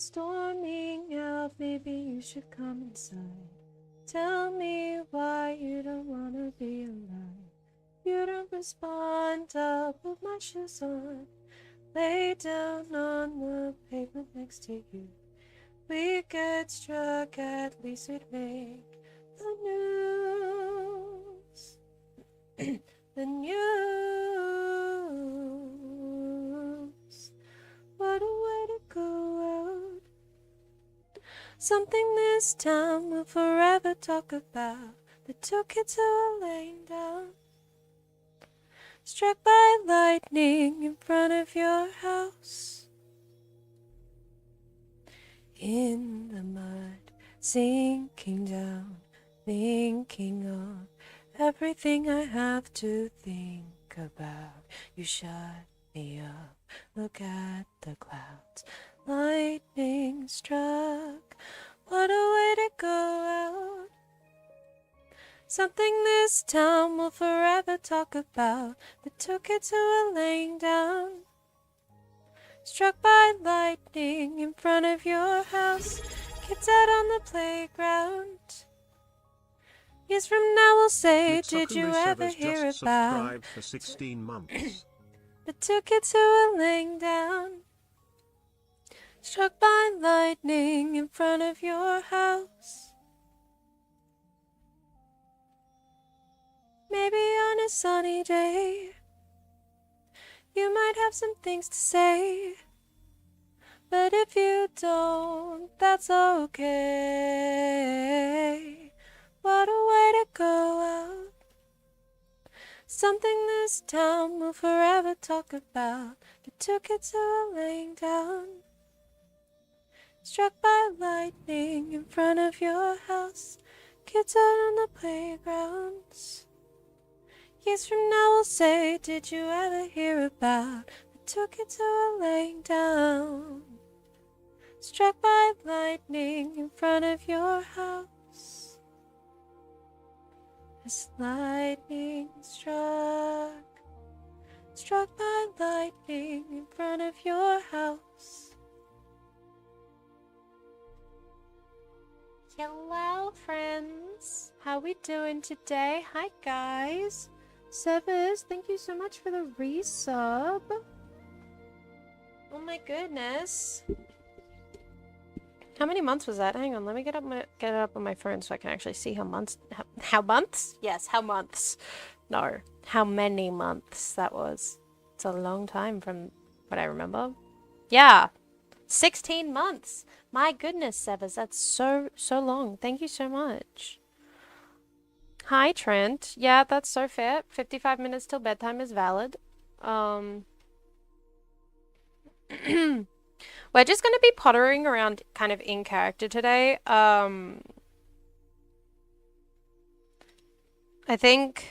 storming out, maybe you should come inside. Tell me why you don't wanna be alive. You don't respond, I'll put my shoes on. Lay down on the pavement next to you. We get struck, at least we'd make the news. The news. What a way to go out. Something this town will forever talk about. The two kids who are laying down, struck by lightning in front of your house. In the mud, sinking down, thinking of everything I have to think about. You shut me up, look at the clouds. Lightning struck, what a way to go out. Something this town will forever talk about. The two kids who are laying down, struck by lightning in front of your house. Kids out on the playground. Years from now we'll say, did you ever hear about subscribed for 16 months. The two kids who are laying down, struck by lightning in front of your house. Maybe on a sunny day, you might have some things to say. But if you don't, that's okay. What a way to go out. Something this town will forever talk about. The two kids who are laying down, struck by lightning in front of your house. Kids out on the playgrounds. Years from now we'll say, did you ever hear about the two kids who are laying down, struck by lightning in front of your house? As lightning struck by lightning in front of your house. Hello friends, how we doing today? Hi guys. Severs, thank you so much for the resub. Oh my goodness. How many months was that? Hang on, let me get it up on my phone so I can actually see how months. How months? Yes, how months. No, how many months that was. It's a long time from what I remember. Yeah, 16 months. My goodness, Severs, that's so long. Thank you so much. Hi, Trent. Yeah, that's so fair. 55 minutes till bedtime is valid. We're just going to be pottering around kind of in character today. I think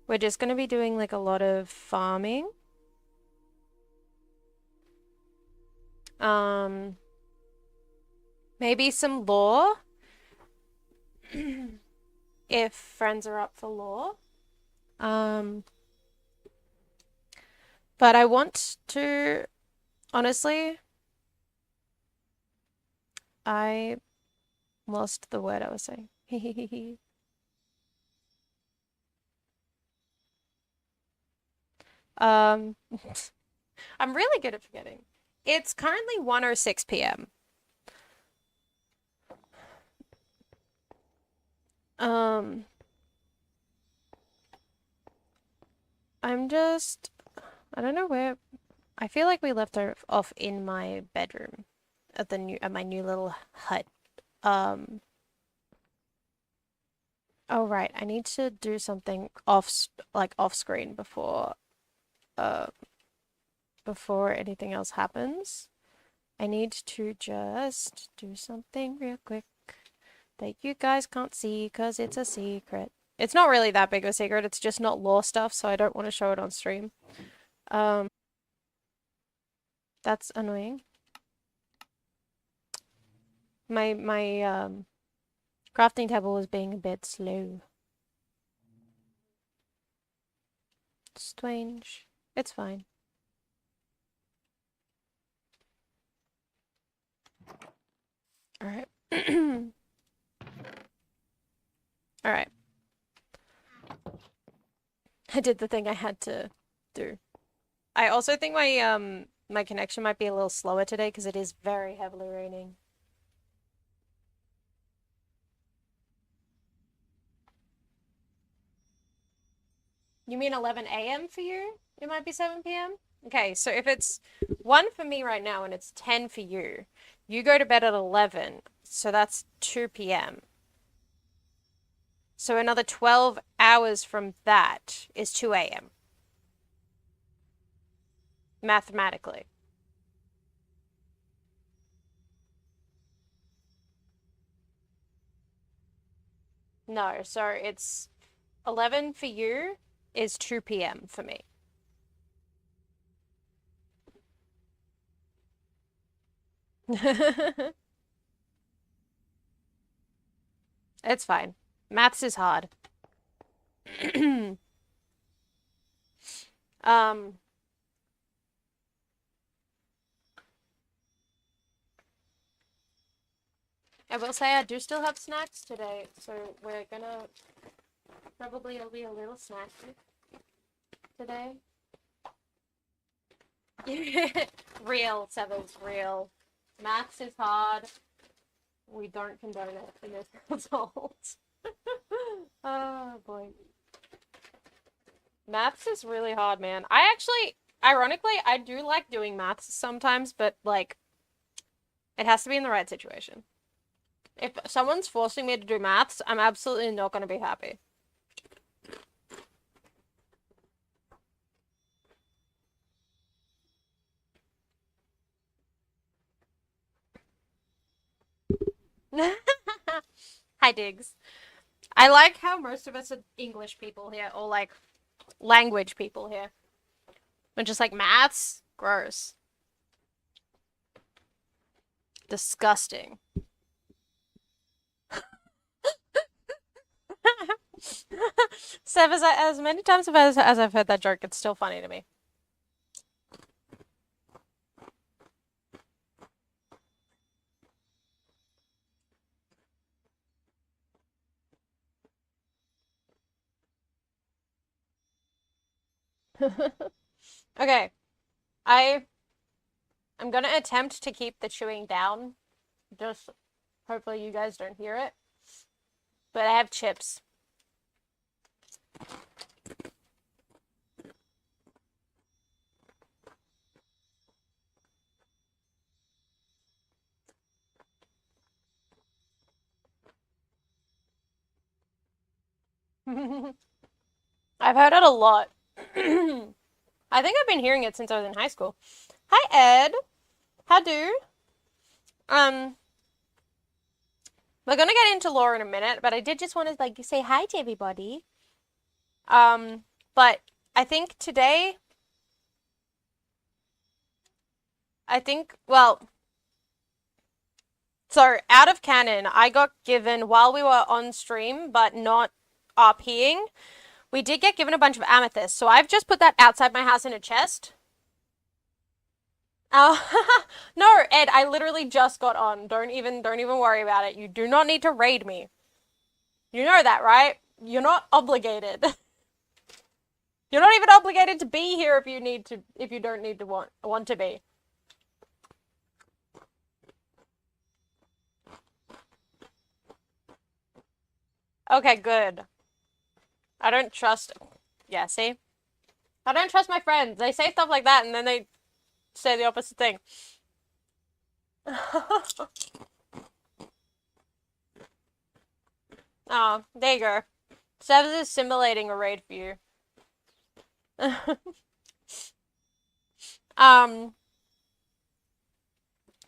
we're just going to be doing like a lot of farming. Maybe some lore. If friends are up for lore. But I want to, honestly, I lost the word I was saying. I'm really good at forgetting. It's currently 1:06 p.m. I'm just, I don't know where, I feel like we left off in my bedroom at my new little hut. Oh right, I need to do something off screen before anything else happens. I need to just do something real quick that you guys can't see because it's a secret. It's not really that big of a secret, it's just not lore stuff, so I don't want to show it on stream. That's annoying. My crafting table was being a bit slow. Strange. It's fine. Alright. Alright. I did the thing I had to do. I also think my connection might be a little slower today because it is very heavily raining. You mean 11 a.m. for you? It might be 7 p.m.? Okay, so if it's 1 for me right now and it's 10 for you, you go to bed at 11, so that's 2 p.m. So another 12 hours from that is 2 a.m. Mathematically. No, so it's 11 for you is 2 p.m. for me. It's fine. Maths is hard. um, I will say I do still have snacks today, so we're gonna probably it'll be a little snacky today. Real, Sevens, real. Maths is hard. We don't condone it in this household. Oh boy. Maths is really hard, man. I actually, ironically, I do like doing maths sometimes, but like, it has to be in the right situation. If someone's forcing me to do maths, I'm absolutely not going to be happy. Hi, Diggs. I like how most of us are English people here, or like language people here. But just like maths, gross. Disgusting. Sev, as many times as I've heard that joke, it's still funny to me. Okay. I'm gonna attempt to keep the chewing down. Just hopefully you guys don't hear it. But I have chips. I've heard it a lot. I think I've been hearing it since I was in high school. Hi, Ed. How do? We're gonna get into lore in a minute, but I did just want to like say hi to everybody. But I think today, well, so out of canon, I got given while we were on stream, but not RPing. We did get given a bunch of amethysts, so I've just put that outside my house in a chest. Oh, no, Ed, I literally just got on. Don't even worry about it. You do not need to raid me. You know that, right? You're not obligated. You're not even obligated to be here if you don't need to want to be. Okay, good. I don't trust... Yeah, see? I don't trust my friends. They say stuff like that and then they say the opposite thing. Oh, there you go. Sevs is simulating a raid for you.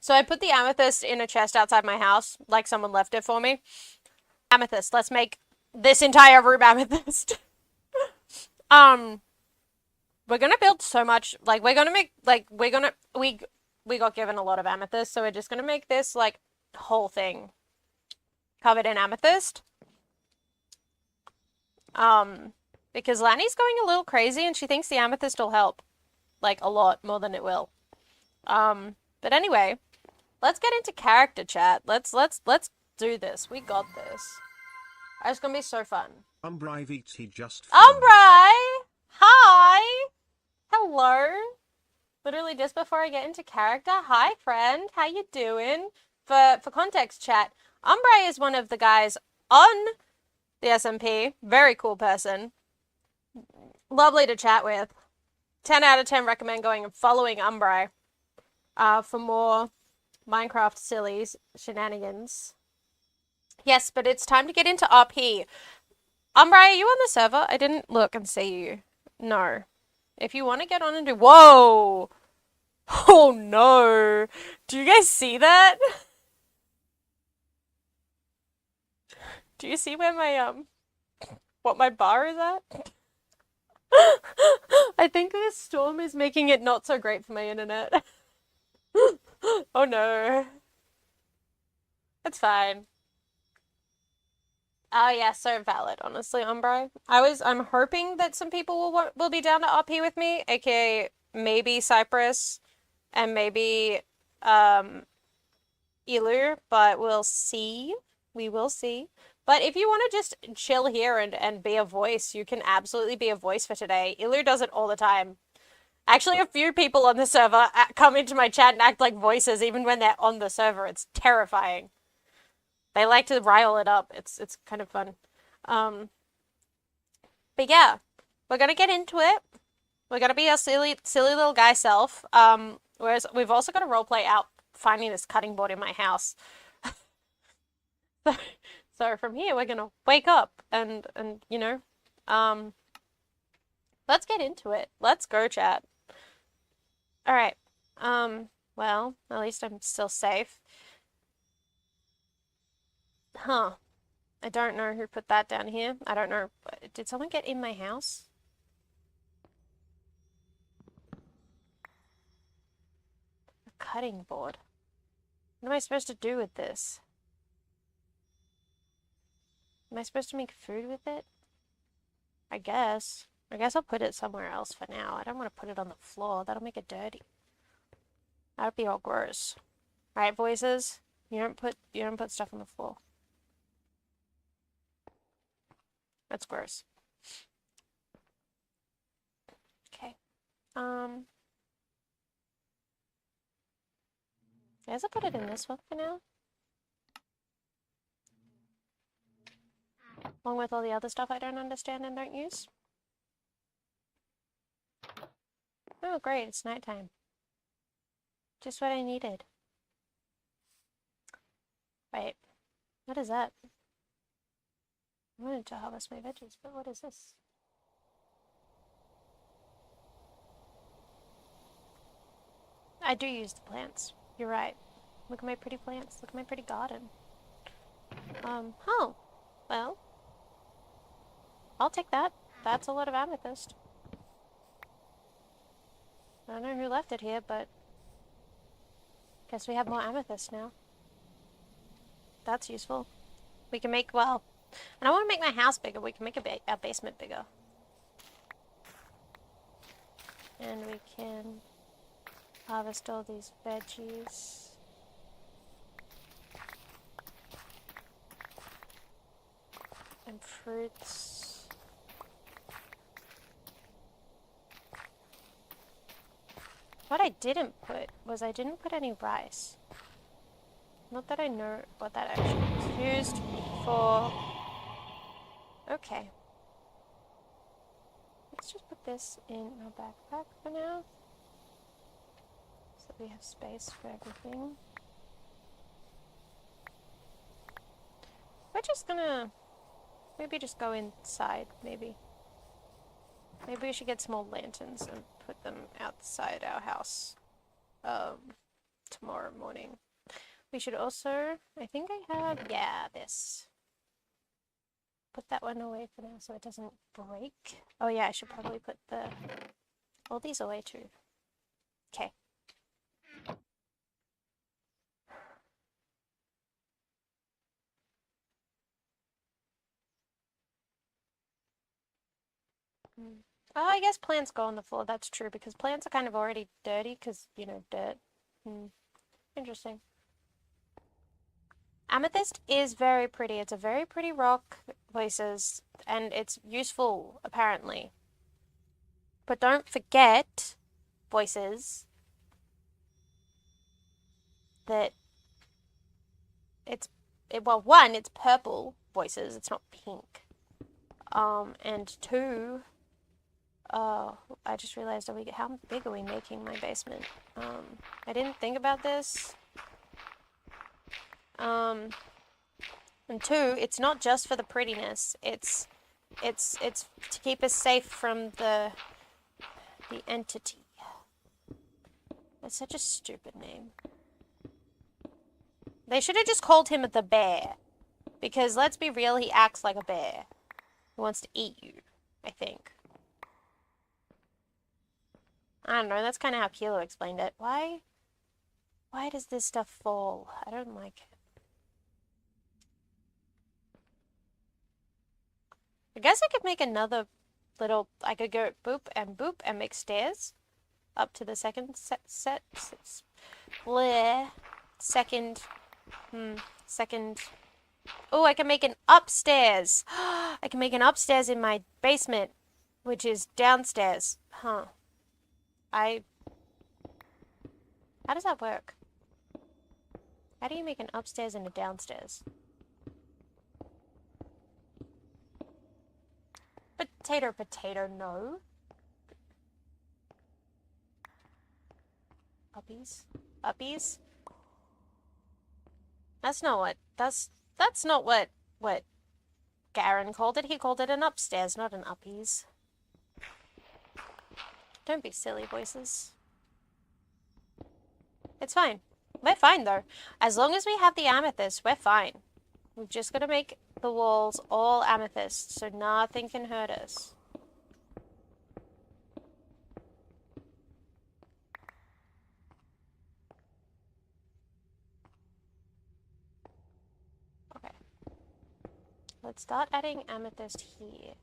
So I put the amethyst in a chest outside my house, like someone left it for me. Amethyst, let's make this entire room amethyst. We're gonna build so much, like, we got given a lot of amethyst, so we're just gonna make this, like, whole thing covered in amethyst. Because Lanny's going a little crazy and she thinks the amethyst will help. Like, a lot more than it will. But anyway, Let's get into character chat. Let's do this. We got this. It's gonna be so fun. Umbrai VT just found. Umbrai! Hi! Hello! Literally just before I get into character. Hi, friend. How you doing? For context chat, Umbrai is one of the guys on the SMP. Very cool person. Lovely to chat with. 10 out of 10 recommend going and following Umbrai for more Minecraft silly shenanigans. Yes, but it's time to get into RP. Umbrai, are you on the server? I didn't look and see you. No. If you want to get on and do... Whoa! Oh no! Do you guys see that? Do you see where my, what my bar is at? I think this storm is making it not so great for my internet. Oh no. It's fine. Oh yeah, so valid, honestly, Umbrai. I'm hoping that some people will be down to RP with me, aka maybe Cypress and maybe Ilu, but we'll see. We will see. But if you want to just chill here and be a voice, you can absolutely be a voice for today. Ilu does it all the time. Actually, a few people on the server come into my chat and act like voices even when they're on the server. It's terrifying. They like to rile it up. It's kind of fun. But yeah, we're gonna get into it. We're gonna be our silly little guy self. Whereas we've also got a roleplay out finding this cutting board in my house. So from here we're gonna wake up and you know, let's get into it. Let's go, chat. All right. Well, at least I'm still safe. Huh. I don't know who put that down here. I don't know. Did someone get in my house? A cutting board. What am I supposed to do with this? Am I supposed to make food with it? I guess. I guess I'll put it somewhere else for now. I don't want to put it on the floor. That'll make it dirty. That'd be all gross. Right, voices? You don't put stuff on the floor. That's gross. Okay. I guess I'll put it in this one for now. Along with all the other stuff I don't understand and don't use. Oh, great, it's nighttime. Just what I needed. Wait, what is that? I wanted to harvest my veggies, but what is this? I do use the plants. You're right. Look at my pretty plants. Look at my pretty garden. Oh. Well. I'll take that. That's a lot of amethyst. I don't know who left it here, but guess we have more amethyst now. That's useful. We can make, well, and I want to make my house bigger. We can make our basement bigger. And we can harvest all these veggies. And fruits. What I didn't put was I didn't put any rice. Not that I know what that actually is used for. Okay. Let's just put this in our backpack for now. So we have space for everything. We're just gonna maybe just go inside, maybe. Maybe we should get some old lanterns and put them outside our house tomorrow morning. We should also, I think I have, yeah, this. Put that one away for now so it doesn't break. Oh yeah, I should probably put all these away too. Okay. Oh, I guess plants go on the floor. That's true because plants are kind of already dirty because, you know, dirt. Interesting. Amethyst is very pretty. It's a very pretty rock, voices, and it's useful, apparently. But don't forget, voices, that well, one, it's purple, voices, it's not pink. And two, I just realized, how big are we making my basement? I didn't think about this. And two, it's not just for the prettiness. It's to keep us safe from the entity. That's such a stupid name. They should have just called him the bear. Because let's be real, he acts like a bear. He wants to eat you, I think. I don't know, that's kind of how Kilo explained it. Why does this stuff fall? I don't like it. I guess I could make another little, I could go boop and make stairs up to the second bleh, second, oh, I can make an upstairs. I can make an upstairs in my basement, which is downstairs. Huh. How does that work? How do you make an upstairs and a downstairs? Potato, no. Uppies? That's not what Garen called it. He called it an upstairs, not an uppies. Don't be silly, voices. It's fine. We're fine, though. As long as we have the amethyst, we're fine. We've just got to make the walls all amethyst, so nothing can hurt us. Okay. Let's start adding amethyst here.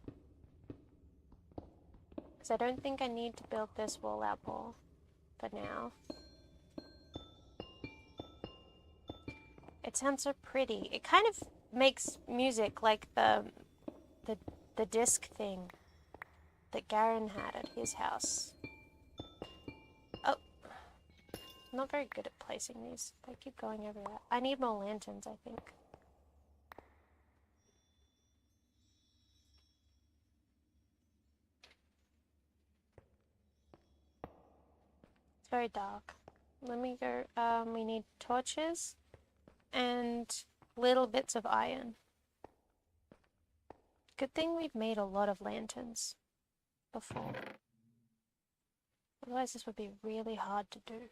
Because I don't think I need to build this wall out more for now. It sounds so pretty. It kind of makes music like the disc thing that Garen had at his house. Oh, I'm not very good at placing these. They keep going everywhere. I need more lanterns, I think. It's very dark. Let me go. We need torches and little bits of iron. Good thing we've made a lot of lanterns before. Otherwise this would be really hard to do.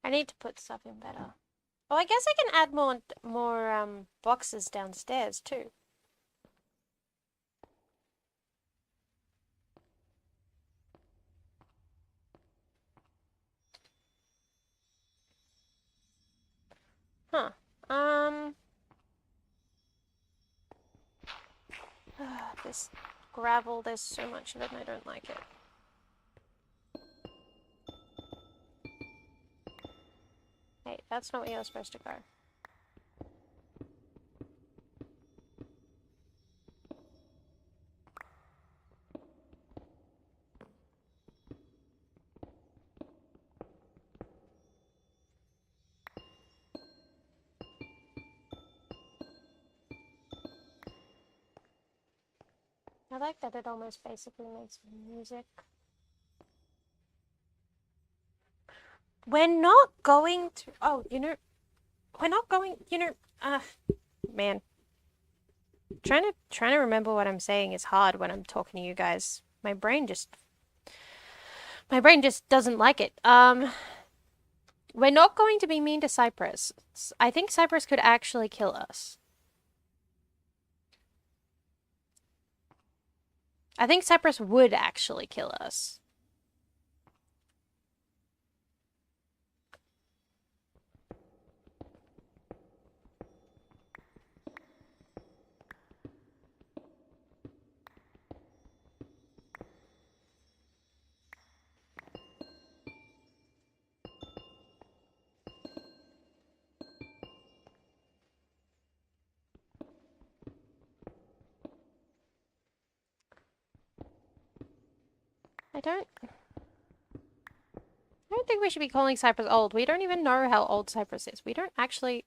I need to put stuff in better. Oh, I guess I can add more boxes downstairs too. Huh. This gravel, there's so much of it and I don't like it. Hey, that's not where you're supposed to go. I like that it almost basically makes music. We're not going to... Oh, we're not going... man. Trying to remember what I'm saying is hard when I'm talking to you guys. My brain just doesn't like it. We're not going to be mean to Cypress. I think Cypress could actually kill us. I think Cypress would actually kill us. don't think we should be calling Cyprus old. We don't even know how old Cyprus is. We don't actually...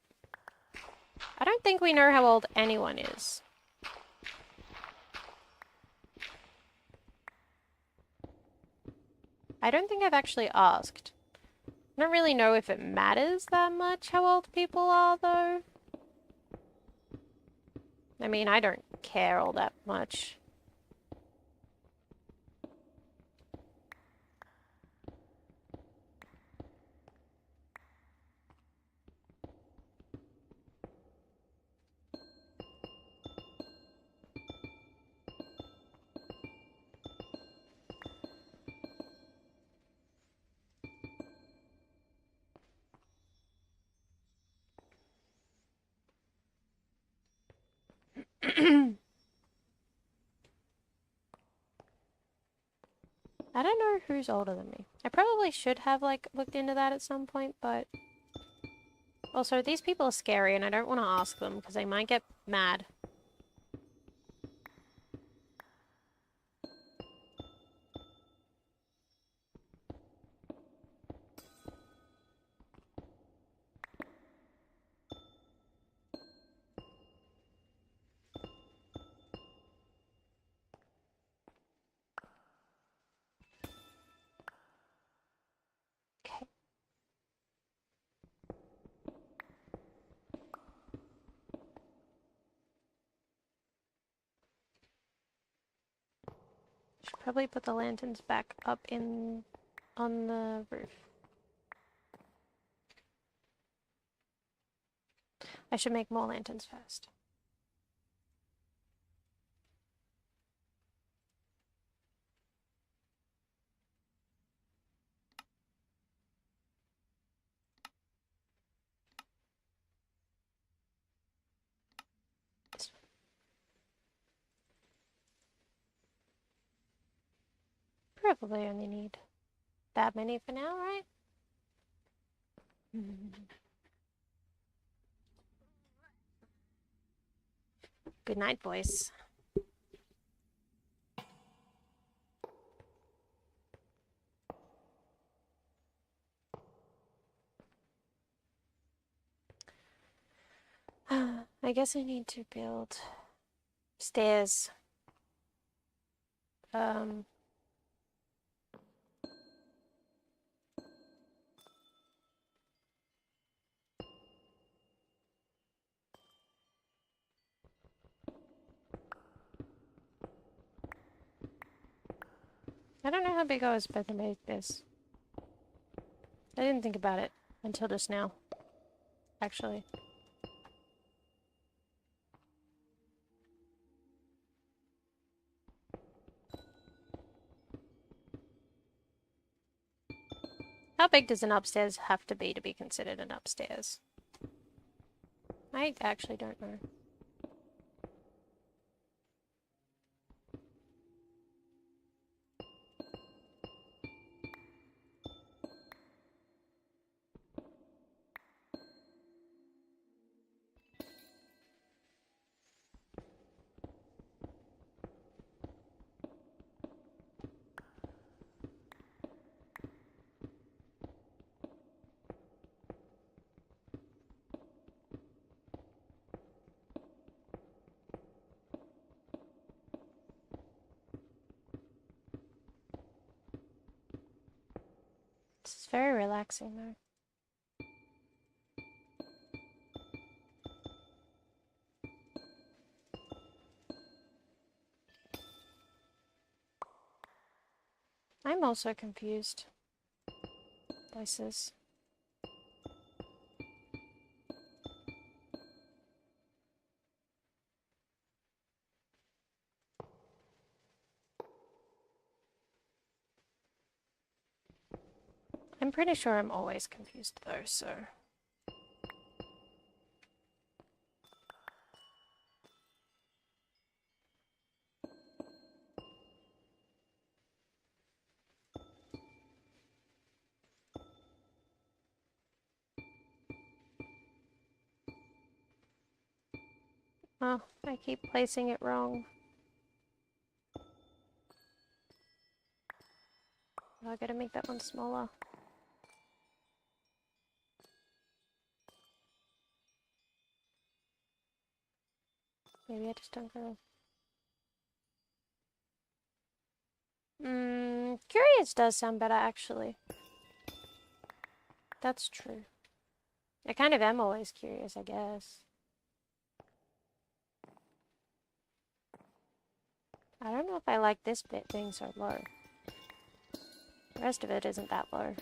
I don't think we know how old anyone is. I don't think I've actually asked. I don't really know if it matters that much how old people are, though. I mean, I don't care all that much. I don't know who's older than me. I probably should have, like, looked into that at some point, but... Also, these people are scary and I don't want to ask them because they might get mad. Okay. Should probably put the lanterns back up in... on the roof. I should make more lanterns first. Probably only need that many for now, right? Good night, boys. I guess I need to build stairs. I don't know how big I was supposed to make this. I didn't think about it until just now, actually. How big does an upstairs have to be considered an upstairs? I actually don't know. This is very relaxing, though. I'm also confused. Voices. I'm pretty sure I'm always confused, though, so... Oh, I keep placing it wrong. Oh, I gotta make that one smaller. Maybe I just don't go. Curious does sound better, actually. That's true. I kind of am always curious, I guess. I don't know if I like this bit being so low. The rest of it isn't that low.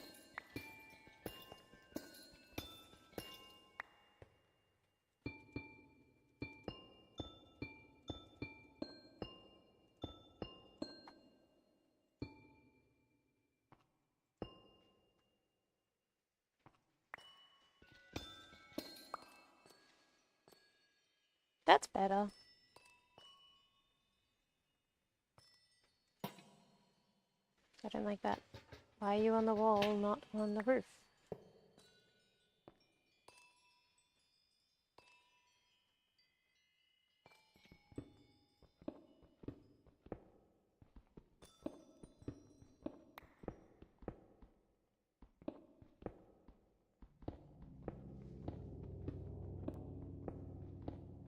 That's better. I don't like that. Why are you on the wall, not on the roof?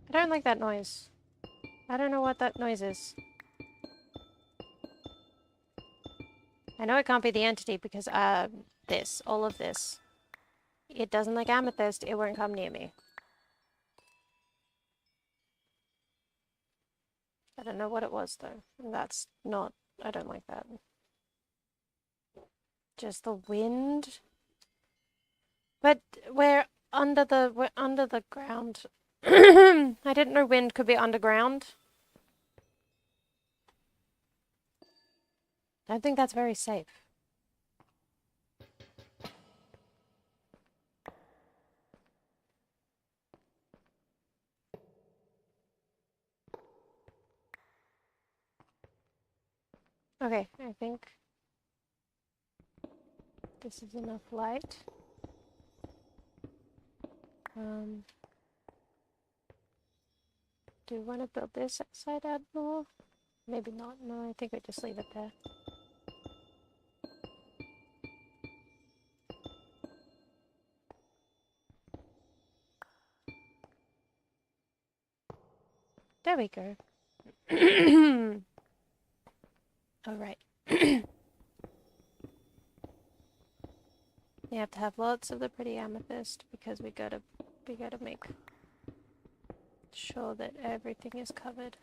I don't like that noise. I don't know what that noise is. I know it can't be the entity because, all of this. It doesn't like amethyst, it won't come near me. I don't know what it was though. That's not, I don't like that. Just the wind. But we're under the ground. I didn't know wind could be underground. I don't think that's very safe. Okay, I think this is enough light. Do we want to build this side out more? Maybe not. No, I think we just leave it there. There we go. All right. You have to have lots of the pretty amethyst because we gotta make sure that everything is covered.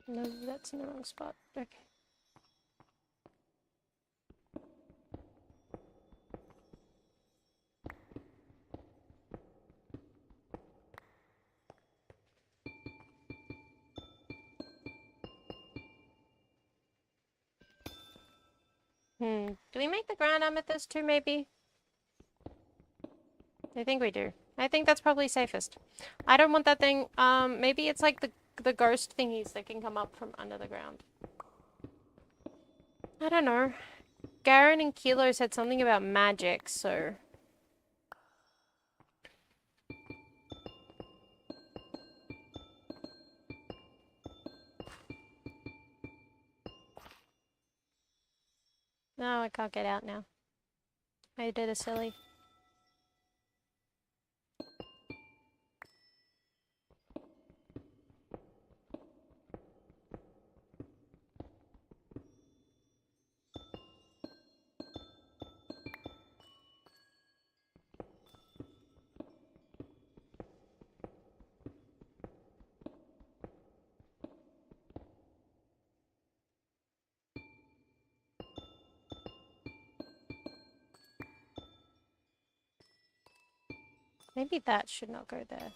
No, that's in the wrong spot. Okay. Do we make the ground amethyst too, maybe? I think we do. I think that's probably safest. I don't want that thing, maybe it's like the ghost thingies that can come up from under the ground. I don't know. Garen and Kilo said something about magic, so... No, I can't get out now. I did a silly. Maybe that should not go there.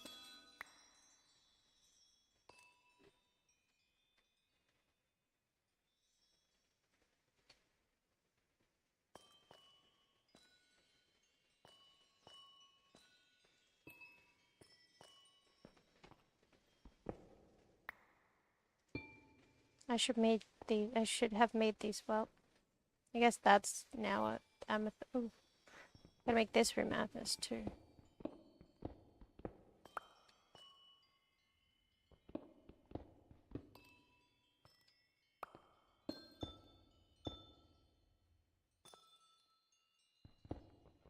I should have made these. Well, I guess that's now a amethyst. Oh, gotta make this room amethyst too.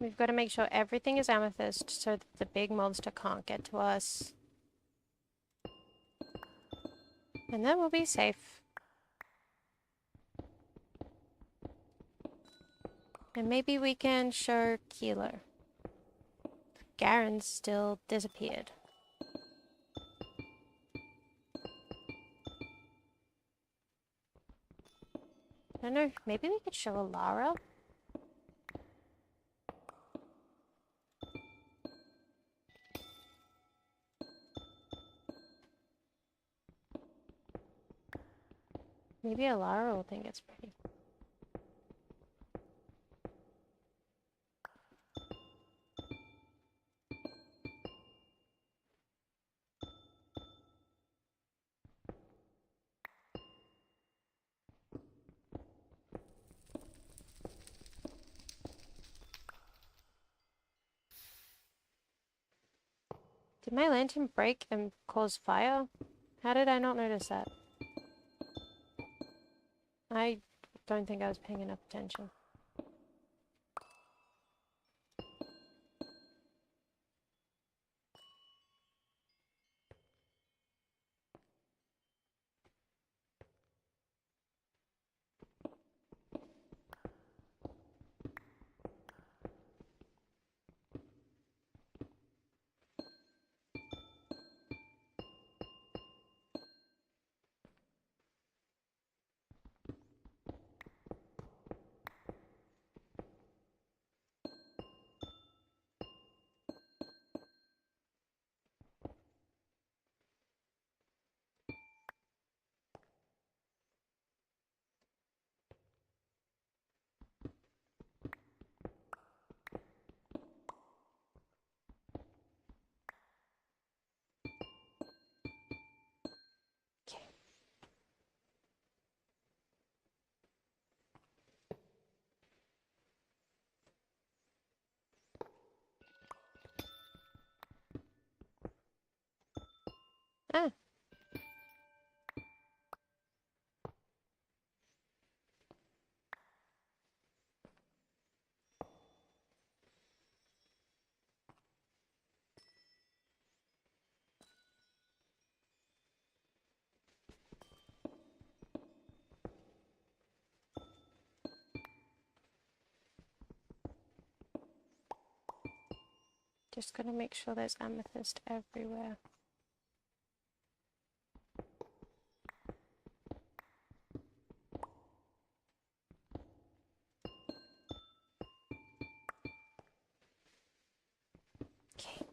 We've got to make sure everything is amethyst so that the big monster can't get to us. And then we'll be safe. And maybe we can show Keeler. Garen's still disappeared. I don't know, maybe we could show Alara? Maybe Alara will think it's pretty. Did my lantern break and cause fire? How did I not notice that? I don't think I was paying enough attention. Okay. Ah. Just gotta make sure there's amethyst everywhere. Okay.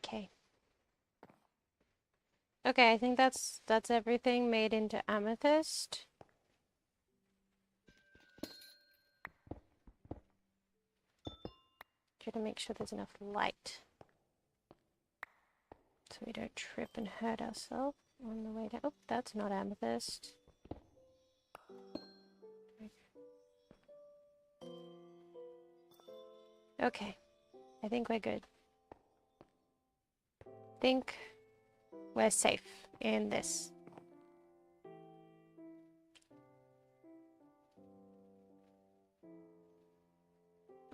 Okay. Okay, I think that's everything made into amethyst. Try to make sure there's enough light so we don't trip and hurt ourselves on the way down. Oh, that's not amethyst. Okay, I think we're good. Think we're safe in this.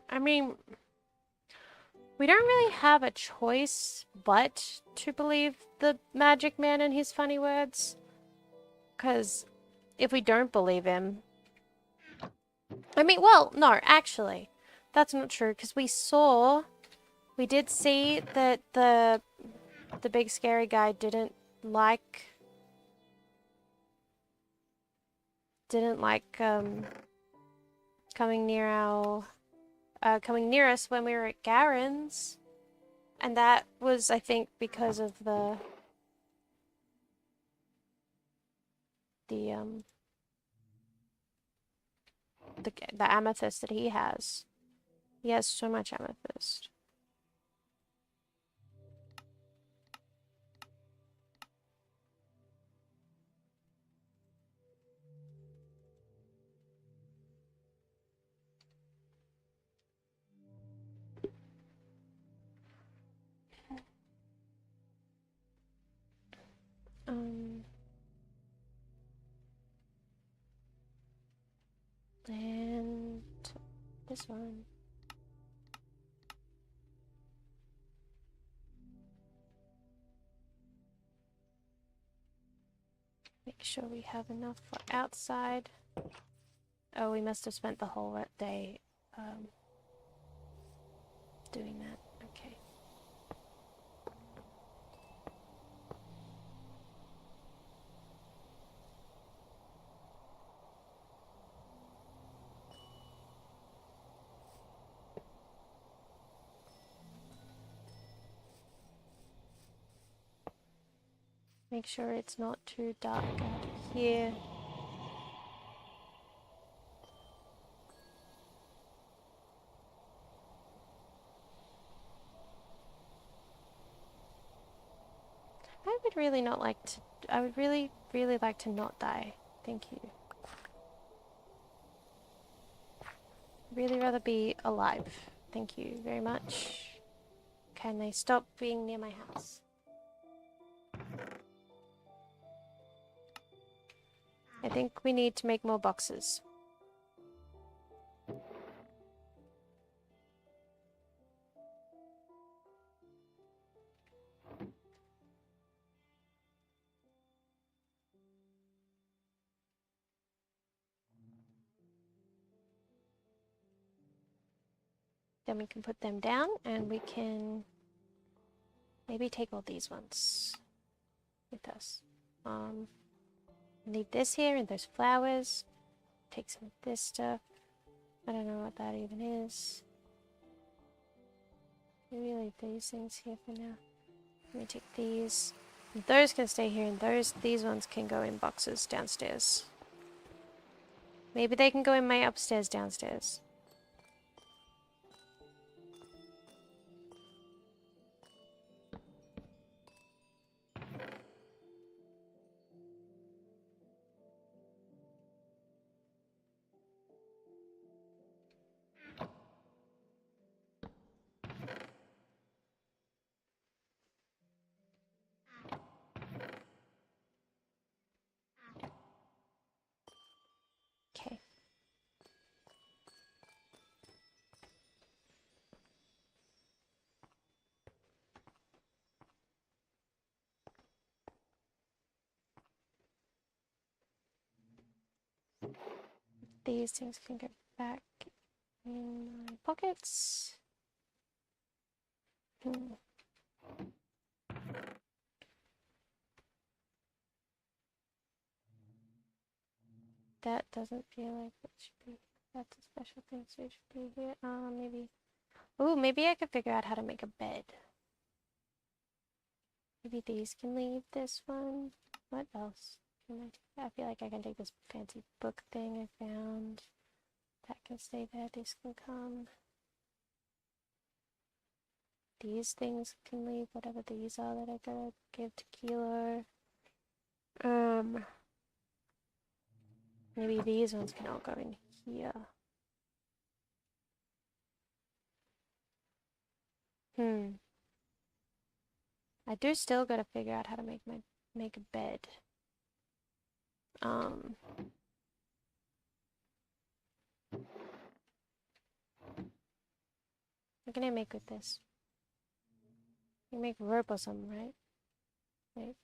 I mean, we don't really have a choice but to believe the magic man and his funny words. Because if we don't believe him... I mean, well, no, actually. That's not true, because we did see that the big scary guy didn't like coming near us when we were at Garen's, and that was, I think, because of the amethyst that he has. He has so much amethyst. And this one. Make sure we have enough for outside. Oh, we must have spent the whole day doing that. Okay. Make sure it's not too dark out here. I would really not like to. I would really, really like to not die. Thank you. Really rather be alive. Thank you very much. Can they stop being near my house? I think we need to make more boxes. Then we can put them down and we can maybe take all these ones with us. Leave this here and there's flowers. Take some of this stuff. I don't know what that even is. Maybe leave these things here for now. Let me take these. Those can stay here and these ones can go in boxes downstairs. Maybe they can go in my upstairs downstairs. Okay. These things can go back in my pockets. That doesn't feel like it should be. That's a special thing, so it should be here. Maybe. Oh, maybe I could figure out how to make a bed. Maybe these can leave this one. What else can I do? I feel like I can take this fancy book thing I found. That can stay there. This can come. These things can leave, whatever these are that I gotta give to Kilo. Maybe these ones can all go in here. I do still gotta figure out how to make a bed. What can I make with this? You can make rope or something, right? Wait.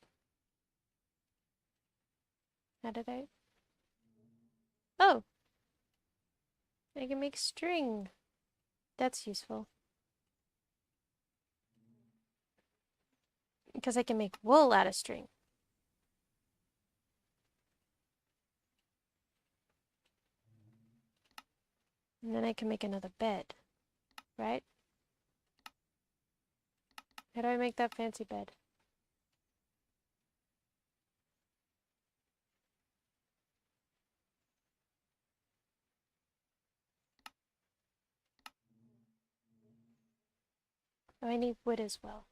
How did I? Oh! I can make string. That's useful. Because I can make wool out of string. And then I can make another bed, right? How do I make that fancy bed? Oh, I need wood as well.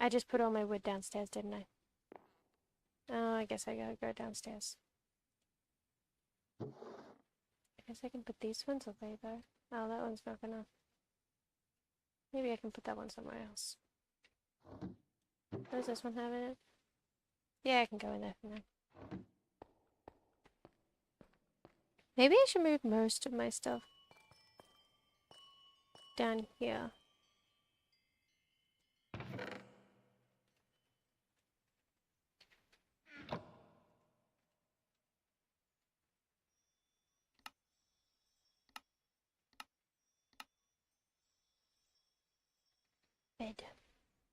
I just put all my wood downstairs, didn't I? Oh, I guess I gotta go downstairs. I guess I can put these ones away though. Oh, that one's not gonna... Maybe I can put that one somewhere else. Does this one have it? Yeah, I can go in there for now. Maybe I should move most of my stuff down here. Bed.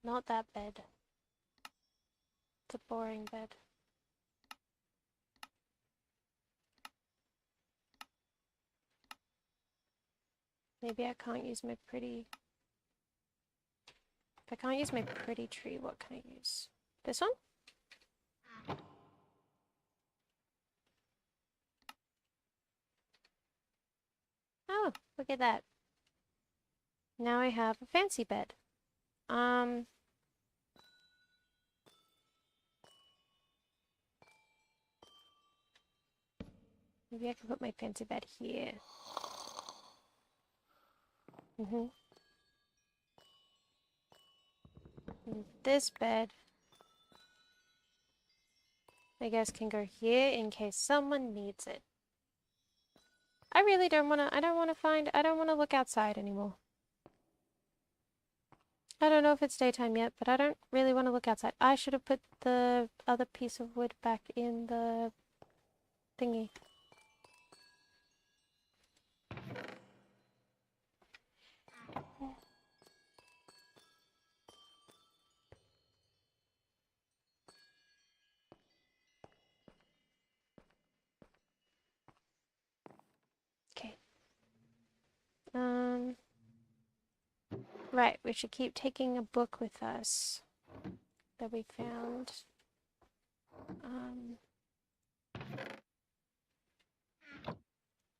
Not that bed. It's a boring bed. Maybe I can't use my pretty... If I can't use my pretty tree, what can I use? This one? Oh, look at that. Now I have a fancy bed. Maybe I can put my fancy bed here. And this bed, I guess, can go here in case someone needs it. I really don't want to, I don't want to look outside anymore. I don't know if it's daytime yet, but I don't really want to look outside. I should have put the other piece of wood back in the thingy. Okay. Right, we should keep taking a book with us that we found.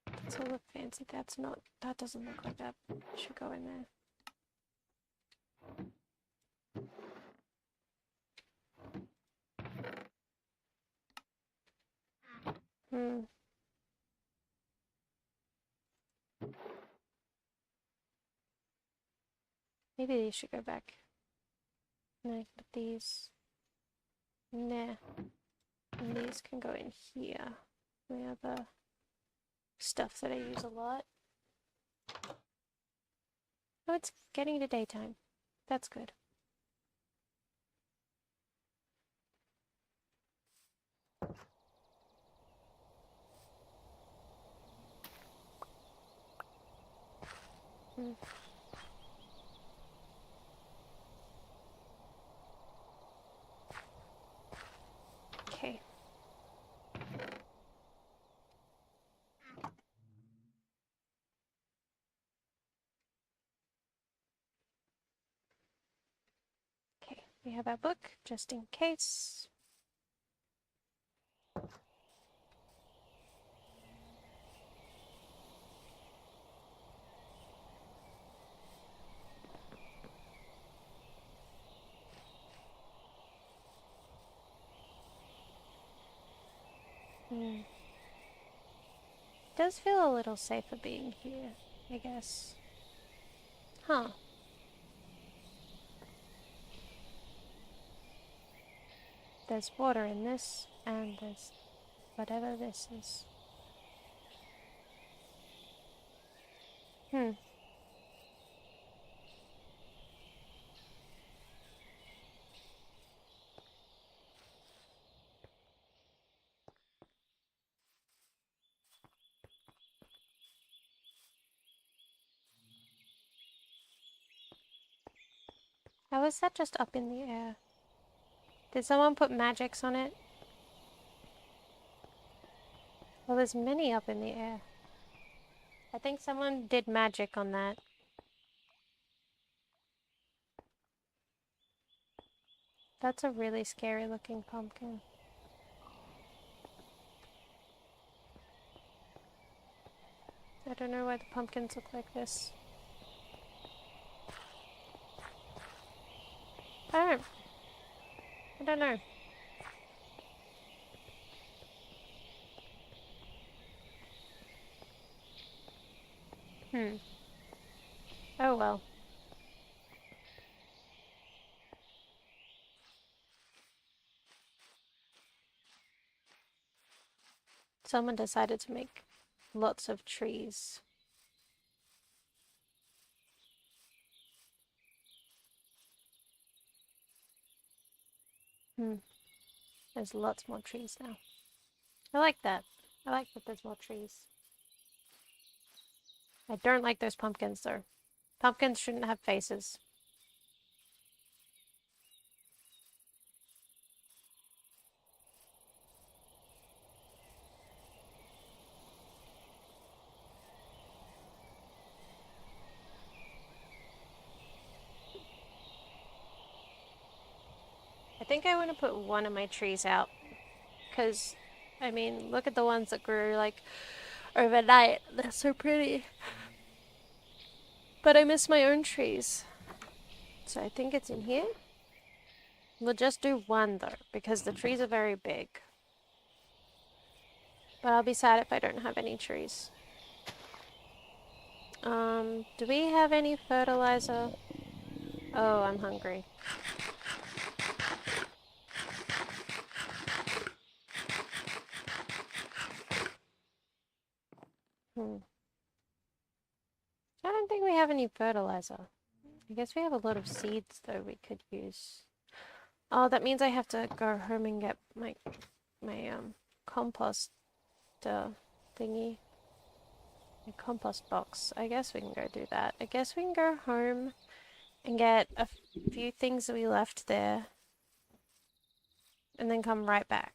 That's all look fancy. That's not, that doesn't look like that. Should go in there. Maybe these should go back. And I can put these. Nah. And these can go in here. The other stuff that I use a lot. Oh, it's getting to daytime. That's good. Okay. Okay, we have our book, just in case. It does feel a little safer being here, I guess. Huh. There's water in this, and there's whatever this is. How is that just up in the air? Did someone put magics on it? Well, there's many up in the air. I think someone did magic on that. That's a really scary looking pumpkin. I don't know why the pumpkins look like this. I don't know. Oh well. Someone decided to make lots of trees. There's lots more trees now. I like that. I like that there's more trees. I don't like those pumpkins though. Pumpkins shouldn't have faces. I think I want to put one of my trees out. Because, I mean, look at the ones that grew like overnight. They're so pretty. But I miss my own trees. So I think it's in here. We'll just do one though, because the trees are very big. But I'll be sad if I don't have any trees. Do we have any fertilizer? Oh, I'm hungry. I don't think we have any fertilizer. I guess we have a lot of seeds though we could use. Oh, that means I have to go home and get my compost thingy. My compost box. I guess we can go do that. I guess we can go home and get a few things that we left there. And then come right back.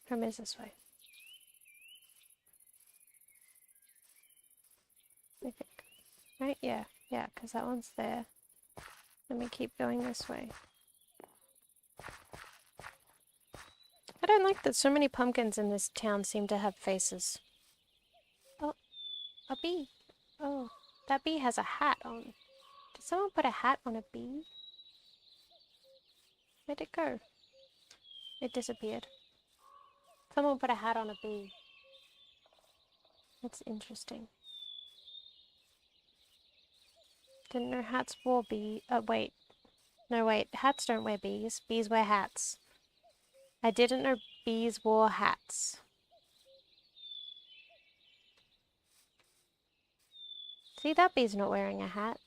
Come is this way. I think. Right? Yeah. Yeah, because that one's there. Let me keep going this way. I don't like that so many pumpkins in this town seem to have faces. Oh, a bee. Oh, that bee has a hat on. Did someone put a hat on a bee? Where'd it go? It disappeared. Someone put a hat on a bee. That's interesting. Didn't know hats wore bee. Wait. No, wait. Hats don't wear bees. Bees wear hats. I didn't know bees wore hats. See, that bee's not wearing a hat.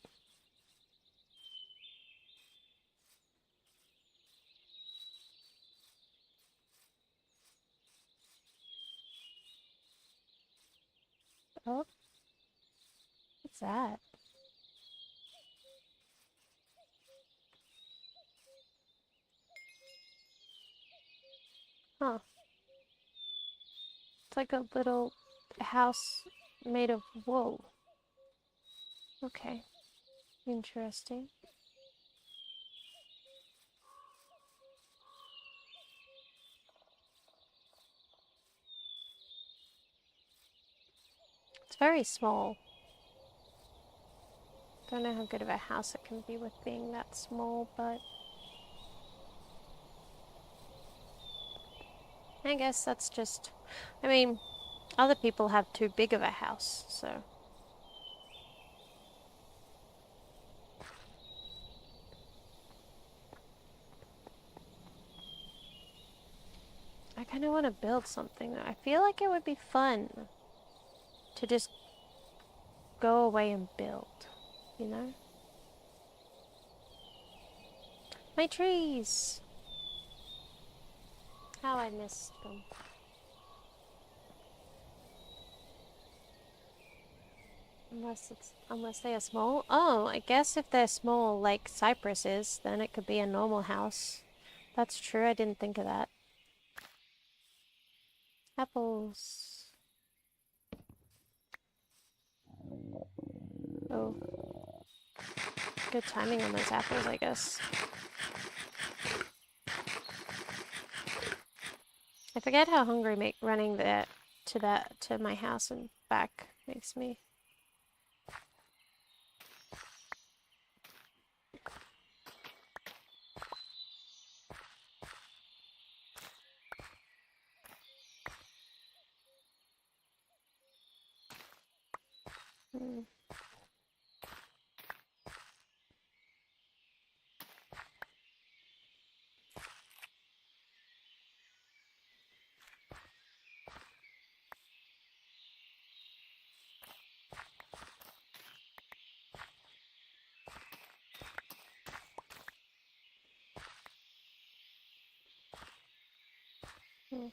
Oh. What's that? Huh. It's like a little house made of wool. Okay. Interesting. It's very small. Don't know how good of a house it can be with being that small, but I guess that's just... I mean, other people have too big of a house, so... I kind of want to build something. I feel like it would be fun to just go away and build, you know? My trees! How I missed them. Unless they are small. Oh, I guess if they're small, like cypress is, then it could be a normal house. That's true, I didn't think of that. Apples. Oh. Good timing on those apples, I guess. I forget how hungry running to my house and back makes me. Hmm. Hmm.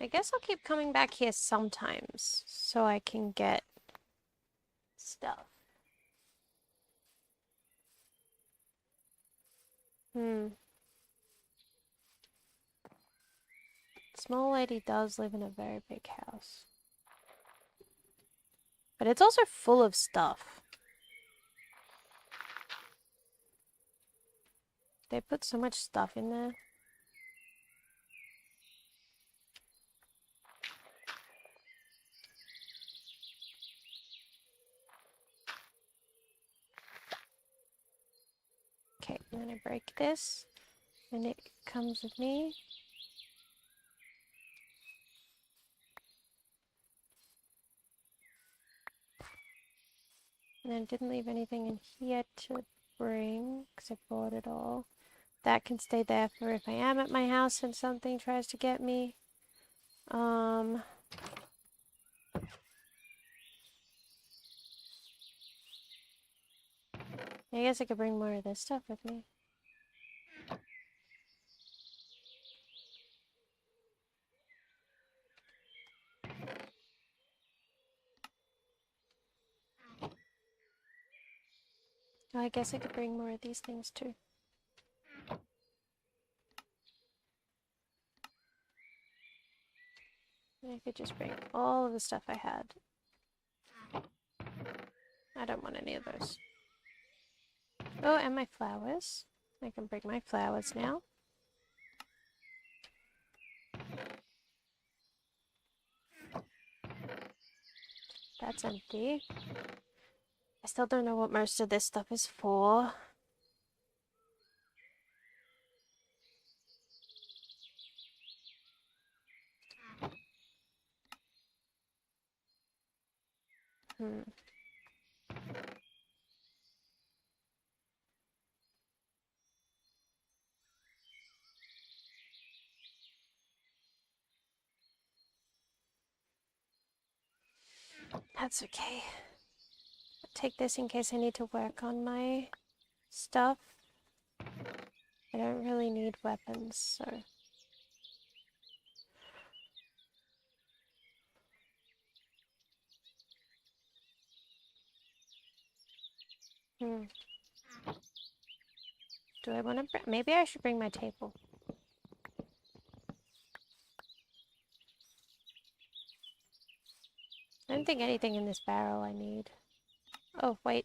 I guess I'll keep coming back here sometimes so I can get stuff. Small lady does live in a very big house. But it's also full of stuff. They put so much stuff in there. Okay, I'm gonna break this. And it comes with me. And I didn't leave anything in here to bring, because I bought it all. That can stay there for if I am at my house and something tries to get me. I guess I could bring more of this stuff with me. Oh, I guess I could bring more of these things too. I could just bring all of the stuff I had. I don't want any of those. Oh, and my flowers. I can bring my flowers now. That's empty. I still don't know what most of this stuff is for. That's okay. I'll take this in case I need to work on my stuff. I don't really need weapons, so... Do I want to bring... Maybe I should bring my table. I don't think anything in this barrel I need. Oh, wait.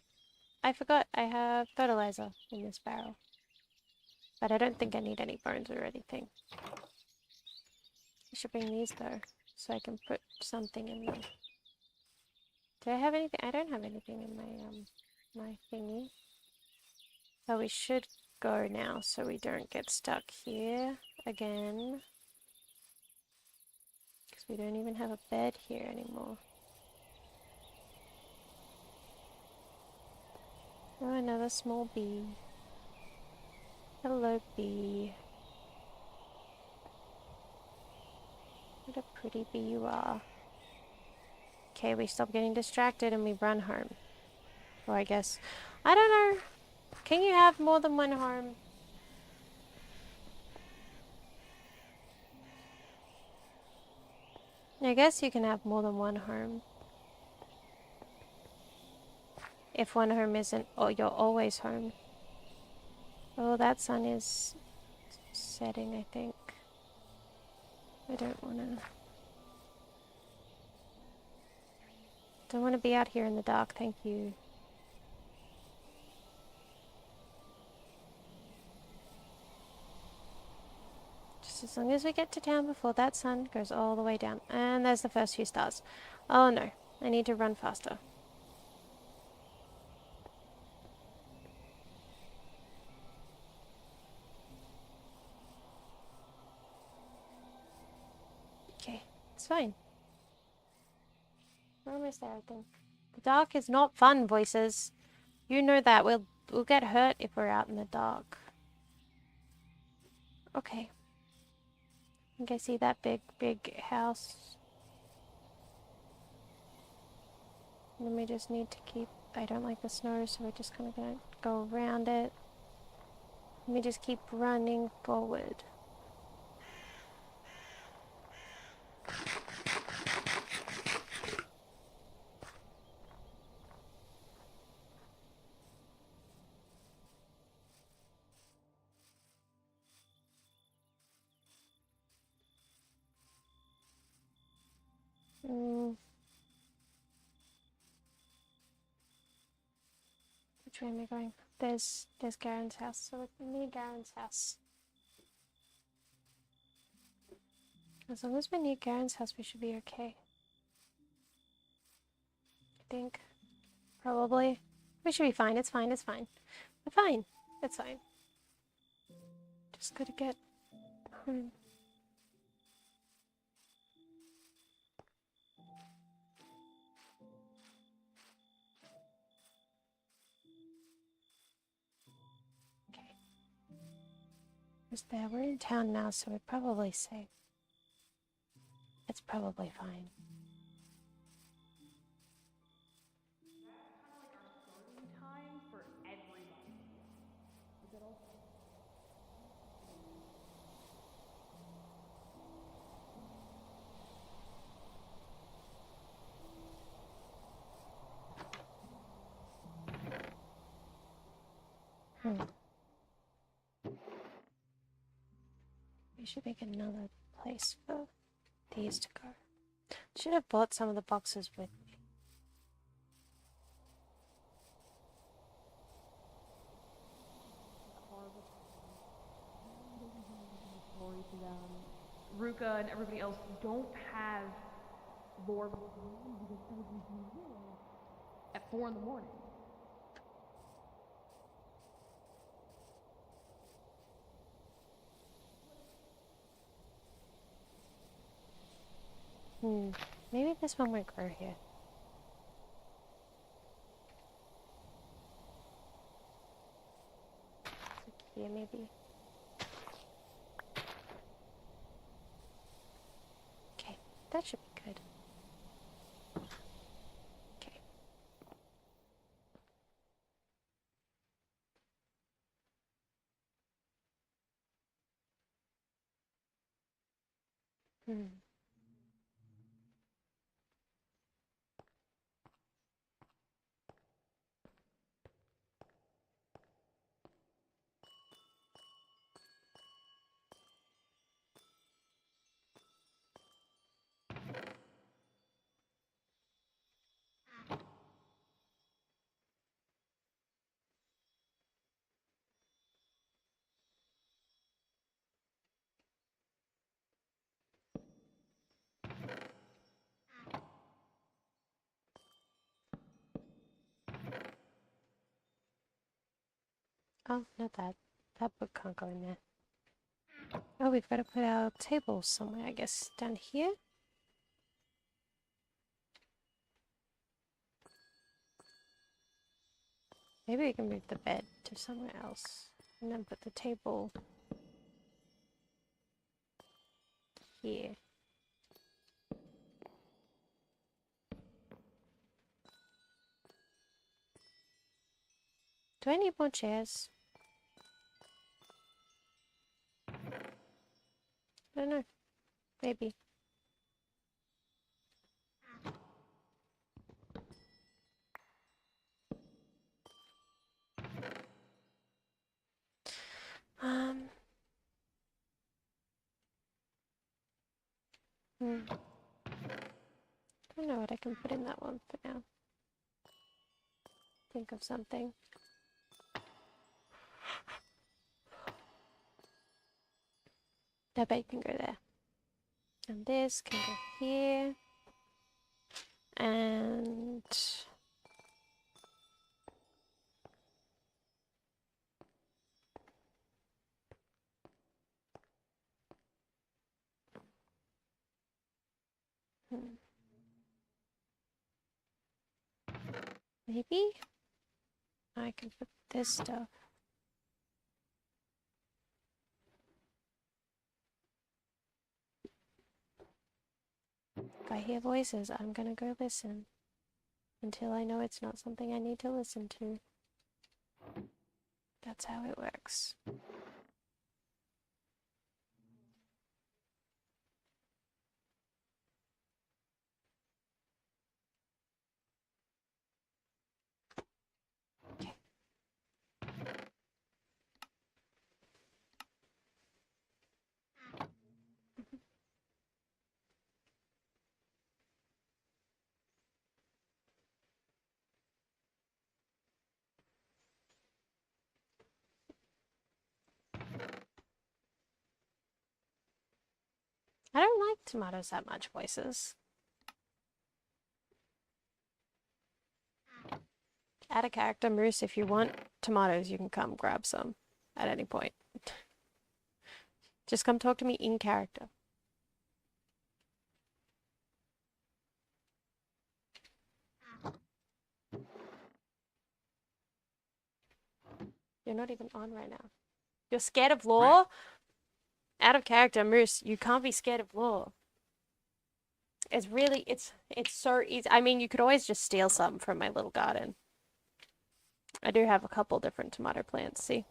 I forgot I have fertilizer in this barrel. But I don't think I need any bones or anything. I should bring these though, so I can put something in them. Do I have anything? I don't have anything in my thingy. So we should go now so we don't get stuck here again. Because we don't even have a bed here anymore. Oh, another small bee. Hello, bee. What a pretty bee you are. Okay, we stop getting distracted and we run home. Or I guess... I don't know. Can you have more than one home? I guess you can have more than one home. If one home isn't, or you're always home. Oh, that sun is setting, I think. I don't want to be out here in the dark, thank you. Just as long as we get to town before that sun goes all the way down. And there's the first few stars. Oh no, I need to run faster. Okay, it's fine. We're almost there, I think. The dark is not fun, voices. You know that. We'll get hurt if we're out in the dark. Okay. I think I see that big house. And then we just need to keep... I don't like the snow, so we're just kind of gonna go around it. Let me just keep running forward. Which way am I going? There's Garen's house, so we're near Garen's house. As long as we're near Garen's house, we should be okay. I think. Probably. We should be fine. It's fine. It's fine. We're fine. It's fine. Just gotta get home. Okay. Just there. We're in town now, so we're probably safe. It's probably fine. We should make another place for these to go. Should have bought some of the boxes with me. Ruka and everybody else don't have lore at 4 in the morning. Maybe this one won't grow here. Yeah, maybe. Okay, that should be good. Okay. Oh, not that. That book can't go in there. Oh, we've got to put our table somewhere, I guess. Down here? Maybe we can move the bed to somewhere else. And then put the table here. Do I need more chairs? I don't know. Maybe. Um. I don't know what I can put in that one for now. Think of something. I bet you can go there. And this can go here. And... maybe I can put this stuff. If I hear voices, I'm gonna go listen. Until I know it's not something I need to listen to. That's how it works. Okay. I don't like tomatoes that much, voices. Add a character, Moose. If you want tomatoes, you can come grab some at any point. Just come talk to me in character. You're not even on right now. You're scared of law? Out of character, Moose. You can't be scared of law. It's really, it's so easy. I mean, you could always just steal some from my little garden. I do have a couple different tomato plants, see?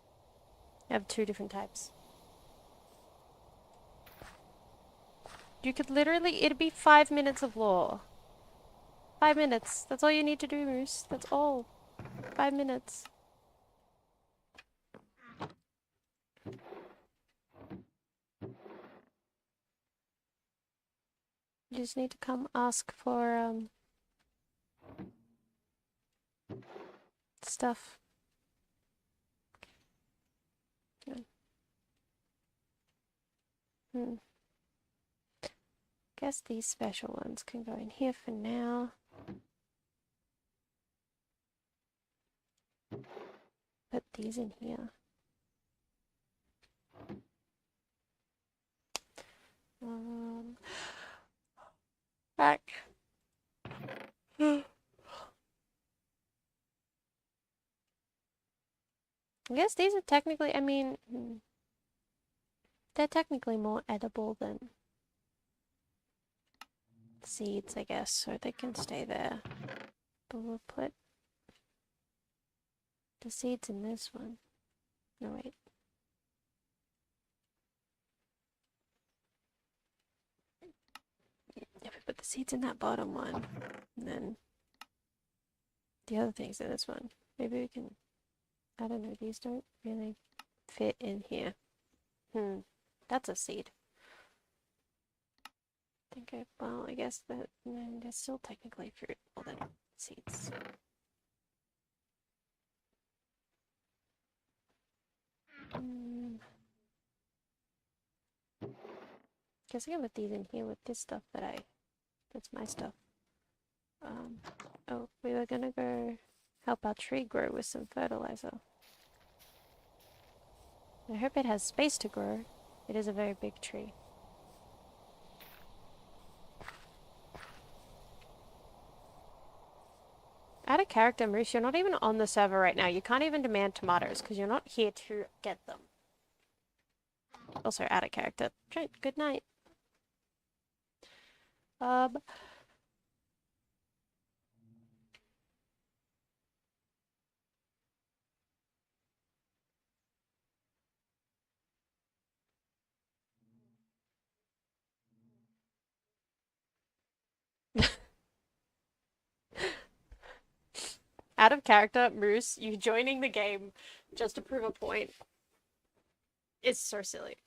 I have 2 different types. You could literally, it'd be 5 minutes of lore. 5 minutes. That's all you need to do, Moose. That's all. 5 minutes. You just need to come ask for, stuff. Guess these special ones can go in here for now. Put these in here. Back. I guess these are technically, I mean, they're technically more edible than seeds, I guess, so they can stay there. But we'll put the seeds in this one. No, wait. If we put the seeds in that bottom one, and then the other things in this one, maybe we can, I don't know, these don't really fit in here. That's a seed. Well, I guess that there's still technically fruit more than seeds. Guess I can put these in here with this stuff that's my stuff. Oh, we were gonna go help our tree grow with some fertilizer. I hope it has space to grow. It is a very big tree. Add a character, Moose. You're not even on the server right now. You can't even demand tomatoes because you're not here to get them. Also, add a character. Trent, good night. Um, out of character, Moose, you joining the game just to prove a point is so silly.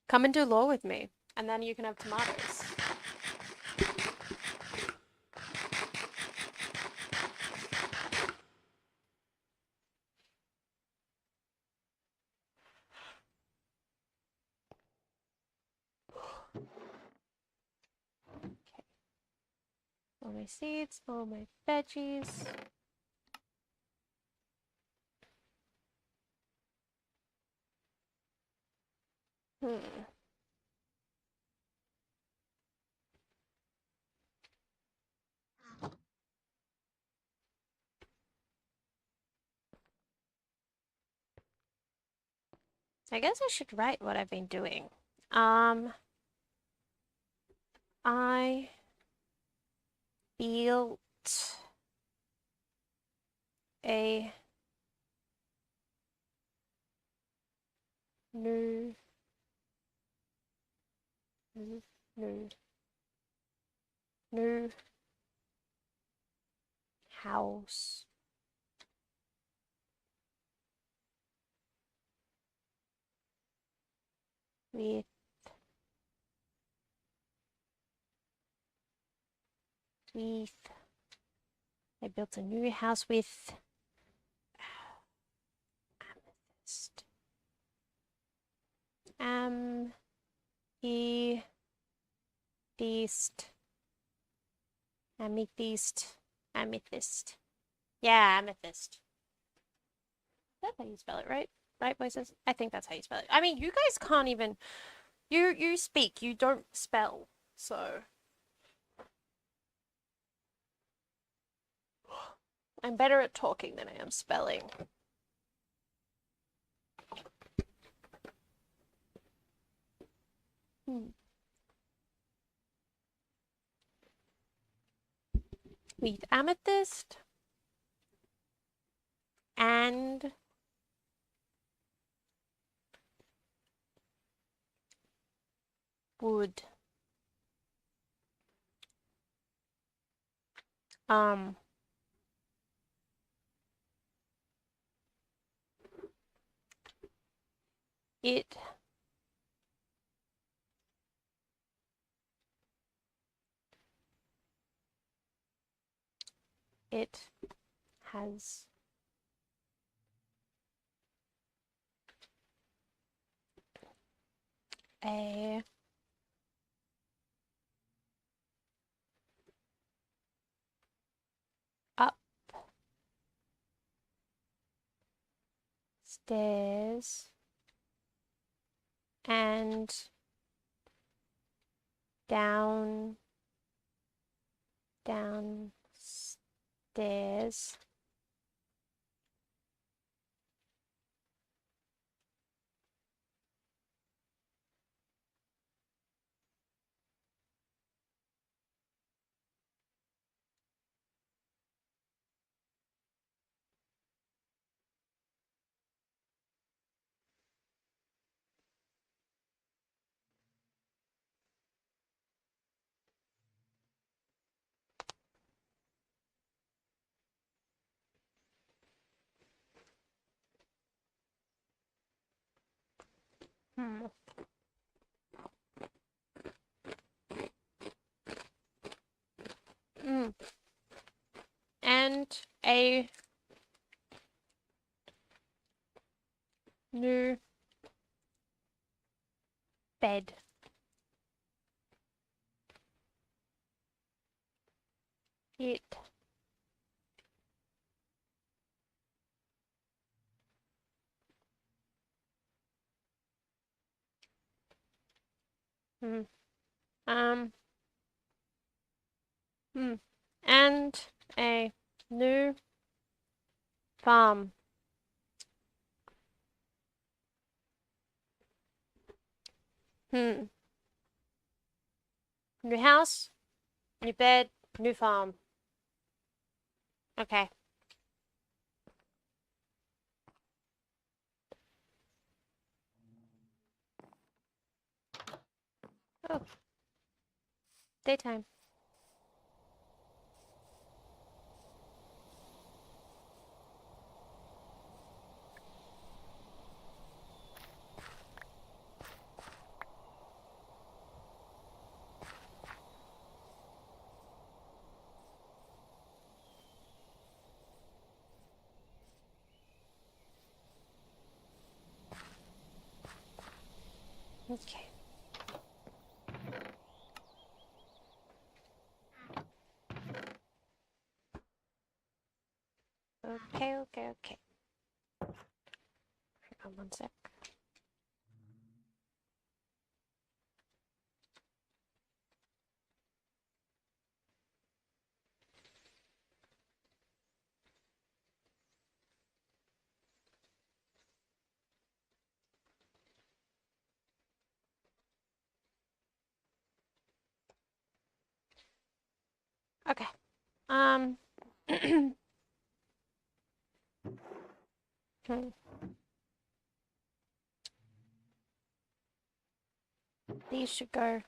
Come and do law with me, and then you can have tomatoes. All my seeds, all my veggies. Hmm. I guess I should write what I've been doing. I built a new, new, new house. With with I built a new house with amethyst. Amethyst. Amethyst. Amethyst. Yeah, amethyst. That's how you spell it, right? Right, voices? I think that's how you spell it. I mean, you guys can't even you speak, you don't spell. So I'm better at talking than I am spelling. With amethyst and wood. Um, it it has a upstairs and downstairs. Hmm. Mm. And a new bed. It Hmm. Um. And a new farm. Hmm. New house, new bed, new farm. Okay. Oh, daytime. Okay. Okay. Hang on one sec. Okay. Um. These should go.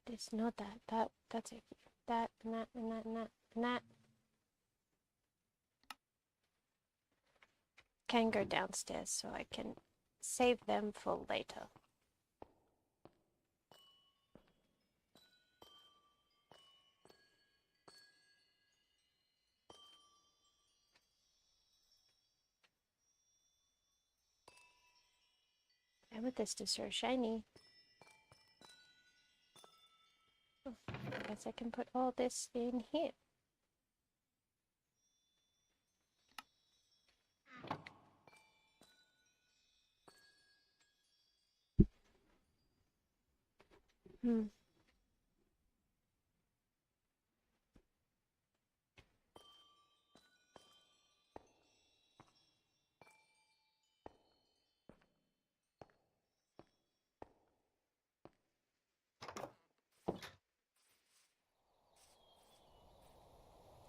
This, not that. That's it. That and that and that and that and that. Can go downstairs so I can save them for later. Amethyst is so shiny. Oh, I guess I can put all this in here.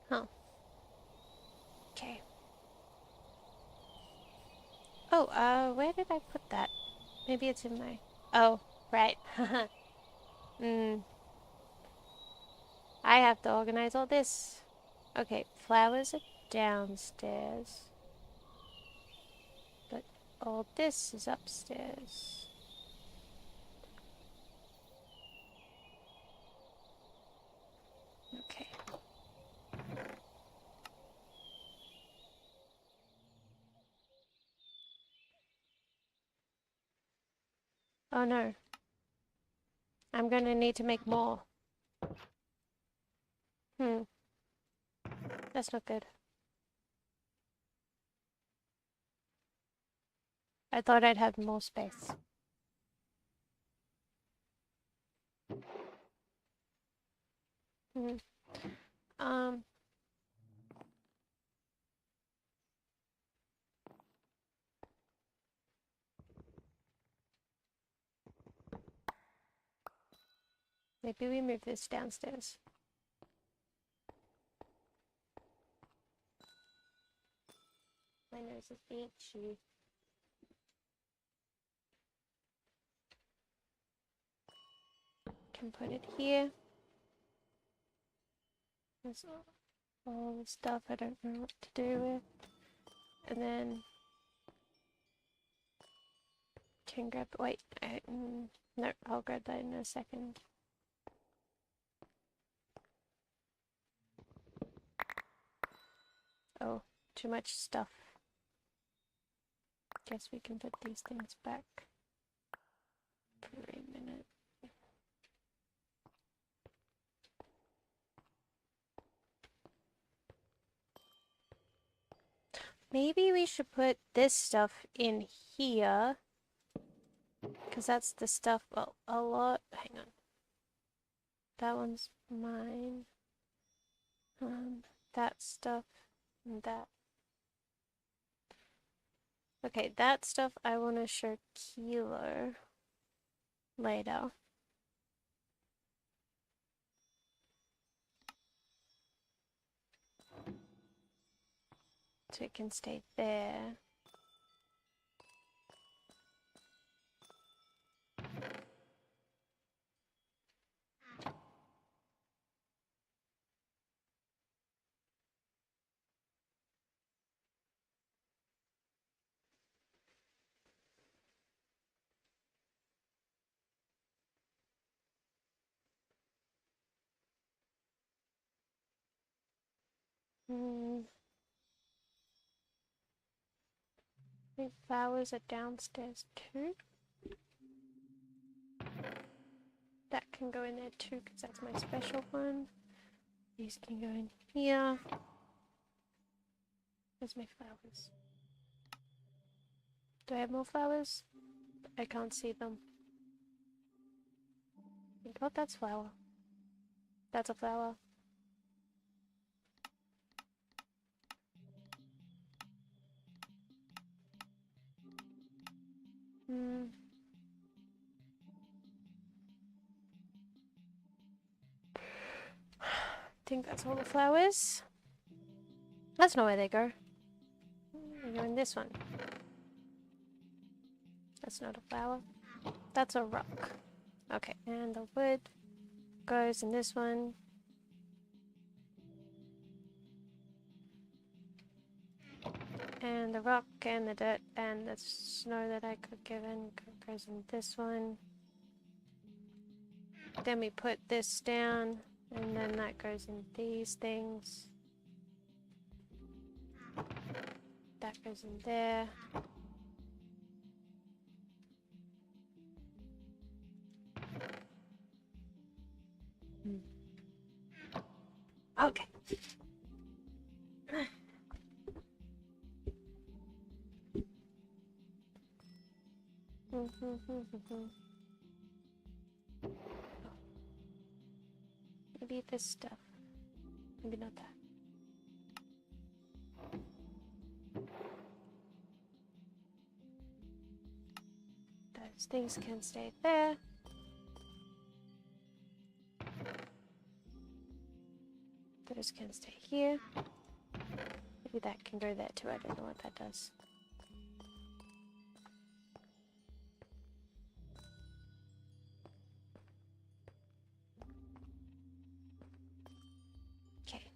Huh. Okay. Oh, where did I put that? Maybe it's in my... Oh, right. I have to organize all this. Okay, flowers are downstairs. But all this is upstairs. Okay. Oh no. I'm gonna need to make more. That's not good. I thought I'd have more space. Um... Maybe we move this downstairs. My nose is itchy. Can put it here. There's all the stuff I don't know what to do with. And then can grab... Wait. No, I'll grab that in a second. Oh, too much stuff. Guess we can put these things back for a minute. Maybe we should put this stuff in here. Because that's the stuff, well, a lot. Hang on. That one's mine. That stuff and that. Okay, that stuff I want to show Kilo later. So it can stay there. I think flowers are downstairs too. That can go in there too because that's my special one. These can go in here. Where's my flowers? Do I have more flowers? I can't see them. Oh, that's flower. That's a flower. I think that's all the flowers. That's not where they go. They go in this one. That's not a flower. That's a rock. Okay, and the wood goes in this one. And the rock and the dirt and the snow that I could give in goes in this one. Then we put this down, and then that goes in these things. That goes in there. Okay. Maybe this stuff. Maybe not that. Those things can stay there. Those can stay here. Maybe that can go there too. I don't know what that does. Okay.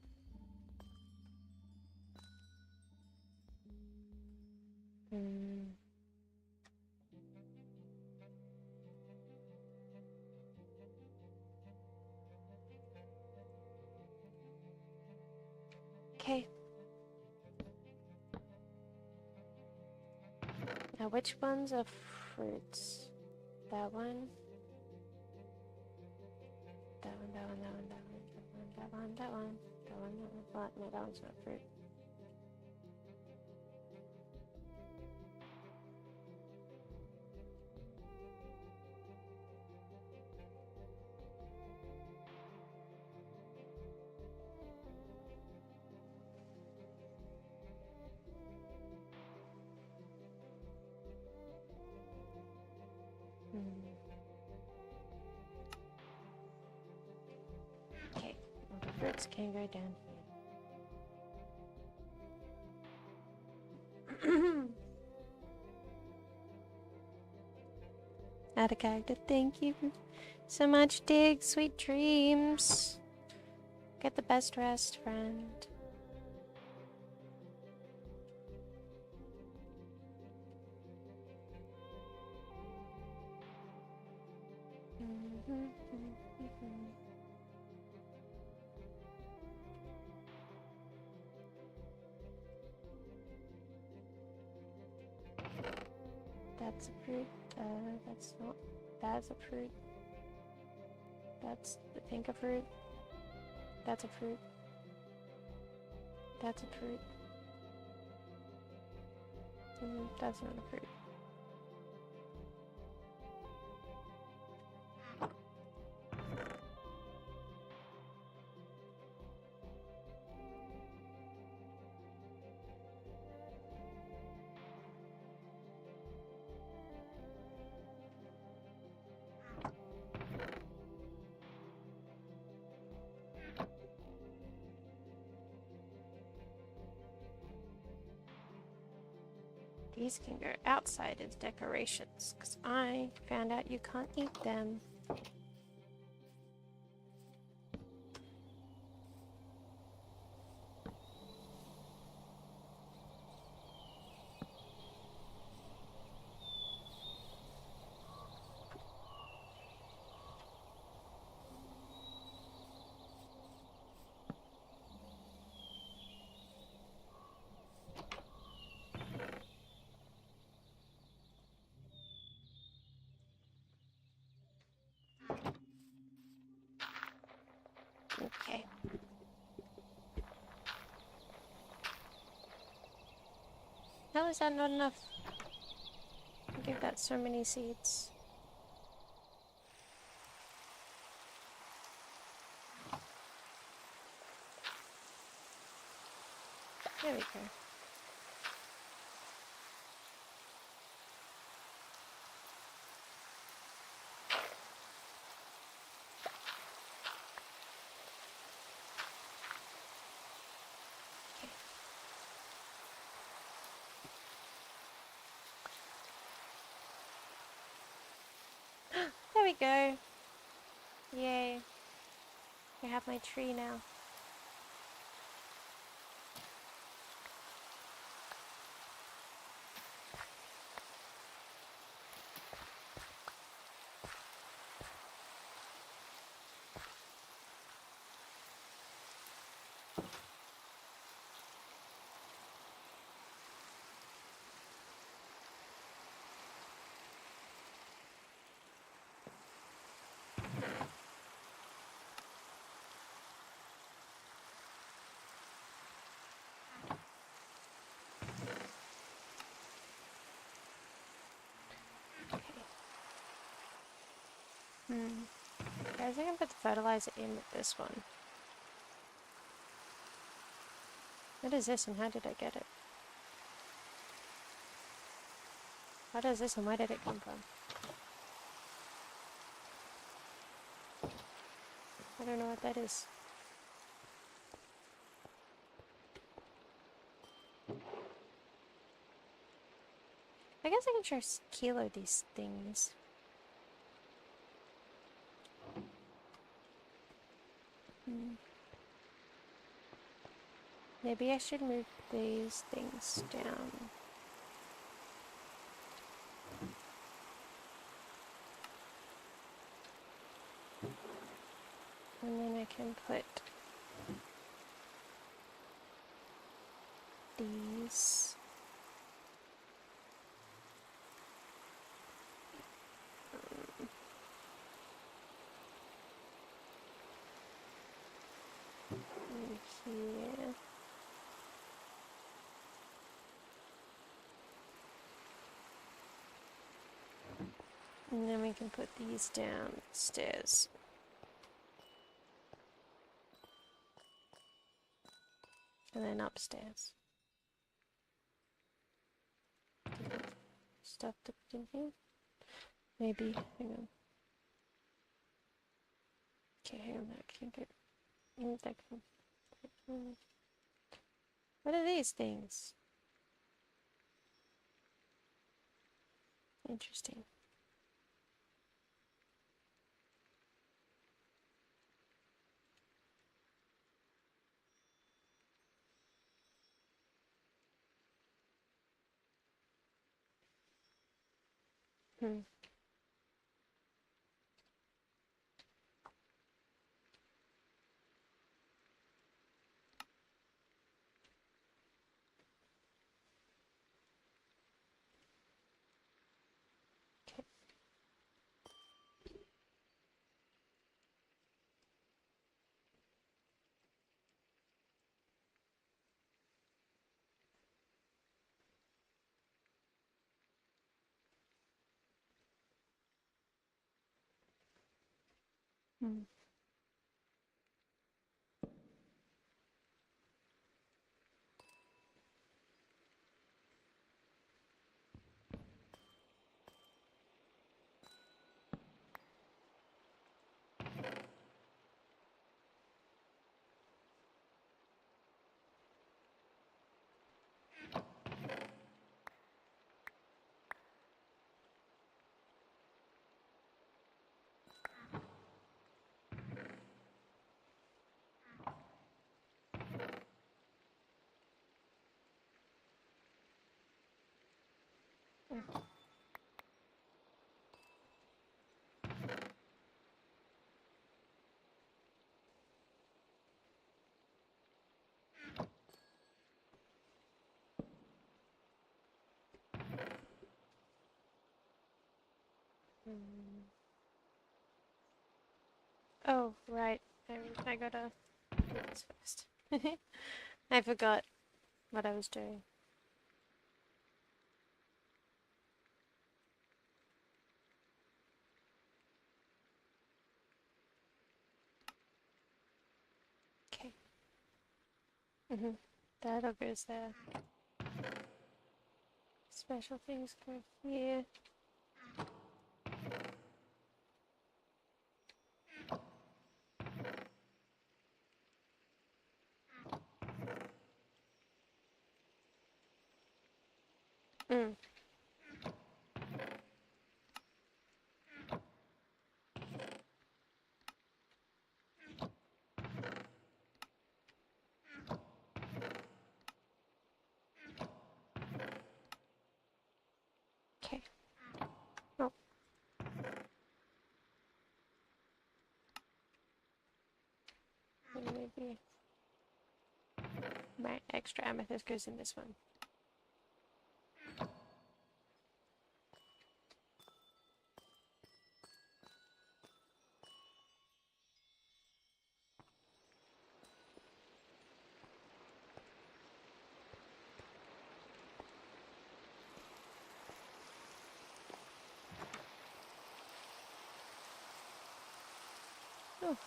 Okay. Now which ones are fruits? That one. That one, that one, that one, that one, that one, that one, that one, that one, that one. No, that one's not fruit. Okay, well, the fruits can go down here. Out of character, thank you so much, Dig. Sweet dreams. Get the best rest, friend. That's a fruit. That's not. That's a fruit. That's the pink of fruit. That's a fruit. That's a fruit. That's not a fruit. These can go outside as decorations, because I found out you can't eat them. Okay. How is that not enough? I give that so many seeds. There we go. There we go. Yay. I have my tree now. I think I can put the fertilizer in with this one. What is this and how did I get it? What is this and where did it come from? I don't know what that is. I guess I can try to kilo these things. Maybe I should move these things down. And then I can put these. In here. And then we can put these downstairs. And then upstairs. Stuff to put in here. Maybe, hang on. Okay, hang on, that can go in that can. What are these things? Interesting. Hmm. Okay. Hmm. Oh, right. I gotta do this first. I forgot what I was doing. Okay. That all goes there. Special things go here. Mm. Okay. Oh. And maybe my extra amethyst goes in this one. Oh.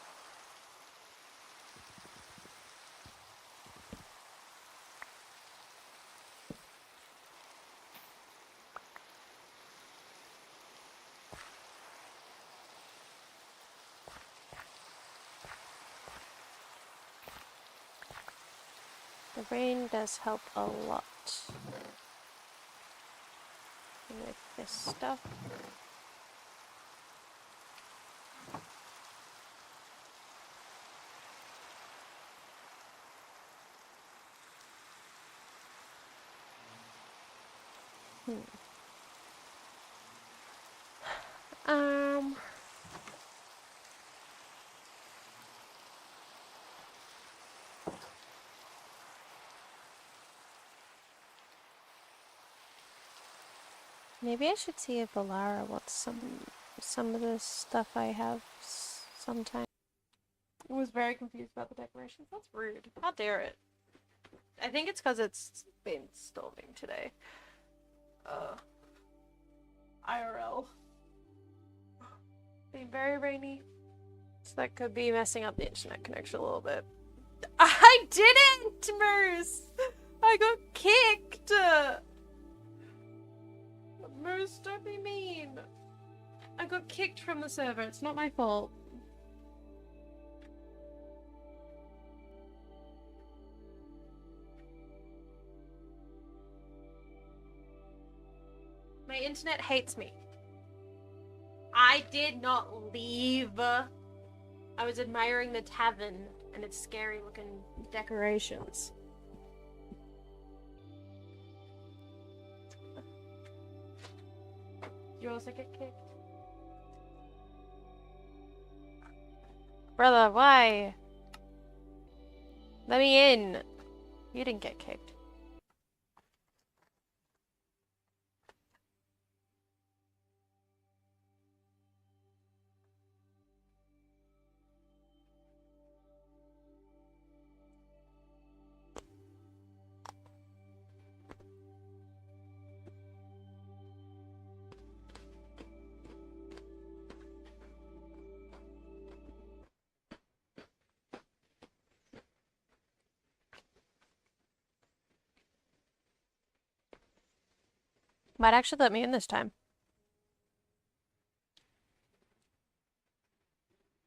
The rain does help a lot with this stuff. Um, Maybe I should see if Alara wants some of the stuff I have sometime. I was very confused about the decorations. That's rude. How dare it? I think it's because it's been storming today. IRL. Being very rainy. So that could be messing up the internet connection a little bit. I didn't, Moose! I got kicked! Moose, don't be mean. I got kicked from the server. It's not my fault. My internet hates me. I did not leave. I was admiring the tavern and its scary looking decorations. You also get kicked? Brother, why? Let me in. You didn't get kicked. Might actually let me in this time.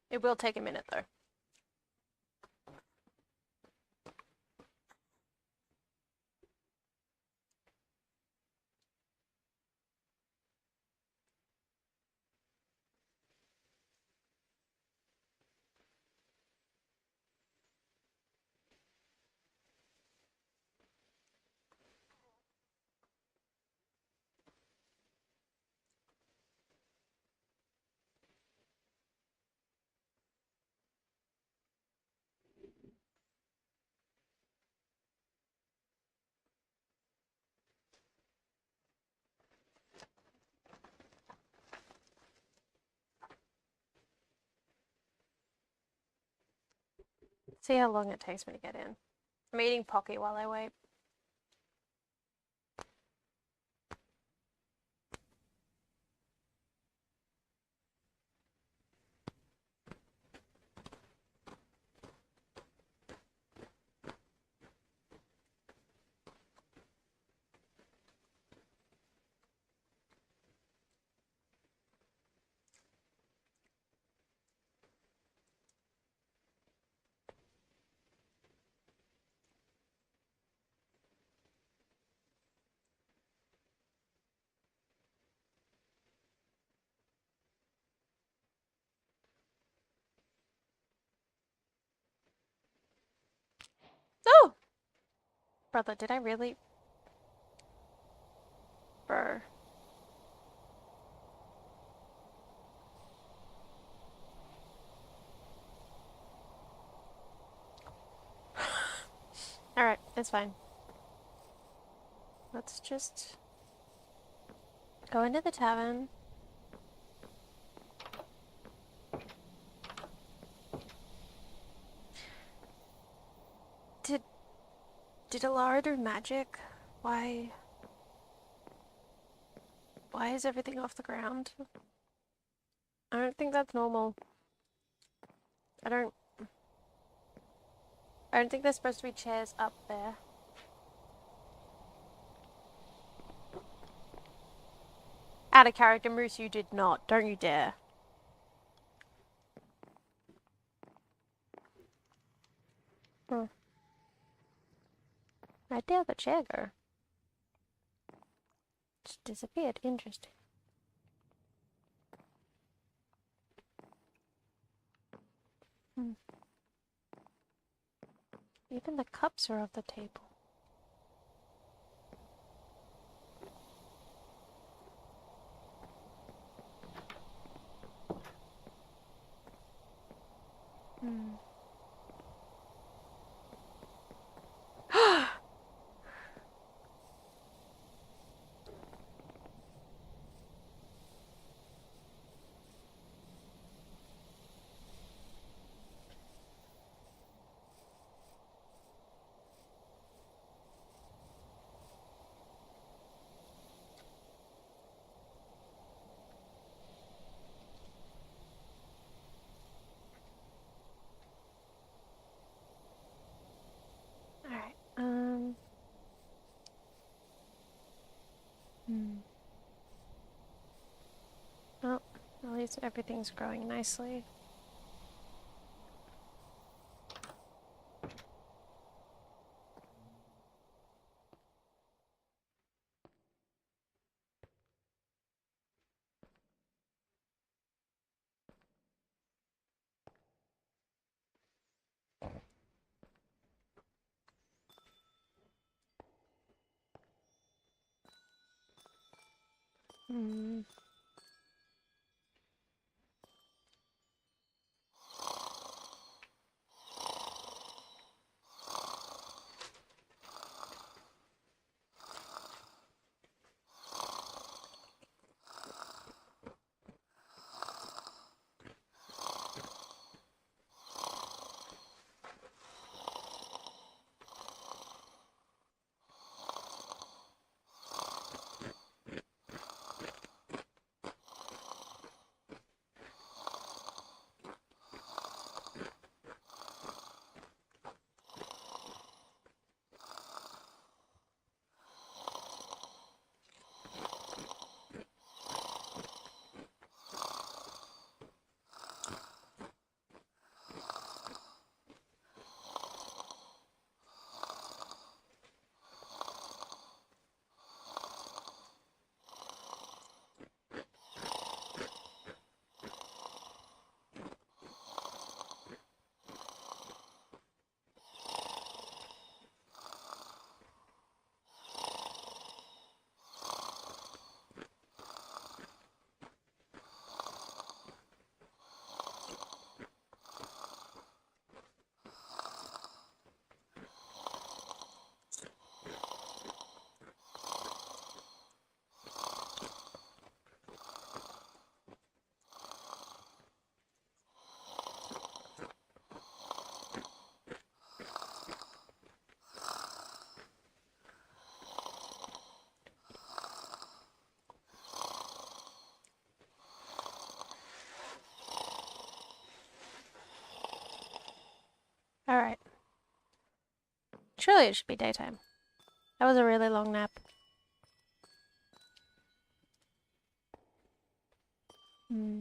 It will take a minute though. See how long it takes me to get in. I'm eating Pocky while I wait. Oh! Brother, did I really? Brr. Alright, it's fine. Let's just go into the tavern. Did Alara do magic? Why is everything off the ground? I don't think that's normal. I don't think there's supposed to be chairs up there. Out of character, Moose, you did not. Don't you dare. Where'd the other chair go? Just disappeared. Interesting. Even the cups are off the table. Alright, Well, at least everything's growing nicely. Surely it should be daytime. That was a really long nap. Maybe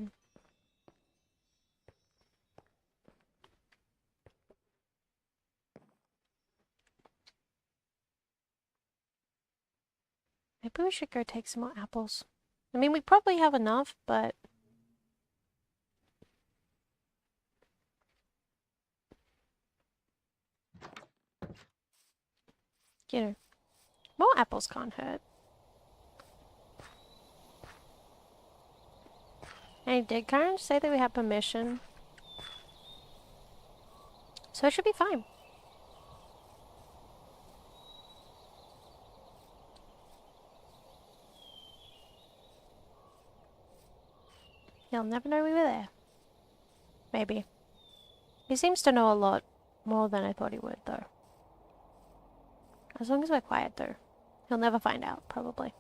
we should go take some more apples. I mean, we probably have enough, but... You know, more apples can't hurt. And did Karen say that we have permission? So it should be fine. He'll never know we were there. Maybe. He seems to know a lot more than I thought he would, though. As long as we're quiet, though. He'll never find out, probably.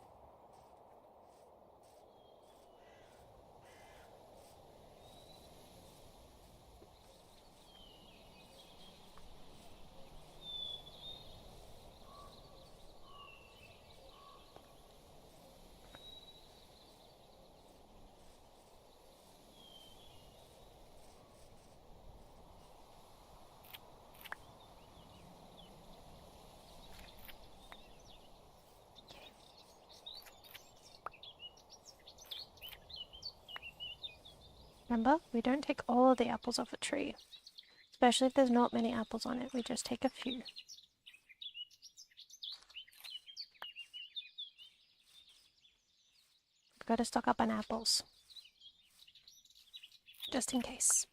Remember, we don't take all of the apples off a tree. Especially if there's not many apples on it, we just take a few. We've got to stock up on apples. Just in case.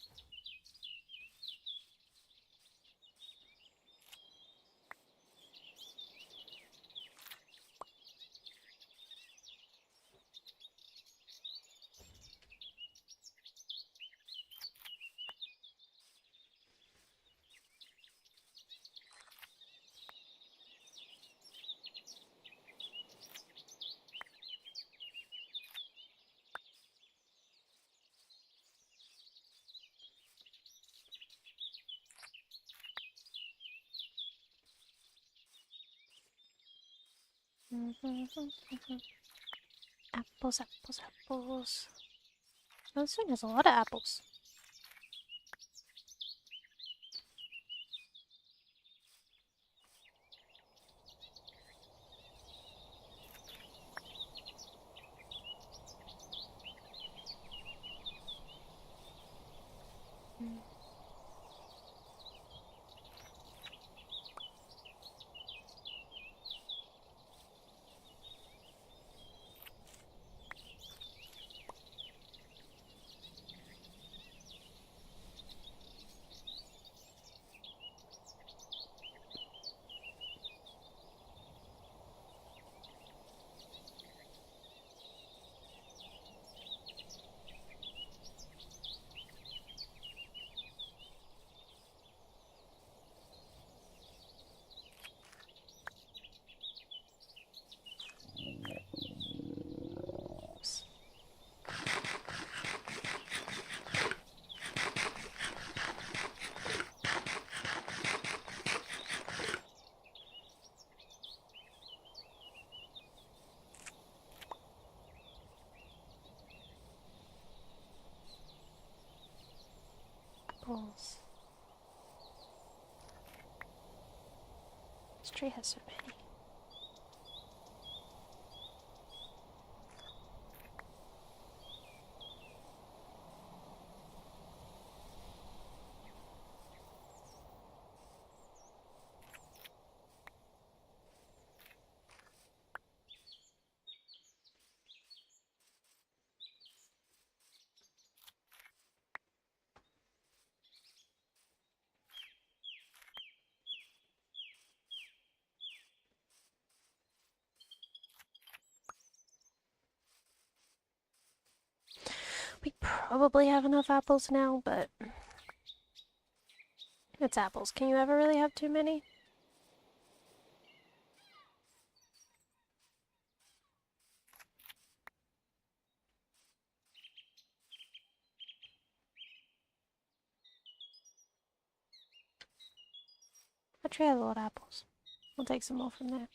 Apples, apples, apples. Oh, this one has a lot of apples. Apples. This tree has so many. We probably have enough apples now, but it's apples. Can you ever really have too many? That tree has a lot of apples. We'll take some more from there.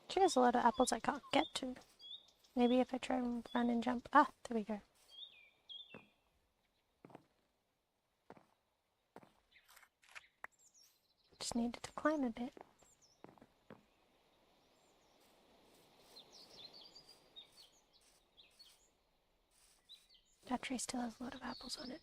She has a lot of apples I can't get to. Maybe if I try and run and jump. Ah, there we go. Just needed to climb a bit. That tree still has a lot of apples on it.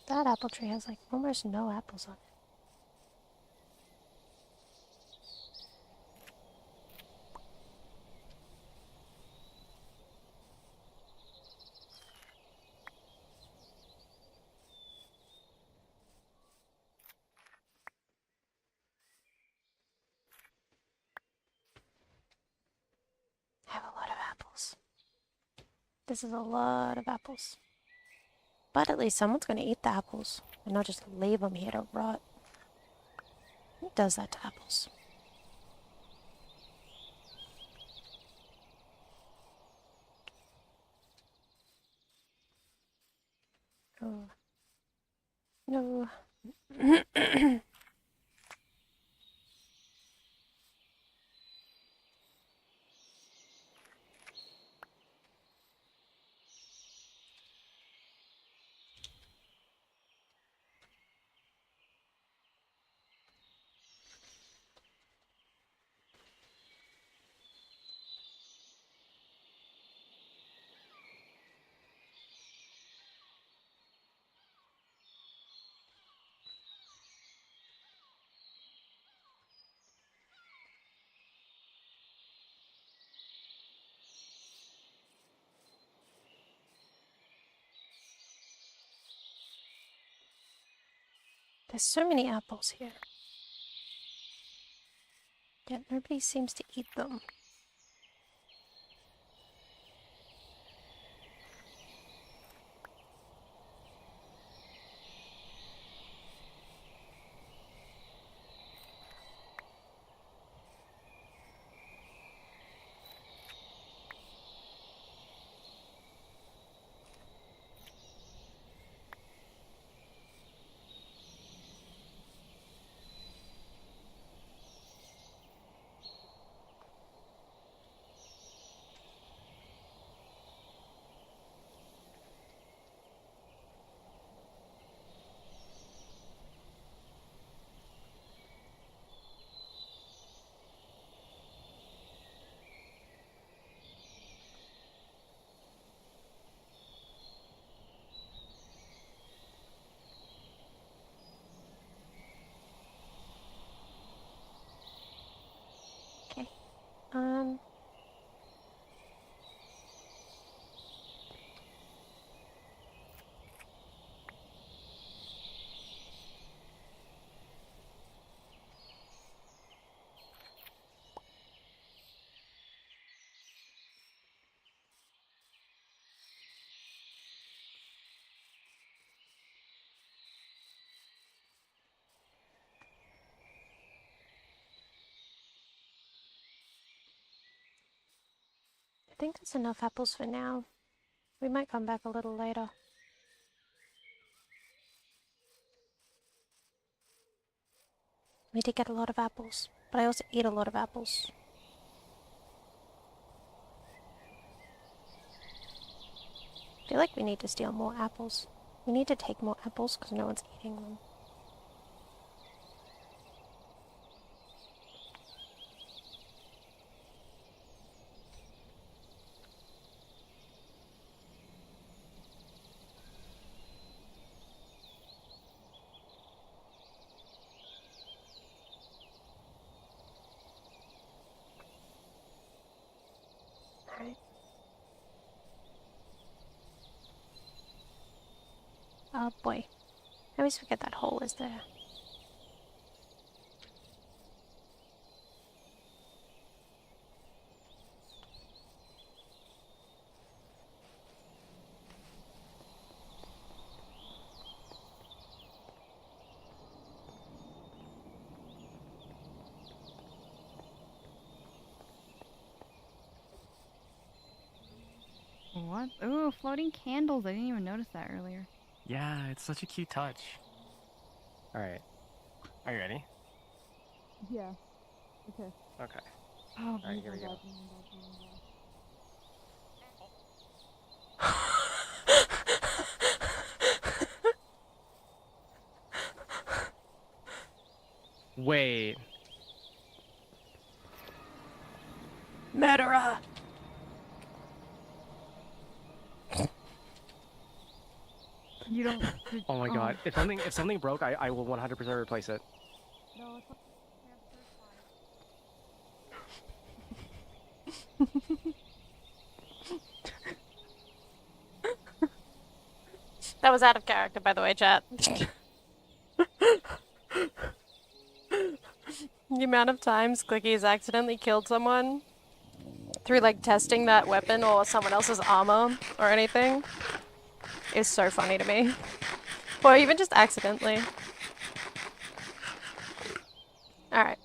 That apple tree has like almost no apples on it. I have a lot of apples. This is a lot of apples. But at least someone's going to eat the apples and not just leave them here to rot. Who does that to apples? Oh. No. There's so many apples here. Yet nobody seems to eat them. Okay. I think that's enough apples for now. We might come back a little later. We did get a lot of apples, but I also eat a lot of apples. I feel like we need to steal more apples. We need to take more apples because no one's eating them. Oh boy. I always forget that hole is there. What? Ooh, floating candles. I didn't even notice that earlier. Yeah, it's such a cute touch. Alright. Are you ready? Yeah. Okay. Okay. Oh, Alright, here we go. Wait. Murderer! You don't. Oh my god. If something broke, I will 100% replace it. No, it's That was out of character, by the way, chat. The amount of times Clicky's accidentally killed someone through like testing that weapon or someone else's armor or anything is so funny to me. Or even just accidentally. Alright.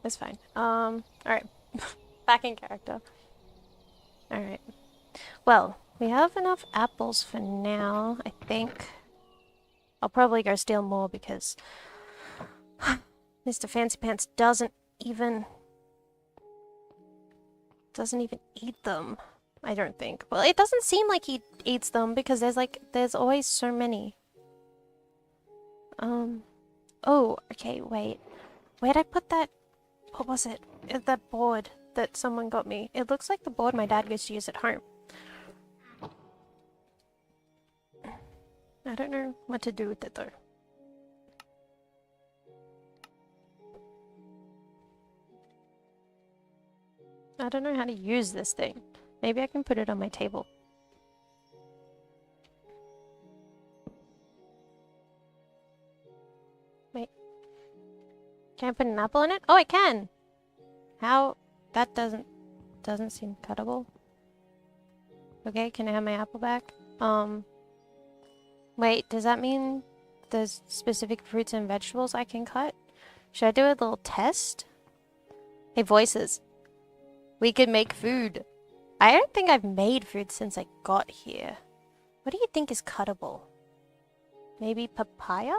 It's fine. Alright. Back in character. Alright. Well, we have enough apples for now, I think. I'll probably go steal more because Mr. Fancy Pants doesn't even eat them. I don't think. Well, it doesn't seem like he eats them because there's always so many. Oh, okay, wait. Where'd I put that? What was it? That board that someone got me. It looks like the board my dad used to use at home. I don't know what to do with it though. I don't know how to use this thing. Maybe I can put it on my table. Wait. Can I put an apple in it? Oh, I can! How? That doesn't seem cuttable. Okay, can I have my apple back? Wait, does that mean there's specific fruits and vegetables I can cut? Should I do a little test? Hey, voices. We could make food. I don't think I've made food since I got here. What do you think is cuttable? Maybe papaya?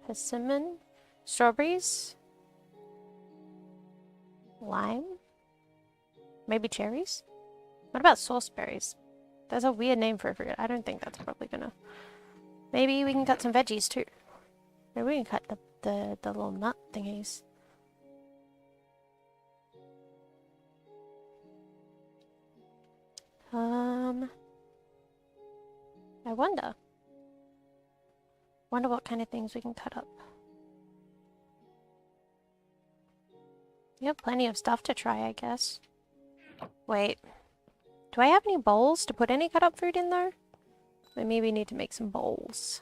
Persimmon? Strawberries? Lime? Maybe cherries? What about sauceberries? That's a weird name for a fruit. I don't think that's probably gonna... Maybe we can cut some veggies too. Maybe we can cut the little nut thingies. I wonder. Wonder what kind of things we can cut up. We have plenty of stuff to try, I guess. Wait. Do I have any bowls to put any cut up fruit in there? I maybe need to make some bowls.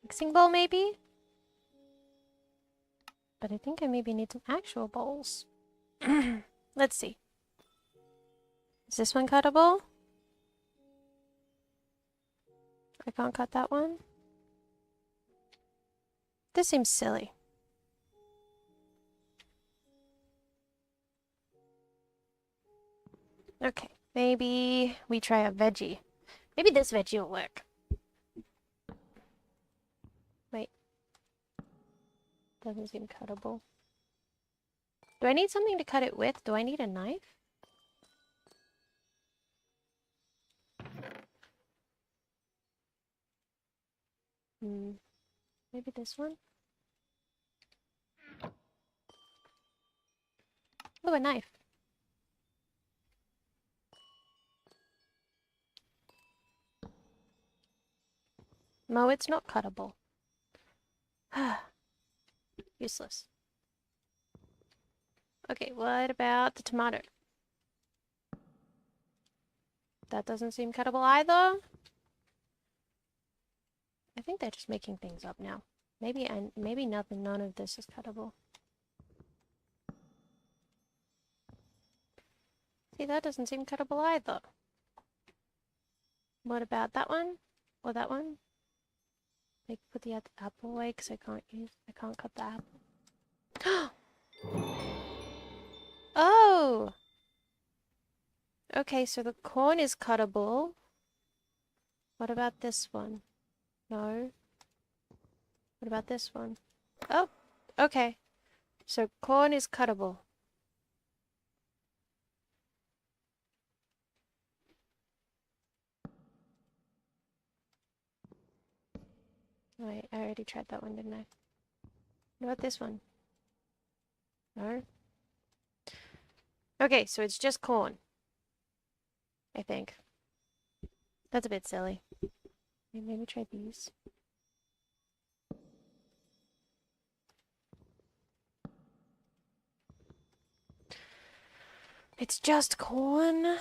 Mixing bowl, maybe? But I think I maybe need some actual bowls. Let's see. Is this one cuttable? I can't cut that one. This seems silly. Okay, maybe we try a veggie. Maybe this veggie will work. Wait. Doesn't seem cuttable. Do I need something to cut it with? Do I need a knife? Maybe this one? Oh, a knife. No, it's not cuttable. Useless. Okay, what about the tomato? That doesn't seem cuttable either. I think they're just making things up now. Maybe none of this is cuttable. See, that doesn't seem cuttable either. What about that one? Or that one? Like put the apple away because I can't cut the apple. Oh! Okay, so the corn is cuttable. What about this one? No. What about this one? Oh, okay. So corn is cuttable. Wait, I already tried that one, didn't I? What about this one? No. Okay, so it's just corn. I think. That's a bit silly. Maybe try these. It's just corn.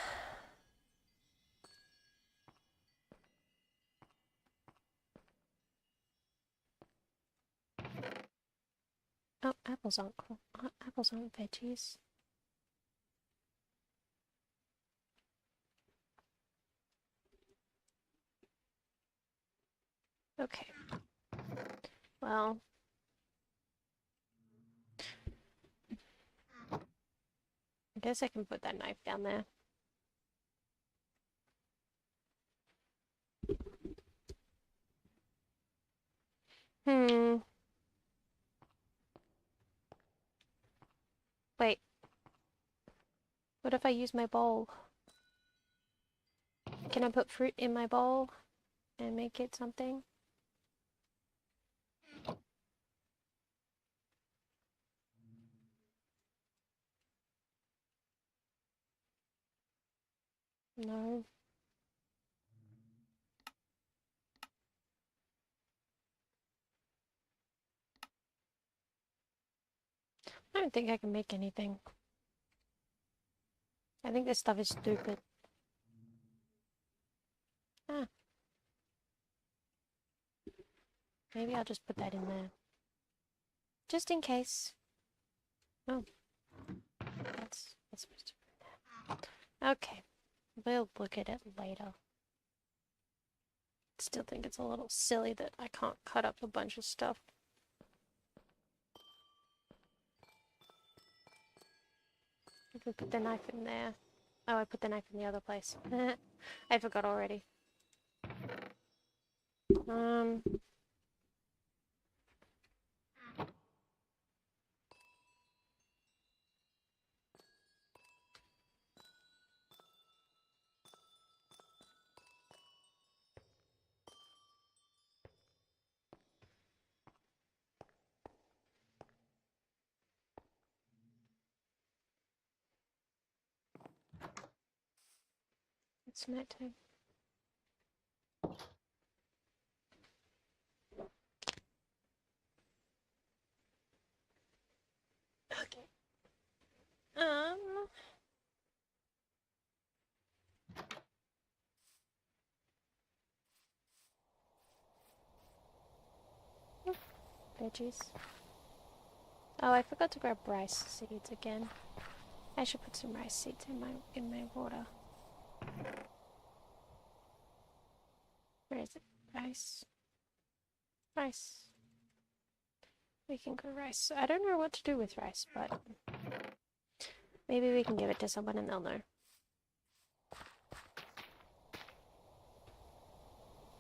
Oh, apples aren't corn. Apples aren't veggies. Okay. Well. I guess I can put that knife down there. Wait. What if I use my bowl? Can I put fruit in my bowl and make it something? No. I don't think I can make anything. I think this stuff is stupid. Ah. Maybe I'll just put that in there. Just in case. Oh. That's supposed to be there. Okay. We'll look at it later. Still think it's a little silly that I can't cut up a bunch of stuff. If we put the knife in there. Oh, I put the knife in the other place. I forgot already. It's nighttime. Okay. Veggies. Oh, I forgot to grab rice seeds again. I should put some rice seeds in my water. Where is it? Rice. Rice. We can grow rice. I don't know what to do with rice, but maybe we can give it to someone and they'll know.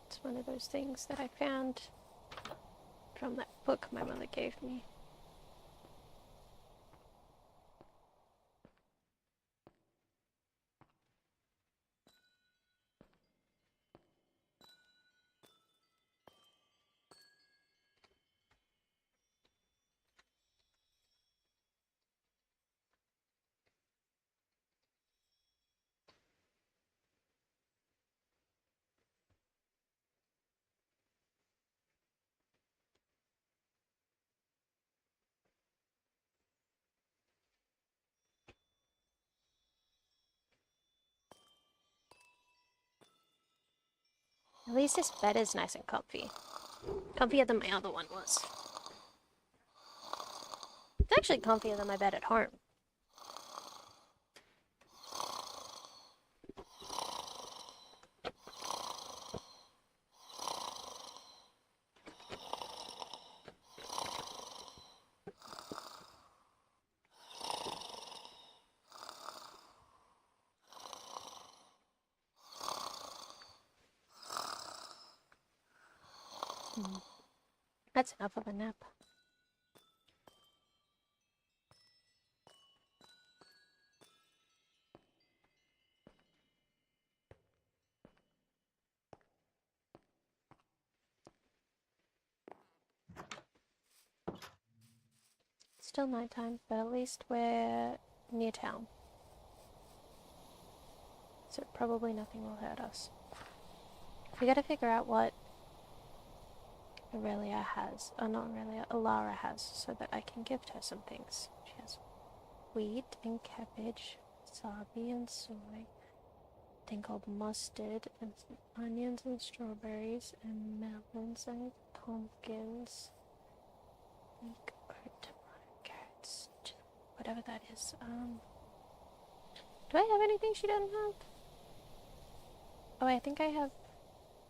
It's one of those things that I found from that book my mother gave me. At least this bed is nice and comfy. Comfier than my other one was. It's actually comfier than my bed at home. That's enough of a nap. Still nighttime, but at least we're near town. So probably nothing will hurt us. We gotta figure out what Aurelia has, or not Aurelia, Alara has, so that I can gift her some things. She has wheat and cabbage, wasabi and soy, a thing called mustard, and some onions and strawberries, and melons and pumpkins, weak oat, tomato, carrots, whatever that is. Do I have anything she doesn't have? Oh, I think I have.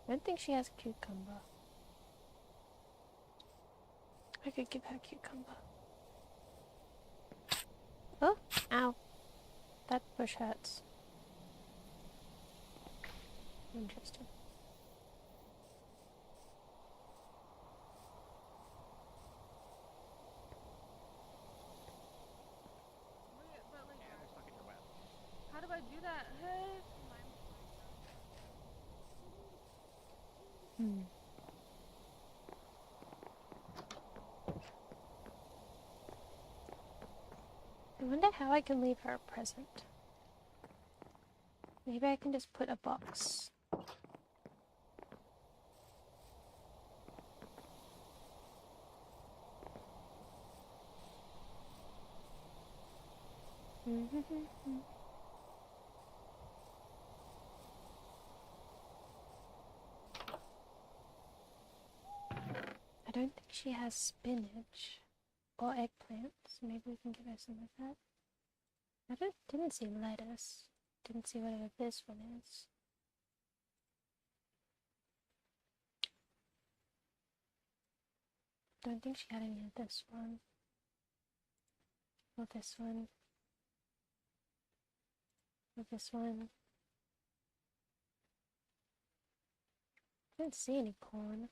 I don't think she has cucumber. I could give her cucumber. Oh, ow. That bush hurts. Interesting. Wait, but like, how do I do that? Hey. I wonder how I can leave her a present. Maybe I can just put a box. I don't think she has spinach or eggplants. Maybe we can give her some of that. Didn't see lettuce. Didn't see whatever this one is. Don't think she had any of this one. Or this one. Or this one. Didn't see any corn.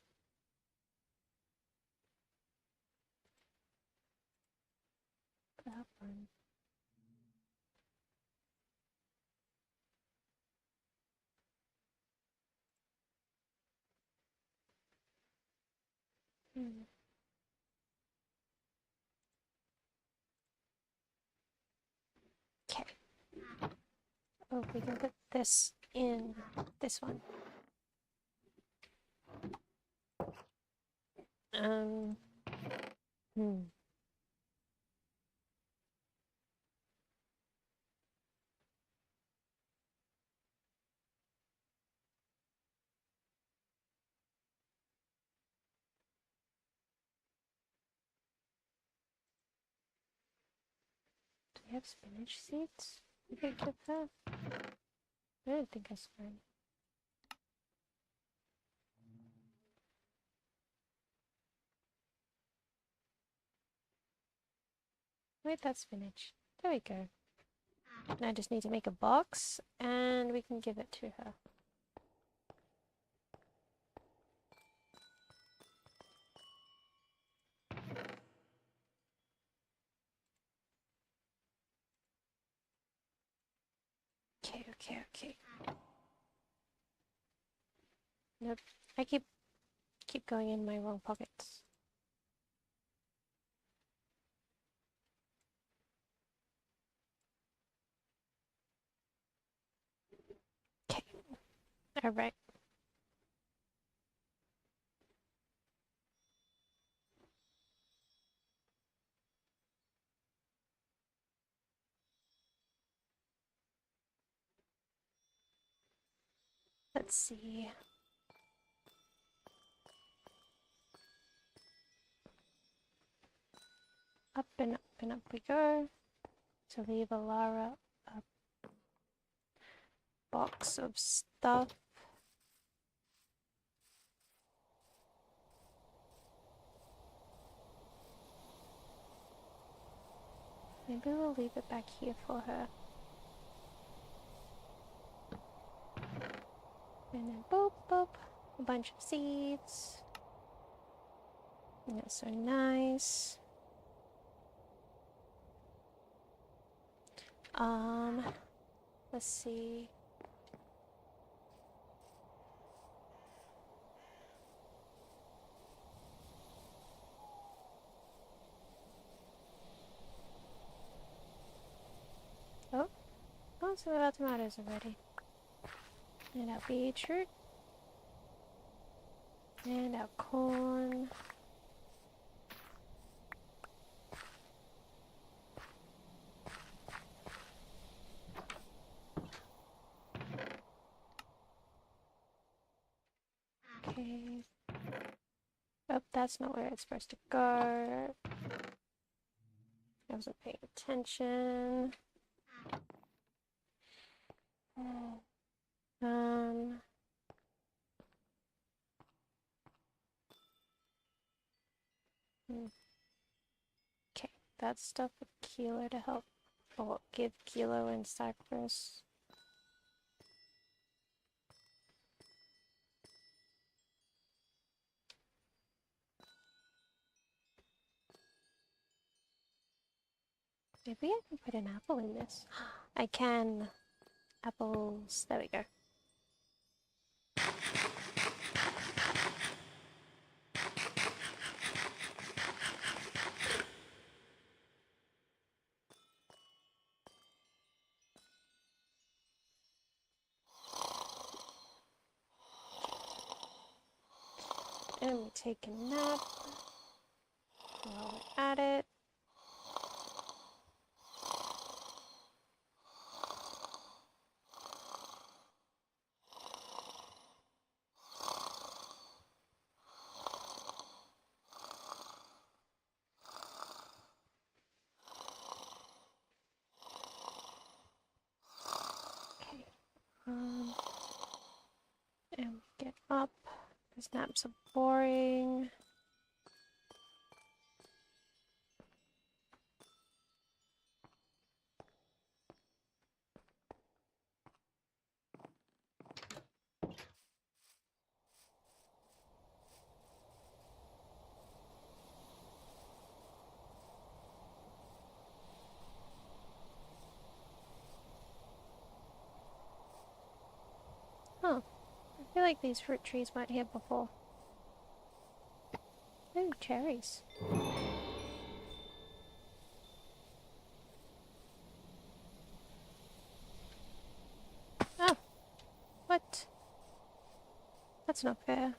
That one. Okay. Oh, we can put this in this one. Hmm. Do we have spinach seeds? We could give her. I don't think I saw any. Wait, that's spinach. There we go. Now I just need to make a box and we can give it to her. Okay. Nope. I keep going in my wrong pockets. Okay. Alright. Let's see. Up and up and up we go. To leave Alara a box of stuff. Maybe we'll leave it back here for her. And then boop, boop. A bunch of seeds. And that's so nice. Let's see. Oh, so our tomatoes are ready. And our beetroot. And our corn. Okay. Oh, that's not where it's supposed to go. I wasn't paying attention. Um. Okay, that's stuff for Kilo to help, or give Kilo and Cypress. Maybe I can put an apple in this. I can. Apples. There we go. And we take a nap while we're at it. Okay. And we get up. These naps are boring. Huh. I feel like these fruit trees weren't here before. Ooh, cherries. Oh! What? That's not fair.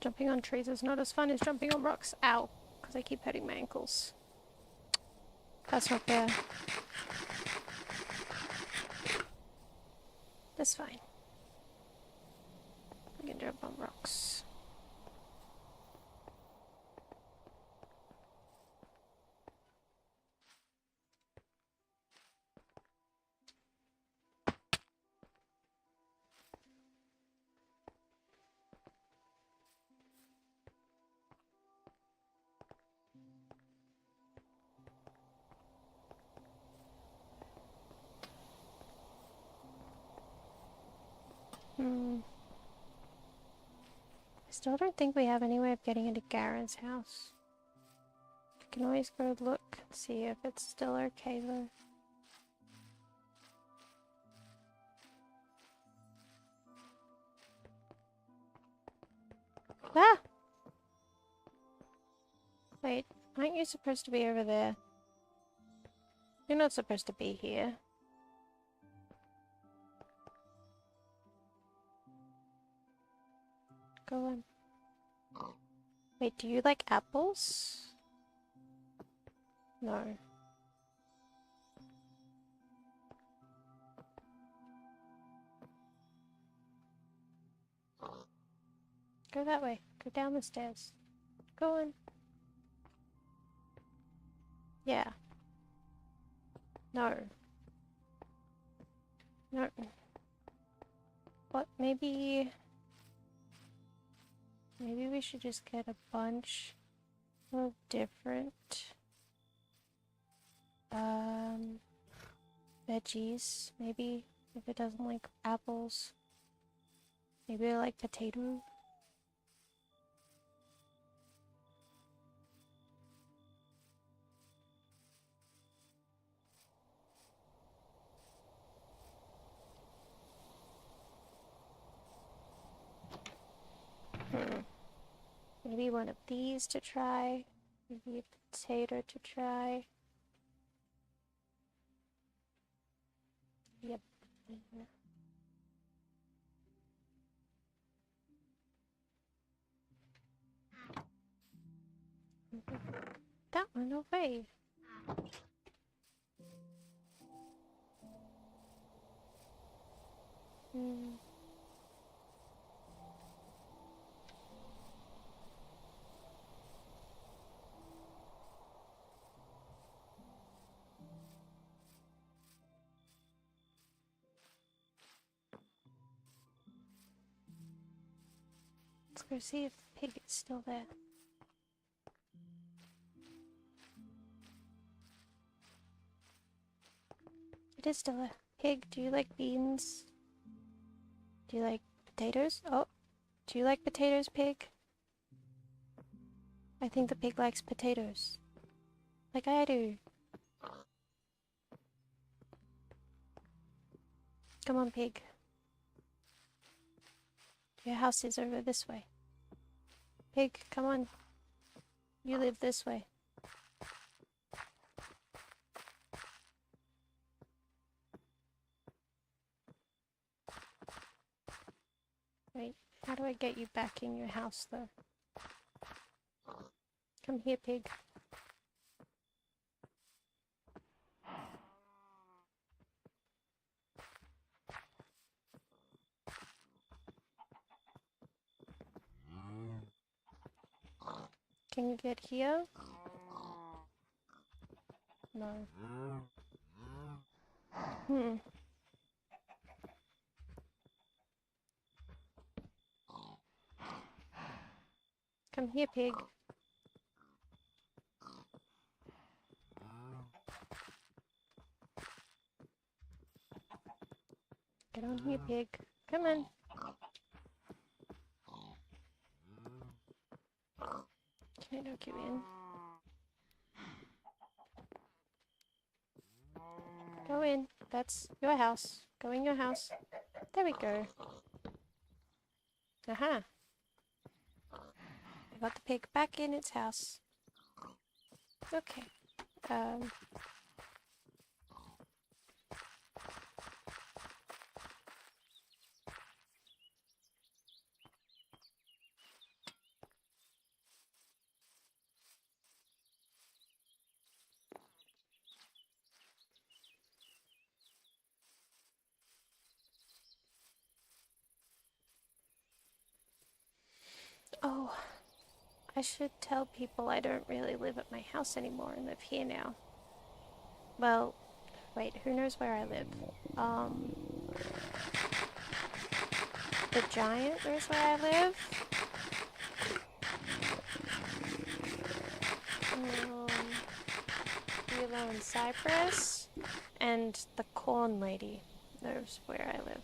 Jumping on trees is not as fun as jumping on rocks. Ow. Because I keep hurting my ankles. That's not fair. That's fine. I can jump on rocks. I still don't think we have any way of getting into Garen's house. I can always go look, see if it's still okay though. Ah! Wait, aren't you supposed to be over there? You're not supposed to be here. Go on. Wait, do you like apples? No. Go that way. Go down the stairs. Go on. Yeah. No. No. What? Maybe we should just get a bunch of different veggies. Maybe if it doesn't like apples. Maybe I like potato. Maybe one of these to try. Maybe a potato to try. Yep. That one away. Let's go see if the pig is still there. It is still there. Pig, do you like beans? Do you like potatoes? Oh, do you like potatoes, pig? I think the pig likes potatoes. Like I do. Come on, pig. Your house is over this way. Pig, come on. You live this way. Wait, how do I get you back in your house, though? Come here, pig. Can you get here? No. Come here, pig. Get on here, pig. Come on. Can I knock you in? Go in. That's your house. Go in your house. There we go. Aha. I got the pig back in its house. Okay. Oh, I should tell people I don't really live at my house anymore and live here now. Well, wait, who knows where I live? The giant knows where I live. Willow and Cypress. And the corn lady knows where I live.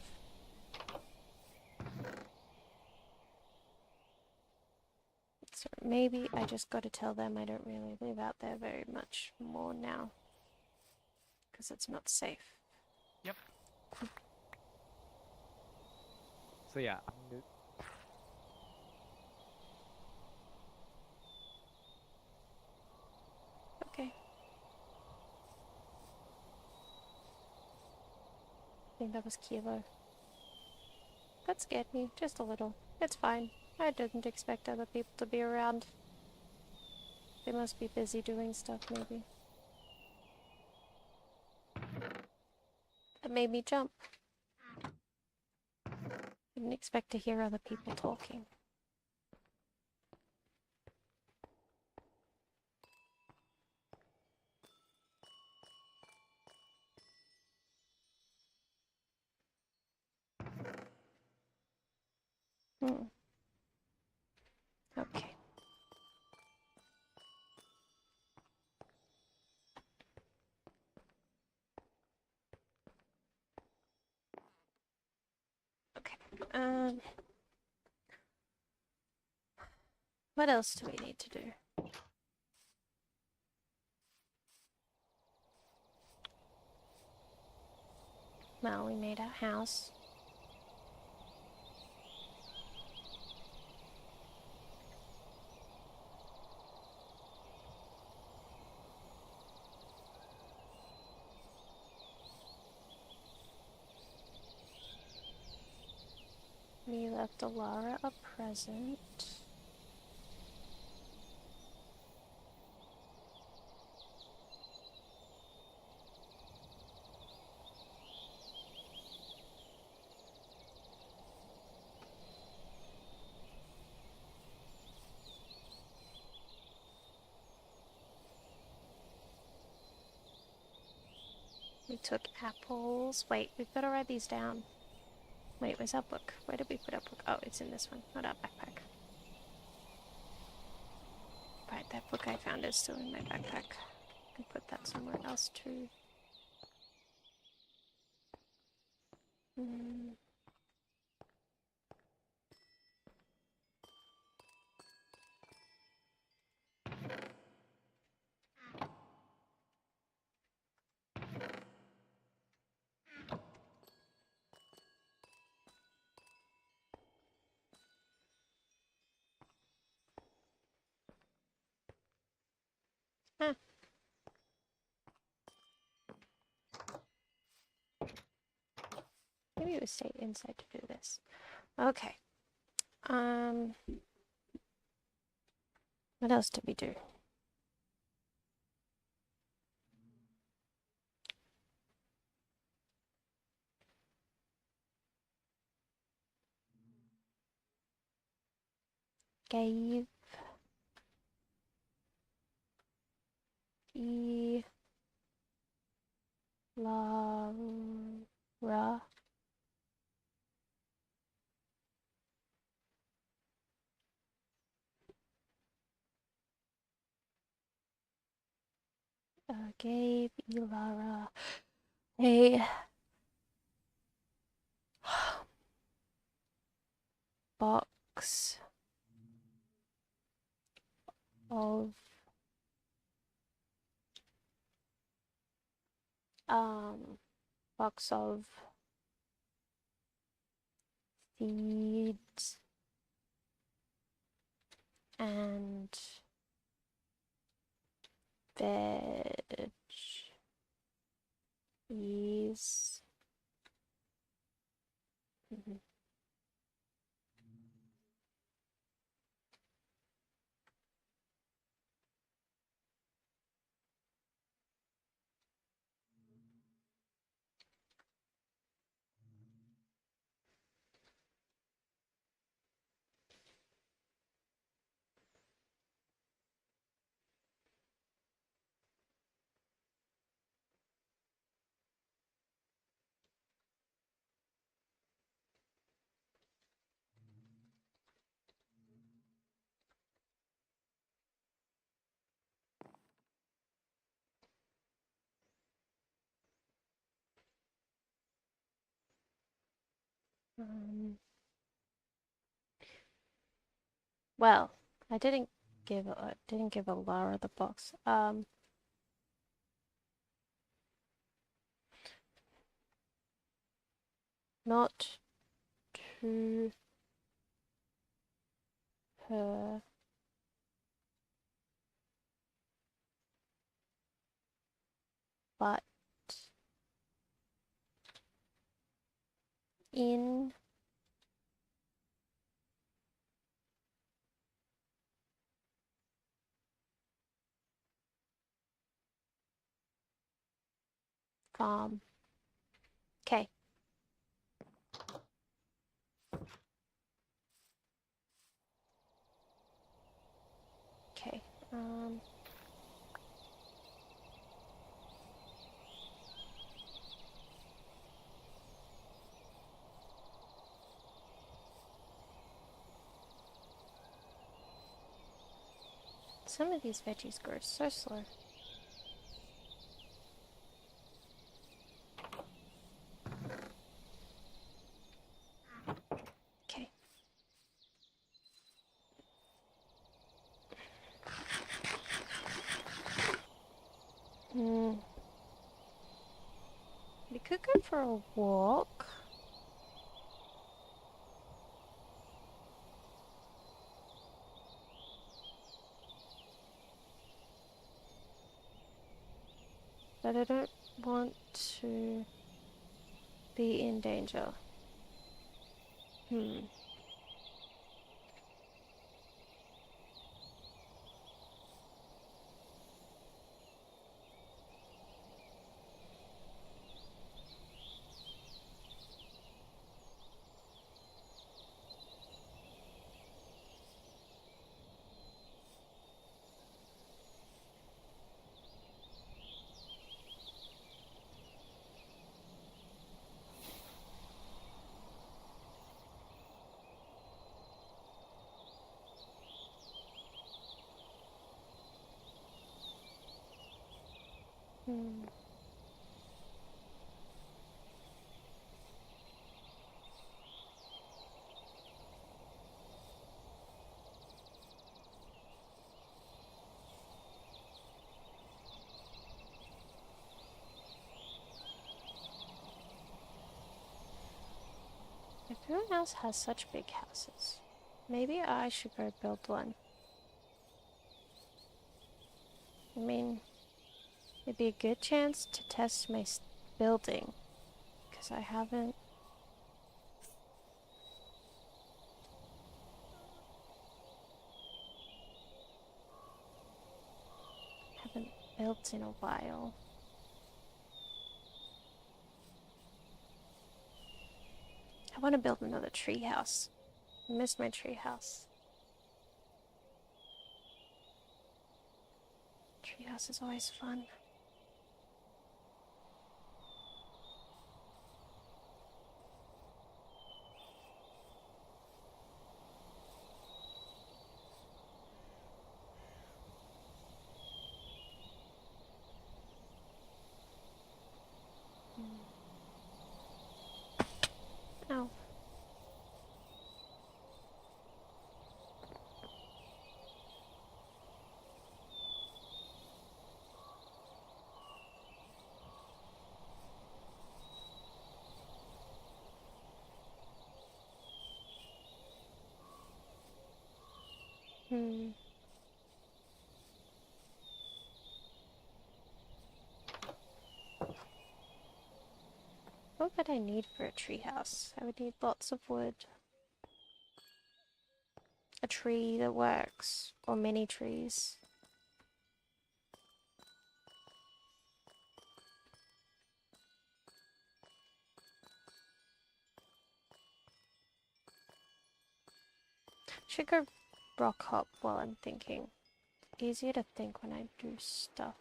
So maybe I just gotta tell them I don't really live out there very much more now. Because it's not safe. Yep. So yeah. Okay. I think that was Kilo. That scared me, just a little. It's fine. I didn't expect other people to be around. They must be busy doing stuff, maybe. That made me jump. Didn't expect to hear other people talking. What else do we need to do? Well, we made our house. We left Alara a present. We took apples. Wait, we've got to write these down. Wait, where's our book? Where did we put our book? Oh, it's in this one, not our backpack. Right, that book I found is still in my backpack. I can put that somewhere else too. Mm. Huh. Maybe it would stay inside to do this. Okay. What else did we do? Gave Lara gave Ilara a box of box of seeds and veggies. Well, I didn't give Alara the box. Not to her, but in farm. Okay. Okay. Some of these veggies grow so slow. We could go for a walk. But I don't want to be in danger. Hmm. Hmm. Everyone else has such big houses. Maybe I should go build one. I mean, it'd be a good chance to test my building, because I haven't built in a while. I want to build another tree house. I missed my tree house. Tree house is always fun. Oh. Hmm. What would I need for a tree house? I would need lots of wood. A tree that works, or many trees. Should go rock hop while I'm thinking. Easier to think when I do stuff.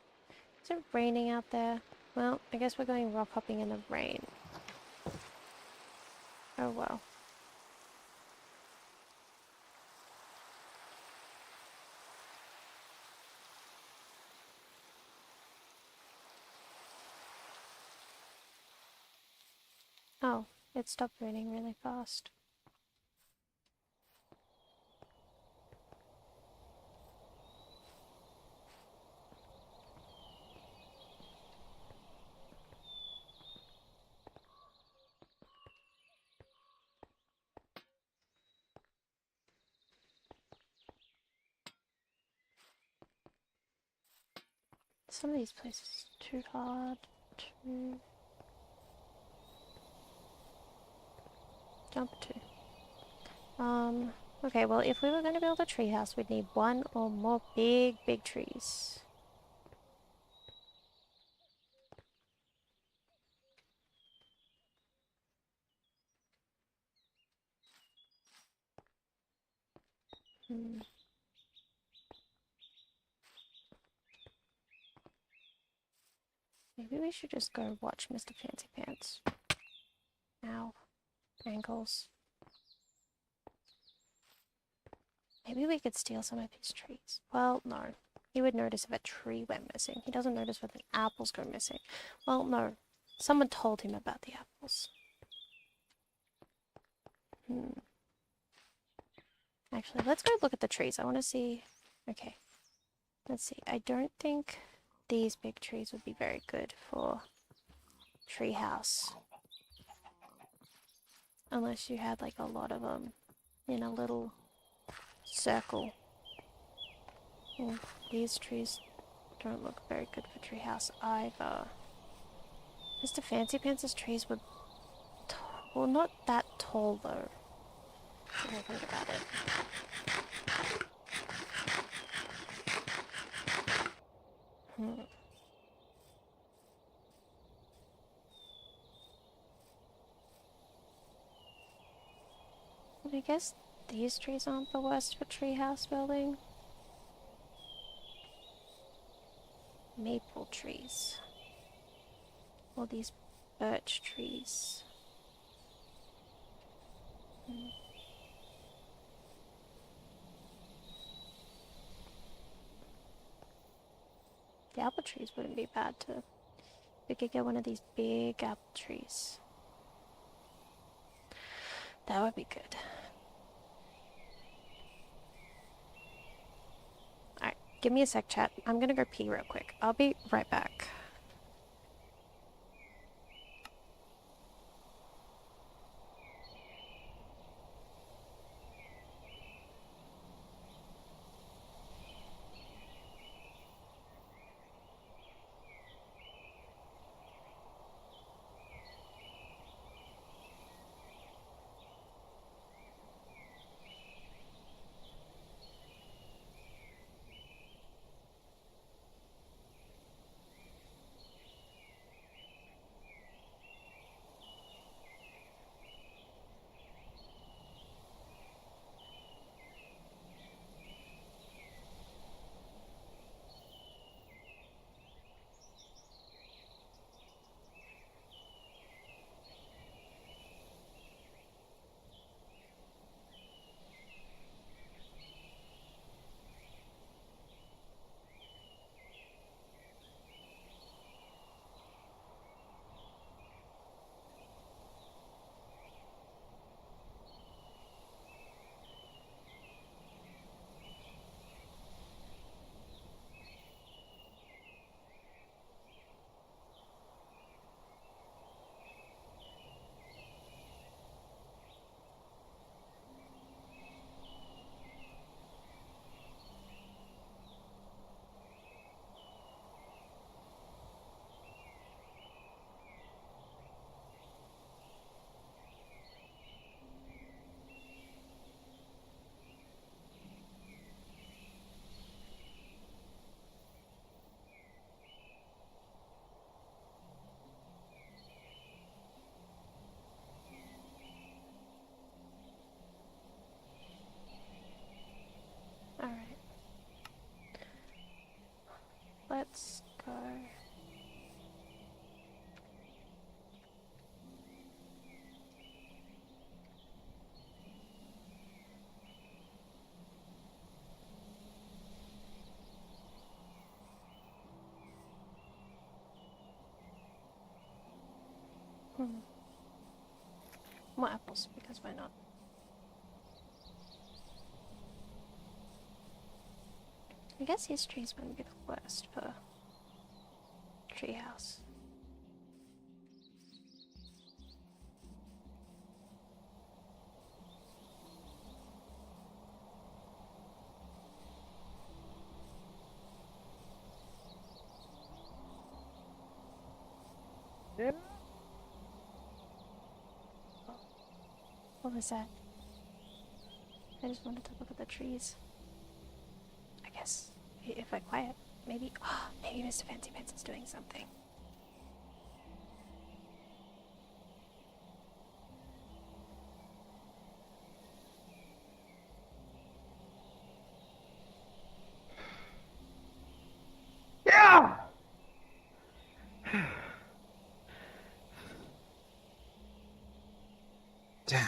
Is it raining out there? Well, I guess we're going rock hopping in the rain. Oh well. Oh, it stopped raining really fast. Some of these places are too hard to jump to. Okay, well, if we were going to build a treehouse, we'd need one or more big trees. Hmm. Maybe we should just go watch Mr. Fancy Pants. Ow. Ankles. Maybe we could steal some of his trees. Well, no. He would notice if a tree went missing. He doesn't notice when the apples go missing. Well, no. Someone told him about the apples. Actually, let's go look at the trees. I want to see... Okay. Let's see. I don't think these big trees would be very good for treehouse. Unless you had like a lot of them in a little circle. And these trees don't look very good for treehouse either. Mr. Fancy Pants' trees were well, not that tall though. If I think about it. I guess these trees aren't the worst for treehouse building. Maple trees. Or these birch trees. The apple trees wouldn't be bad to... We could get one of these big apple trees. That would be good. Alright, give me a sec, chat. I'm gonna go pee real quick. I'll be right back. Alright. Let's go. More apples, because why not? I guess these trees wouldn't be the worst for treehouse. What was that? I just wanted to look at the trees. I guess if I quiet, maybe maybe Mr. Fancy Pants is doing something. Yeah! Damn.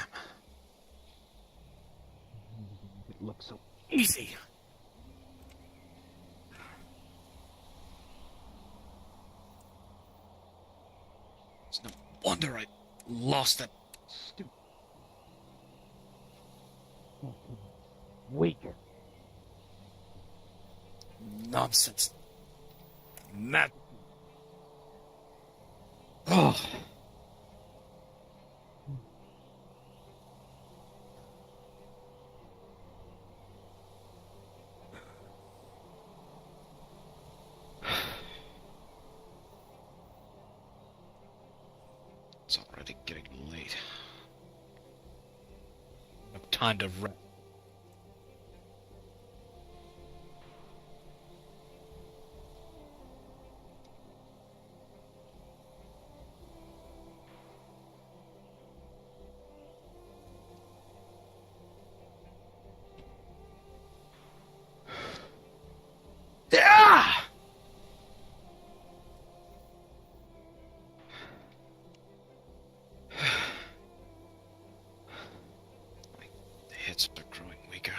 It looks so Easy. It's no wonder I lost that. stupid. Weaker. Nonsense. Mad. Oh. Oh. It's already getting late. No time to rest. Yeah! The hits are growing weaker.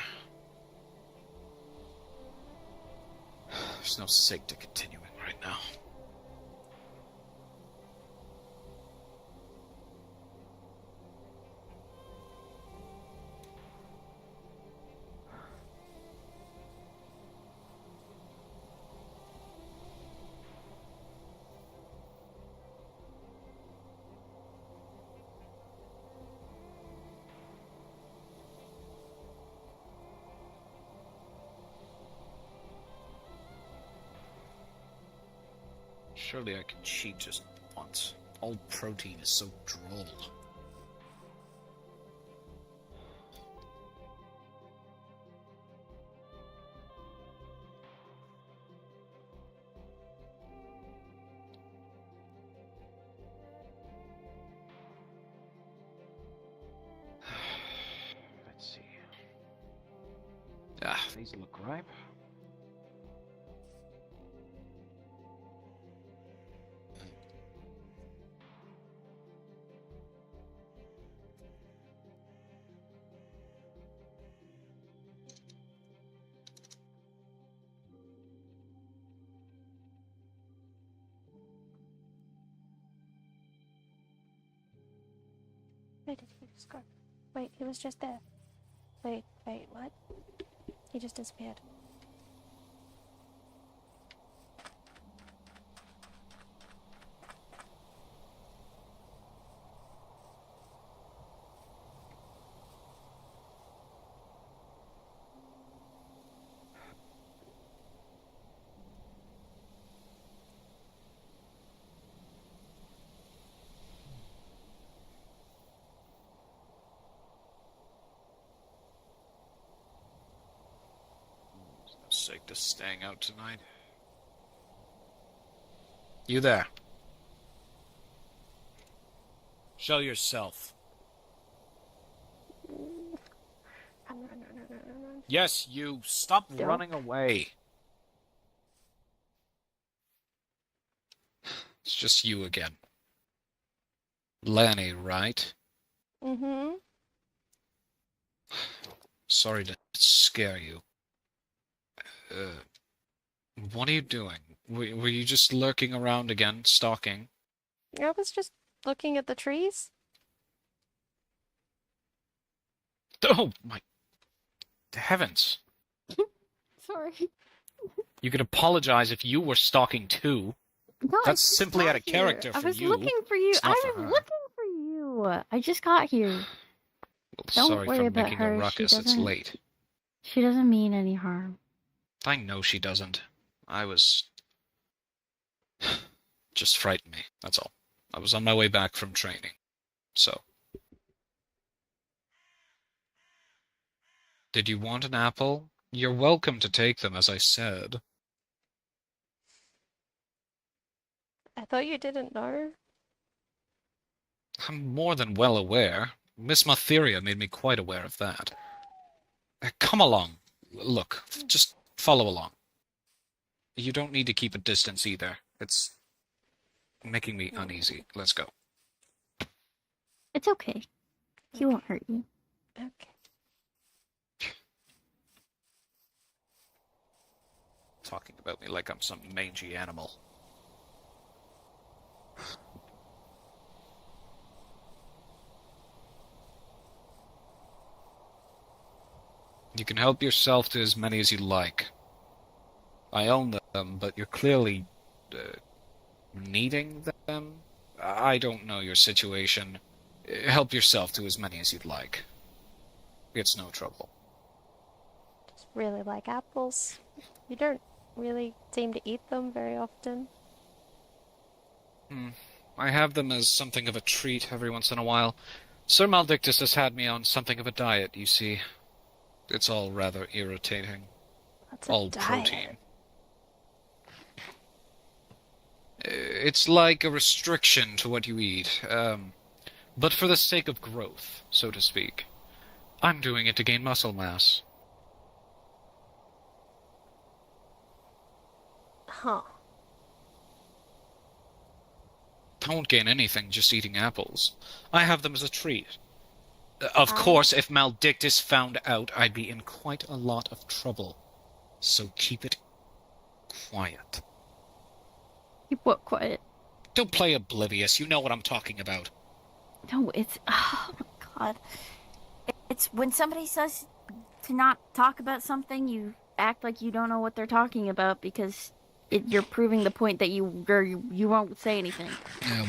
There's no sake to continuing right now. Surely I can cheat just once. All protein is so droll. Let's see. Ah, these look ripe. Where did he just go? Wait, he was just there. Wait, what? He just disappeared. There's no sake to staying out tonight. You there? Show yourself. Run. Yes, you. Stop Don't. running away. It's just you again. Lanny, right? Mm-hmm. Sorry to scare you. What are you doing? Were you just lurking around again, stalking? I was just looking at the trees. Oh, my heavens. Sorry. You could apologize if you were stalking too. No, That's I just simply got out of here. character I for was you. looking for you. It's I not was for her. looking for you. I just got here. Well, Don't sorry worry for about making her. a She ruckus. It's doesn't- late. She doesn't mean any harm. I know she doesn't. I was... just frightened me, that's all. I was on my way back from training. So... Did you want an apple? You're welcome to take them, as I said. I thought you didn't know. I'm more than well aware. Miss Matheria made me quite aware of that. Come along. Look, just follow along. You don't need to keep a distance either. It's making me uneasy. Let's go. It's okay. He won't hurt you. Okay. Talking about me like I'm some mangy animal. You can help yourself to as many as you like. I own them, but you're clearly needing them. I don't know your situation. Help yourself to as many as you'd like. It's no trouble. Just really like apples. You don't really seem to eat them very often. I have them as something of a treat every once in a while. Sir Maldictus has had me on something of a diet, you see. It's all rather irritating. What's a All diet? protein. It's like a restriction to what you eat, but for the sake of growth, so to speak. I'm doing it to gain muscle mass. Huh. I won't gain anything just eating apples. I have them as a treat. Of course, if Maldictus found out, I'd be in quite a lot of trouble. So keep it quiet. Keep what quiet? Don't play oblivious, you know what I'm talking about. No, it's... Oh my god. It's when somebody says to not talk about something, you act like you don't know what they're talking about because you're proving the point that you won't say anything.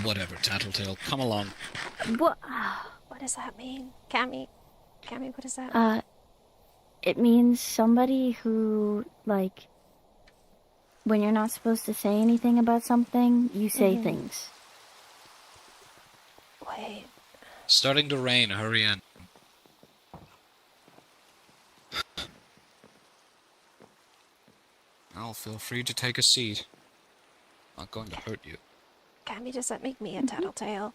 Whatever, Tattletale. Come along. What? What does that mean? Cammy, what does that mean? It means somebody who, like, when you're not supposed to say anything about something, you say things. Wait. Starting to rain, hurry in. Well, feel free to take a seat. Not going to hurt you. Cammy, does that make me a tattletale?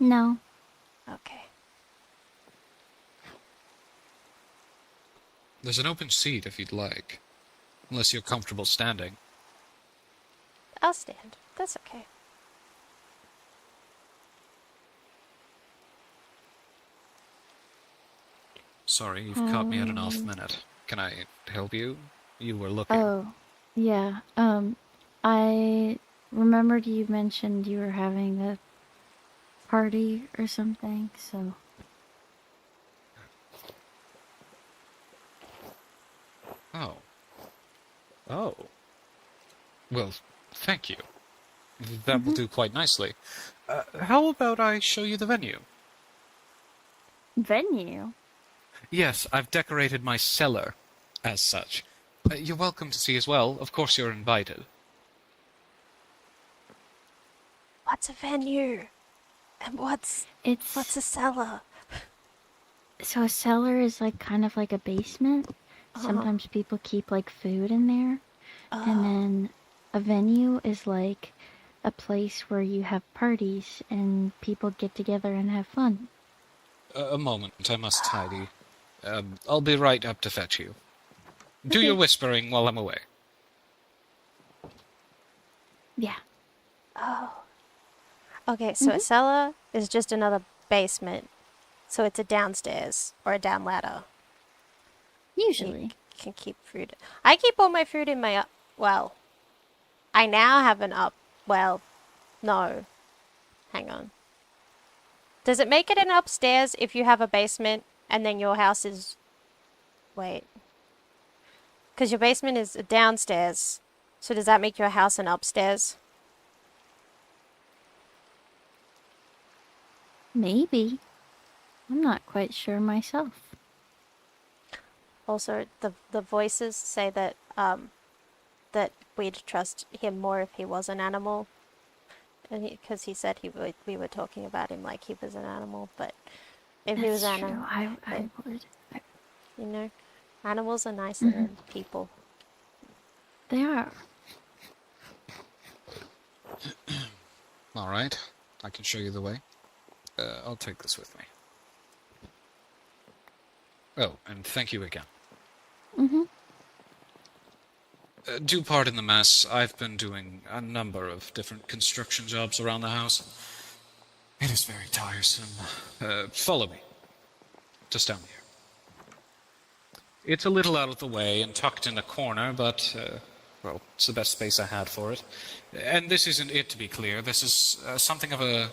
No. Okay. There's an open seat if you'd like. Unless you're comfortable standing. I'll stand. That's okay. Sorry, you've caught me at an off minute. Can I help you? You were looking. Oh, yeah. I remembered you mentioned you were having a party or something, so... Oh. Oh. Well, thank you. That will do quite nicely. How about I show you the venue? Venue? Yes, I've decorated my cellar as such. You're welcome to see as well. Of course you're invited. What's a venue? And what's a cellar? So a cellar is like kind of like a basement. Sometimes people keep like food in there. And then a venue is like a place where you have parties and people get together and have fun. A moment, I must tidy. I'll be right up to fetch you. Do your whispering while I'm away. Yeah. Oh. Okay, so a cellar is just another basement. So it's a downstairs or a down ladder. Usually. You can keep food. I keep all my food in my up. Well, I now have an up. Well, no. Hang on. Does it make it an upstairs if you have a basement and then your house is... Wait. Because your basement is downstairs. So does that make your house an upstairs? Maybe. I'm not quite sure myself. Also, the voices say that that we'd trust him more if he was an animal, and because he said we were talking about him like he was an animal, but if he was That's an animal, true. I would. you know, animals are nicer than people. They are. All right, I can show you the way. I'll take this with me. Oh, and thank you again. Do pardon the mess. I've been doing a number of different construction jobs around the house. It is very tiresome. Follow me. Just down here. It's a little out of the way and tucked in a corner, but, well, it's the best space I had for it. And this isn't it, to be clear. This is something of a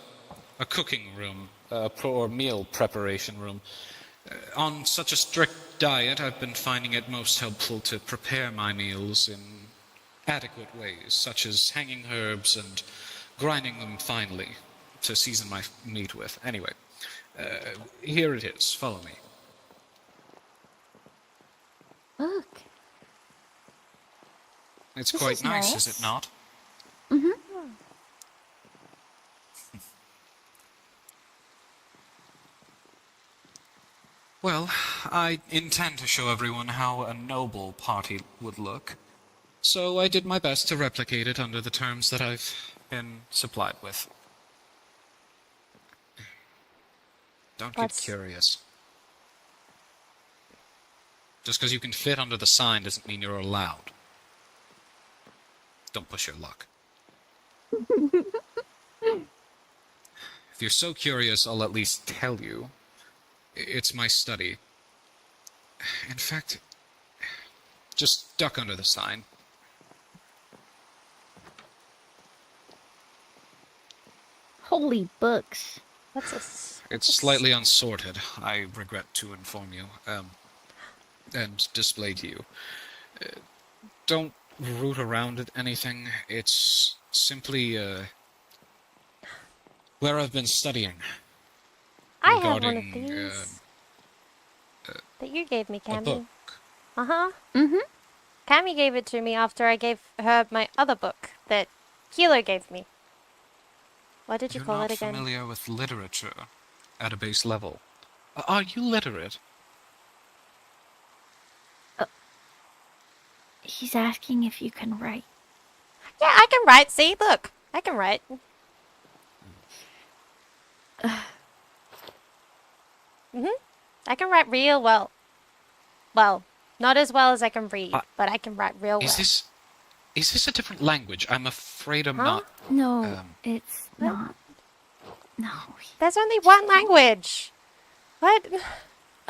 cooking room, or meal preparation room. On such a strict diet, I've been finding it most helpful to prepare my meals in adequate ways, such as hanging herbs and grinding them finely to season my meat with. Anyway, here it is. Follow me. Look. It's This quite is nice, nice. is it not? Mm-hmm. Well, I intend to show everyone how a noble party would look, so I did my best to replicate it under the terms that I've been supplied with. Don't get What's- curious. Just because you can fit under the sign doesn't mean you're allowed. Don't push your luck. If you're so curious, I'll at least tell you. It's my study. In fact, just duck under the sign. Holy books. It's slightly unsorted, I regret to inform you, and display to you. Don't root around at anything. It's simply, where I've been studying. I have one of regarding, these that you gave me, A Cammy. book. Uh-huh. Mm-hmm. Cammy gave it to me after I gave her my other book that Keeler gave me. What did you You're call not it again? familiar with literature at a base level. Are you literate? He's asking if you can write. Yeah, I can write. See, look. I can write. I can write real well. Well, not as well as I can read, but I can write real well. Is this a different language? I'm afraid I'm Huh? not. No, it's what? not. No. There's only one language. What?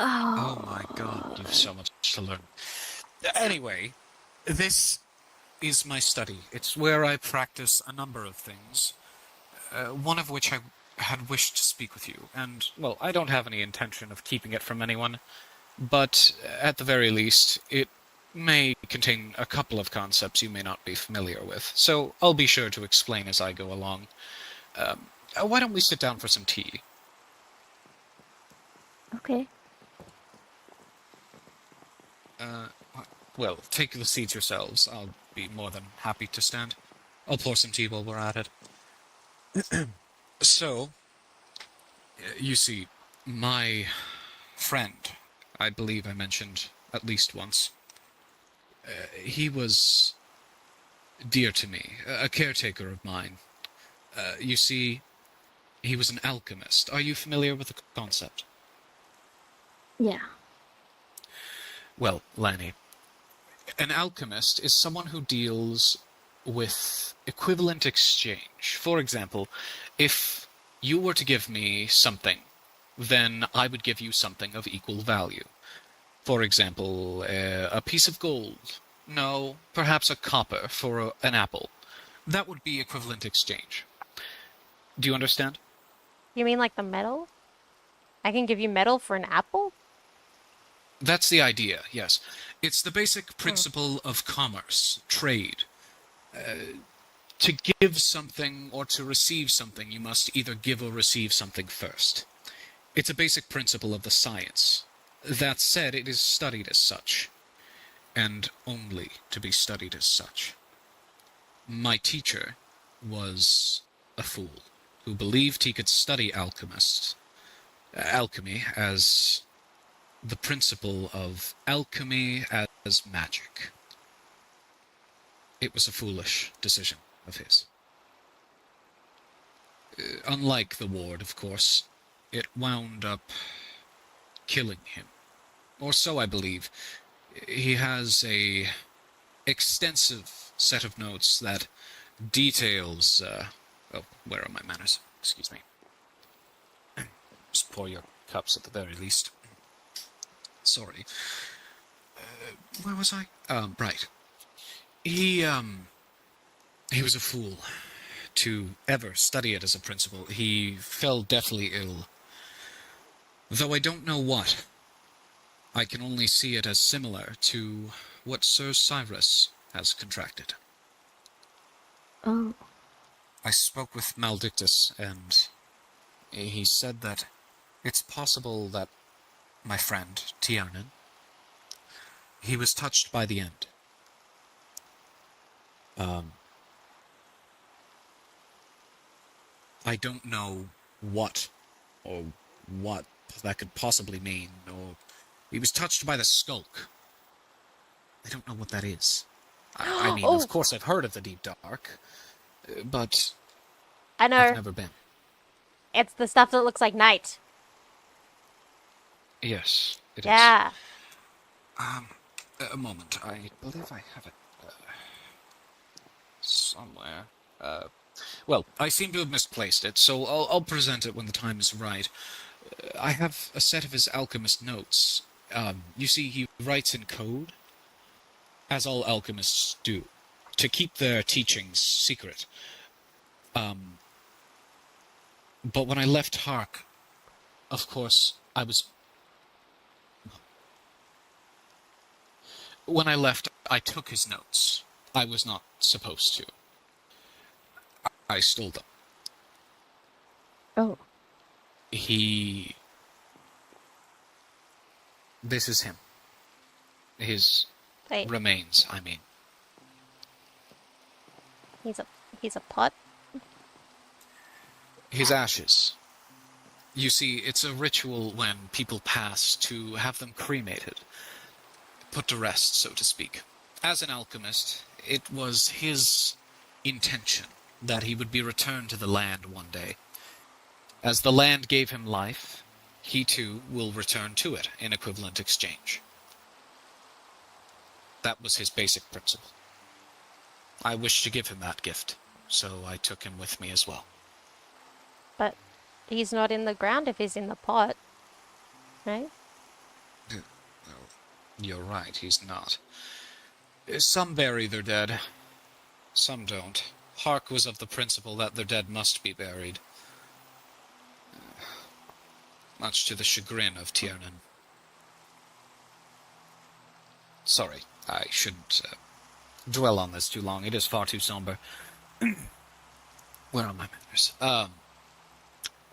Oh Oh. my god, you've so much to learn. Anyway, this is my study. It's where I practice a number of things, one of which I had wished to speak with you. And, well, I don't have any intention of keeping it from anyone, but at the very least, it may contain a couple of concepts you may not be familiar with. So I'll be sure to explain as I go along. Why don't we sit down for some tea? Okay. Well, take the seats yourselves. I'll be more than happy to stand. I'll pour some tea while we're at it. So, you see, my friend, I believe I mentioned at least once, he was dear to me, a caretaker of mine. You see, he was an alchemist. Are you familiar with the concept? Yeah. Well, Lanny, an alchemist is someone who deals with equivalent exchange. For example, if you were to give me something, then I would give you something of equal value. For example, a piece of gold. No, perhaps a copper for an apple. That would be equivalent exchange. Do you understand? You mean like the metal? I can give you metal for an apple? That's the idea, yes. It's the basic principle of commerce, trade. To give something or to receive something, you must either give or receive something first. It's a basic principle of the science. That said, it is studied as such, and only to be studied as such. My teacher was a fool who believed he could study alchemy as the principle of alchemy as magic. It was a foolish decision of his. Unlike the ward, of course, it wound up killing him. Or so I believe. He has a extensive set of notes that details... oh, where are my manners? Excuse me. Just pour your cups at the very least. Sorry. Where was I? Right. He was a fool to ever study it as a principle. He fell deathly ill. Though I don't know what. I can only see it as similar to what Sir Cyrus has contracted. Oh, I spoke with Maldictus, and he said that it's possible that my friend, Tiernan, he was touched by the end. I don't know what or what that could possibly mean, or he was touched by the skulk. I don't know what that is. I mean, Oh. of course I've heard of the Deep Dark, but I know. I've never been. It's the stuff that looks like night. Yes, it is. Yeah. A moment. I believe I have it somewhere. Well, I seem to have misplaced it, so I'll present it when the time is right. I have a set of his alchemist notes. You see, he writes in code, as all alchemists do, to keep their teachings secret. But when I left Hark, of course, When I left, I took his notes. I was not supposed to. I stole them. oh, This is him. His Wait, remains, I mean. he's a pot? His ashes. You see, it's a ritual when people pass to have them cremated. Put to rest, so to speak. As an alchemist, it was his intention that he would be returned to the land one day. As the land gave him life, he too will return to it in equivalent exchange. That was his basic principle. I wished to give him that gift, so I took him with me as well. But he's not in the ground if he's in the pot. Right? You're right, he's not. Some bury their dead, some don't. Hark was of the principle that their dead must be buried. Much to the chagrin of Tiernan. Sorry, I shouldn't dwell on this too long. It is far too somber. Where are my manners?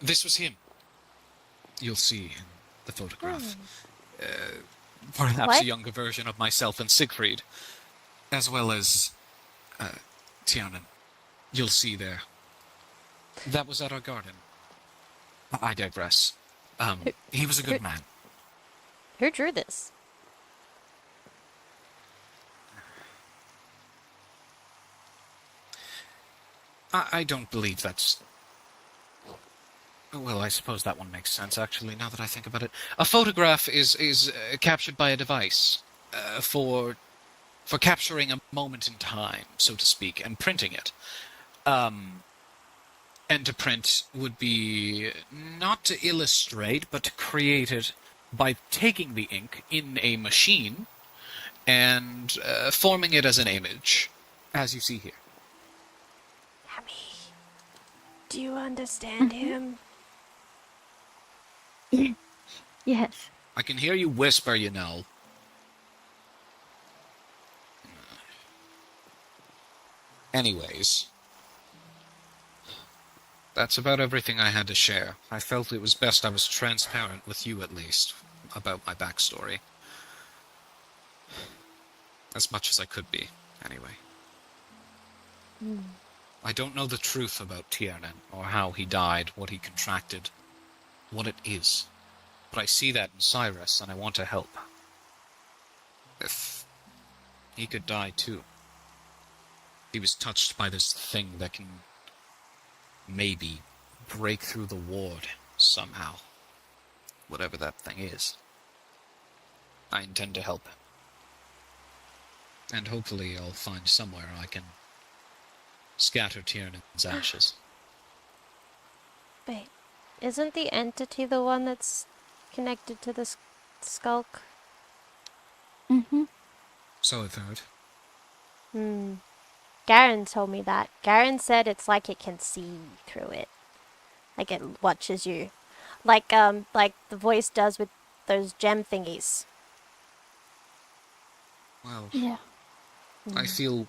This was him. You'll see in the photograph. Perhaps What? a younger version of myself and Siegfried, as well as Tiernan. You'll see there. That was at our garden. I digress. He was a good man. Who drew this? I don't believe that's... Well, I suppose that one makes sense, actually, now that I think about it. A photograph is captured by a device for capturing a moment in time, so to speak, and printing it. And to print would be not to illustrate, but to create it by taking the ink in a machine and forming it as an image, as you see here. Hammy, do you understand him? yes. I can hear you whisper, you know. Anyways, that's about everything I had to share. I felt it was best I was transparent with you, at least, about my backstory. As much as I could be, anyway. I don't know the truth about Tiernan, or how he died, what he contracted, what it is. But I see that in Cyrus, and I want to help. If he could die too. He was touched by this thing that can maybe break through the ward somehow. Whatever that thing is. I intend to help him. And hopefully I'll find somewhere I can scatter Tiernan's ashes. Wait, isn't the entity the one that's connected to the skulk? Mm-hmm. So I've heard. Garen told me that. Garen said it's like it can see through it. Like it watches you. Like the voice does with those gem thingies. Well, Yeah. I feel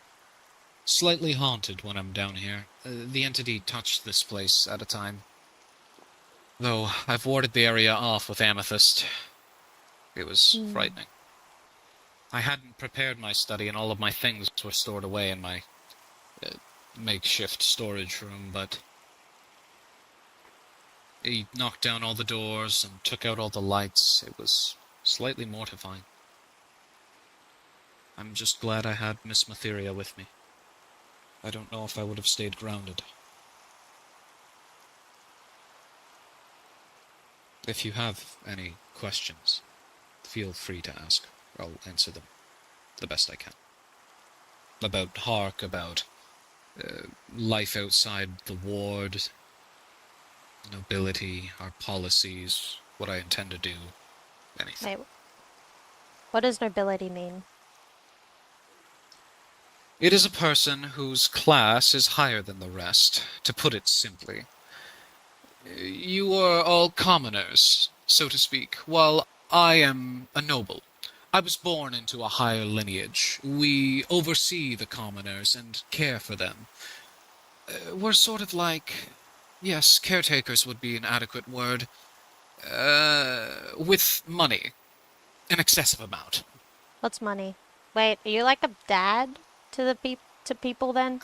slightly haunted when I'm down here. The entity touched this place at a time. Though I've warded the area off with amethyst. It was frightening. I hadn't prepared my study, and all of my things were stored away in my makeshift storage room, but he knocked down all the doors and took out all the lights. It was slightly mortifying. I'm just glad I had Miss Matheria with me. I don't know if I would have stayed grounded. If you have any questions, feel free to ask. I'll answer them the best I can. About Hark, about life outside the ward, nobility, our policies, what I intend to do, anything. Wait, what does nobility mean? It is a person whose class is higher than the rest, to put it simply. You are all commoners, so to speak, while I am a noble. I was born into a higher lineage. We oversee the commoners and care for them. We're sort of like... Yes, caretakers would be an adequate word. With money. An excessive amount. What's money? Wait, are you like a dad to the to people then?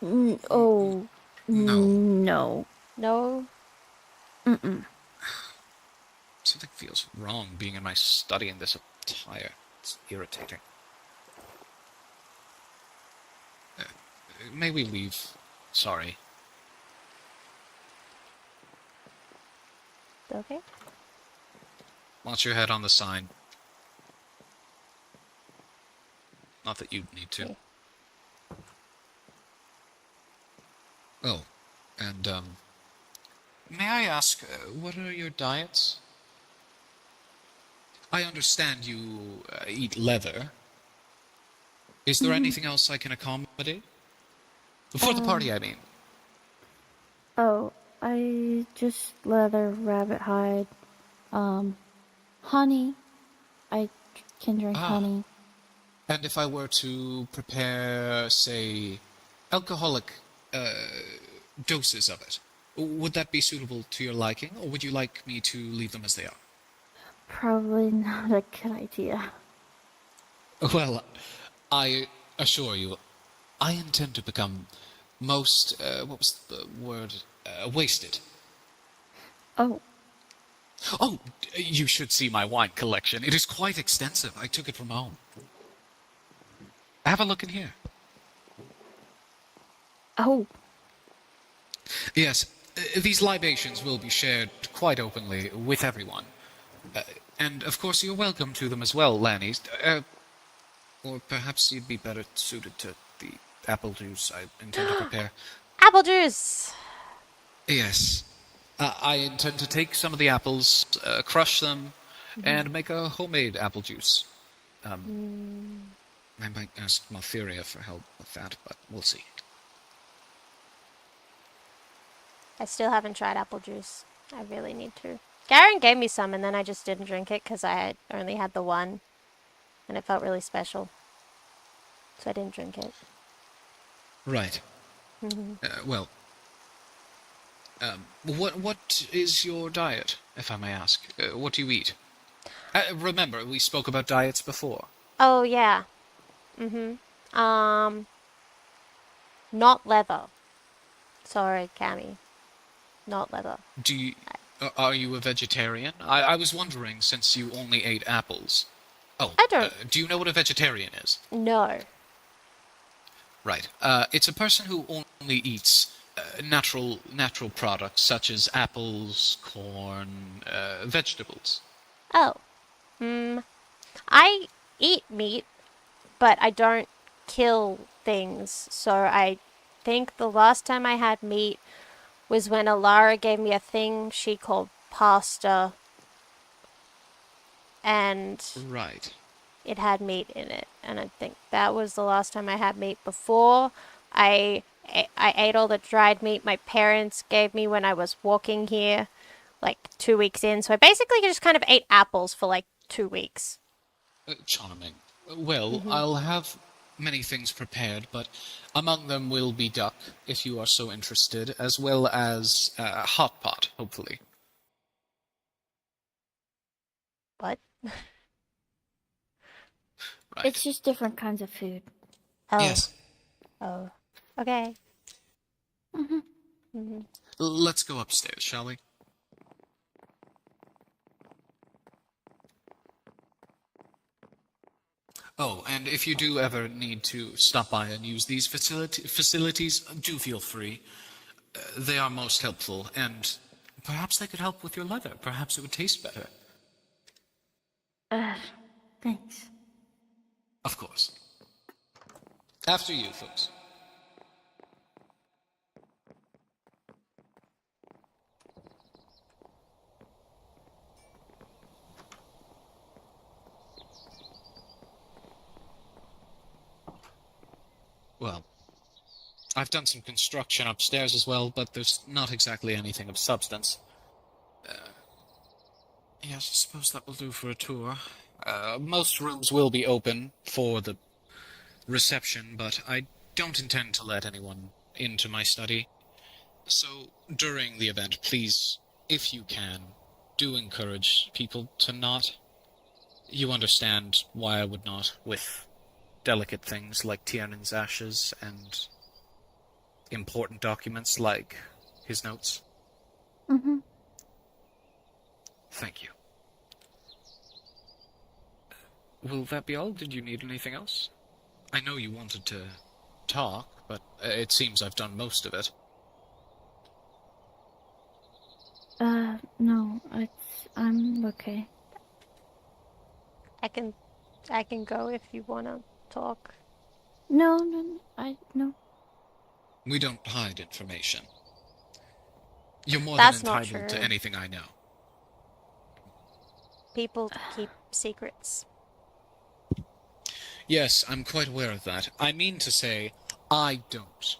Oh, No. no. No? Mm-mm. Something feels wrong being in my study in this attire. It's irritating. May we leave? Sorry. Okay. Watch your head on the sign. Not that you'd need to. Okay. Oh, and, may I ask, what are your diets? I understand you eat leather. Is there anything else I can accommodate? For the party, I mean. Oh, I just leather, rabbit hide, honey. I can drink honey. And if I were to prepare, say, alcoholic doses of it, would that be suitable to your liking, or would you like me to leave them as they are? Probably not a good idea. Well, I assure you, I intend to become most, what was the word, wasted. Oh, Oh, you should see my wine collection. It is quite extensive. I took it from home. Have a look in here. oh, Yes, these libations will be shared quite openly with everyone. And, of course, you're welcome to them as well, Lanny. Or perhaps you'd be better suited to the apple juice I intend to prepare. Apple juice! Yes. I intend to take some of the apples, crush them, and make a homemade apple juice. I might ask Maltheria for help with that, but we'll see. I still haven't tried apple juice. I really need to. Garen gave me some and then I just didn't drink it because I had only had the one. And it felt really special. So I didn't drink it. Right. Well, what is your diet, if I may ask? What do you eat? Remember, we spoke about diets before. Oh, yeah. Not leather. Sorry, Cammy. Not leather. Are you a vegetarian? I was wondering, since you only ate apples. Oh, I don't. Do you know what a vegetarian is? No. Right. It's a person who only eats natural products such as apples, corn, vegetables. Oh. I eat meat, but I don't kill things. So I think the last time I had meat was when Alara gave me a thing she called pasta. And Right. it had meat in it. And I think that was the last time I had meat before. I ate all the dried meat my parents gave me when I was walking here, like 2 weeks in. So I basically just kind of ate apples for like 2 weeks. Charming. Well, I'll have many things prepared, but among them will be duck, if you are so interested, as well as hot pot, hopefully. What? Right. It's just different kinds of food. Oh. Yes. Oh. Okay. Hmm. Hmm. Let's go upstairs, shall we? Oh, and if you do ever need to stop by and use these facilities, do feel free. They are most helpful, and perhaps they could help with your leather. Perhaps it would taste better. Thanks. Of course. After you, folks. Well, I've done some construction upstairs as well, but there's not exactly anything of substance. Yes, I suppose that will do for a tour. Most rooms will be open for the reception, but I don't intend to let anyone into my study. So, during the event, please, if you can, do encourage people to not. You understand why I would not, with delicate things like Tiernan's ashes and important documents like his notes. Mm-hmm. Thank you. Will that be all? Did you need anything else? I know you wanted to talk, but it seems I've done most of it. No, I'm okay. I can go if you wanna talk. No, no. We don't hide information. You're more That's than not entitled true. to anything I know. People keep secrets. Yes, I'm quite aware of that. I mean to say, I don't.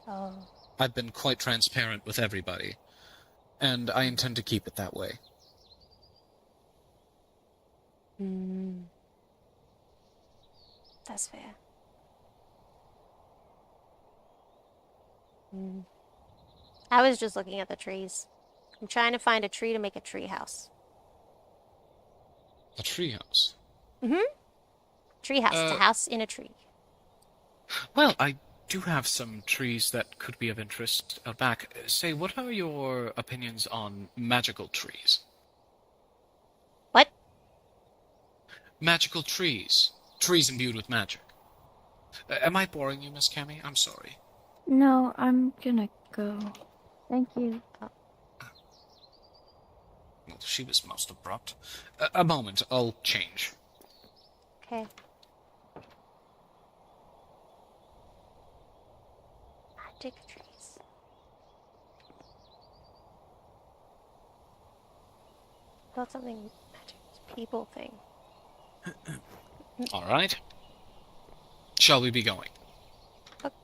Oh. I've been quite transparent with everybody, and I intend to keep it that way. Hmm. That's fair. Hmm. I was just looking at the trees. I'm trying to find a tree to make a tree house. A treehouse. Mm-hmm. Tree house. It's a house in a tree. Well, I do have some trees that could be of interest out back. Say, what are your opinions on magical trees? What? Magical trees. Trees imbued with magic. Am I boring you, Miss Cammy? I'm sorry. No, I'm gonna go. Thank you. Well, she was most abrupt. A moment, I'll change. Okay. Magic trees. Thought something magic people thing. All right. Shall we be going? Okay.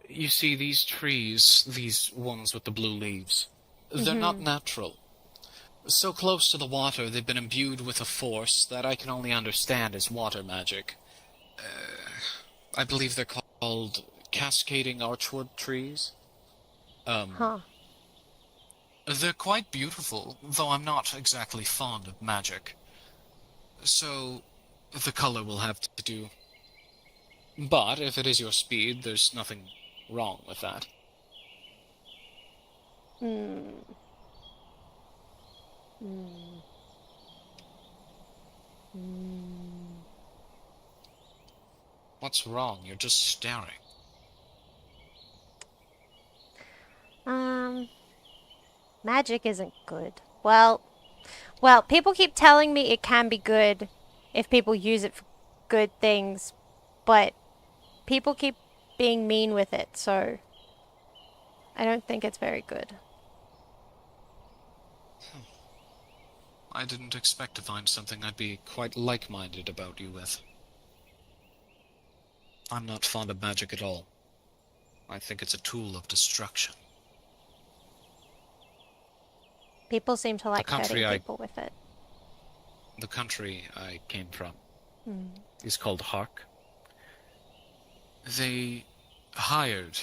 You see, these trees, these ones with the blue leaves, they're not natural. So close to the water, they've been imbued with a force that I can only understand as water magic. I believe they're called cascading archwood trees. Huh. They're quite beautiful, though I'm not exactly fond of magic. So, the color will have to do. But if it is your speed, there's nothing wrong with that. Hmm. Hmm. Hmm. What's wrong? You're just staring. Magic isn't good. Well, people keep telling me it can be good if people use it for good things, but people keep being mean with it, so I don't think it's very good. I didn't expect to find something I'd be quite like-minded about you with. I'm not fond of magic at all. I think it's a tool of destruction. People seem to like hurting country I- people with it. the country I came from, Hmm. is called Hark. They hired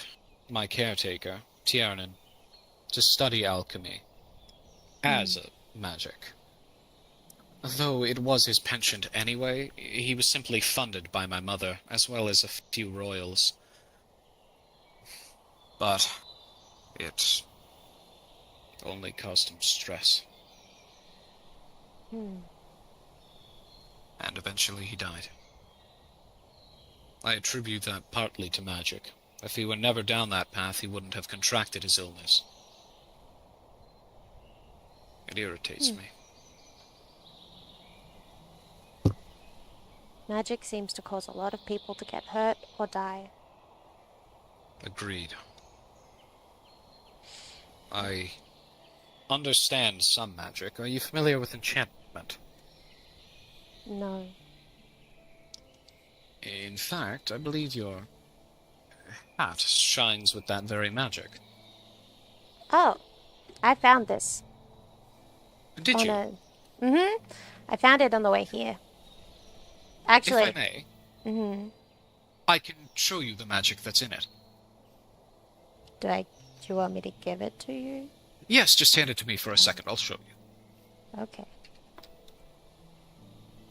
my caretaker, Tiernan, to study alchemy as a magic. Though it was his penchant anyway, he was simply funded by my mother, as well as a few royals. But it only caused him stress. Hmm. And eventually he died. I attribute that partly to magic. If he were never down that path, he wouldn't have contracted his illness. It irritates me. Magic seems to cause a lot of people to get hurt or die. Agreed. I understand some magic. Are you familiar with enchantment? No. In fact, I believe your hat shines with that very magic. Oh, I found this. Did you? Mm-hmm. I found it on the way here. Actually. If I may, Mm-hmm. I can show you the magic that's in it. Do you want me to give it to you? Yes, just hand it to me for a second. I'll show you. Okay.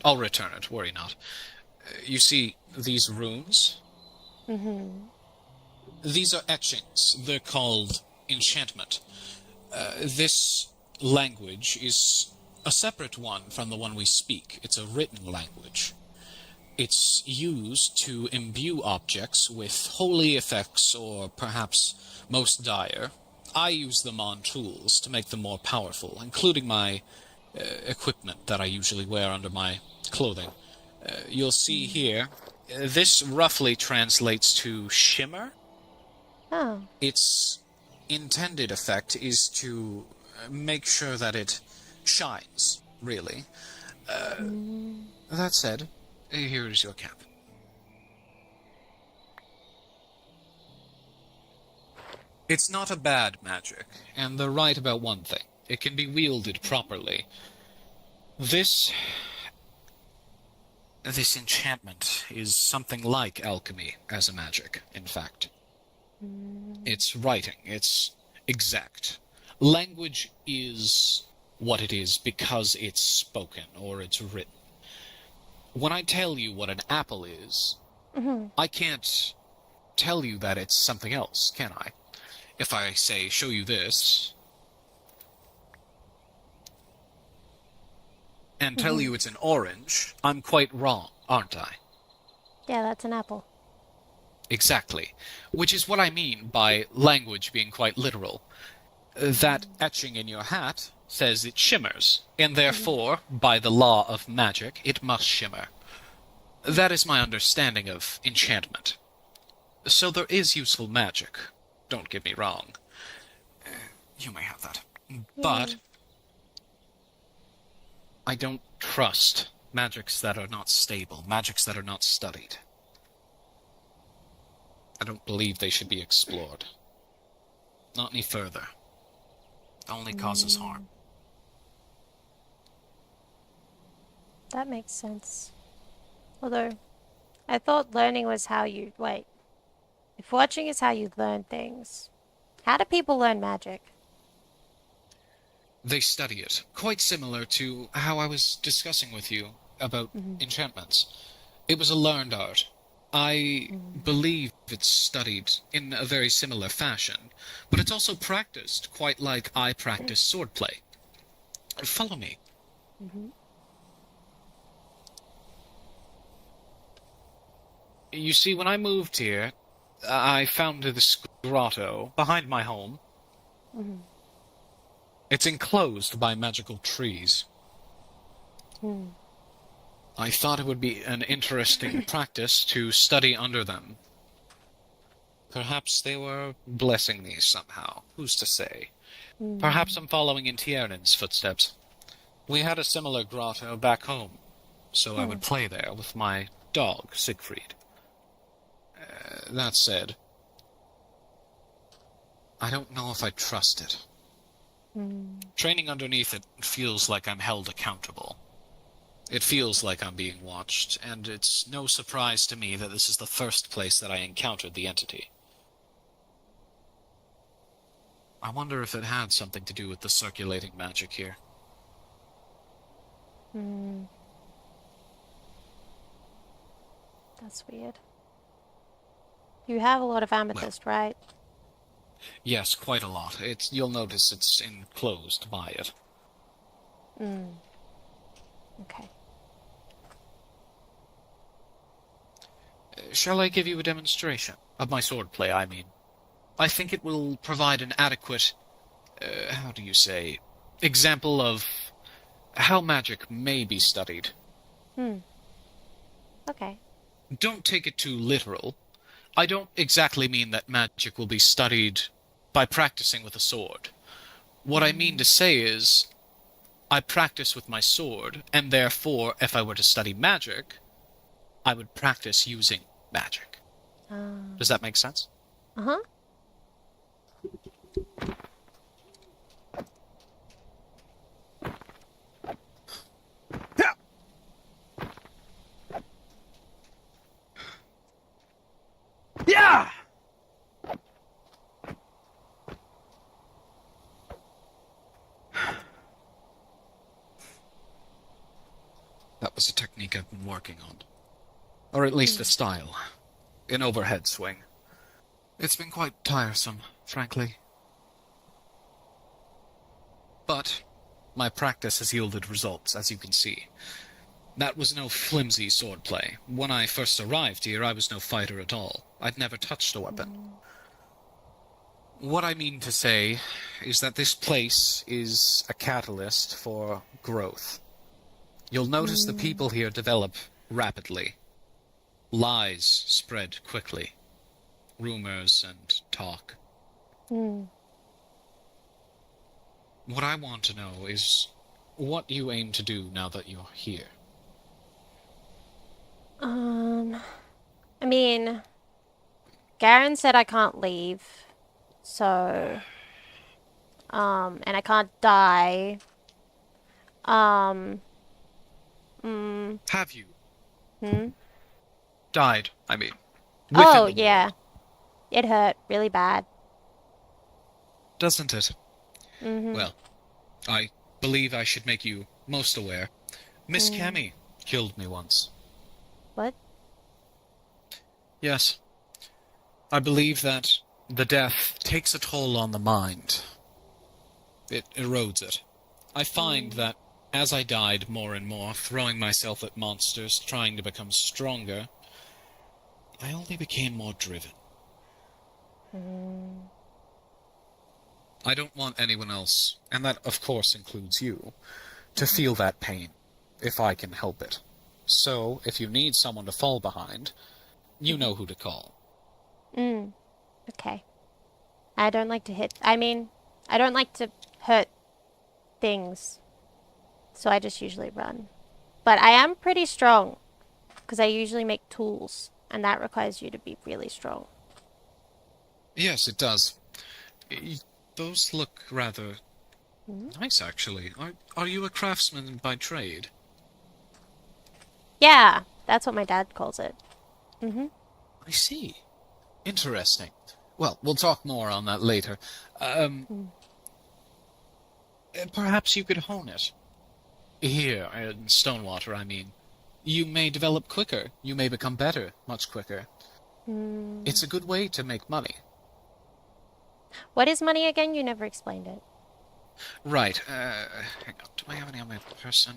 I'll return it. Worry not. You see these runes? Mm-hmm. These are etchings. They're called enchantment. This language is a separate one from the one we speak. It's a written language. It's used to imbue objects with holy effects, or perhaps most dire. I use them on tools to make them more powerful, including my equipment that I usually wear under my clothing. You'll see here, this roughly translates to shimmer. Oh. Its intended effect is to make sure that it shines, really. That said, here is your cap. It's not a bad magic, and they're right about one thing. It can be wielded properly. This enchantment is something like alchemy as a magic, in fact. It's writing. It's exact. Language is what it is because it's spoken or it's written. When I tell you what an apple is, I can't tell you that it's something else, can I? If I say, show you this, and tell you it's an orange, I'm quite wrong, aren't I? Yeah, that's an apple. Exactly. Which is what I mean by language being quite literal. That etching in your hat says it shimmers, and therefore, by the law of magic, it must shimmer. That is my understanding of enchantment. So there is useful magic. Don't get me wrong. You may have that. But I don't trust magics that are not stable, magics that are not studied. I don't believe they should be explored. Not any further. It only causes harm. That makes sense. Although, I thought learning was how you... Wait. If watching is how you learn things, how do people learn magic? They study it. Quite similar to how I was discussing with you about enchantments. It was a learned art. I believe it's studied in a very similar fashion, but it's also practiced quite like I practice swordplay. Follow me. You see, when I moved here, I found this grotto behind my home. It's enclosed by magical trees. I thought it would be an interesting practice to study under them. Perhaps they were blessing me somehow. Who's to say? Perhaps I'm following in Tiernan's footsteps. We had a similar grotto back home, so I would play there with my dog, Siegfried. That said, I don't know if I trust it. Training underneath it feels like I'm held accountable. It feels like I'm being watched, and it's no surprise to me that this is the first place that I encountered the entity. I wonder if it had something to do with the circulating magic here. Hmm. That's weird. You have a lot of amethyst, right? Yes, quite a lot. You'll notice it's enclosed by it. Hmm. Okay. Shall I give you a demonstration? Of my swordplay, I mean. I think it will provide an adequate, how do you say, example of how magic may be studied. Okay. Don't take it too literal. I don't exactly mean that magic will be studied by practicing with a sword. What I mean to say is, I practice with my sword, and therefore, if I were to study magic, I would practice using magic. Does that make sense? Uh-huh. Yeah! That was a technique I've been working on. Or at least a style. An overhead swing. It's been quite tiresome, frankly. But my practice has yielded results, as you can see. That was no flimsy swordplay. When I first arrived here, I was no fighter at all. I'd never touched a weapon. What I mean to say is that this place is a catalyst for growth. You'll notice the people here develop rapidly. Lies spread quickly. Rumors and talk. What I want to know is what you aim to do now that you're here. I mean, Garen said I can't leave, so, and I can't die. Have you? Died, I mean. Within Oh, the yeah. world, It hurt really bad. doesn't it? Well, I believe I should make you most aware. Miss Cammy killed me once. What? Yes. I believe that the death takes a toll on the mind. It erodes it. I find that as I died more and more, throwing myself at monsters, trying to become stronger, I only became more driven. I don't want anyone else, and that of course includes you, to feel that pain, if I can help it. So, if you need someone to fall behind, you know who to call. Okay. I don't like to I don't like to hurt things. So I just usually run. But I am pretty strong, because I usually make tools, and that requires you to be really strong. Yes, it does. Those look rather nice, actually. Are you a craftsman by trade? Yeah, that's what my dad calls it. I see. Interesting. Well, we'll talk more on that later. Perhaps you could hone it. Here, in Stonewater, I mean. You may develop quicker. You may become better, much quicker. It's a good way to make money. What is money again? You never explained it. Right, hang on. Do I have any on my person?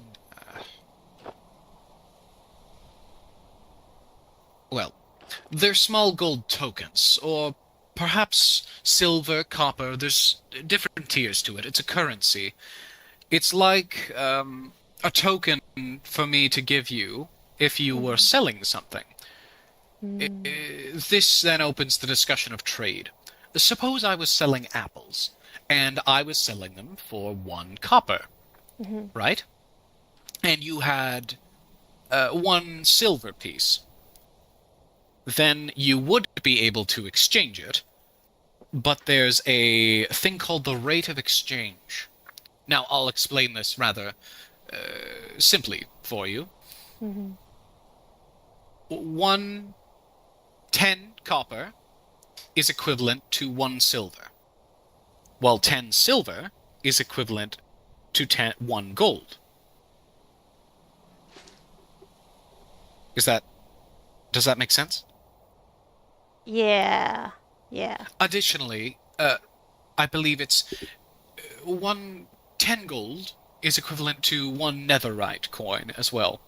Well, they're small gold tokens, or perhaps silver, copper. There's different tiers to it. It's a currency. It's like a token for me to give you if you were selling something. This then opens the discussion of trade. Suppose I was selling apples, and I was selling them for 1 copper, right? And you had 1 silver piece. Then you would be able to exchange it, but there's a thing called the rate of exchange. Now, I'll explain this rather simply for you. Mm-hmm. 10 copper is equivalent to 1 silver, while 10 silver is equivalent to 1 gold. Does that make sense? Yeah. Yeah. Additionally, I believe it's 10 gold is equivalent to 1 netherite coin as well.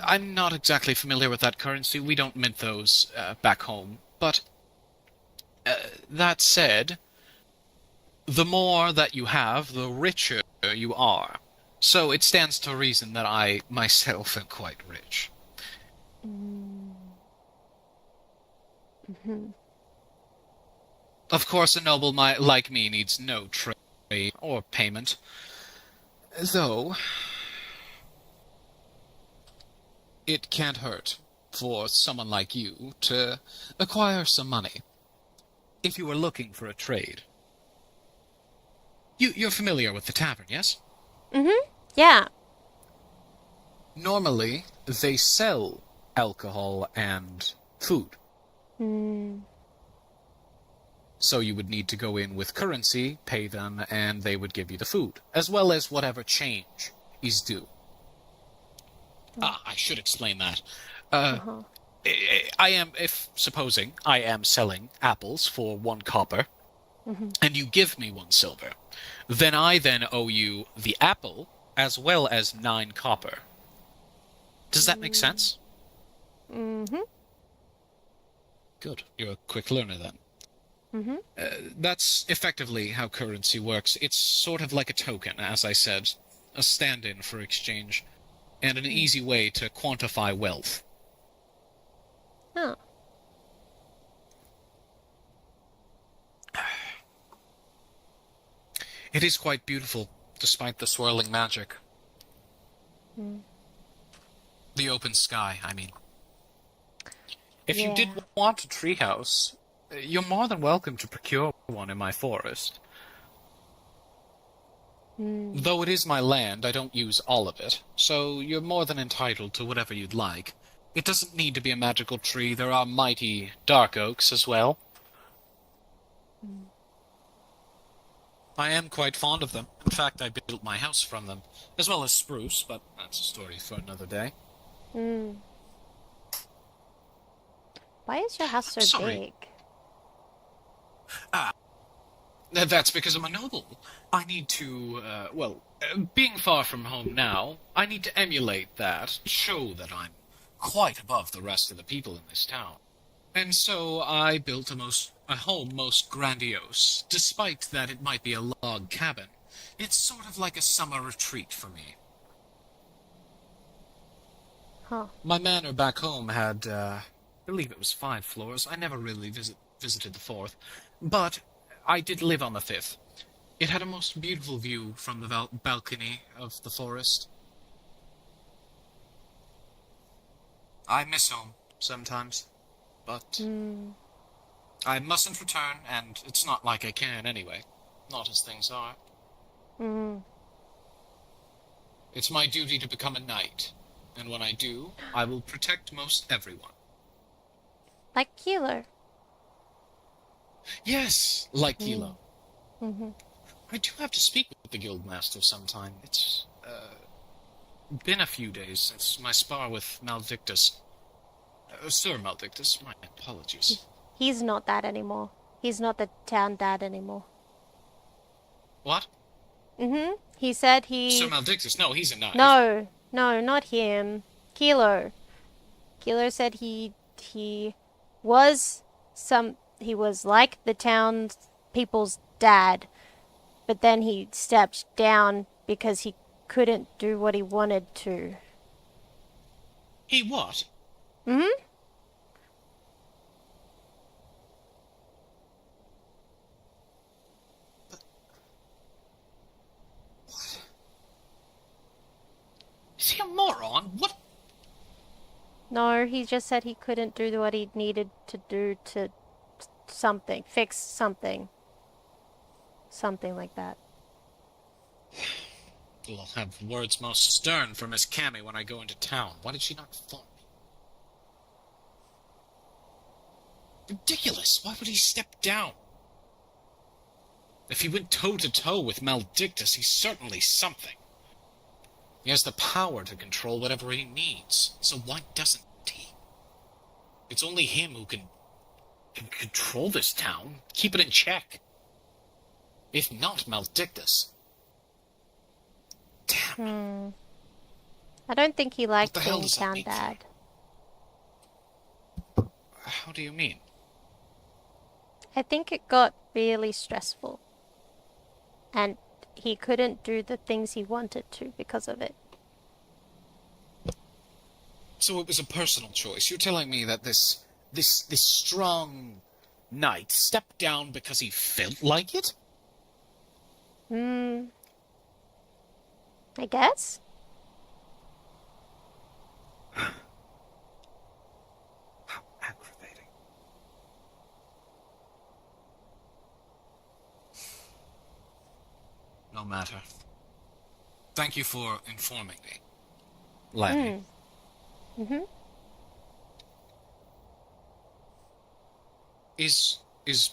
I'm not exactly familiar with that currency. We don't mint those back home. But that said, the more that you have, the richer you are. So it stands to reason that I myself am quite rich. Mm-hmm. Of course, a noble like me needs no trade or payment. Though, it can't hurt for someone like you to acquire some money. If you were looking for a trade. You're familiar with the tavern, yes? Mm-hmm. Yeah. Normally, they sell alcohol and food. Mm. So you would need to go in with currency, pay them, and they would give you the food, as well as whatever change is due. I should explain that. Uh-huh. Supposing I am selling apples for 1 copper, Mm-hmm. and you give me 1 silver, then I owe you the apple as well as 9 copper. Does that make sense? Mm-hmm. Good. You're a quick learner then. Mm-hmm. That's effectively how currency works. It's sort of like a token, as I said, a stand-in for exchange, and an easy way to quantify wealth. Oh. It is quite beautiful, despite the swirling magic. Mm. The open sky, I mean. If you did Yeah. want a treehouse, you're more than welcome to procure one in my forest. Mm. Though it is my land, I don't use all of it, so you're more than entitled to whatever you'd like. It doesn't need to be a magical tree. There are mighty dark oaks as well. Mm. I am quite fond of them. In fact, I built my house from them, as well as spruce, but that's a story for another day. Mm. Why is your house so Sorry. big? That's because I'm a noble. I need to, being far from home now, I need to emulate that, show that I'm quite above the rest of the people in this town. And so I built a home most grandiose, despite that it might be a log cabin. It's sort of like a summer retreat for me. Huh. My manor back home had, I believe it was 5 floors. I never really visited the 4th, but I did live on the 5th. It had a most beautiful view from the balcony of the forest. I miss home sometimes, but Mm. I mustn't return, and it's not like I can anyway. Not as things are. Mm. It's my duty to become a knight, and when I do, I will protect most everyone. Like Keeler. Yes, like Kilo. Mm-hmm. I do have to speak with the guildmaster sometime. It's been a few days since my spar with Maldictus. Sir Maldictus, my apologies. He's not that anymore. He's not the town dad anymore. What? Mm-hmm. He said Sir Maldictus? No, he's a knight. No, not him. Keeler. Keeler said he was like the town's people's dad, but then he stepped down because he couldn't do what he wanted to. He what? Mm-hmm. What? Is he a moron? What? No, he just said he couldn't do what he needed to do to fix something. Something like that. I'll have words most stern from Miss Cammy when I go into town. Why did she not phone me? Ridiculous! Why would he step down? If he went toe-to-toe with Maledictus, he's certainly something. He has the power to control whatever he needs, so why doesn't he? It's only him who can control this town, keep it in check. If not Maledictus. Damn. I don't think he liked the hell being does that town mean? dad. How do you mean? I think it got really stressful. And he couldn't do the things he wanted to because of it. So it was a personal choice. You're telling me that this strong knight stepped down because he felt like it? I guess? How aggravating. No matter. Thank you for informing me, Lanny. Is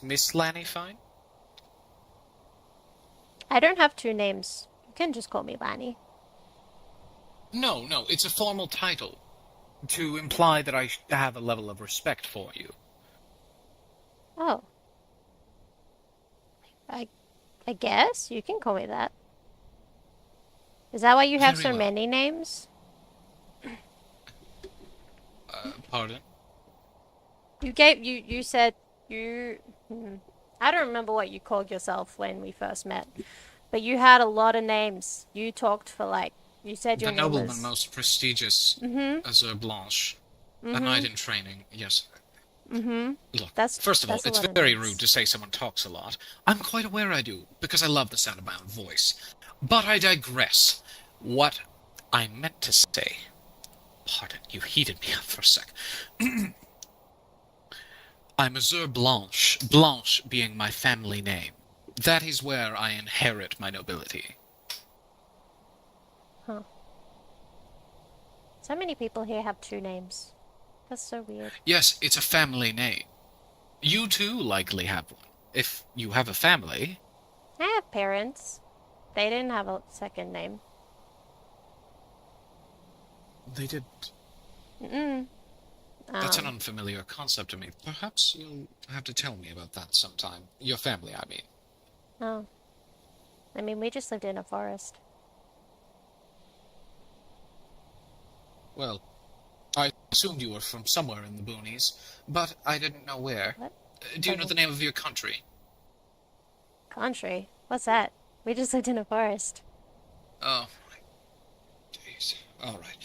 Miss Lanny fine? I don't have two names. You can just call me Lanny. No, it's a formal title. To imply that I have a level of respect for you. Oh. I guess you can call me that. Is that why you have Very so well. many names? Pardon? You said you... I don't remember what you called yourself when we first met. But you had a lot of names. You talked for like... You said your The name nobleman was... most prestigious, Azure Blanche. A knight in training, yes. Look, first of all, that's a it's lot of very names. rude to say someone talks a lot. I'm quite aware I do, because I love the sound of my own voice. But I digress. What I meant to say... Pardon, you heated me up for a sec. I'm Azure Blanche, Blanche being my family name. That is where I inherit my nobility. Huh. So many people here have two names. That's so weird. Yes, it's a family name. You too likely have one. If you have a family... I have parents. They didn't have a second name. They didn't. Mm-mm. That's an unfamiliar concept to me. Perhaps you'll have to tell me about that sometime. Your family, I mean. Oh. I mean, we just lived in a forest. Well, I assumed you were from somewhere in the boonies, but I didn't know where. What? Do you know the name of your country? Country? What's that? We just lived in a forest. Oh, my days. All right.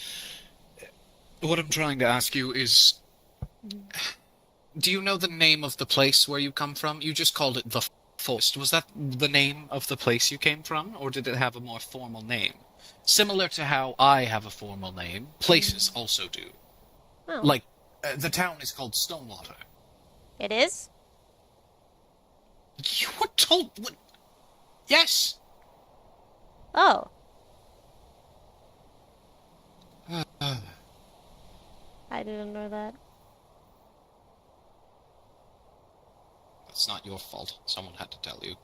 What I'm trying to ask you is... Do you know the name of the place where you come from? You just called it the forest. Was that the name of the place you came from, or did it have a more formal name? Similar to how I have a formal name, places also do. Oh. Like, the town is called Stonewater. It is? You were told... What? Yes! Oh. I didn't know that. That's not your fault. Someone had to tell you.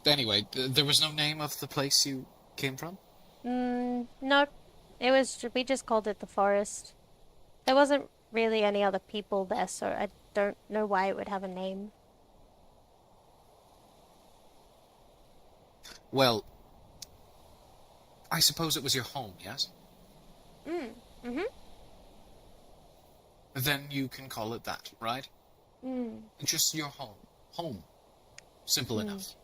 Anyway, there was no name of the place you came from? No. It was... We just called it the forest. There wasn't really any other people there, so I don't know why it would have a name. Well, I suppose it was your home, yes? Mm-hmm. Then you can call it that, right? Just your home. Home. Simple enough.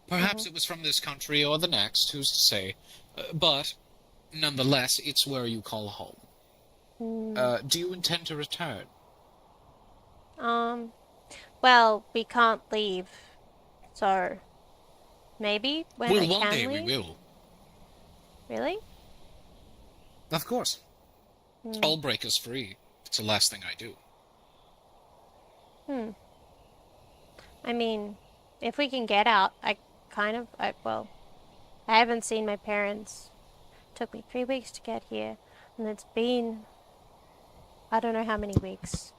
Perhaps it was from this country or the next, who's to say. But, nonetheless, it's where you call home. Do you intend to return? Well, we can't leave. So, maybe when Well, I one can day leave? we will. Really? Of course. I'll break us free. It's the last thing I do. I mean, if we can get out, well, I haven't seen my parents. It took me 3 weeks to get here, and it's been, I don't know how many weeks.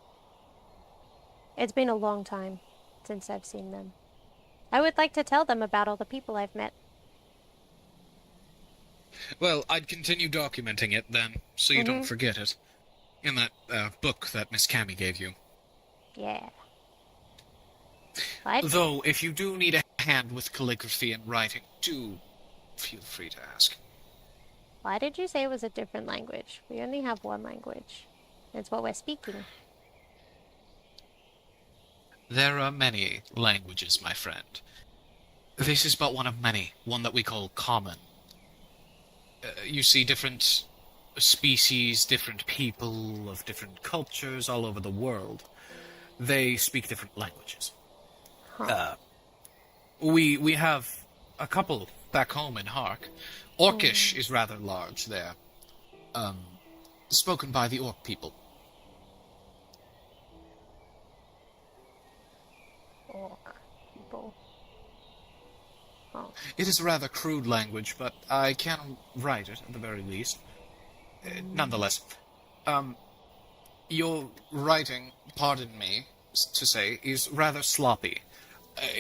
It's been a long time since I've seen them. I would like to tell them about all the people I've met. Well, I'd continue documenting it then, so you don't forget it. In that book that Miss Cammy gave you. Yeah. What? Though, if you do need a hand with calligraphy and writing, do feel free to ask. Why did you say it was a different language? We only have one language. It's what we're speaking. There are many languages, my friend. This is but one of many, one that we call common. You see different species, different people of different cultures all over the world. They speak different languages. Huh. We have a couple back home in Hark. Orcish is rather large there. Spoken by the Orc people. Orc people. Oh. It is a rather crude language, but I can write it at the very least. Nonetheless, your writing, pardon me to say, is rather sloppy,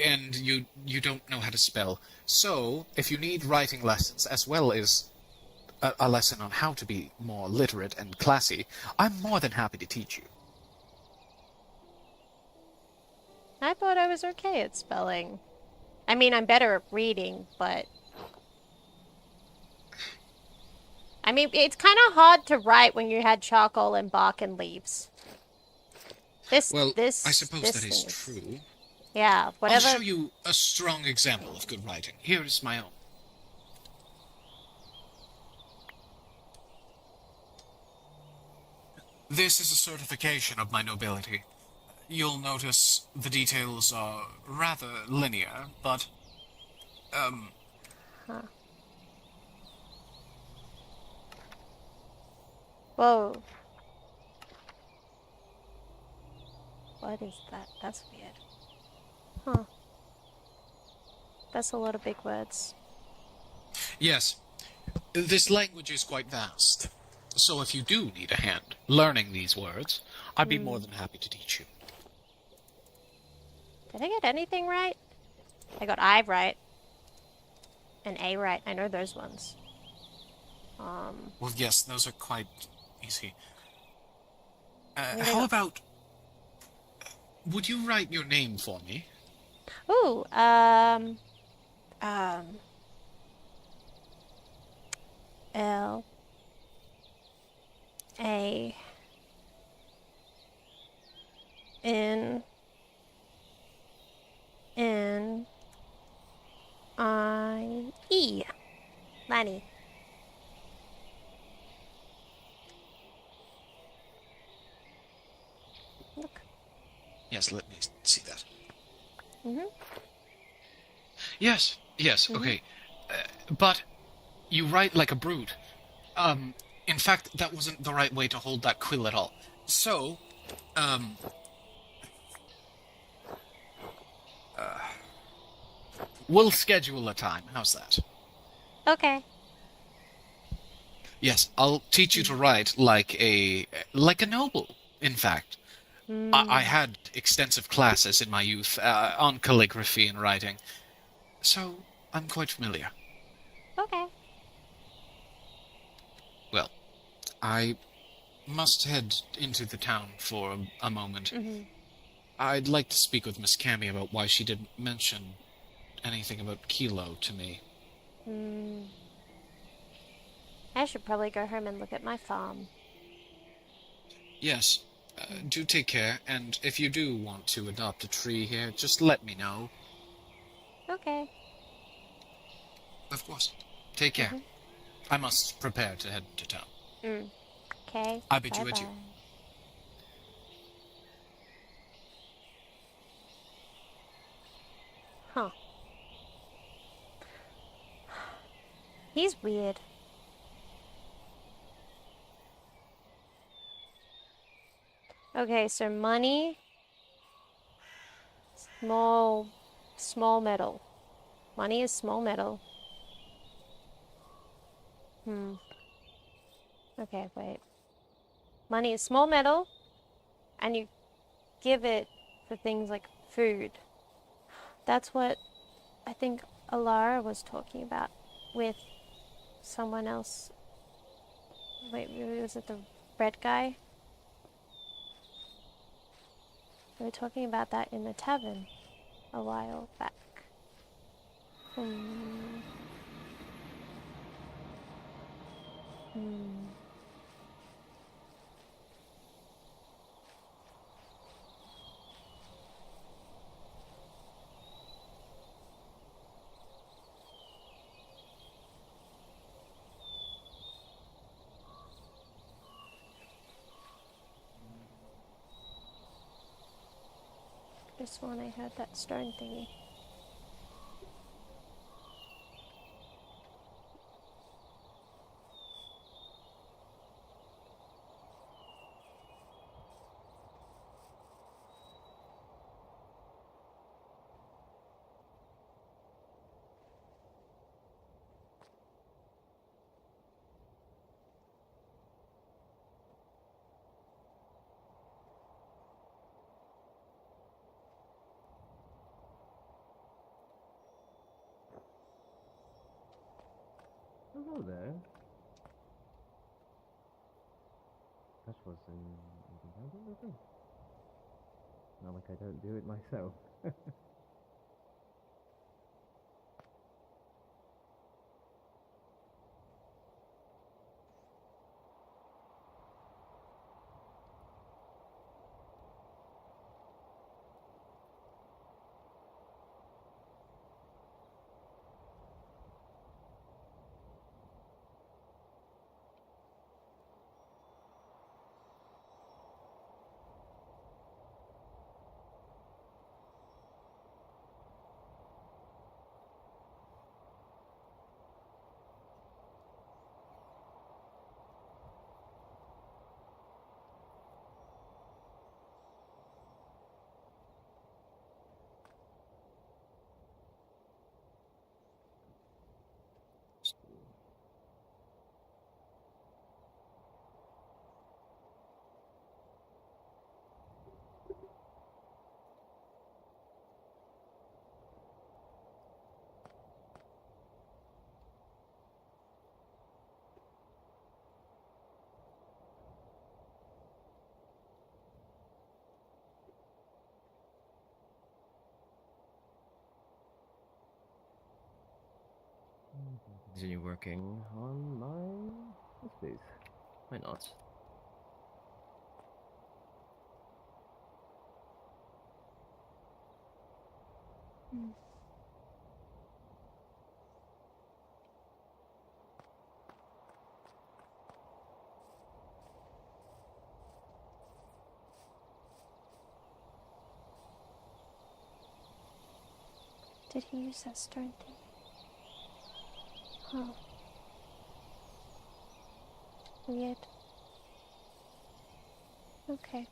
and you don't know how to spell. So, if you need writing lessons as well as a lesson on how to be more literate and classy, I'm more than happy to teach you. I thought I was okay at spelling. I mean, I'm better at reading, but... I mean, it's kind of hard to write when you had charcoal and bark and leaves. I suppose that is true. Yeah, whatever. I'll show you a strong example of good writing. Here is my own. This is a certification of my nobility. You'll notice the details are rather linear, but, Huh. Whoa. What is that? That's weird. Huh. That's a lot of big words. yes, this language is quite vast. So if you do need a hand learning these words, I'd be more than happy to teach you. Did I get anything right? I got I right. And A right. I know those ones. Well, yes, those are quite easy. Where How go? about... would you write your name for me? Ooh, L A N N I E. Lanny. Look. Yes, let me see that. Mhm. Yes, okay. But you write like a brute. In fact, that wasn't the right way to hold that quill at all. So, we'll schedule a time. How's that? Okay. Yes, I'll teach you to write like a noble, in fact. I had extensive classes in my youth on calligraphy and writing, so I'm quite familiar. Okay. Well, I must head into the town for a moment. I'd like to speak with Miss Cammy about why she didn't mention anything about Kilo to me. I should probably go home and look at my farm. Yes, do take care, and if you do want to adopt a tree here, just let me know. Okay. Of course. Take care. I must prepare to head to town. Okay. I bid you adieu. Bye-bye. Huh. He's weird. Okay, so money, small metal. Money is small metal. Okay, wait. Money is small metal, and you give it for things like food. That's what I think Alara was talking about with someone else. Wait, was it the red guy? We were talking about that in the tavern a while back. Hmm. This one I heard that stone thingy. Hello there. That was incredible thing. Not like I don't do it myself. Continue working on my recipes. Why not? Did he use that stone thing? Oh. Weird. Okay.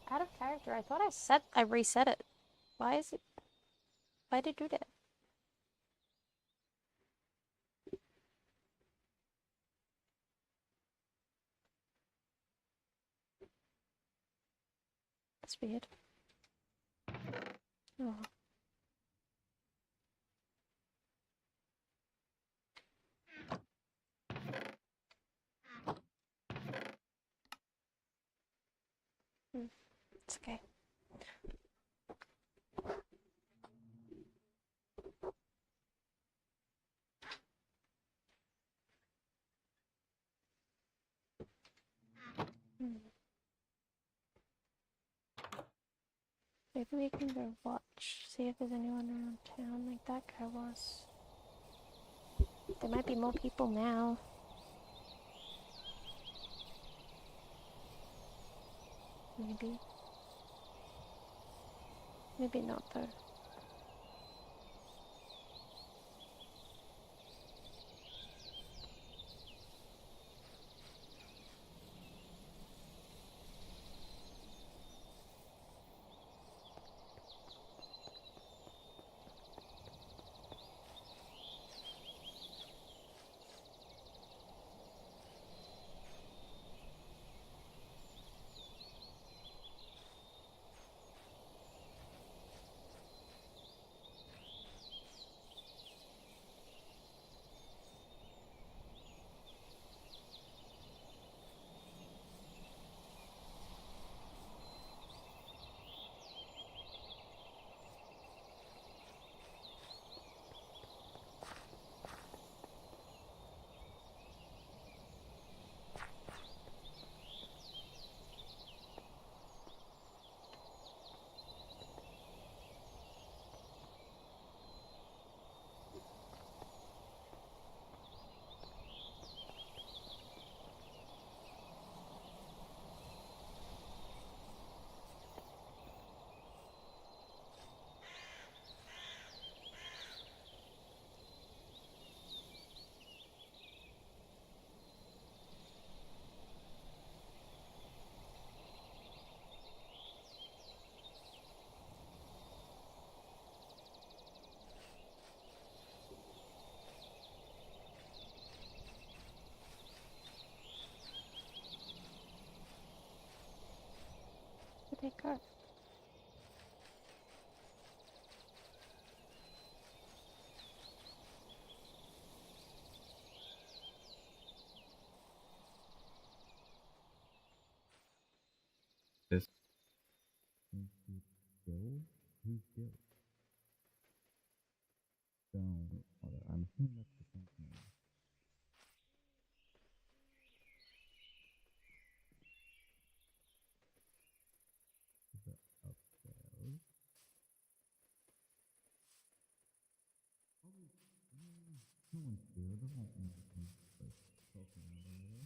Out of character. I thought I reset it. Why is it? Why did it do that? That's weird. Oh. It's okay. Maybe we can go watch, see if there's anyone around town like that guy was. There might be more people now. Maybe. Maybe not though. Where'd they go? This. Bill? Who's Bill? I'm assuming that's the same name. Is that upstairs? Oh, no one's here. There won't be anything like talking around anyway.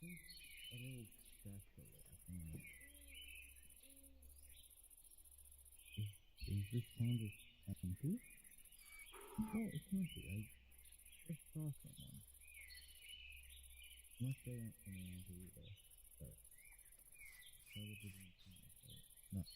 A little desolate. Is this town just empty? Oh, it's empty. I just saw someone. Unless they aren't coming around here either. But probably didn't see me, so not.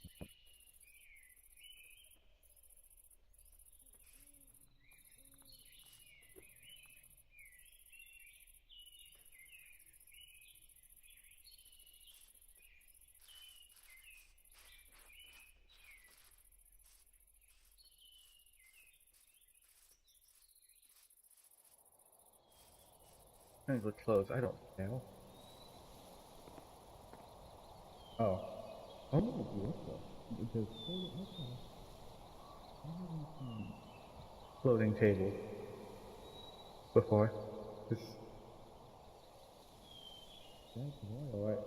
Things look closed. I don't know. Oh. Oh, no, because okay. I haven't seen floating tables before. This. That's wild.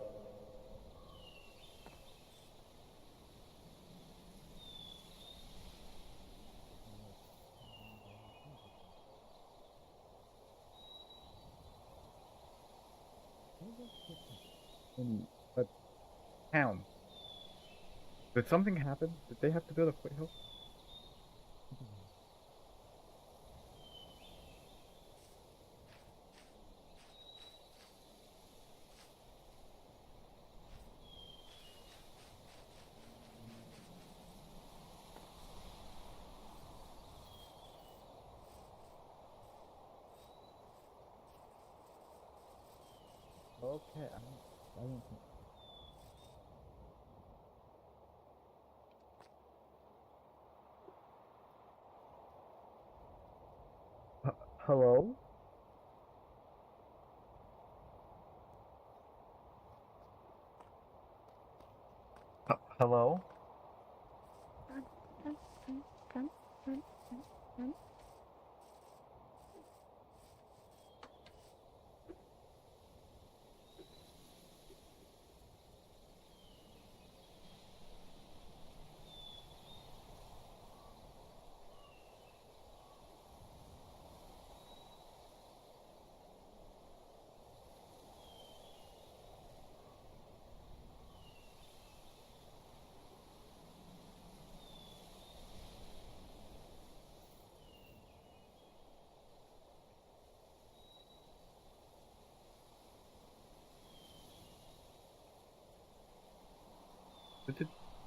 In a town. Did something happen? Did they have to build a foothill? Okay, I don't think. Hello? Hello?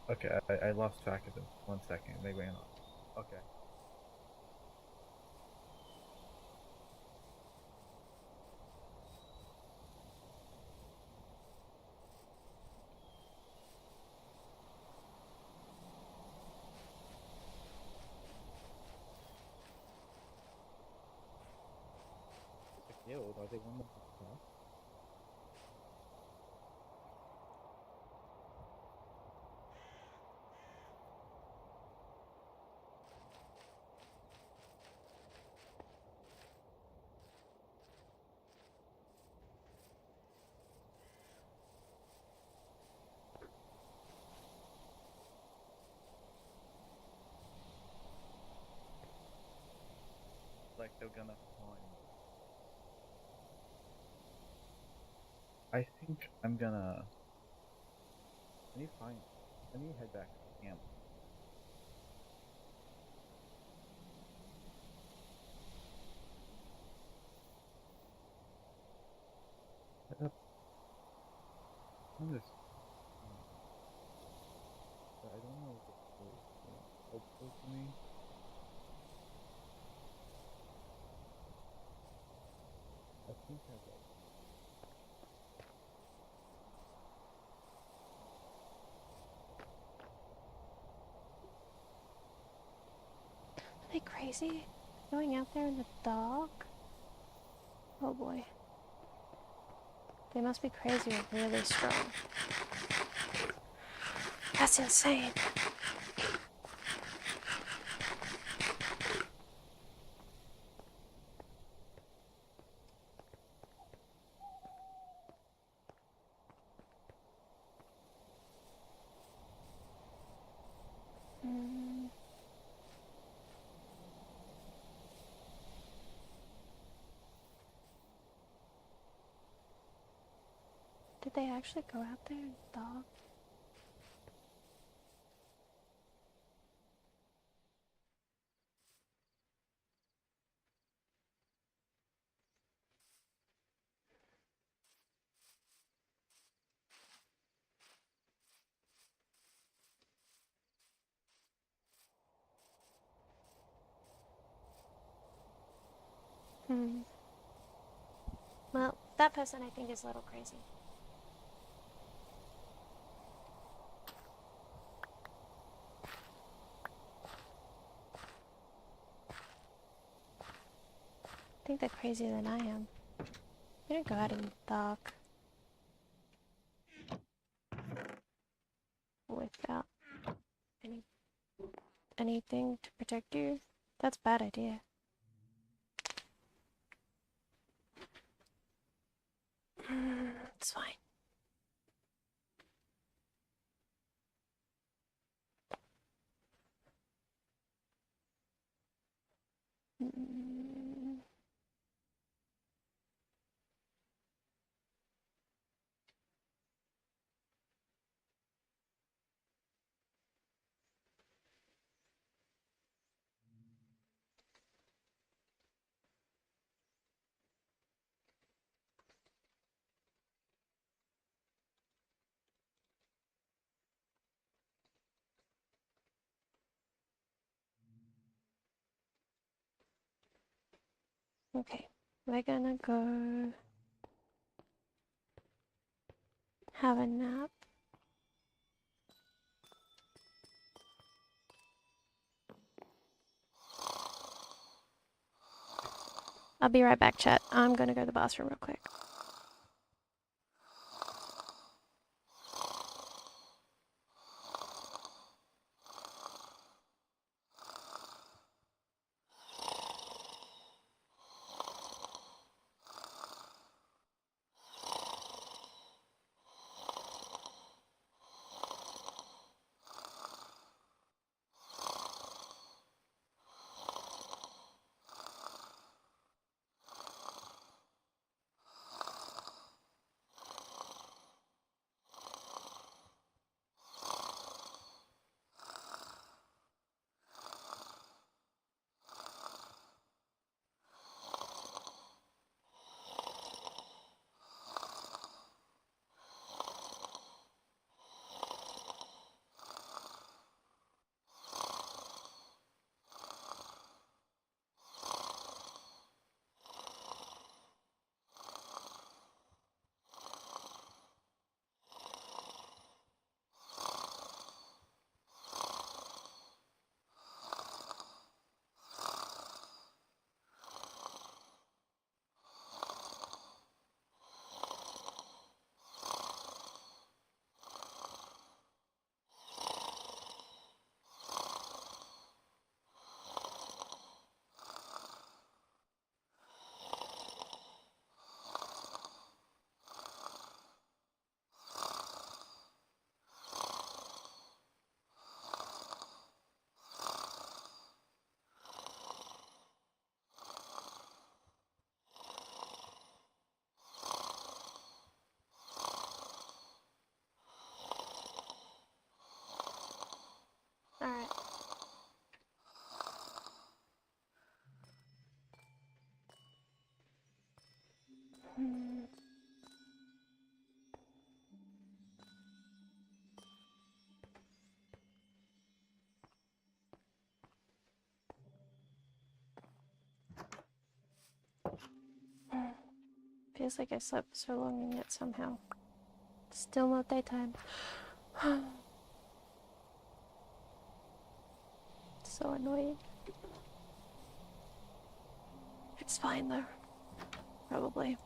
Okay, I lost track of it. 1 second. They ran off. Okay. Killed? Are they one of the stuff? Like they're gonna find. I think I'm gonna. I need to find. I need to head back to camp. I'm just. But I don't know if it's helpful to me. I think I will. Are they crazy? Going out there in the dark? Oh boy. They must be crazy or really strong. That's insane. Did they actually go out there in the dark? Well, that person I think is a little crazy. I think they're crazier than I am. I'm gonna go out in the dark. Without anything to protect you. That's a bad idea. It's fine. Okay, we're gonna go have a nap. I'll be right back, chat. I'm gonna go to the bathroom real quick. Alright. Feels like I slept so long and yet somehow still not daytime. So annoying. It's fine though. Probably.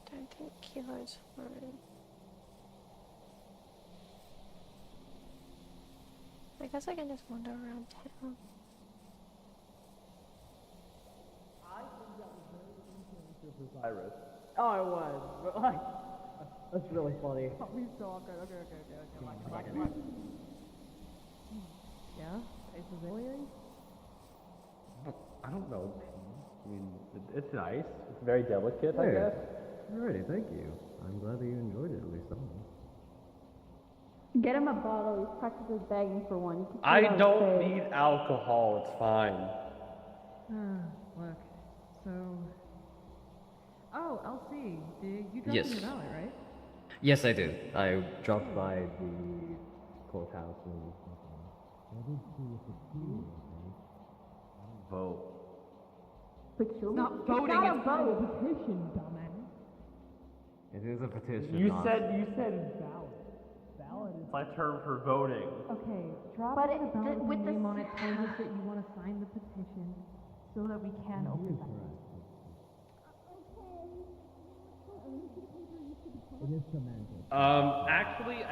Don't think kilo's fine. I guess I can just wander around town. Cyrus. Oh, it was, but like, that's really funny. Oh, he's so awkward. Okay. Come on. Yeah? Is this aliens? I don't know. I mean, it's nice. It's very delicate, I guess. Alrighty, thank you. I'm glad that you enjoyed it, at least some. Get him a bottle. He's practically begging for one. I don't need alcohol. It's fine. Look. So. Oh, LC. Did you drop Yes. in the valley, right? Yes, I did. I dropped by the courthouse and Vote. Not voting. It's not a vote. Petition, dumbass. it is a petition. You not- said ballot. Ballot is my term for voting. Okay, drop But in the ballot with the name on it. Tells us that you want to sign the petition so that we can open that. Actually,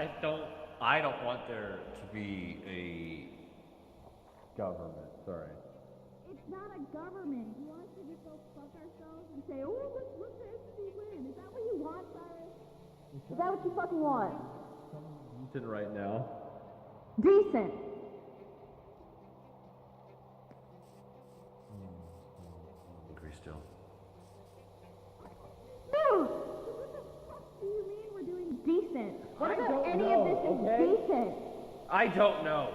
I don't want there to be a government. Sorry. It's not a government. You want us to just go fuck ourselves and say, oh, let's let the entity win. Is that what you want, Cyrus? Is that what you fucking want? Decent right now. Decent. Agree still. No! What the fuck do you mean we're doing decent? What about any of this is decent? I don't know.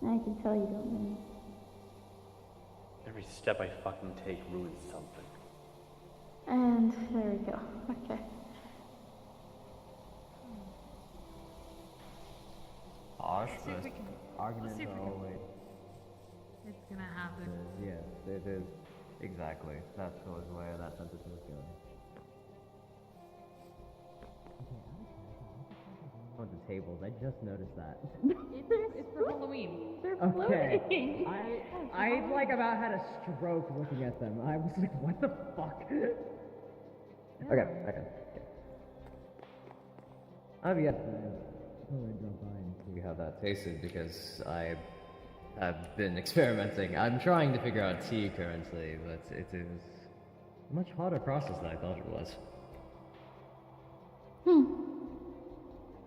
I can tell you don't know. Every step I fucking take ruins something. And there we go. Okay. I rush, See if but we can. arguments see if are we can- always. It's gonna happen. Yes, it is. Exactly. That's always where that sentence was going. On the tables, I just noticed that. It's for Halloween. Okay. I like about had a stroke looking at them. I was like, what the fuck? Okay. I've yet to drop by and see how that tasted because I have been experimenting. I'm trying to figure out tea currently, but it is a much harder process than I thought it was.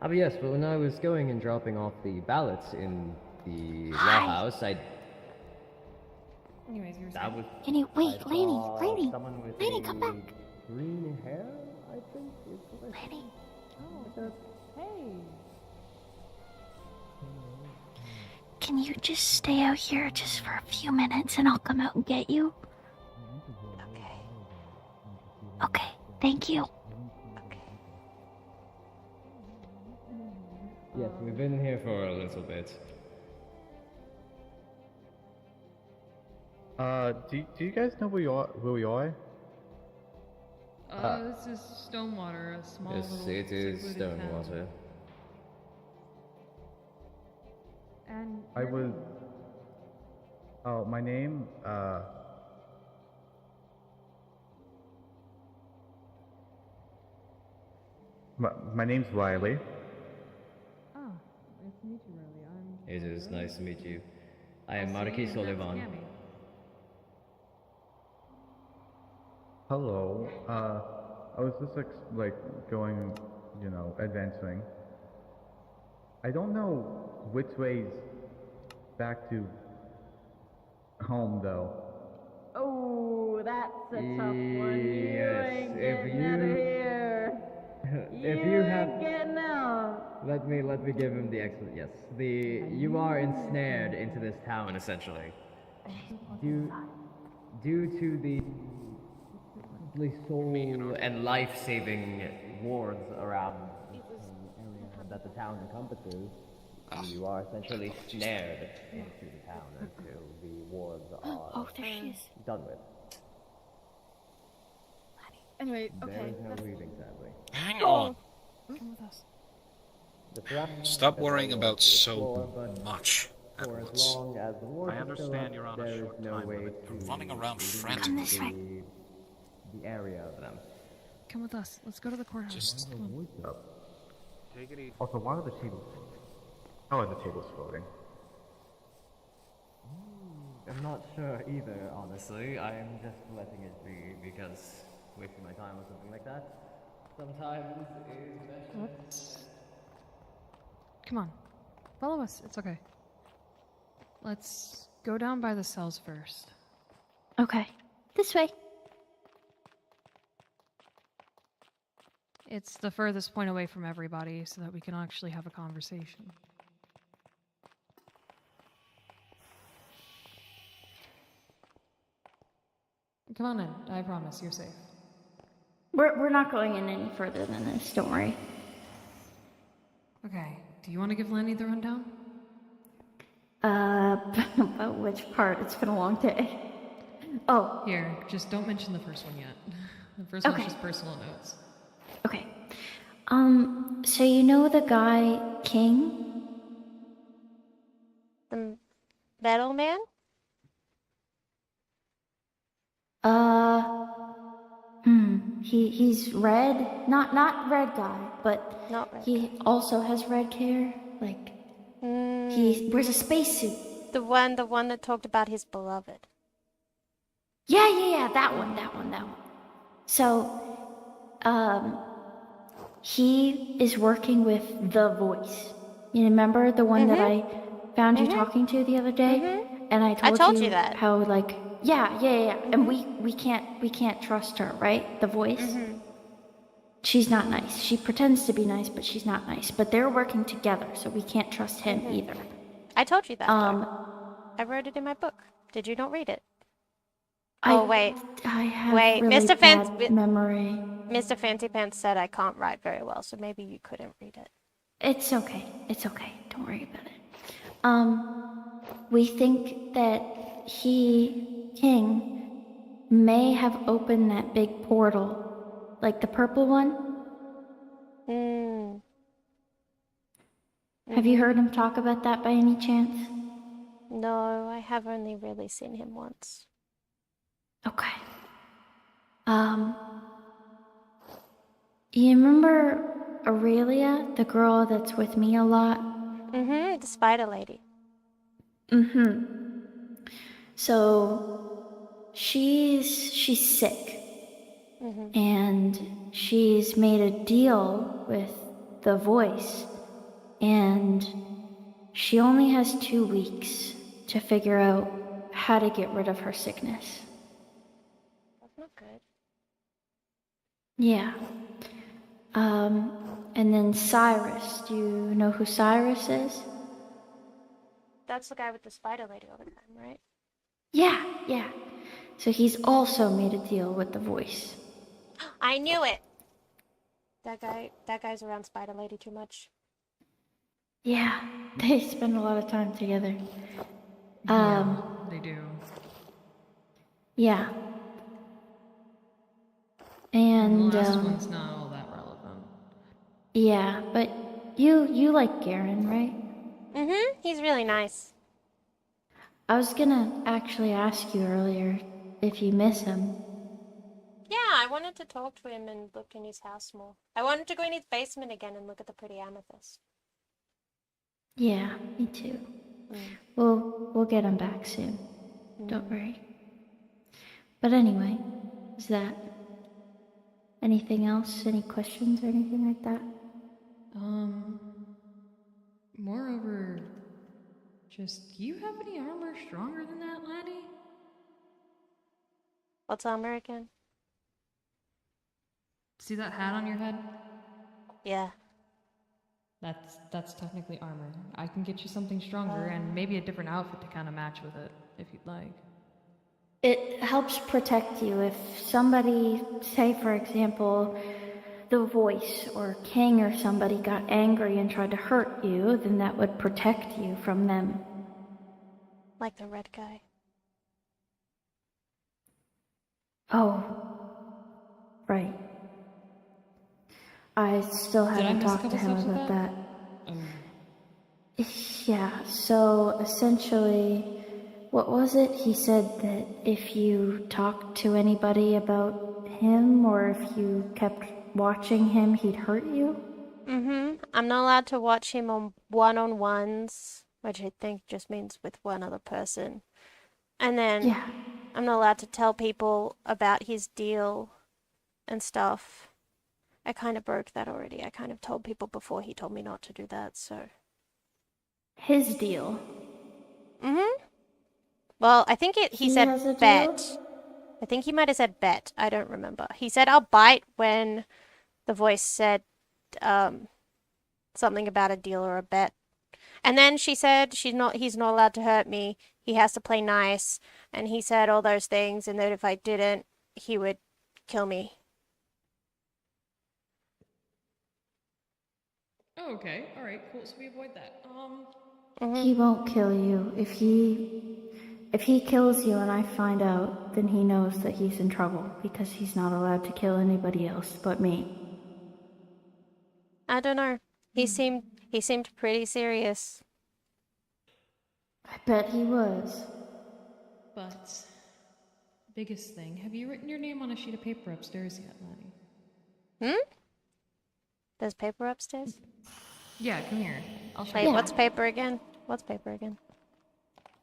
But yes, but when I was going and dropping off the ballots in the law house, Anyways, you're that was. Can you wait, I Laney? saw Laney, someone with Laney, a come back. green hair, I think. Is what I Laney, Oh, hey. can you just stay out here just for a few minutes and I'll come out and get you? Okay, thank you. Yes, we've been here for a little bit. Do you guys know who we are? This is Stonewater, a small Yes, little it is secluded town. Stonewater. And I your was. name? Oh, my name. My name's Riley. Oh, nice to meet you, Riley. I'm. It is nice to meet you. I am I'll see Marquis you in Solivan. Scammy. Hello. I was just like going, advancing. I don't know which way's back to home though. Oh, that's a tough one. You Yes, ain't if getting out of you- here. If you have, ain't getting out. let me give him the excellent. Yes, you are ensnared into this town essentially. Due to the soul and life-saving wards around the area that the town encompasses, you are essentially snared into the town until the wards are Oh, there she is. done with. Anyway, There okay. is no leaving, sadly. Hang on. Come with us. The surroundings Stop have worrying all about to so explore, but much at for as once. long as the wards I are still understand up, you're on a there is short no time way limit. to You're running around leave Come this way. the area of them. Come with us. Let's go to the courthouse. Just- Come on. Take it easy. Also, why are the tables? How are the tables floating? I'm not sure either, honestly. I am just letting it be because wasting my time on something like that sometimes is best. Come on. Follow us. It's okay. Let's go down by the cells first. Okay, this way. It's the furthest point away from everybody so that we can actually have a conversation. Come on in. I promise you're safe. We're not going in any further than this, don't worry. Okay. Do you want to give Lenny the rundown? About which part? It's been a long day. Oh, Here, just don't mention the first one yet. The first Okay. one's just personal notes. okay. So you know the guy, King? The metal man? He's red. Not red guy, but Not red he also has red hair. Like, he wears a spacesuit. The one that talked about his beloved. Yeah, that one. So, he is working with the voice. You remember the one that I found you talking to the other day? And I told you that. how like, yeah. And we can't trust her, right? The voice. She's not nice. She pretends to be nice, but she's not nice. But they're working together, so we can't trust him either. I told you that. I wrote it in my book. Did you not read it? Wait. I have Wait, really Mr. bad Fancy- memory. Mr. Fancy Pants said I can't write very well, so maybe you couldn't read it. It's okay. Don't worry about it. We think that King, may have opened that big portal, like the purple one. Mm. Have you heard him talk about that by any chance? No, I have only really seen him once. Okay. You remember Aurelia, the girl that's with me a lot? The spider lady. So she's sick. And she's made a deal with the voice, and she only has 2 weeks to figure out how to get rid of her sickness. That's not good. Yeah. And then Cyrus, do you know who Cyrus is? That's the guy with the spider lady all the time, right? Yeah. So he's also made a deal with the voice. I knew it! That guy's around spider lady too much. Yeah, they spend a lot of time together. Yeah, they do. Yeah. And And, the last one's not all that relevant. yeah, but you like Garen, right? He's really nice. I was gonna actually ask you earlier if you miss him. Yeah, I wanted to talk to him and look in his house more. I wanted to go in his basement again and look at the pretty amethyst. Yeah, me too. We'll get him back soon. Don't worry. But anyway, is that anything else? Any questions or anything like that? Moreover, just, do you have any armor stronger than that, laddie? What's armor again? See that hat on your head? Yeah. That's technically armor. I can get you something stronger and maybe a different outfit to kind of match with it, if you'd like. It helps protect you if somebody, say for example, the voice or King or somebody got angry and tried to hurt you, then that would protect you from them. Like the red guy. Oh, right. I still Did I haven't miss a talked to couple him steps with about that? that. Yeah, so essentially, what was it? He said that if you talked to anybody about him or if you kept watching him, he'd hurt you? I'm not allowed to watch him on one-on-ones, which I think just means with one other person. And then Yeah. I'm not allowed to tell people about his deal and stuff. I kind of broke that already. I kind of told people before he told me not to do that, so. His deal. Well, I think he He has a said deal? bet. I think he might have said bet. I don't remember. He said I'll bite when the voice said something about a deal or a bet. And then she said he's not allowed to hurt me. He has to play nice. And he said all those things, and that if I didn't, he would kill me. Oh, okay. All right, cool. So we avoid that. He won't kill you. If he kills you and I find out, then he knows that he's in trouble because he's not allowed to kill anybody else but me. I don't know. He seemed pretty serious. I bet he was. But, biggest thing, have you written your name on a sheet of paper upstairs yet, laddie? There's paper upstairs? Yeah, come here. I'll show Wait, you. what's paper again? What's paper again?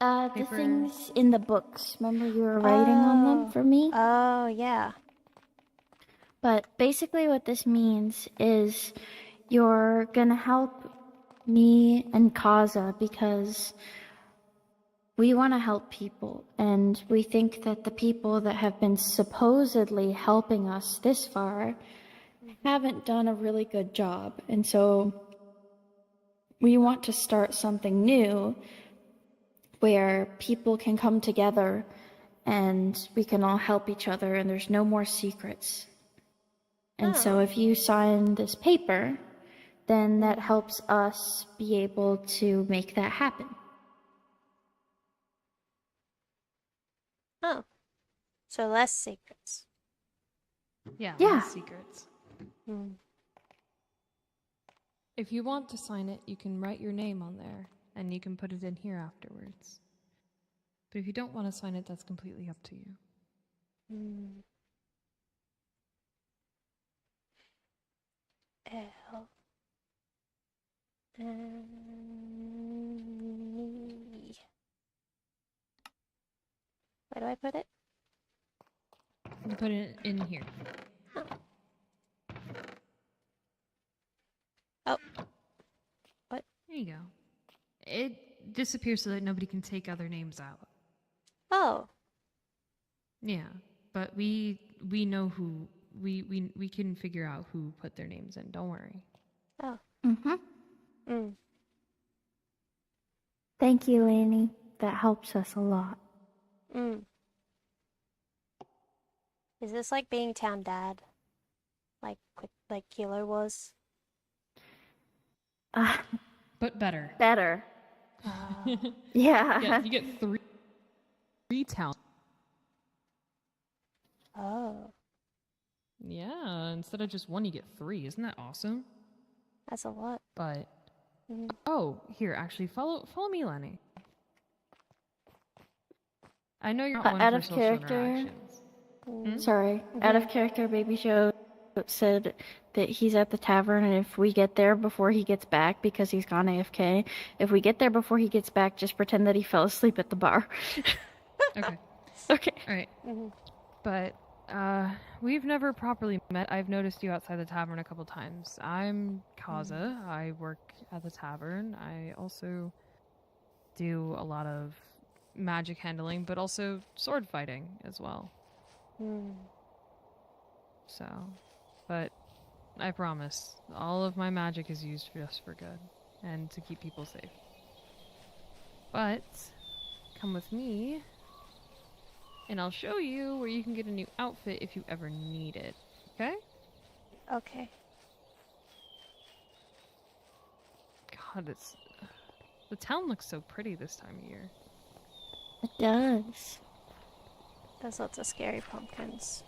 The Paper. things in the books. Remember you were writing on them for me? Oh, yeah. But basically what this means is you're gonna help me and Kaza because we want to help people, and we think that the people that have been supposedly helping us this far haven't done a really good job. And so we want to start something new where people can come together and we can all help each other and there's no more secrets. And so if you sign this paper, then that helps us be able to make that happen. Oh. So less secrets. Yeah, Yeah. less secrets. Hmm. If you want to sign it, you can write your name on there, and you can put it in here afterwards. But if you don't want to sign it, that's completely up to you. Hmm. L. Me. Where do I put it? You can put it in here. Oh. What? There you go. It disappears so that nobody can take other names out. Oh. Yeah, but we know who we can figure out who put their names in. Don't worry. Oh. Mm-hmm. Mm. Thank you, Annie. That helps us a lot. Mm. Is this like being town dad? Like Kilo was? But better. Better. Yeah, Yeah. you get three towns. Oh. Yeah, instead of just one, you get three. Isn't that awesome? That's a lot. But Mm. oh, here, actually, follow me, Lenny. I know you're not one Out for of social character. interactions. Hmm? Sorry. Out of character, Baby Joe said that he's at the tavern, and if we get there before he gets back, because he's gone AFK, if we get there before he gets back, just pretend that he fell asleep at the bar. Okay. Okay. All right. Mhm. But we've never properly met. I've noticed you outside the tavern a couple times. I'm Kaza. I work at the tavern. I also do a lot of magic handling, but also sword fighting as well. Mm. So, but I promise, all of my magic is used just for good and to keep people safe. But come with me, and I'll show you where you can get a new outfit if you ever need it. Okay? Okay. God, the town looks so pretty this time of year. It does. There's lots of scary pumpkins.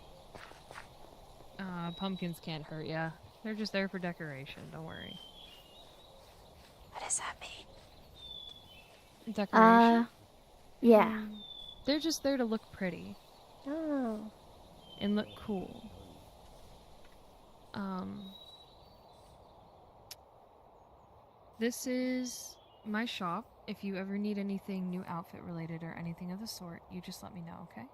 Pumpkins can't hurt ya. They're just there for decoration. Don't worry. What does that mean? Decoration? Yeah. They're just there to look pretty Oh. and look cool. This is my shop. If you ever need anything new outfit related or anything of the sort, you just let me know, okay?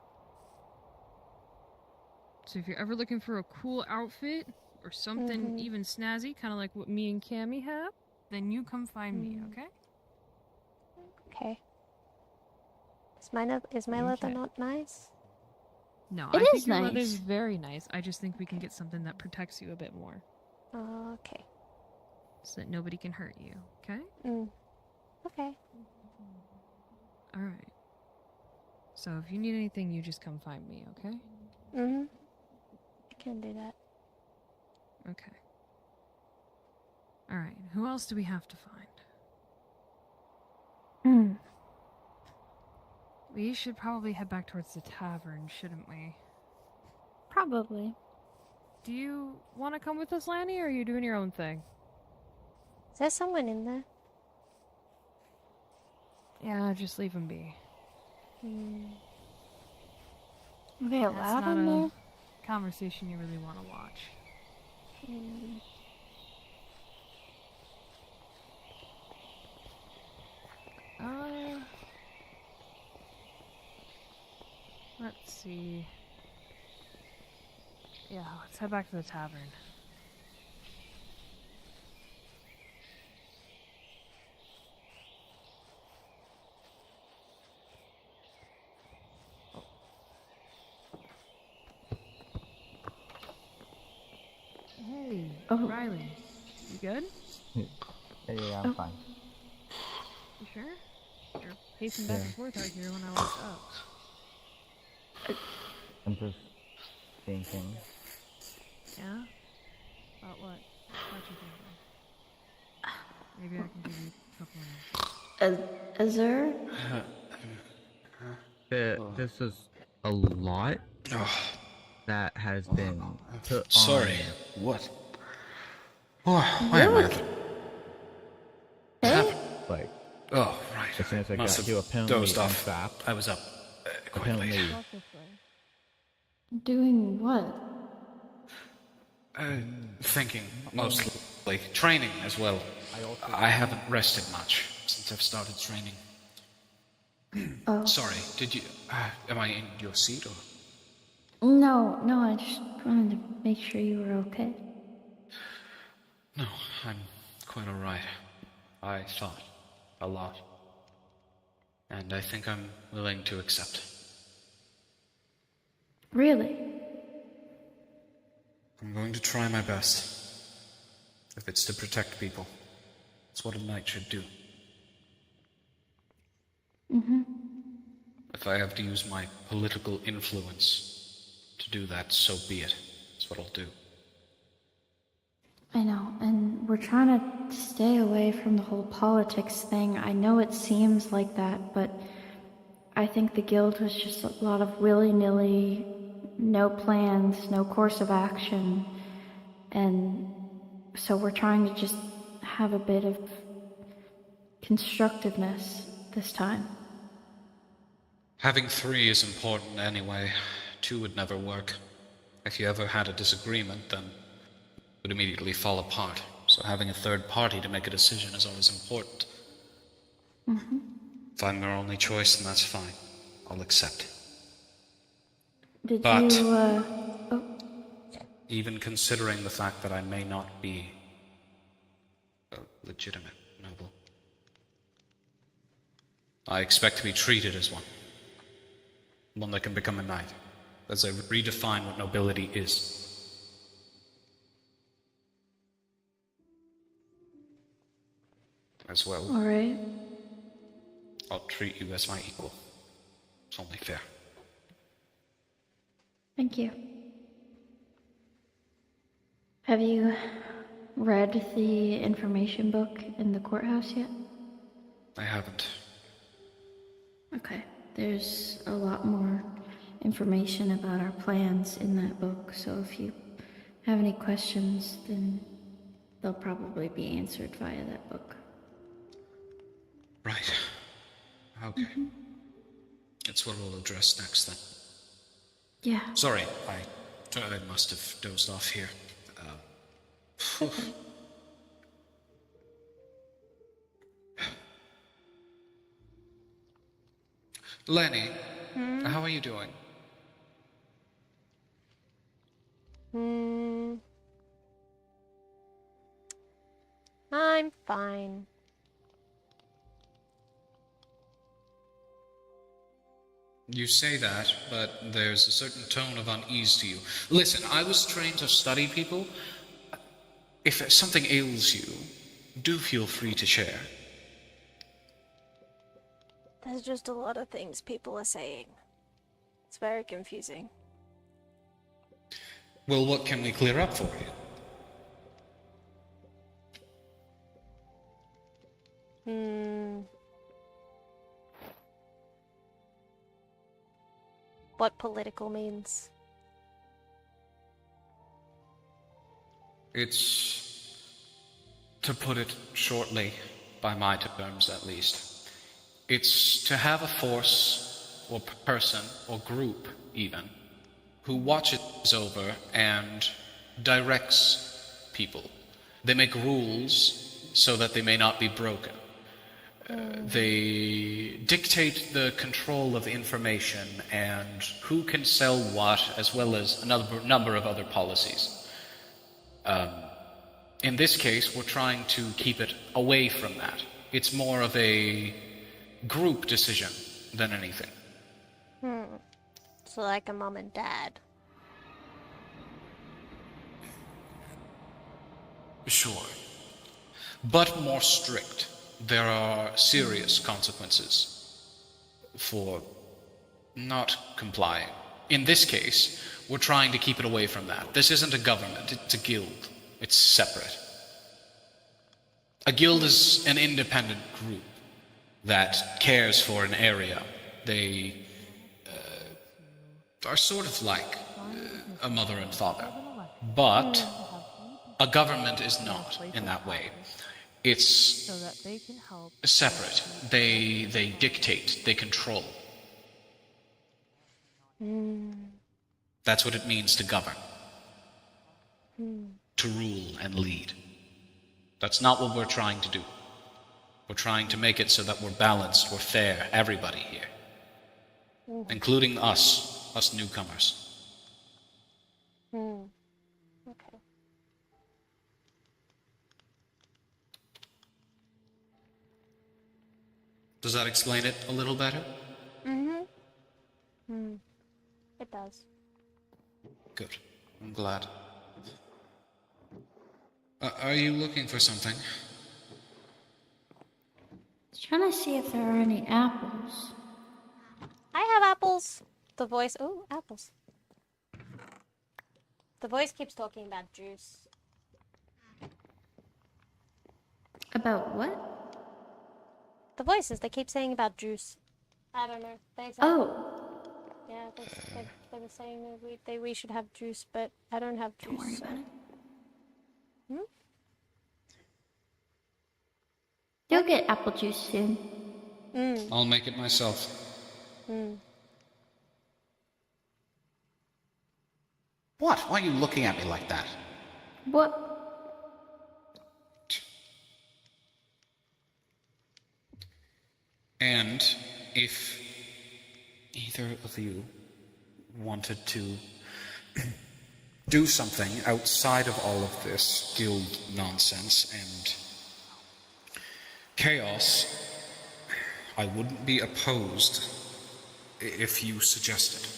So if you're ever looking for a cool outfit or something even snazzy, kind of like what me and Cammy have, then you come find me, okay? Okay. Is my leather not nice? No, It I is think your leather is nice. very nice. I just think we can get something that protects you a bit more, Okay. so that nobody can hurt you, okay? Mm. Okay. All right. So if you need anything, you just come find me, okay? Mhm. I can do that. Okay. All right. Who else do we have to find? We should probably head back towards the tavern, shouldn't we? Probably. Do you want to come with us, Lanny, or are you doing your own thing? Is there someone in there? Yeah, just leave him be. Are they That's allowed not in a there? conversation you really want to watch. Let's see. Yeah, let's head back to the tavern. Hey, Riley. You good? Yeah, I'm fine. You sure? You're pacing back and forth out here when I was up. I'm just thinking. Yeah? About what? What you thinking? Maybe I can give you a couple minutes. Azur? This is a lot Oh, that has been put sorry. on. What? Oh, why am I? Hey? Like, Oh, right. as soon as I Must got have here, apparently dozed off. unstrapped. I was up quite Apparently, late. Walk this way. Doing what? Thinking mostly. Training as well. I haven't rested much since I've started training. Oh. Sorry, did you... am I in your seat or... No, I just wanted to make sure you were okay. No, I'm quite alright. I thought a lot. And I think I'm willing to accept. Really? I'm going to try my best. If it's to protect people, it's what a knight should do. Mm-hmm. If I have to use my political influence to do that, so be it. That's what I'll do. I know, and we're trying to stay away from the whole politics thing. I know it seems like that, but I think the guild was just a lot of willy-nilly, no plans, no course of action, and so we're trying to just have a bit of constructiveness this time. Having 3 is important anyway. 2 would never work. If you ever had a disagreement, then it would immediately fall apart. So having a third party to make a decision is always important. Mm-hmm. If I'm their only choice, then that's fine. I'll accept. Did But you, even considering the fact that I may not be a legitimate noble, I expect to be treated as one. One that can become a knight, as I redefine what nobility is. As well, alright. I'll treat you as my equal. It's only fair. Thank you. Have you read the information book in the courthouse yet? I haven't. Okay. There's a lot more information about our plans in that book, so if you have any questions, then they'll probably be answered via that book. Right. Okay. Mm-hmm. That's what we'll address next then. Yeah. Sorry, I must have dozed off here. Lenny, how are you doing? I'm fine. You say that, but there's a certain tone of unease to you. Listen, I was trained to study people. If something ails you, do feel free to share. There's just a lot of things people are saying. It's very confusing. Well, what can we clear up for you? What political means? It's, to put it shortly, by my terms at least, it's to have a force, or person, or group even, who watches over and directs people. They make rules so that they may not be broken. They dictate the control of information and who can sell what, as well as a number of other policies. In this case, we're trying to keep it away from that. It's more of a group decision than anything. So like a mom and dad. Sure. But more strict. There are serious consequences for not complying. In this case, we're trying to keep it away from that. This isn't a government, it's a guild. It's separate. A guild is an independent group that cares for an area. They are sort of like a mother and father. But a government is not in that way. It's so that they can help separate. They dictate, they control. That's what it means to govern. To rule and lead. That's not what we're trying to do. We're trying to make it so that we're balanced, we're fair, everybody here. Including us newcomers. Okay. Does that explain it a little better? It does. Good. I'm glad. Are you looking for something? I was trying to see if there are any apples. I have apples. The voice. Oh, apples. The voice keeps talking about juice. About what? The voices, they keep saying about juice. I don't know. They said, Oh, yeah, they were saying that we should have juice, but I don't have juice. don't worry about it. You'll get apple juice soon. I'll make it myself. What? Why are you looking at me like that? What? And if either of you wanted to do something outside of all of this guild nonsense and chaos, I wouldn't be opposed if you suggested.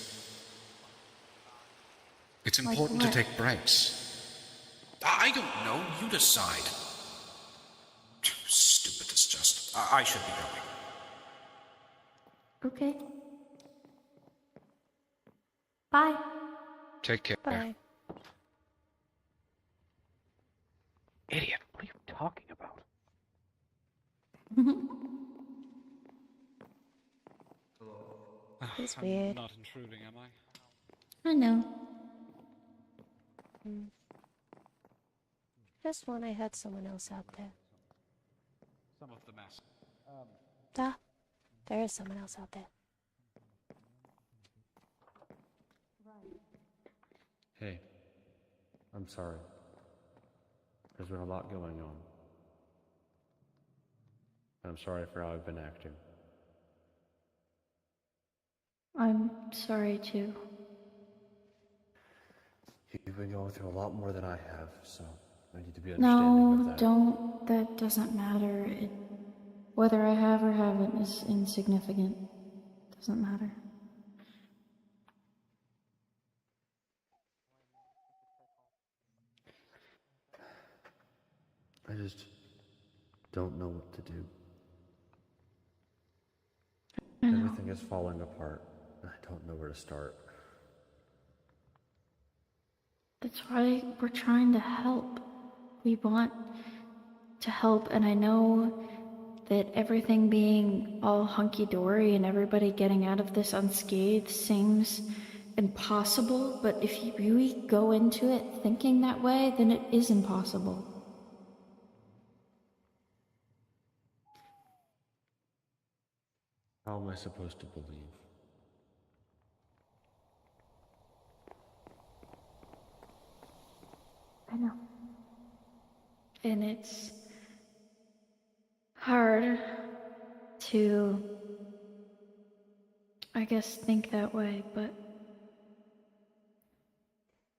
It's important to take breaks. I don't know. You decide. Stupid as just. I should be going. Okay. Bye. Take care. Bye. Idiot, what are you talking about? He's I'm weird. not intruding, am I? I know. Just when I had someone else out there. Some of the mess. There is someone else out there. Hey, I'm sorry. There's been a lot going on. I'm sorry for how I've been acting. I'm sorry too. You've been going through a lot more than I have, so I need to be understanding of No, that. don't. That doesn't matter. Whether I have or haven't is insignificant. Doesn't matter. I just don't know what to do. I know. Everything is falling apart, and I don't know where to start. That's why we're trying to help. We want to help, and I know that everything being all hunky-dory and everybody getting out of this unscathed seems impossible, but if you really go into it thinking that way, then it is impossible. How am I supposed to believe? I know. And it's hard to, I guess, think that way, but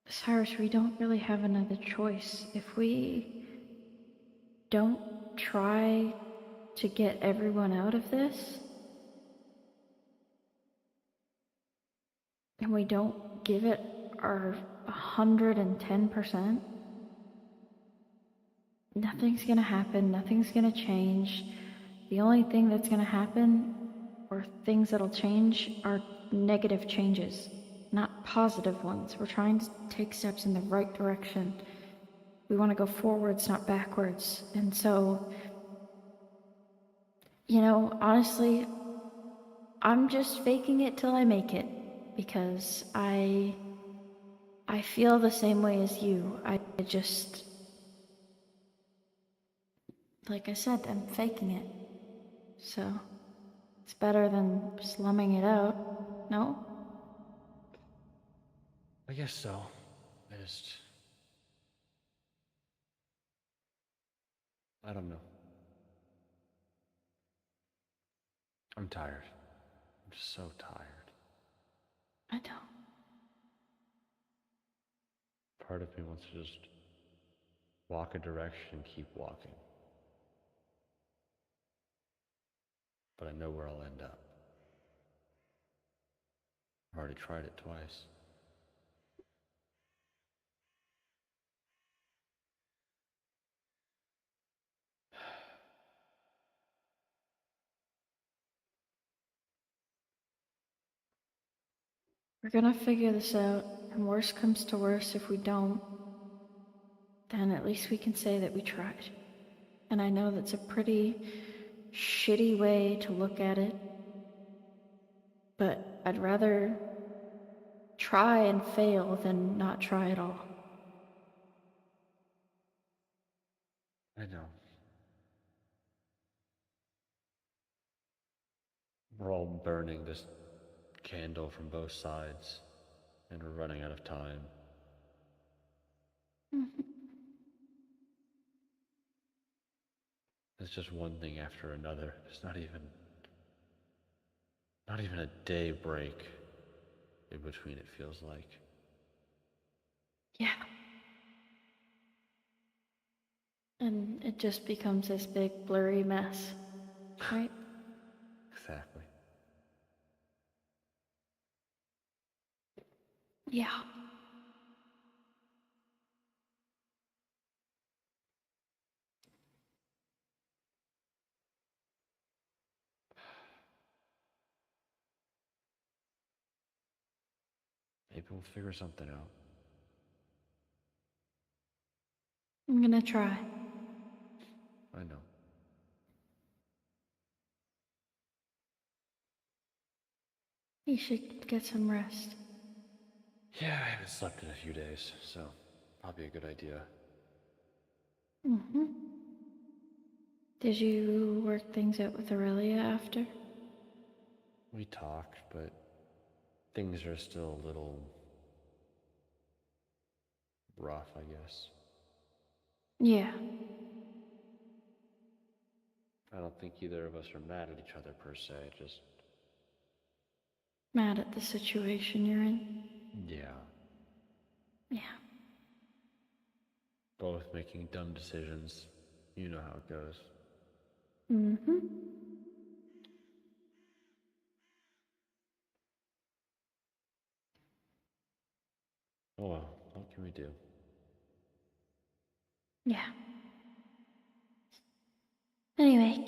Cyrus, we don't really have another choice. If we don't try to get everyone out of this, and we don't give it our 110%, nothing's gonna happen, nothing's gonna change. The only thing that's gonna happen, or things that'll change, are negative changes, not positive ones. We're trying to take steps in the right direction. We want to go forwards, not backwards. And so, honestly, I'm just faking it till I make it. because I feel the same way as you. I just, like I said, I'm faking it. So, it's better than slumming it out, no? I guess so. I don't know. I'm tired. I'm just so tired. I don't. Part of me wants to just walk a direction and keep walking. But I know where I'll end up. I've already tried it twice. We're gonna figure this out, and worst comes to worst if we don't, then at least we can say that we tried. And I know that's a pretty shitty way to look at it, but I'd rather try and fail than not try at all. I know. We're all burning this candle from both sides, and we're running out of time. It's just one thing after another. It's not even a day break in between, it feels like. Yeah. And it just becomes this big blurry mess, right? Exactly. Yeah. Maybe we'll figure something out. I'm gonna try. I know. You should get some rest. Yeah, I haven't slept in a few days, so probably a good idea. Mm-hmm. Did you work things out with Aurelia after? We talked, but things are still a little rough, I guess. Yeah. I don't think either of us are mad at each other per se, just... Mad at the situation you're in? Yeah. Yeah. Both making dumb decisions. You know how it goes. Mm-hmm. Oh well, what can we do? Yeah. Anyway,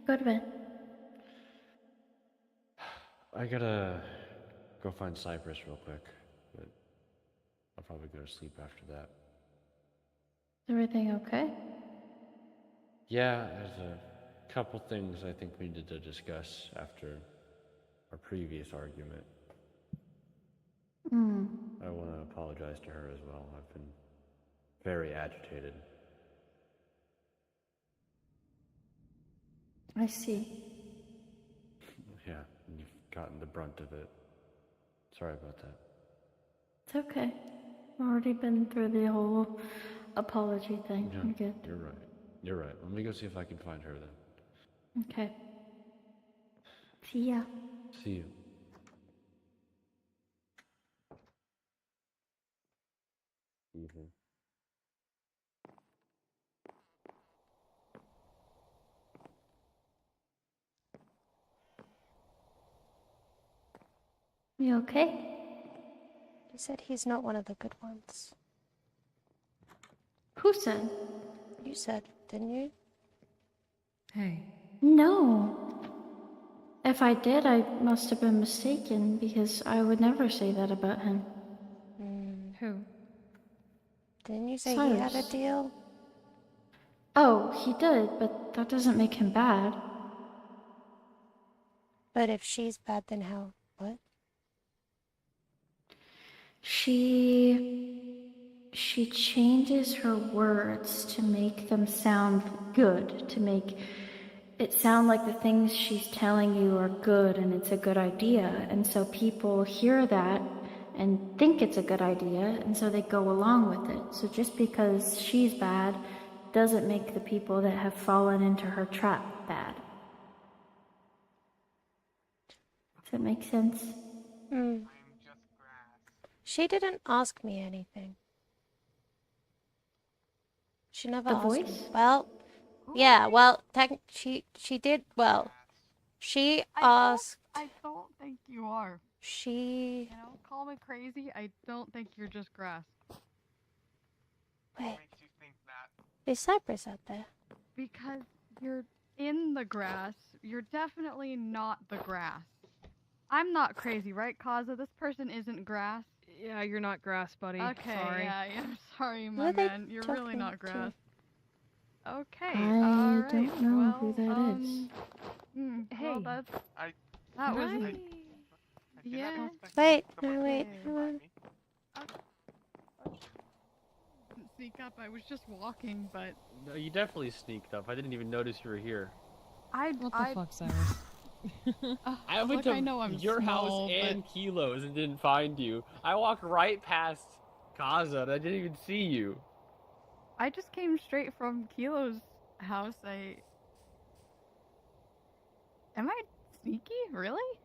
go to bed. I gotta go find Cypress real quick, but I'll probably go to sleep after that. Is everything okay? Yeah, there's a couple things I think we needed to discuss after our previous argument. I want to apologize to her as well. I've been very agitated. I see. Yeah, and you've gotten the brunt of it. Sorry about that. It's okay. I've already been through the whole apology thing. Yeah, I'm good. you're right. You're right. Let me go see if I can find her then. Okay. See ya. See you. Evening. You okay? He said he's not one of the good ones. Who said? You said, didn't you? Hey. No. If I did, I must have been mistaken because I would never say that about him. Who? Didn't you say he had a Cyrus. deal? Oh, he did, but that doesn't make him bad. But if she's bad, then how? What? She changes her words to make them sound good, to make it sound like the things she's telling you are good and it's a good idea. And so people hear that and think it's a good idea, and so they go along with it. So just because she's bad doesn't make the people that have fallen into her trap bad. Does that make sense? She didn't ask me anything. She never The asked voice? me. Well, yeah, well, she did, well, she asked... I don't think you are. She... You know, call me crazy, I don't think you're just grass. Wait. There's cypress out there. Because you're in the grass, you're definitely not the grass. I'm not crazy, right, Kaza? This person isn't grass. Yeah, you're not grass, buddy. Okay, Sorry. yeah, I'm sorry, Who my are they man. You're really talking not to? grass. Okay, I alright. don't know Well, who that is. Well, Hey. that Can was... I- Yeah. Wait, no, wait. Didn't sneak up, I was just walking, but... No, you definitely sneaked up. I didn't even notice you were here. What the fuck, Cyrus? I went look, to I know I'm your small, house and Kilo's and didn't find you. I walked right past Kaza and I didn't even see you. I just came straight from Kilo's house. Am I sneaky? Really?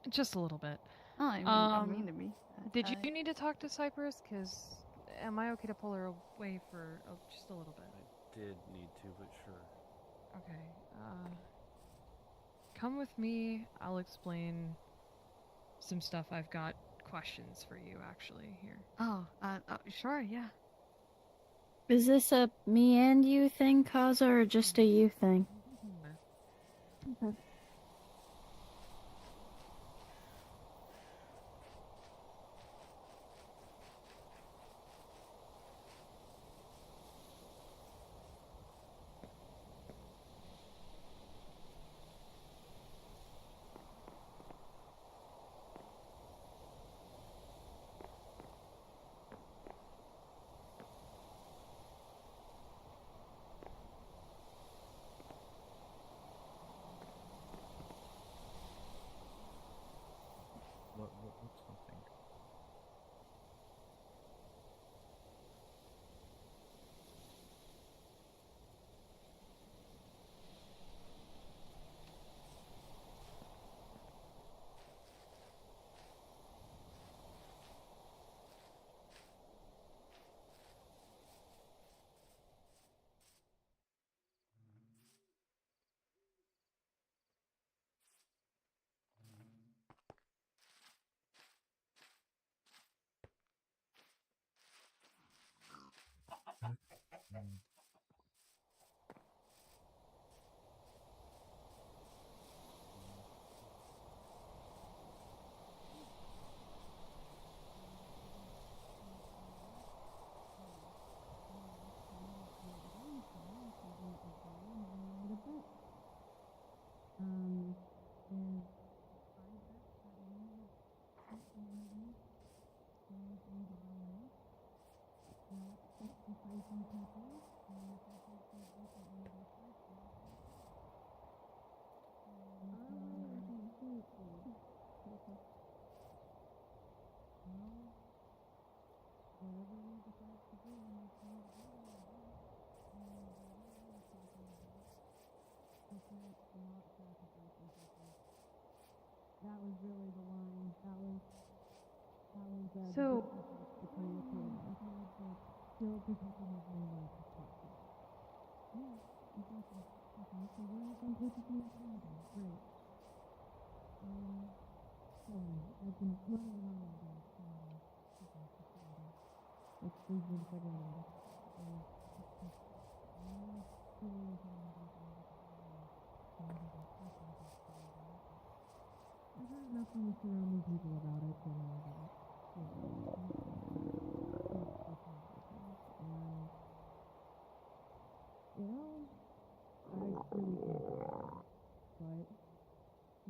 Just a little bit. Oh, I mean, don't mean to be. Did you need to talk to Cypress? Because am I okay to pull her away for just a little bit? I did need to, but sure. Okay. Come with me. I'll explain some stuff. I've got questions for you, actually, here. Oh, sure, yeah. Is this a me and you thing, Kaza, or just a you thing? Okay. What's something? So,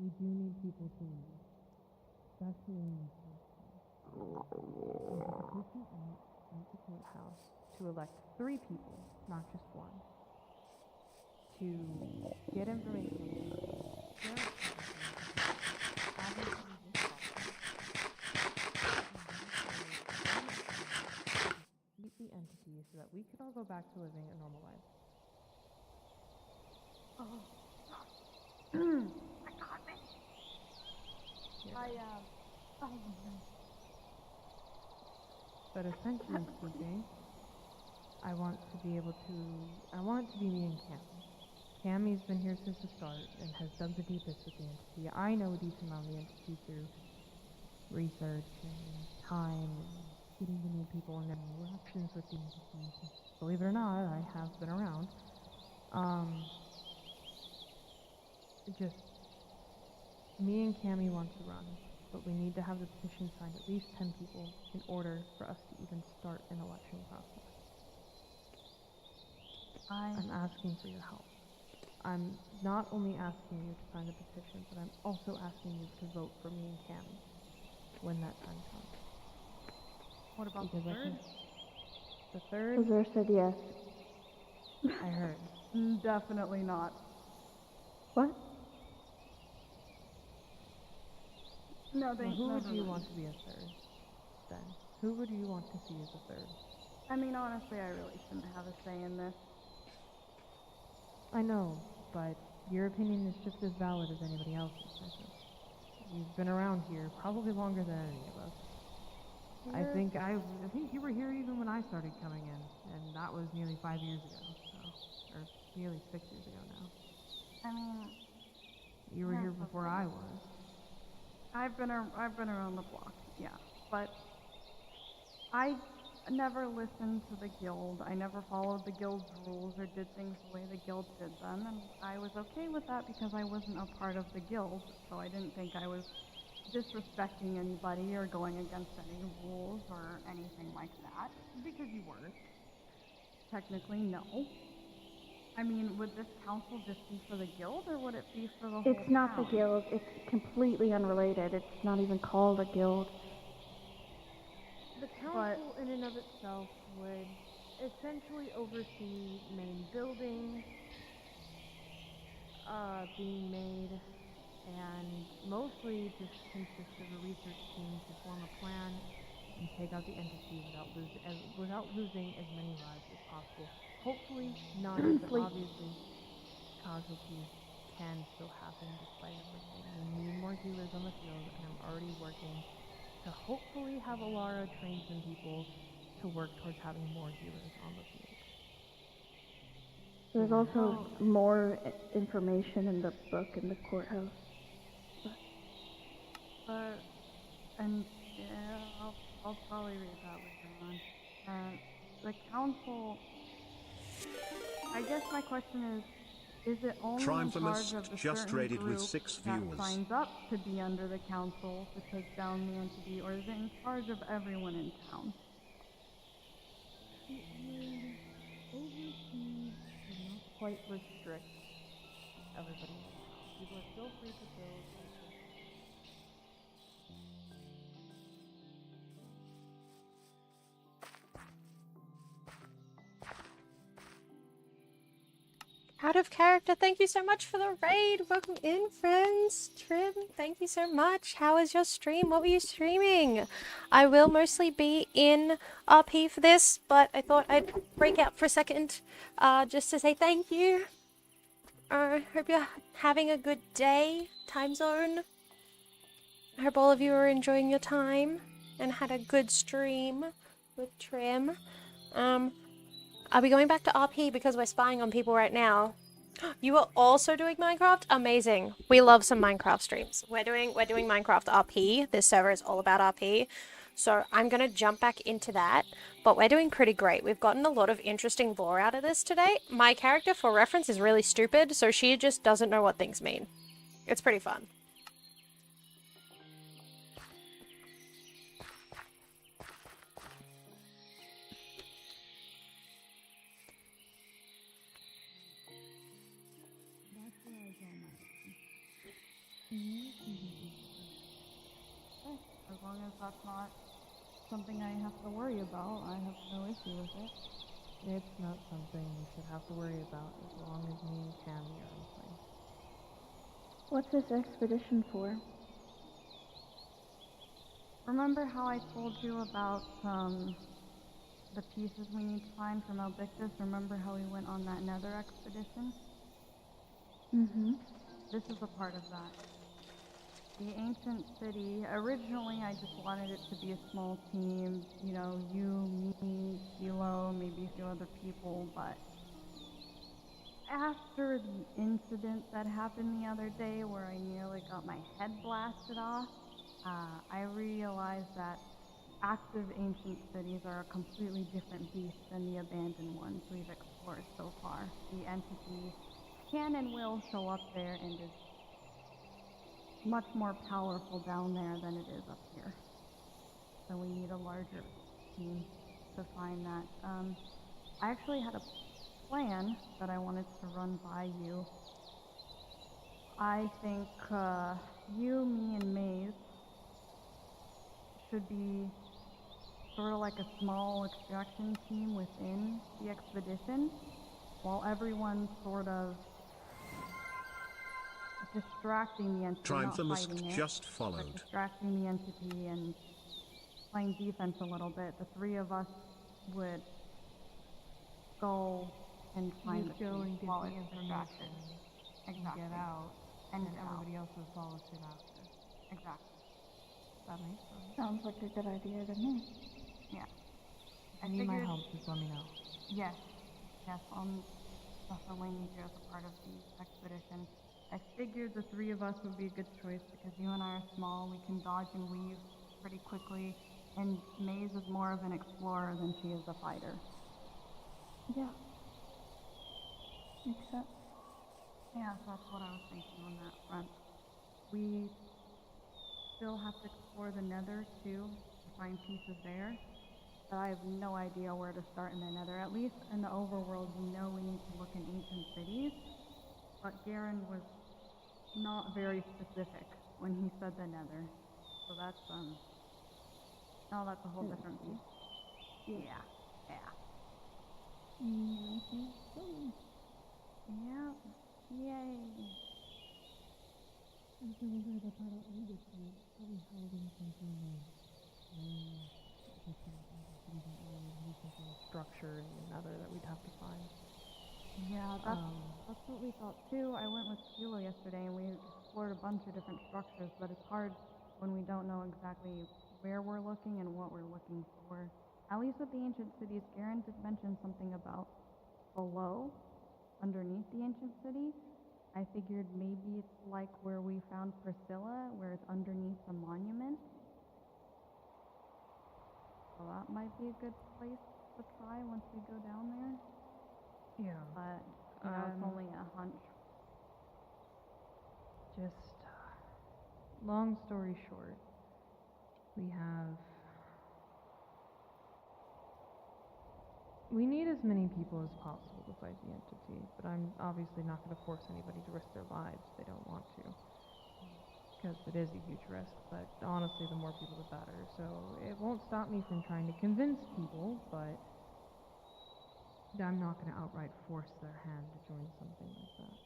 We do need people to leave. That's the only thing. petition at the courthouse to elect 3 people, not just 1, to get information defeat the entity so that we could all go back to living a normal life. I got it. But essentially speaking, I want it to be me and Cam. Cammy's been here since the start and has dug the deepest with the entity. I know a decent amount of the entity through research and time and getting to know people and their interactions with the entity. Believe it or not, I have been around. Just me and Cammy want to run, but we need to have the petition signed at least 10 people in order for us to even start an election process. I'm asking for your help. I'm not only asking you to sign the petition, but I'm also asking you to vote for me and Cammy when that time comes. What about Because the third? The third? Azure said yes. I heard. Definitely not. What? No, Well, who would you want to be a third, then? Who would you want to see as a third? I mean, honestly, I really shouldn't have a say in this. I know, but your opinion is just as valid as anybody else's, Princess. You've been around here probably longer than any of us. I think you were here even when I started coming in, and that was nearly 5 years ago, or nearly 6 years ago now. I mean, you were here before I was. I've been around the block, yeah, but I never listened to the guild. I never followed the guild's rules or did things the way the guild did them, and I was okay with that because I wasn't a part of the guild, so I didn't think I was disrespecting anybody or going against any rules or anything like that, because you weren't. Technically, no. I mean, would this council just be for the guild, or would it be for the whole town? It's not the guild. It's completely unrelated. It's not even called a guild. The council in and of itself would essentially oversee main buildings being made, and mostly just consist of a research team to form a plan and take out the entity without losing as many lives as possible. Hopefully none, but obviously casualties can still happen despite everything. We need more healers on the field, and I'm already working to hopefully have Alara train some people to work towards having more healers on the field. There's also more information in the book in the courthouse. And yeah, I'll probably read that later on. The council, I guess my question is it only in charge of the certain rated group with 6 that viewers. signs up to be under the council to take down the entity, or is it in charge of everyone in town? It would oversee and not quite restrict everybody in town. People are still free to build. Out of character, thank you so much for the raid. Welcome in, friends. Trim, thank you so much. How was your stream? What were you streaming? I will mostly be in RP for this, but I thought I'd break out for a second just to say thank you. Hope you're having a good day, time zone. I hope all of you are enjoying your time and had a good stream with Trim. Are we going back to RP because we're spying on people right now? You are also doing Minecraft? Amazing. We love some Minecraft streams. We're doing Minecraft RP. This server is all about RP. So I'm going to jump back into that. But we're doing pretty great. We've gotten a lot of interesting lore out of this today. My character, for reference, is really stupid, so she just doesn't know what things mean. It's pretty fun. As long as that's not something I have to worry about. I have no issue with it. It's not something you should have to worry about as long as me and Cammy are in place. What's this expedition for? Remember how I told you about the pieces we need to find from Albictus? Remember how we went on that nether expedition? Mm-hmm. This is a part of that. The ancient city, originally I just wanted it to be a small team, you know, you, me, Kilo, maybe a few other people, but after the incident that happened the other day where I nearly got my head blasted off, I realized that active ancient cities are a completely different beast than the abandoned ones we've explored so far. The entity can and will show up there and is much more powerful down there than it is up here. So we need a larger team to find that. I actually had a plan that I wanted to run by you. I think you, me, and Maze should be sort of like a small extraction team within the expedition, while everyone's sort of distracting the entity, not fighting it, just but followed. distracting the entity and playing defense a little bit. The three of us would go and find the go piece and get while the it's distracted. information Exactly. and get out, And and get everybody out. else will follow suit after. Exactly. That makes sense. Sounds like a good idea to me. Yeah. If you need my help, just let me know. Yes. Yes, I'll definitely need you as a part of the expedition. I figured the three of us would be a good choice because you and I are small, we can dodge and weave pretty quickly, and Maze is more of an explorer than she is a fighter. Yeah. Makes sense. Yeah, so that's what I was thinking on that front. We still have to explore the nether too, to find pieces there. But I have no idea where to start in the nether. At least in the overworld, we know we need to look in ancient cities. But Garen was not very specific when he said the nether. So that's, oh, that's a whole different piece. Yeah. Yeah. Yeah. Yay. Structure in another that we'd have to find. Yeah, that's what we thought too. I went with Kilo yesterday and we explored a bunch of different structures, but it's hard when we don't know exactly where we're looking and what we're looking for. At least with the ancient cities, Garen did mention something about below, underneath the ancient city. I figured maybe it's like where we found Priscilla, where it's underneath the monument. So that might be a good place to try once we go down there. Yeah. But, you know, it's only a hunch. Just long story short, we need as many people as possible to fight the entity, but I'm obviously not going to force anybody to risk their lives if they don't want to, because it is a huge risk, but honestly the more people the better, so it won't stop me from trying to convince people, but I'm not going to outright force their hand to join something like that.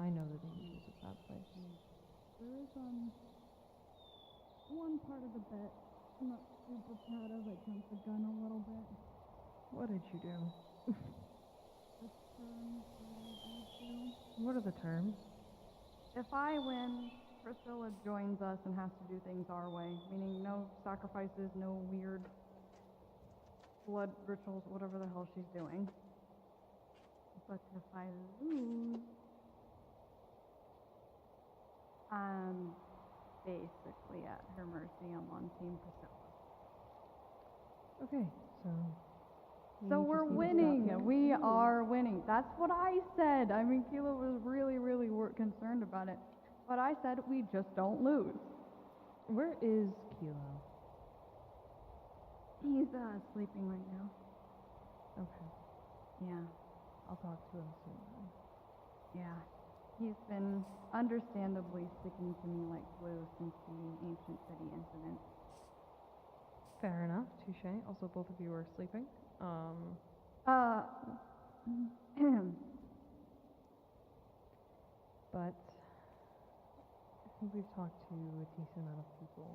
I know the dangers of that place. There is, one part of the bet I'm not super proud of. I jumped the gun a little bit. What did you do? The terms that I agreed to. What are the terms? If I win, Priscilla joins us and has to do things our way, meaning no sacrifices, no weird blood rituals, whatever the hell she's doing. But if I lose, I'm basically at her mercy. I'm on Team Priscilla. Okay, so... So we're winning. We are winning. That's what I said. I mean, Kilo was really concerned about it. But I said we just don't lose. Where is Kilo? He's sleeping right now. Okay. Yeah. I'll talk to him soon then. Yeah. He's been understandably sticking to me like glue since the ancient city incident. Fair enough, touche. Also, both of you are sleeping. But I think we've talked to a decent amount of people.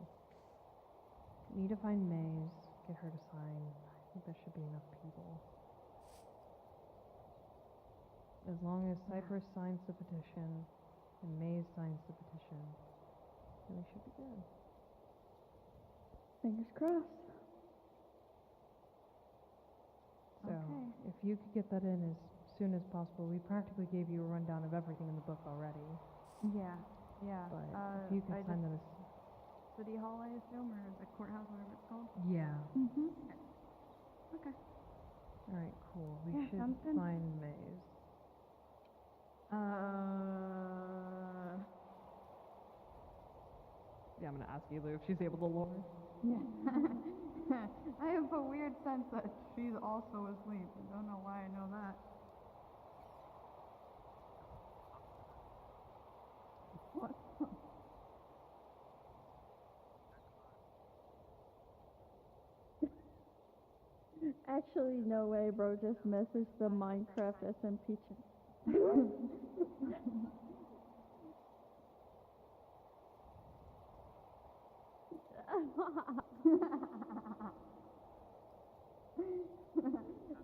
Need to find Maze, get her to sign. I think there should be enough people. As long as Cypress signs the petition and Maze signs the petition, then we should be good. Fingers crossed. So, if you could get that in as soon as possible, we practically gave you a rundown of everything in the book already. Yeah, yeah. But if you could sign that as... City Hall, I assume, or the courthouse, whatever it's called? Yeah. Mm-hmm. Okay. Alright, cool. We Yeah, should sounds good. find Maze. Yeah, I'm gonna ask Elu if she's able to lure. Yeah. I have a weird sense that she's also asleep. I don't know why I know that. What? Actually, no way, bro. Just message the Minecraft SMP chat.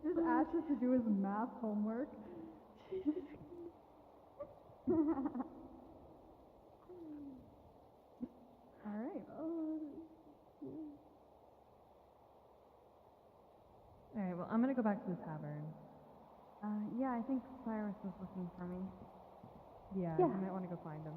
Just asked us to do his math homework. Alright. Alright, well, I'm gonna go back to the tavern. Yeah, I think Cyrus was looking for me. Yeah, Yeah. you might want to go find him.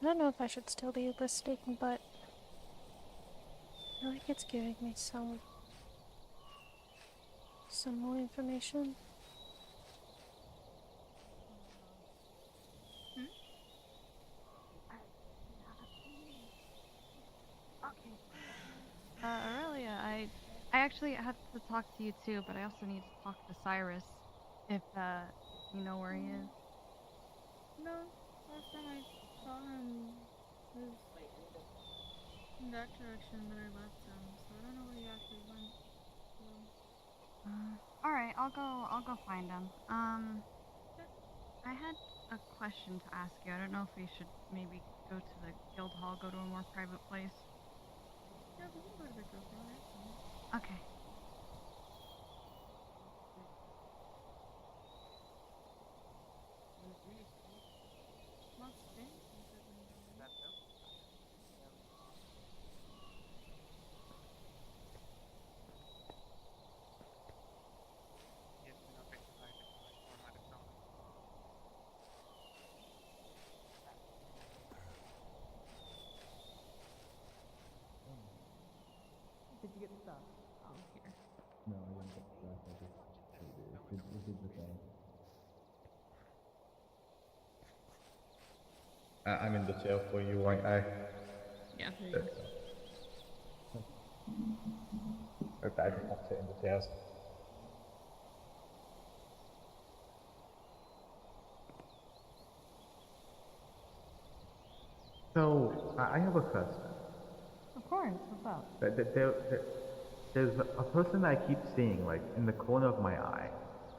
I don't know if I should still be listening, but I feel like it's giving me some more information. Aurelia, I actually had to talk to you too, but I also need to talk to Cyrus, if, you know where he is. No, last time I saw him was in that direction that I left him, so I don't know where he actually went. Alright, I'll go find him. I had a question to ask you. I don't know if we should maybe go to the guild hall, go to a more private place. Yeah, we can go to the guild hall, right? Okay. Did you get stuff? Oh, here. No, I didn't get stuff. I just it did the thing. I'm in the jail for you, right? Yeah. Okay, I just have to sit in the jail. So, I have a question. Of course, what's up? There's a person I keep seeing, like, in the corner of my eye.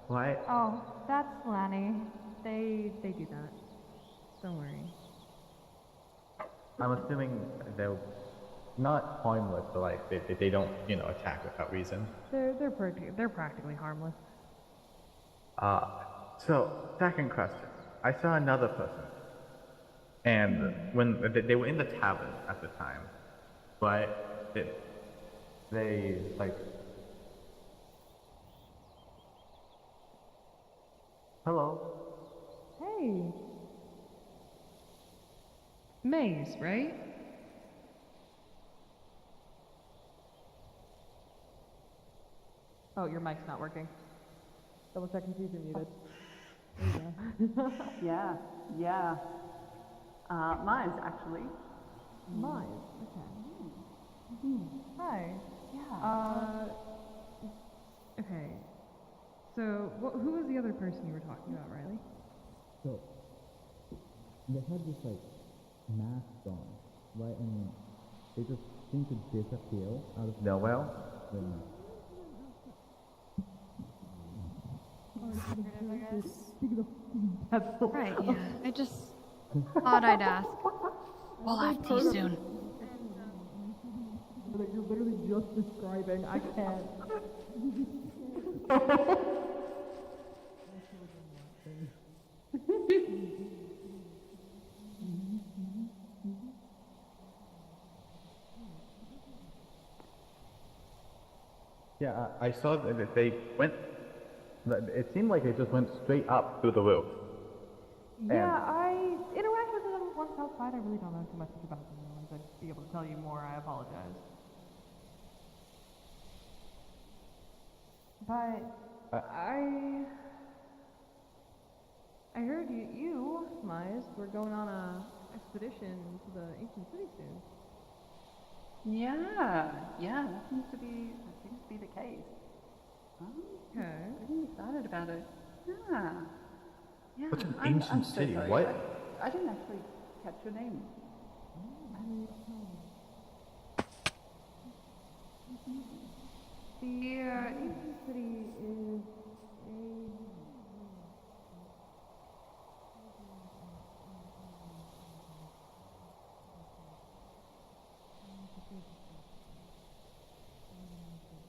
Why? Oh, that's Lanny. They do that. Don't worry. I'm assuming they're not harmless, but like they don't, attack without reason. They're practically harmless. So second question. I saw another person, and when they were in the tavern at the time, but They, like... Hello? Hey. Maze, right? Oh, your mic's not working. Double check and see if you're muted. There you go. Yeah, yeah. Mine's actually. Mine. Okay. Hi. Yeah. Okay. So, who was the other person you were talking about, Riley? So, they had this, like, mask on, right? And they just seem to disappear out of nowhere. Right, yeah. I just thought I'd ask. We'll have tea soon. You're literally just describing. I can't. Yeah, I saw that they went... It seemed like they just went straight up through the roof. Yeah, I interacted with them once outside. I really don't know too much about them. Otherwise, I'd be able to tell you more. I apologize. But I heard you, Mize, were going on a expedition to the ancient city soon. Yeah, that seems to be the case. Okay. Pretty excited about it. Yeah. Yeah. What's an I'm ancient so city? sorry. What? I didn't actually catch your name. The ancient city is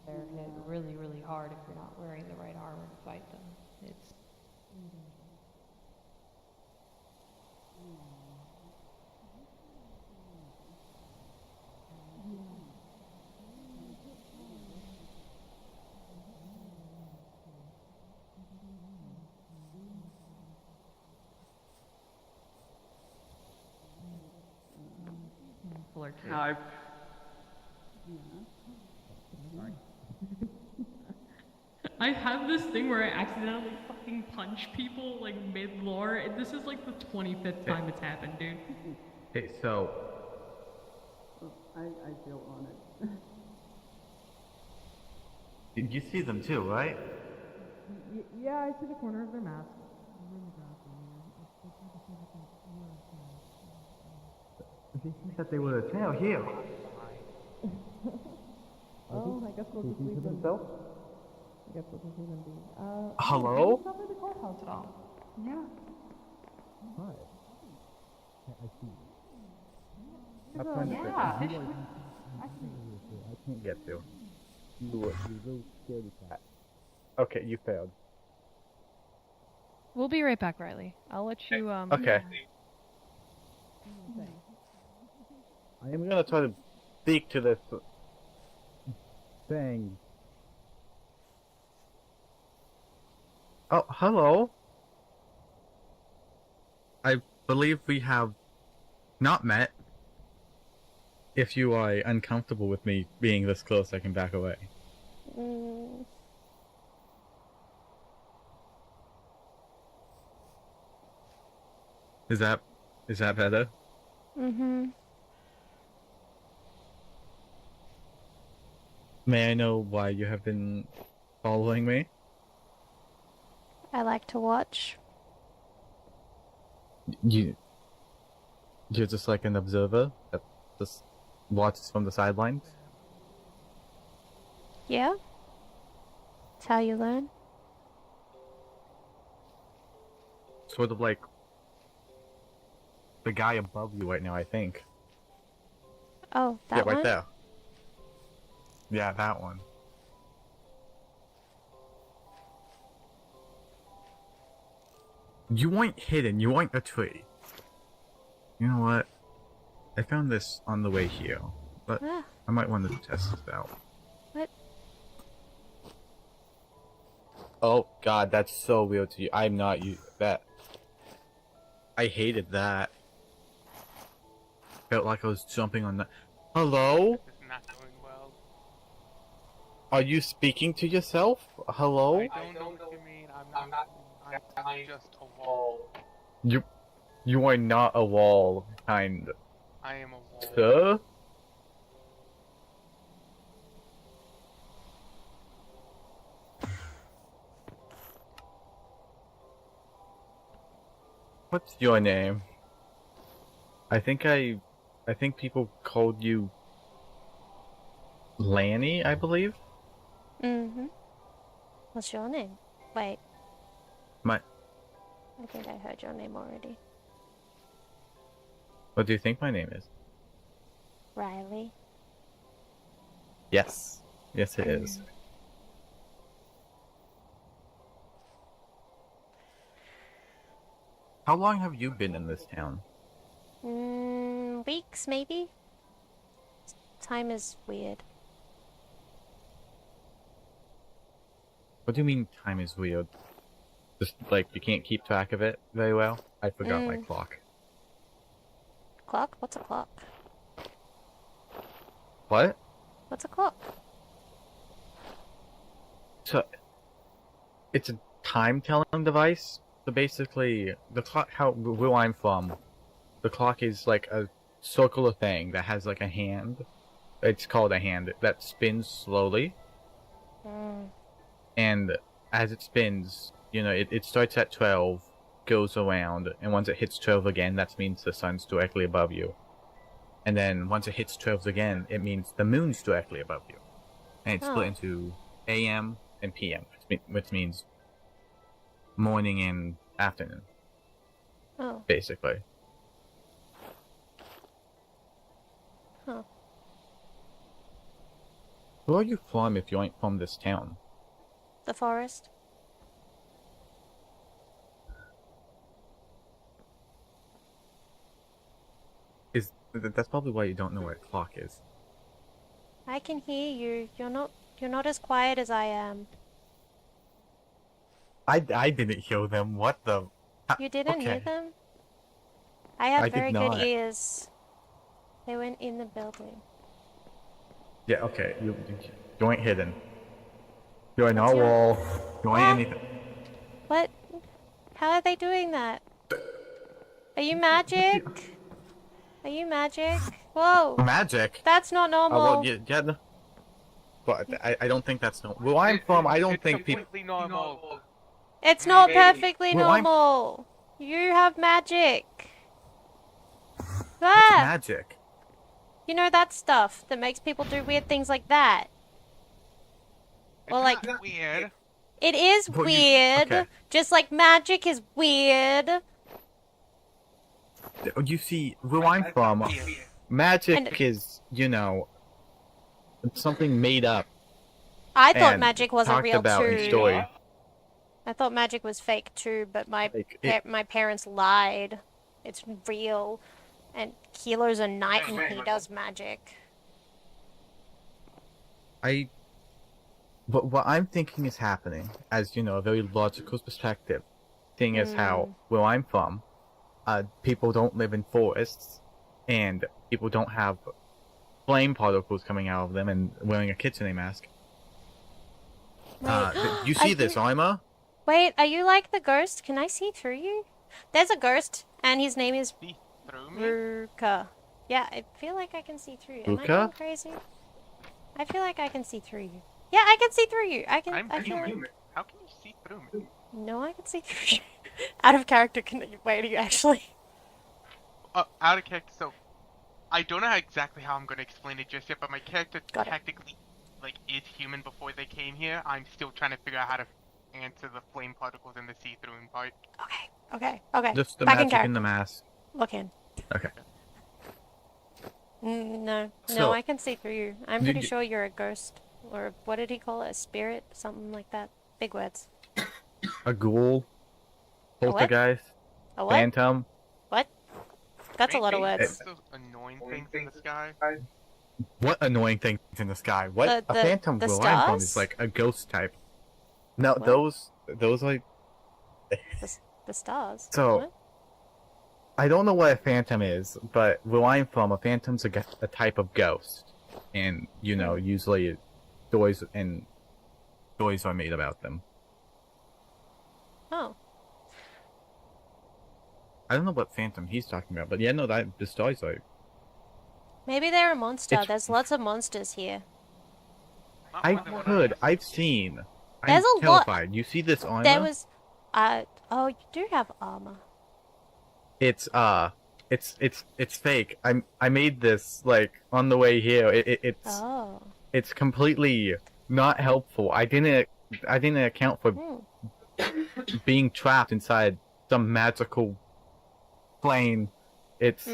They're hit really, really hard if you're not wearing the right armor to fight them. It's fuller too. No. I have this thing where I accidentally fucking punch people like mid-lore, and this is like the 25th time it's happened, dude. Hey, so... I feel honored. You see them too, right? Yeah, I see the corner of their mask. They think that they were a tail here. Oh, I guess we'll just leave them. Themselves? I guess we'll just leave them be. Hello? Cover the courthouse at all. Yeah. Hi. I see. That's fine. Yeah. I can't Get to. You really scaredy cat. Okay, you failed. We'll be right back, Riley. I'll let you Okay. I am gonna try to speak to this thing. Oh, hello. I believe we have not met. If you are uncomfortable with me being this close, I can back away. Is that better? Mm-hmm. May I know why you have been following me? I like to watch. You're just like an observer that just watches from the sidelines? Yeah? That's how you learn. Sort of like the guy above you right now, I think. Oh, that yeah, one? right there. Yeah, that one. You weren't hidden, you weren't a tree. You know what? I found this on the way here, but Ah. I might want to test this out. Oh god, that's so weird to you. I'm not you. That. I hated that. Felt like I was jumping on the. Hello? This is not going well. Are you speaking to yourself? Hello? I don't know what you mean. I'm just a wall. You are not a wall, kind. I am a wall. Sir? What's your name? I think people called you Lanny, I believe? Mm-hmm. What's your name? Wait, My I think I heard your name already. What do you think my name is? Riley. Yes. Yes it is. How long have you been in this town? Weeks, maybe? Time is weird. What do you mean time is weird? Just like you can't keep track of it very well? I forgot my clock. Clock? What's a clock? What? What's a clock? So, it's a time-telling device. So basically, the clock, where I'm from, the clock is like a circular thing that has like a hand. It's called a hand that spins slowly. And as it spins, you know, it starts at 12, goes around, and once it hits 12 again, that means the sun's directly above you. And then once it hits 12 again, it means the moon's directly above you. And it's split into AM and PM, which means morning and afternoon. Oh. Basically. Huh. Where are you from if you ain't from this town? The forest. That's probably why you don't know what a clock is. I can hear you. You're not as quiet as I am. I didn't hear them. What the? You didn't hear Okay. them? I have I did very good not. ears. They went in the building. Yeah, okay. You ain't hidden. You are not What's your- wall. You ain't anything. What? How are they doing that? Are you magic? Are you magic? Whoa! Magic? That's not normal. Well, yeah, no. But I don't think that's no. Where I'm from, I don't think people. Completely normal. It's not perfectly Well, I'm- normal. You have magic. What's Ah! magic? You know that stuff that makes people do weird things like that? Or like, Weird. it is Well, weird. okay. Just like magic is weird. You see, where I'm from, magic is, you know, something made up. I thought and magic wasn't talked real about too. in story. I thought magic was fake too, but my it- my parents lied. It's real. And Kilo's a knight and he does magic. But what I'm thinking is happening, as you know, a very logical perspective, thing is how where I'm from, people don't live in forests, and people don't have flame particles coming out of them and wearing a kitsune mask. You see this armor? Wait, are you like the ghost? Can I see through you? There's a ghost, and his name is Ruka. Yeah, I feel like I can see through you. Am I Ruka? going crazy? I feel like I can see through you. Yeah, I can see through you. I feel like... How can you see through me? No, I can see through you. Out of character, wait, are you actually? Out of character, so... I don't know exactly how I'm going to explain it just yet, but my character technically, like, is human before they came here. I'm still trying to figure out how to answer the flame particles and the see-through part. Okay. Just the Back in magic character. in the mask. Look in. Okay. No, So- I can see through you. I'm You- pretty you- sure you're a ghost. Or what did he call it? A spirit? Something like that. Big words. A ghoul. A what? Poltergeist. A what? Phantom. What? That's a lot of words. Those annoying things in the sky. What annoying things in the sky? What? The A phantom the where I'm from stars? is like a ghost type. No, What? those like. The stars. So, What? I don't know what a phantom is, but where I'm from, a phantom's a type of ghost, and usually stories are made about them. Oh. I don't know what phantom he's talking about, but yeah, no, the stories are. Maybe they're a monster. It's- There's lots of monsters here. I've seen. There's I'm a lot. terrified. You see this armor? There was, oh, you do have armor. It's fake. I made this like on the way here. Oh. It's completely not helpful. I didn't account for being trapped inside some magical plane. It's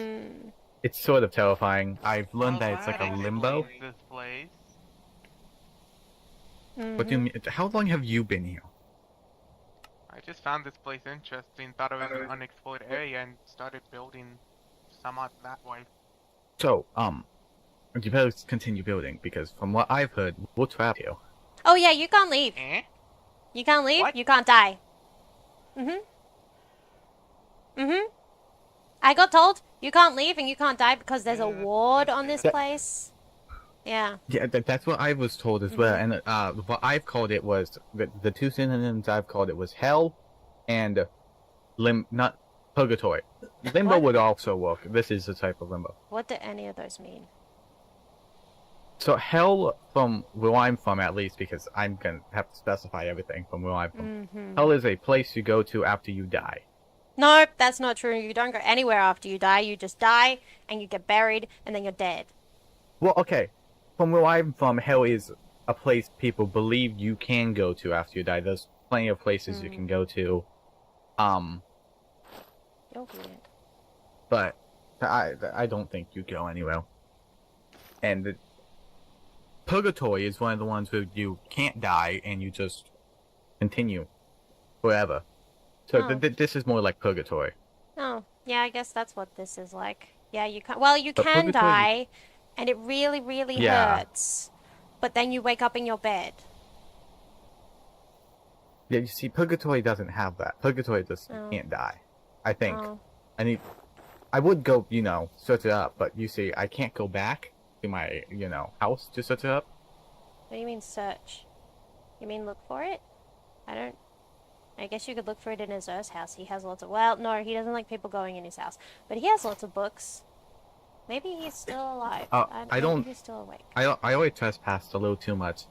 sort of terrifying. I've learned that it's like a limbo. This place. What do you mean? How long have you been here? I just found this place interesting, thought it was an unexplored area, and started building somewhat that way. So, you better continue building because from what I've heard, we're trapped here. Oh yeah, you can't leave. You can't leave. You can't die. I got told you can't leave and you can't die because there's a ward on this place. Yeah. Yeah, that's what I was told as well, and what I've called it was the two synonyms I've called it was hell, and not purgatory. Limbo would also work. This is a type of limbo. What do any of those mean? So hell, from where I'm from at least, because I'm gonna have to specify everything from where I'm from. Hell is a place you go to after you die. Nope, that's not true. You don't go anywhere after you die. You just die and you get buried and then you're dead. Well, okay. From where I'm from, hell is a place people believe you can go to after you die. There's plenty of places you can go to. You're weird. But I don't think you go anywhere. And purgatory is one of the ones where you can't die and you just continue forever. So this is more like purgatory. Oh, yeah, I guess that's what this is like. Yeah, you can. Well, you But can purgatory- die, and it really, really Yeah. hurts. But then you wake up in your bed. Yeah, you see, purgatory doesn't have that. Purgatory just can't die. I think. Oh. I would go, search it up, but you see, I can't go back to my, house to search it up. What do you mean search? You mean look for it? I guess you could look for it in his Earth's house. He has lots of. Well, no, he doesn't like people going in his house, but he has lots of books. Maybe he's still alive. I don't. Maybe he's still awake. I always trespassed a little too much,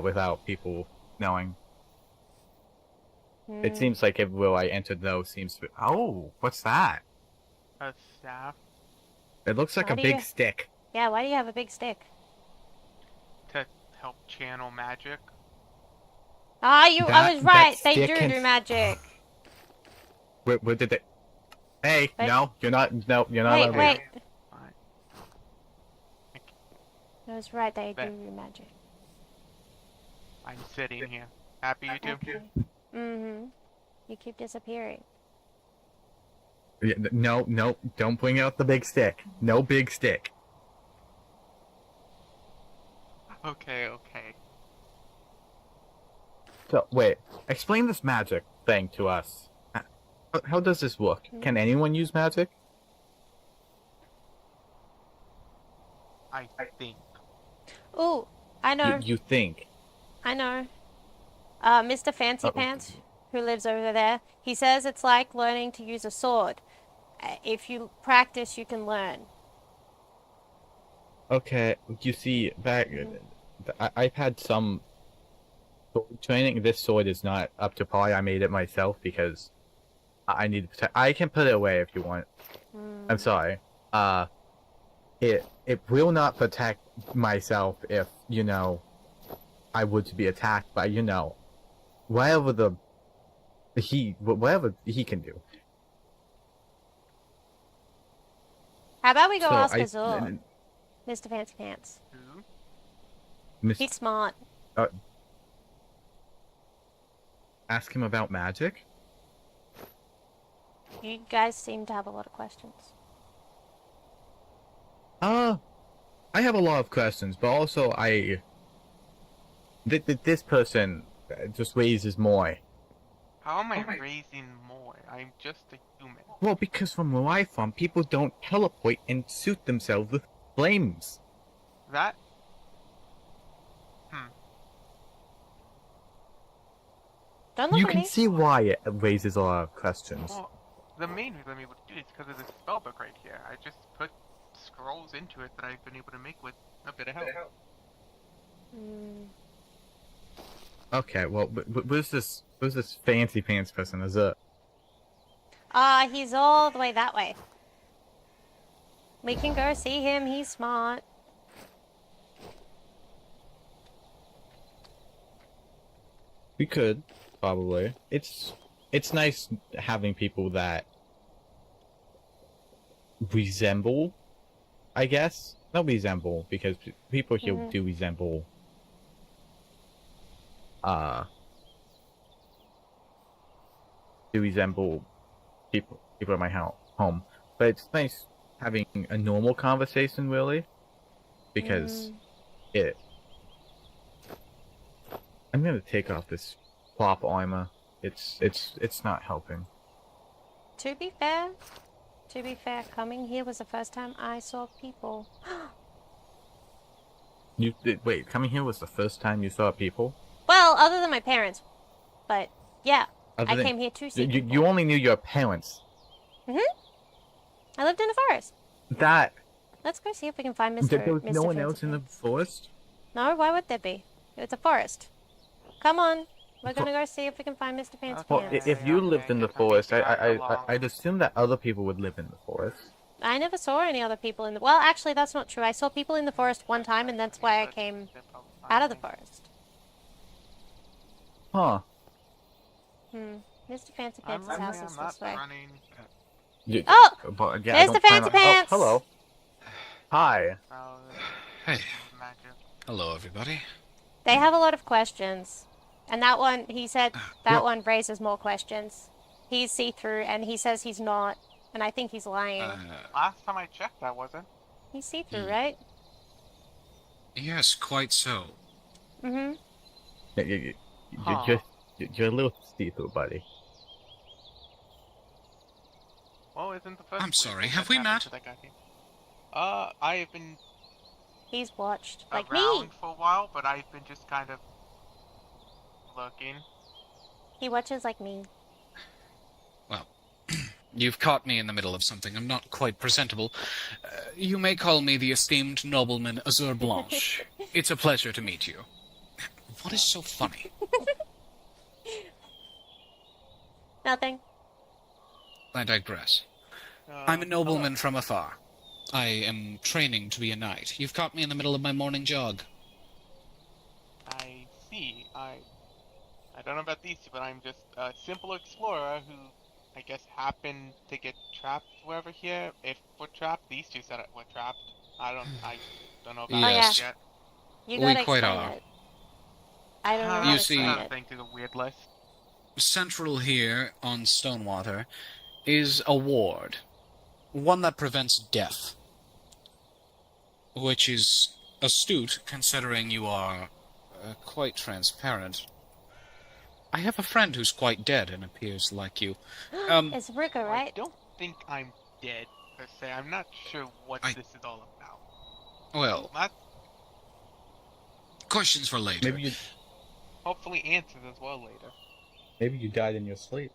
without people knowing. It seems like everywhere I entered though seems to. Oh, what's that? A staff It looks like Why a do big you- stick. Yeah, why do you have a big stick? to help channel magic. Ah, I That- was right. that They stick do can- do magic. Where did they? Hey, Wait. no, you're not. No, you're not. Wait, allowed to wait. leave. I was right. They do Bet. do magic. I'm sitting here. Happy you too? Okay. You keep disappearing. Yeah, no, don't bring out the big stick. No big stick. Okay. So wait, explain this magic thing to us. How does this work? Can anyone use magic? I think. Ooh, I know. You think? I know. Mr. Fancy Pants, who lives over there, he says it's like learning to use a sword. If you practice, you can learn. Okay, you see, I've had some sword training. This sword is not up to par. I made it myself because I need to protect. I can put it away if you want. I'm sorry. It will not protect myself if I were to be attacked by whatever he can do. How about we go So ask I- Azul, Mr. Fancy Pants? Miss- He's smart. Ask him about magic. You guys seem to have a lot of questions. I have a lot of questions, but also this person just raises more. How am I raising more? I'm just a human. Well, because from where I'm from, people don't teleport and suit themselves with flames. That? Don't look You at can me. see why it raises a lot of questions. Well, the main reason I'm able to do it is because of this spellbook right here. I just put scrolls into it that I've been able to make with a bit of help. Okay, well, where's this fancy pants person? Is it? He's all the way that way. We can go see him. He's smart. We could, probably. It's nice having people that resemble, I guess. Not resemble, because people here do resemble, people at my home. But it's nice having a normal conversation, really, because I'm gonna take off this plop armor. It's not helping. To be fair, coming here was the first time I saw people. Wait, coming here was the first time you saw people? Well, other than my parents. But, yeah. Other I than- came here to see people. You only knew your parents. I lived in the forest. That... Let's go see if we can find Mr. There was Mr. no one Fancy else in the forest? No, why would there be? It's a forest. Come on. We're gonna go see if we can find Mr. Fancy Well, Pants. if you lived in the forest, I'd assume that other people would live in the forest. I never saw any other people in the... Well, actually, that's not true. I saw people in the forest one time, and that's why I came out of the forest. Huh. Mr. Fancy Pants' house is this way. But, yeah, I There's don't the plan Fancy on- Pants! Oh, hello. Hi. Hey. Hello, everybody. They have a lot of questions. And that one, he said, that one raises more questions. He's see-through, and he says he's not. And I think he's lying. Last time I checked, I wasn't. He's see-through, right? Yes, quite so. Mm-hmm. You're a little see-through, buddy. Well, isn't the first I'm sorry, thing have that we happened met? to that guy? I have been He's watched, like me. around for a while, but I've been just kind of looking. He watches like me. Well, you've caught me in the middle of something. I'm not quite presentable. You may call me the esteemed nobleman Azur Blanche. It's a pleasure to meet you. What is so funny? Nothing. I digress. I'm a nobleman from afar. I am training to be a knight. You've caught me in the middle of my morning jog. I see. I don't know about these two, but I'm just a simple explorer who, I guess, happened to get trapped wherever here. If we're trapped, these two said we're trapped. I don't know about Yes. this yet. You We gotta quite explain are. it. I don't know how You to see- explain it. Thing through the weird list. Central here on Stonewater is a ward. One that prevents death. Which is astute, considering you are quite transparent. I have a friend who's quite dead and appears like you. It's Ruka, right? I don't think I'm dead, per se. I'm not sure what this is all about. Well, That's questions for later. Maybe you hopefully answered as well later. maybe you died in your sleep.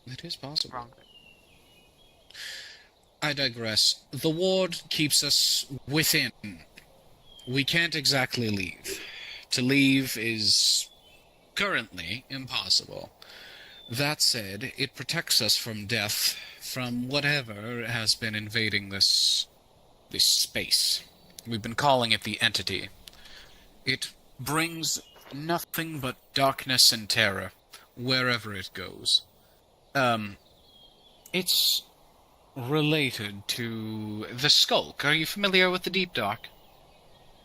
It is possible. Wrong. I digress. The ward keeps us within. We can't exactly leave. To leave is currently impossible. That said, it protects us from death, from whatever has been invading this space. We've been calling it the Entity. It brings nothing but darkness and terror wherever it goes. It's related to the Skulk. Are you familiar with the Deep Dark?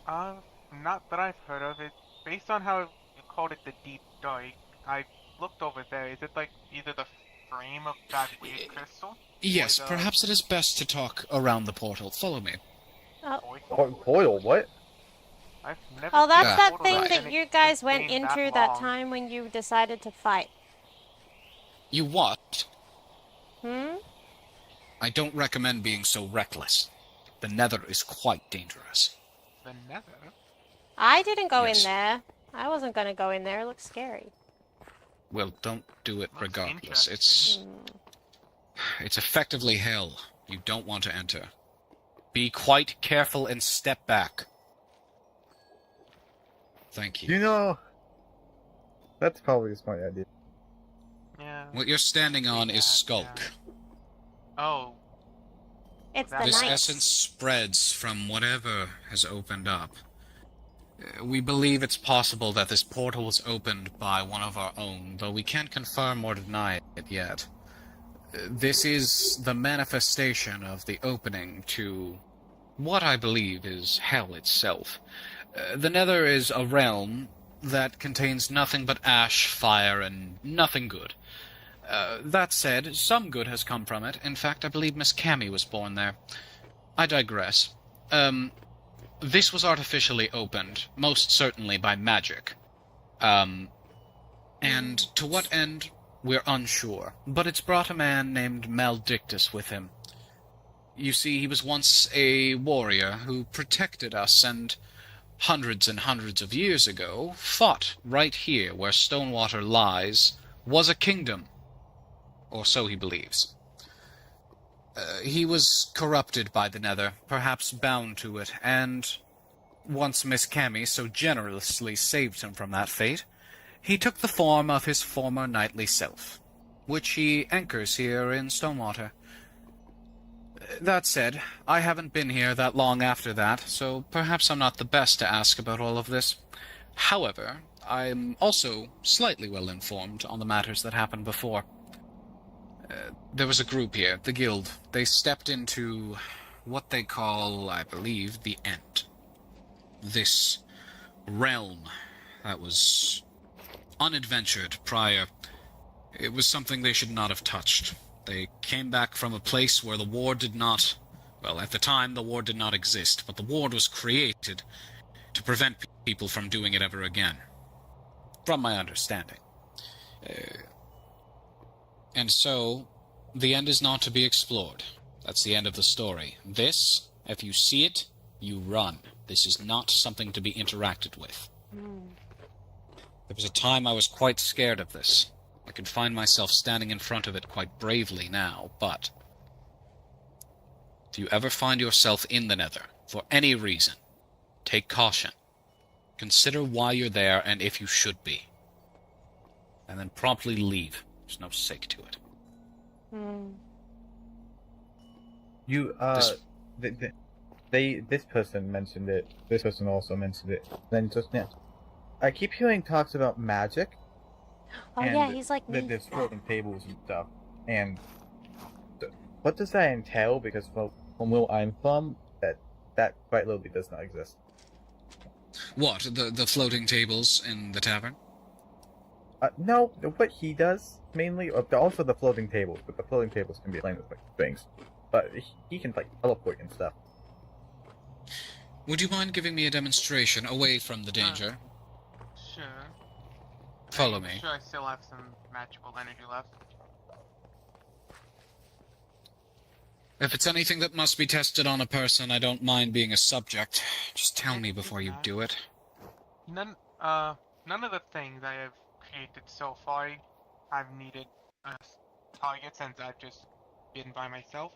Not that I've heard of it. Based on how you called it the Deep Dark, I looked over there. Is it like either the frame of that weird crystal? Yes, Or the perhaps it is best to talk around the portal. Follow me. Portal, what? I've never Oh, that's seen a that portal thing that's that been you guys went sustained into that long. time when you decided to fight. You what? Hmm? I don't recommend being so reckless. The Nether is quite dangerous. The Nether? I didn't go in Yes. there. I wasn't gonna go in there. It looks scary. Well, don't do it Looks regardless. interesting. It's effectively hell. You don't want to enter. Be quite careful and step back. Thank you. You know, that's probably a smart idea. Yeah. What you're standing on is Skulk. Oh. It's the This night. essence spreads from whatever has opened up. We believe it's possible that this portal was opened by one of our own, though we can't confirm or deny it yet. This is the manifestation of the opening to what I believe is hell itself. The Nether is a realm that contains nothing but ash, fire, and nothing good. That said, some good has come from it. In fact, I believe Miss Cammy was born there. I digress. This was artificially opened, most certainly by magic. And to what end, we're unsure. But it's brought a man named Maldictus with him. You see, he was once a warrior who protected us and hundreds of years ago fought right here where Stonewater lies was a kingdom. Or so he believes. He was corrupted by the Nether, perhaps bound to it, and once Miss Cammy so generously saved him from that fate, he took the form of his former knightly self, which he anchors here in Stonewater. That said, I haven't been here that long after that, so perhaps I'm not the best to ask about all of this. However, I'm also slightly well informed on the matters that happened before. There was a group here, the Guild. They stepped into what they call, I believe, the End. This realm that was unadventured prior. It was something they should not have touched. They came back from a place where the war did not... Well, at the time, the war did not exist, but the war was created to prevent people from doing it ever again. From my understanding. And so, the End is not to be explored. That's the end of the story. This, if you see it, you run. This is not something to be interacted with. There was a time I was quite scared of this. I can find myself standing in front of it quite bravely now, but if you ever find yourself in the Nether, for any reason, take caution. Consider why you're there and if you should be. And then promptly leave. There's no sake to it. You, this person mentioned it. This person also mentioned it. Then just now, I keep hearing talks about magic. Oh and yeah, he's like me. There's floating tables and stuff. And what does that entail? Because from where I'm from, that quite literally does not exist. What? The floating tables in the tavern? No, what he does mainly, also the floating tables, but the floating tables can be playing with like things. But he can like teleport and stuff. Would you mind giving me a demonstration away from the danger? Sure. Follow I'm me. sure I still have some magical energy left. If it's anything that must be tested on a person, I don't mind being a subject. Just tell me before you do it. None of the things I have created so far have needed a target since I've just been by myself.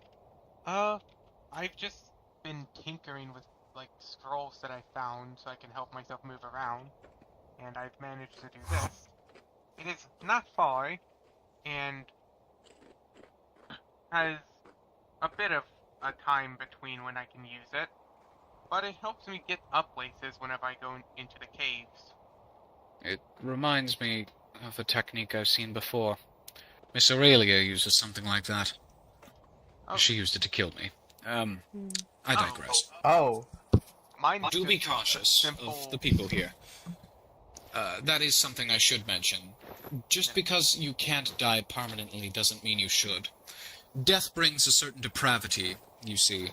I've just been tinkering with like scrolls that I found so I can help myself move around, and I've managed to do this. It is not far, and has a bit of a time between when I can use it, but it helps me get up places whenever I go into the caves. It reminds me of a technique I've seen before. Miss Aurelia uses something like that. Oh. She used it to kill me. I digress. Mine Do be cautious of the people here. That is something I should mention. Just because you can't die permanently doesn't mean you should. Death brings a certain depravity, you see.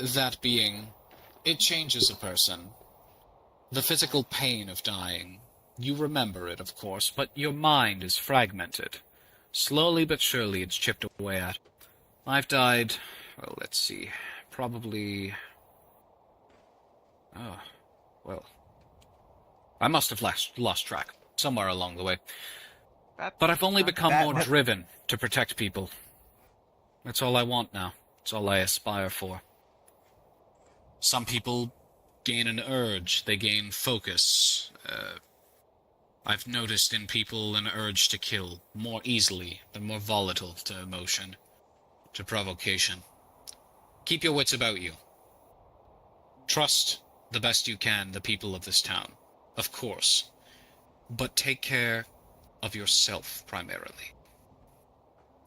That being, it changes a person. The physical pain of dying. You remember it, of course, but your mind is fragmented. Slowly but surely it's chipped away at. I've died, well, let's see, probably... Oh, well... I must have lost track, somewhere along the way. But I've only become more driven to protect people. That's all I want now. It's all I aspire for. Some people gain an urge, they gain focus. I've noticed in people an urge to kill more easily. They're more volatile to emotion, to provocation. Keep your wits about you. Trust the best you can the people of this town, of course. But take care of yourself primarily,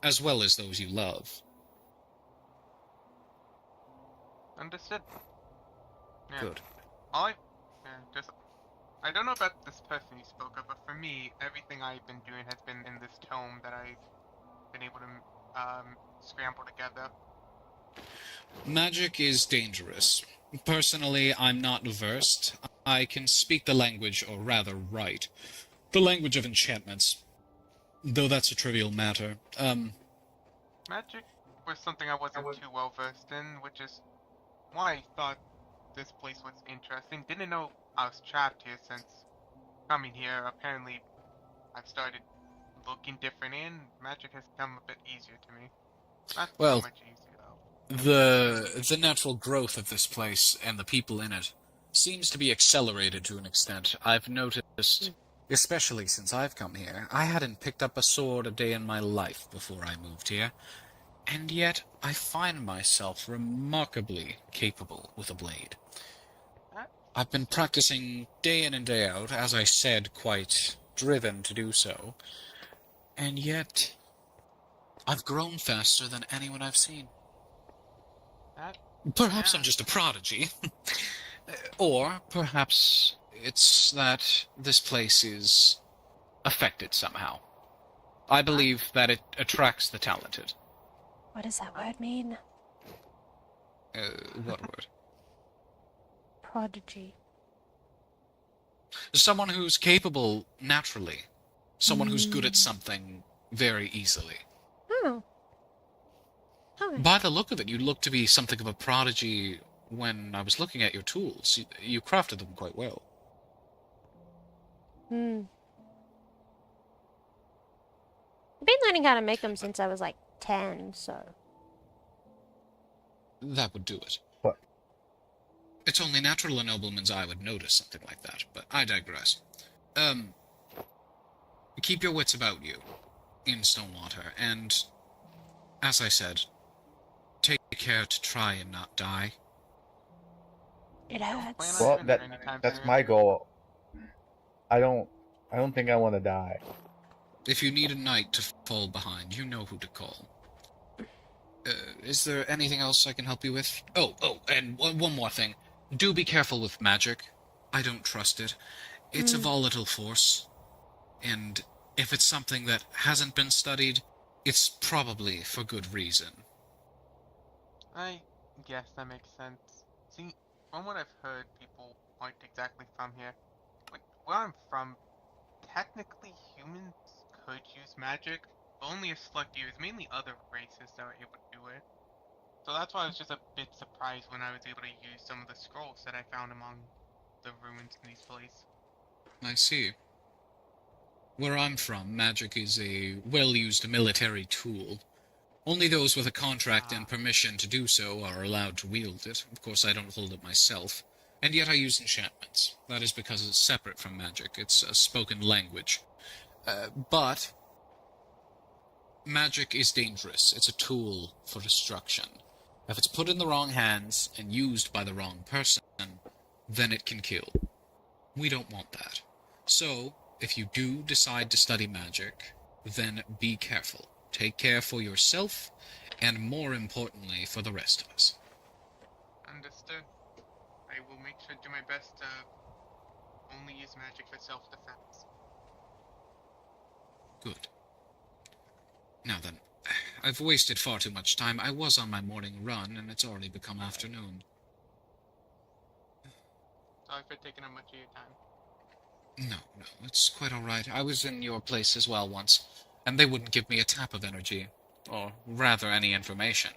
as well as those you love. Understood. Yeah. Good. I don't know about this person you spoke of, but for me, everything I've been doing has been in this tome that I've been able to scramble together. Magic is dangerous. Personally, I'm not versed. I can speak the language, or rather write, the language of enchantments. Though that's a trivial matter. Magic was something I wasn't too well versed in, which is why I thought this place was interesting. Didn't know I was trapped here since coming here. Apparently, I've started looking different and magic has come a bit easier to me. Not Well, too much easier, though. the natural growth of this place and the people in it seems to be accelerated to an extent. I've noticed, especially since I've come here, I hadn't picked up a sword a day in my life before I moved here, and yet I find myself remarkably capable with a blade. I've been practicing day in and day out, as I said, quite driven to do so, and yet I've grown faster than anyone I've seen. Perhaps I'm just a prodigy. Or perhaps it's that this place is affected somehow. I believe that it attracts the talented. What does that word mean? What word? Prodigy. Someone who's capable naturally. Someone who's good at something very easily. Oh. Okay. By the look of it, you look to be something of a prodigy. When I was looking at your tools, you crafted them quite well. I've been learning how to make them since I was like 10, so... That would do it. What? It's only natural a nobleman's eye would notice something like that, but I digress. Keep your wits about you in Stonewater, and, as I said, take care to try and not die. It hurts. Well, that's my goal. I don't think I want to die. If you need a knight to fall behind, you know who to call. Is there anything else I can help you with? Oh, and one more thing. Do be careful with magic. I don't trust it. It's a volatile force. And if it's something that hasn't been studied, it's probably for good reason. I guess that makes sense. See, from what I've heard, people aren't exactly from here. Where I'm from, technically humans could use magic, but only a select few. It's mainly other races that are able to do it. So that's why I was just a bit surprised when I was able to use some of the scrolls that I found among the ruins in these places. I see. Where I'm from, magic is a well-used military tool. Only those with a contract and permission to do so are allowed to wield it. Of course, I don't hold it myself. And yet I use enchantments. That is because it's separate from magic. It's a spoken language. But magic is dangerous. It's a tool for destruction. If it's put in the wrong hands and used by the wrong person, then it can kill. We don't want that. So, if you do decide to study magic, then be careful. Take care for yourself, and more importantly, for the rest of us. Understood. I will make sure to do my best to only use magic for self-defense. Good. Now then, I've wasted far too much time. I was on my morning run, and it's already become afternoon. So I've for taking up much of your time. No, it's quite alright. I was in your place as well once, and they wouldn't give me a tap of energy. Or rather, any information.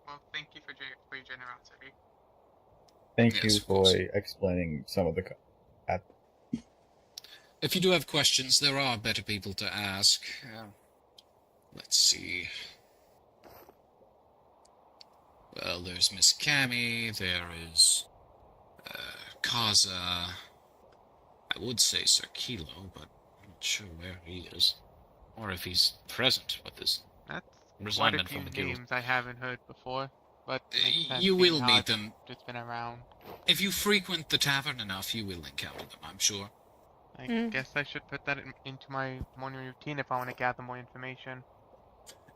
Well, thank you for your generosity. Thank Yes, you of for course. explaining some of the. If you do have questions, there are better people to ask. Let's see. Well, there's Miss Cammy, there is Kaza. I would say Sir Kilo, but I'm not sure where he is. Or if he's present with his That's resignment quite a from few the guild. names I haven't heard before, but makes sense You seeing will how meet I've them. just been around. If you frequent the tavern enough, you will encounter them, I'm sure. I guess I should put that into my morning routine if I want to gather more information.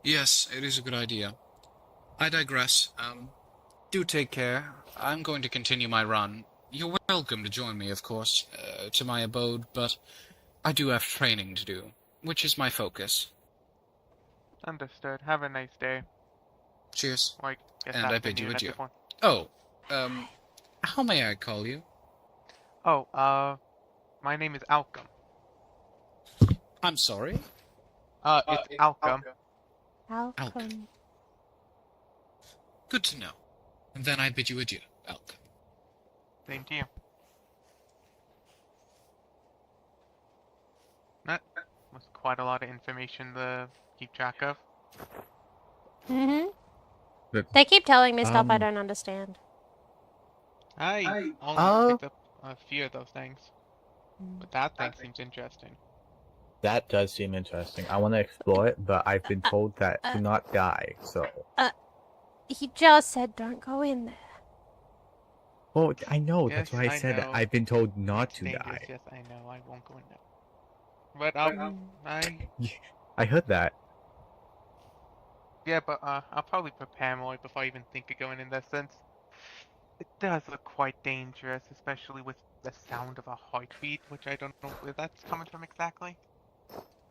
Yes, it is a good idea. I digress. Do take care. I'm going to continue my run. You're welcome to join me, of course, to my abode, but I do have training to do, which is my focus. Understood. Have a nice day. Cheers. Or I guess And I bid you afternoon at adieu. this point. Oh, how may I call you? Oh, my name is Alchem. I'm sorry? It's Alchem. Alchem. Good to know. And then I bid you adieu, Alchem. Same to you. That was quite a lot of information to keep track of. They keep telling me stuff I don't understand. I only picked up a few of those things. But that thing seems interesting. That does seem interesting. I want to explore it, but I've been told that do not die, so. He just said don't go in there. Well, I know, Yes, that's why I said know. I've been told not It's to dangerous. die. Yes, I know. I won't go in there. But I heard that. yeah, but I'll probably prepare more before I even think of going in there, since it does look quite dangerous, especially with the sound of a heartbeat, which I don't know where that's coming from exactly.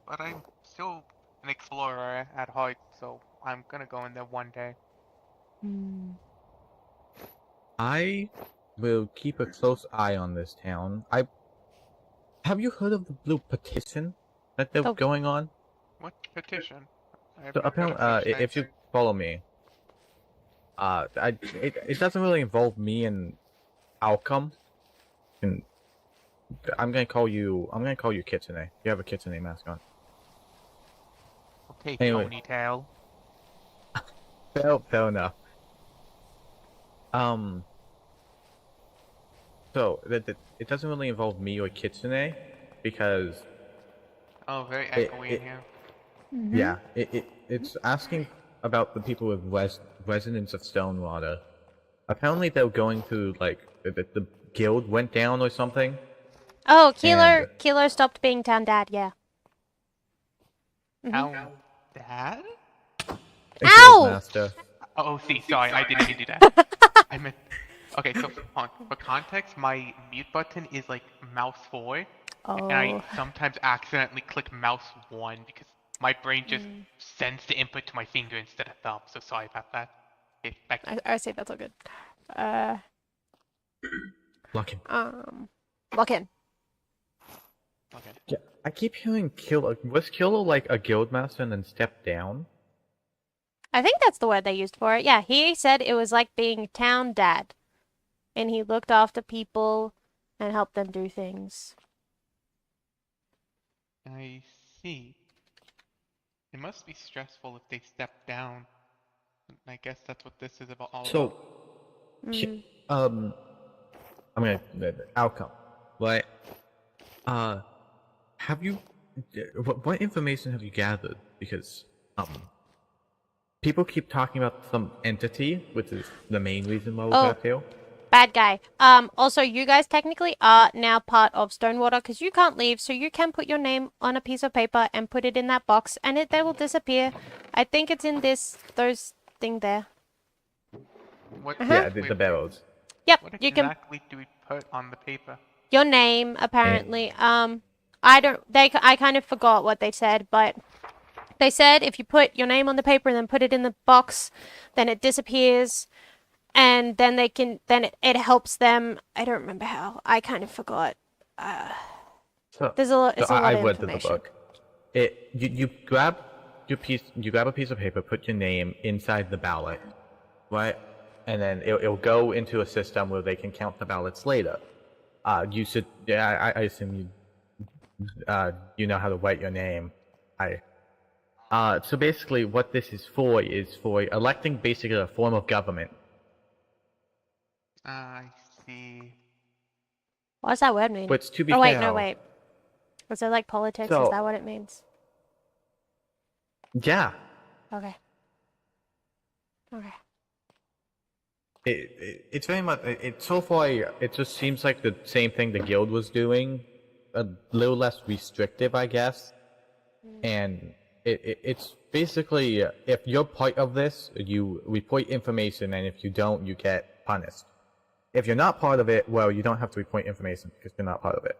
But I'm still an explorer at heart, so I'm gonna go in there one day. I will keep a close eye on this town. Have you heard of the blue petition that they're going on? What petition? So apparently, if you follow me, it doesn't really involve me and Alchem. And I'm gonna call you Kitsune. You have a Kitsune mask on. Okay, Anyway. ponytail. Fair enough. So it doesn't really involve me or Kitsune because. Oh, very echoey in here. Yeah, it's asking about the people with residents of Stonewater. Apparently, they're going through like the guild went down or something. Oh, Kilo stopped being town dad. Yeah. Town dad? Ow! Master. Oh, see, sorry, I didn't mean to do that. I meant. Okay, so for context, my mute button is like mouse 4, and I sometimes accidentally click mouse 1 because my brain just sends the input to my finger instead of thumb. So sorry about that. Okay, back to I say that's all good. Lock in. Lock in. Okay. Yeah, I keep hearing Killer. Was Killer like a guild master and then stepped down? I think that's the word they used for it. Yeah, he said it was like being town dad. And he looked after people and helped them do things. I see. It must be stressful if they step down. I guess that's what this is about. So, I'm gonna outcome, right? Have you? What information have you gathered? Because people keep talking about some entity, which is the main reason why we got here. Bad guy. Also, you guys technically are now part of Stonewater because you can't leave, so you can put your name on a piece of paper and put it in that box, and they will disappear. I think it's in those thing there. What? Yeah, the barrels. Yep, What you can. exactly do we put on the paper? Your name, apparently. I kind of forgot what they said, but they said if you put your name on the paper and then put it in the box, then it disappears. and then it helps them. I don't remember how. I kind of forgot. There's a lot. It's a lot I of read the information. book. You grab you grab a piece of paper, put your name inside the ballot, right? And then it'll go into a system where they can count the ballots later. You should, yeah, I assume you know how to write your name. So basically what this is for electing basically a form of government. I see. What does that word mean? But to be oh wait, fair, no wait. Was it like politics? So- Is that what it means? Yeah. Okay. Okay. It's very much, so far, it just seems like the same thing the guild was doing, a little less restrictive, I guess. And it's basically, if you're part of this, you report information, and if you don't, you get punished. If you're not part of it, well, you don't have to report information because you're not part of it.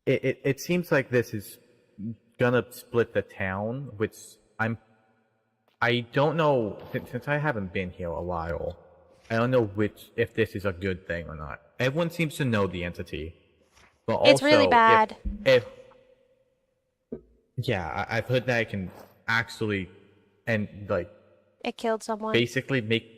It seems like this is gonna split the town, which I don't know, since I haven't been here a while, I don't know if this is a good thing or not. Everyone seems to know the entity, but also It's really bad. Yeah, I've heard that it can actually, and like, It killed someone. basically make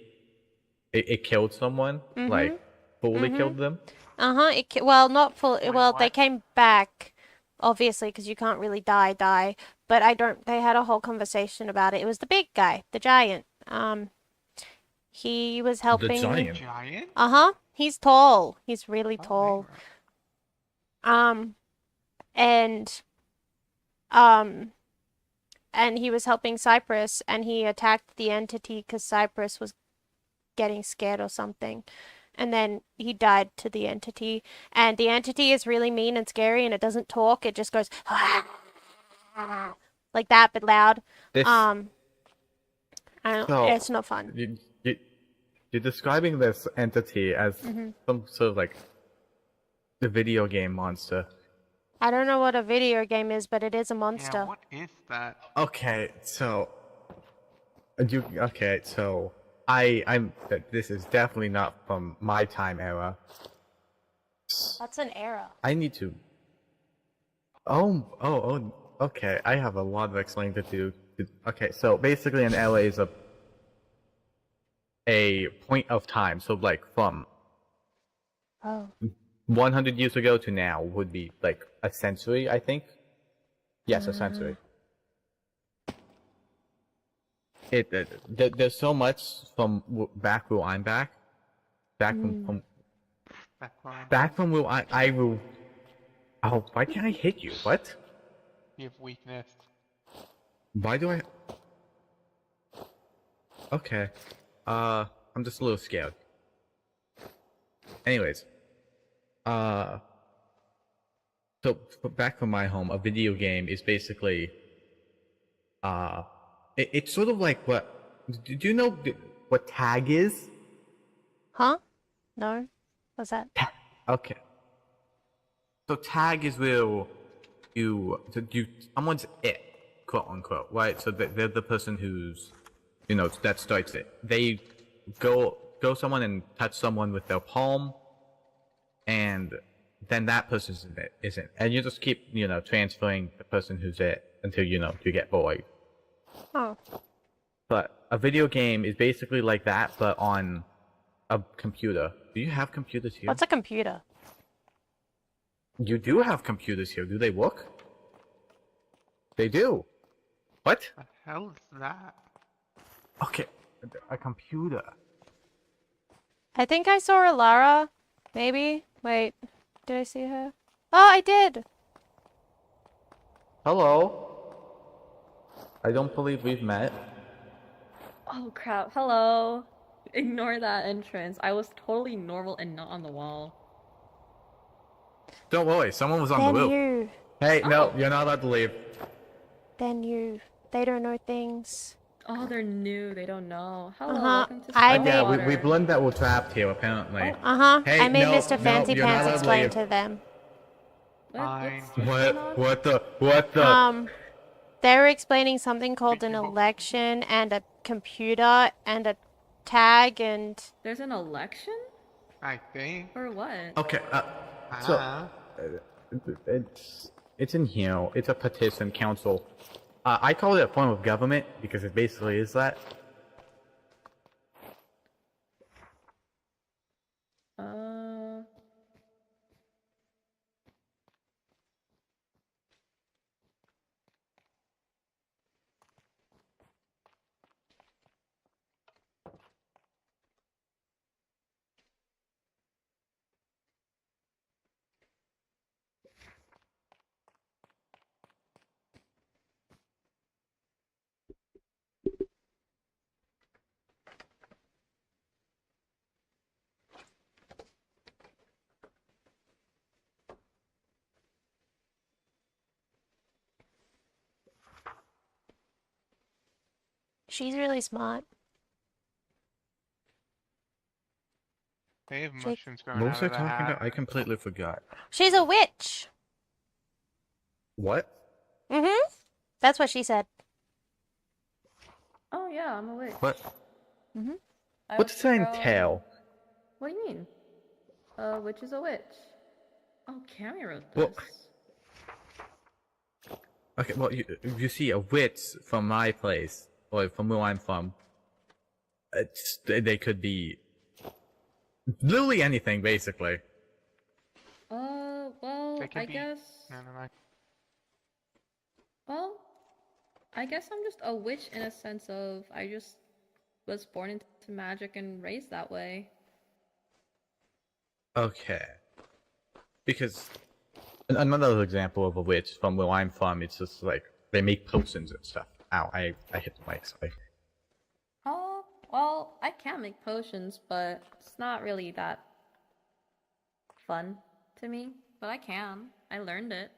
it killed someone, like fully killed them. Well, not full. Well, they came back, obviously, because you can't really die. But I don't. They had a whole conversation about it. It was the big guy, the giant. He was helping. giant? Giant? He's tall. He's really tall. And he was helping Cypress, and he attacked the entity because Cypress was getting scared or something. And then he died to the entity. And the entity is really mean and scary, and it doesn't talk. It just goes like that, but loud. This- I don't, So, it's not fun. You're describing this entity as some sort of like the video game monster. I don't know what a video game is, but it is a monster. Yeah, what is that? Okay, so I'm this is definitely not from my time era. That's an error. I need to. Okay. I have a lot of explaining to do. Okay, so basically, an LA is a point of time. So like from 100 years ago to now would be like a century, I think. Yes, a century. There's so much from back where I'm back from where I will. Oh, why can't I hit you? What? You have weakness. Why do I? Okay. I'm just a little scared. Anyways. So back from my home, a video game is basically, it's sort of like what, do you know what tag is? Huh? No? What's that? Okay. So tag is where someone's it, quote unquote, right? So they're the person who's, that starts it. They go someone and touch someone with their palm, and then that person isn't. And you just keep, transferring the person who's it until, you get bored. Oh. But a video game is basically like that, but on a computer. Do you have computers here? What's a computer? You do have computers here. Do they work? They do. What? What the hell is that? Okay, a computer. I think I saw Alara. Maybe. Wait. Did I see her? Oh, I did! Hello. I don't believe we've met. Oh crap, hello. Ignore that entrance. I was totally normal and not on the wall. Don't worry, someone was on Then the roof. you. Hey, no, you're not allowed to leave. Then you. They don't know things. Oh, they're new. They don't know. Hello, Uh-huh. welcome to I Sky made- Water. we learned that we're trapped here, apparently. Hey, I made no, Mr. Fancy you're not Pants allowed to explain leave. to them. What the? They were explaining something called an election and a computer and a tag and... There's an election? I think. For what? Okay, so it's in here. It's a petition council. I call it a form of government because it basically is that. She's really smart. They have mushrooms growing What out was I of the talking hat. about? I completely forgot. She's a witch. What? Mm-hmm. That's what she said. Oh yeah, I'm a witch. What? Mm-hmm. What does that entail? What do you mean? A witch is a witch. Oh, Cammy wrote this. Well, okay, well, you see, a witch from my place, or from where I'm from, they could be literally anything, basically. Well, I guess. No, never mind. Well, I guess I'm just a witch in a sense of I just was born into magic and raised that way. Okay. Because another example of a witch from where I'm from, it's just like they make potions and stuff. Ow, I hit the mic, sorry. Oh, well, I can make potions, but it's not really that fun to me. But I can. I learned it.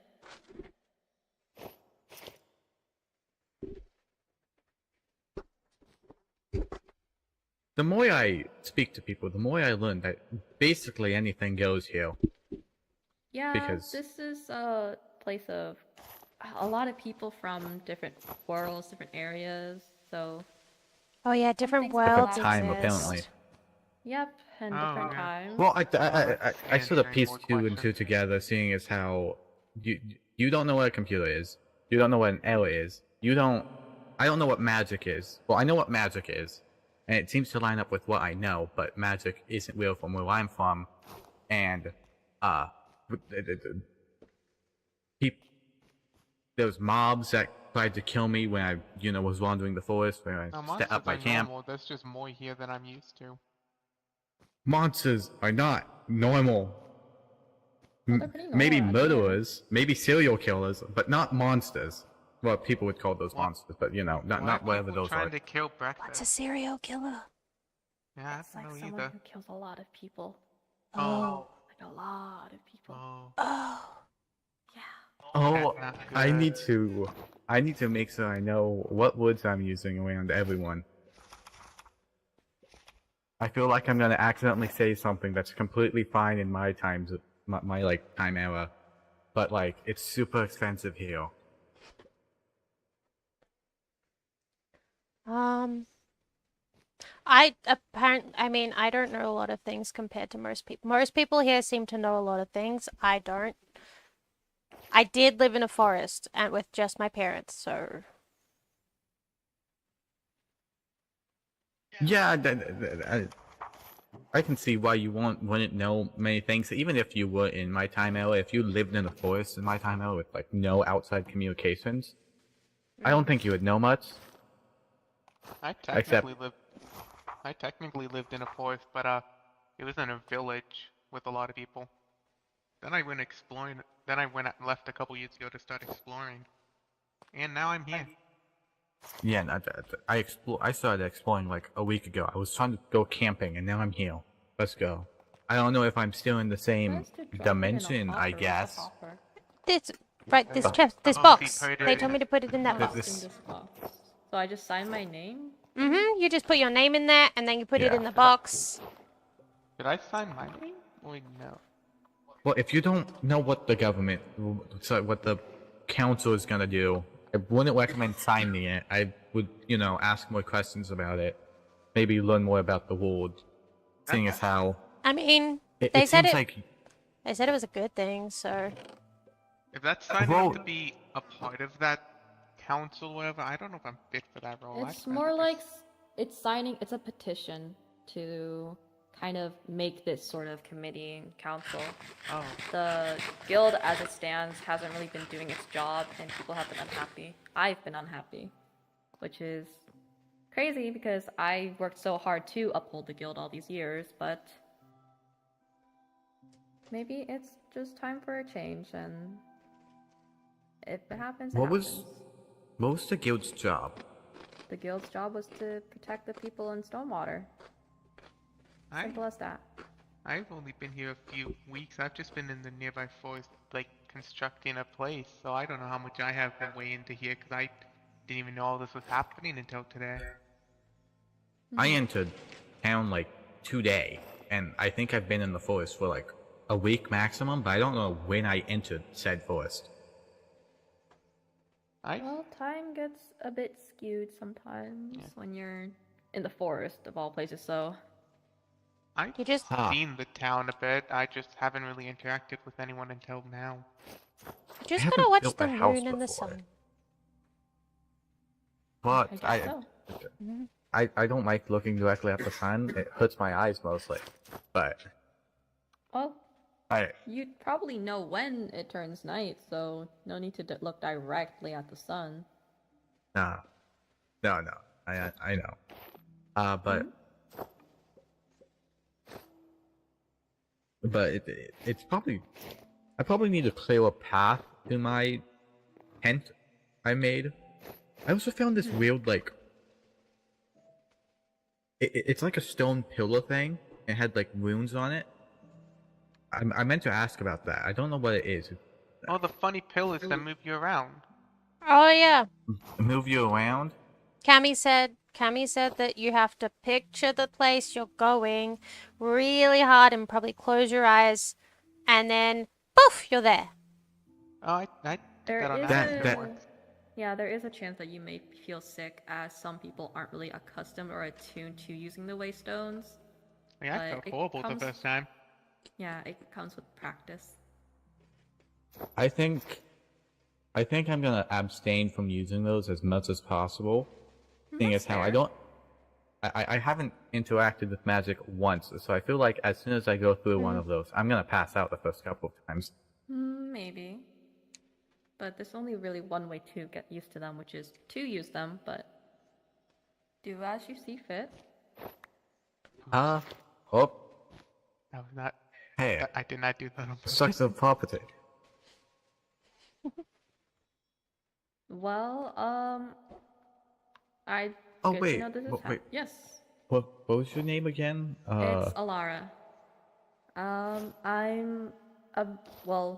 The more I speak to people, the more I learn that basically anything goes here. Yeah, Because this is a place of a lot of people from different worlds, different areas, so... Oh yeah, different worlds different time, exist. apparently. Yep, and different times. Well, I sort of pieced two and two together, seeing as how you don't know what a computer is, you don't know what an error is, I don't know what magic is. Well, I know what magic is, and it seems to line up with what I know, but magic isn't real from where I'm from, and those mobs that tried to kill me when I, was wandering the forest, when I set up my camp. Normal. There's just more here than I'm used to. Monsters are not normal. Well, they're pretty Maybe normal around here. murderers, maybe serial killers, but not monsters. Well, people would call those monsters, but not whatever those Trying are. to kill breakfast. What's a serial killer? Yeah, It's I like don't know someone either. who kills a lot of people. Oh. Like a lot of people. Oh. Oh, I need to make sure I know what words I'm using around everyone. I feel like I'm gonna accidentally say something that's completely fine in my time era, but like it's super expensive here. I don't know a lot of things compared to most people. Most people here seem to know a lot of things. I don't. I did live in a forest and with just my parents, so. Yeah, I can see why you wouldn't know many things. Even if you were in my time era, if you lived in a forest in my time era with like no outside communications, I don't think you would know much. I technically lived in a forest, but it was in a village with a lot of people. Then I went exploring. Then I left a couple years ago to start exploring, and now I'm here. Yeah, I started exploring like a week ago. I was trying to go camping, and now I'm here. Let's go. I don't know if I'm still in the same dimension, I guess. This chest, this Oh, box. he put They it- told me to put it in that Box box. in this box. So I just sign my name? Mm-hmm. You just put your name in there, and then you put it Yeah. in the box. Did I sign my name? Or no? Well, if you don't know what the government, what the council is gonna do, I wouldn't recommend signing it. I would, ask more questions about it. Maybe learn more about the ward. Seeing as how I mean, it they said seems it. like They said it was a good thing, so. If that's signing up to be a part of that council, whatever, I don't know if I'm fit for that role. It's more like it's signing. It's a petition to kind of make this sort of committee and council. Oh. The guild, as it stands, hasn't really been doing its job, and people have been unhappy. I've been unhappy, which is crazy because I worked so hard to uphold the guild all these years, but maybe it's just time for a change, and if it happens, it happens. What was the guild's job? The guild's job was to protect the people in Stonewater. Simple as that. I've only been here a few weeks. I've just been in the nearby forest, like, constructing a place, so I don't know how much I have been way into here, because I didn't even know all this was happening until today. I entered town, like, today, and I think I've been in the forest for, like, a week maximum, but I don't know when I entered said forest. Well, time gets a bit skewed sometimes when you're in the forest, of all places, so... I've seen the town a bit, I just haven't really interacted with anyone until now. You just gotta watch the moon and the sun. But I guess so. I don't like looking directly at the sun. It hurts my eyes mostly. But Well, you'd probably know when it turns night, so no need to look directly at the sun. no. I know. But it's probably... I probably need to clear a path to my tent I made. I also found this weird, like... It's like a stone pillar thing. It had, like, runes on it. I meant to ask about that. I don't know what it is. Oh, the funny pillars that move you around. Oh, yeah. Move you around? Cammy said that you have to picture the place you're going really hard and probably close your eyes, and then poof, you're there. Oh, Yeah, there is a chance that you may feel sick, as some people aren't really accustomed or attuned to using the waystones. Yeah, I felt horrible the first time. Yeah, it comes with practice. I think I'm gonna abstain from using those as much as possible. Seeing as how I haven't interacted with magic once, so I feel like as soon as I go through one of those, I'm gonna pass out the first couple of times. Maybe. But there's only really one way to get used to them, which is to use them, but do as you see fit. That was not... Hey. I did not do that on purpose. Sucks of property. Well, I... Oh, good wait. to know this is Wait. Yes. What was your name again? It's Alara. I'm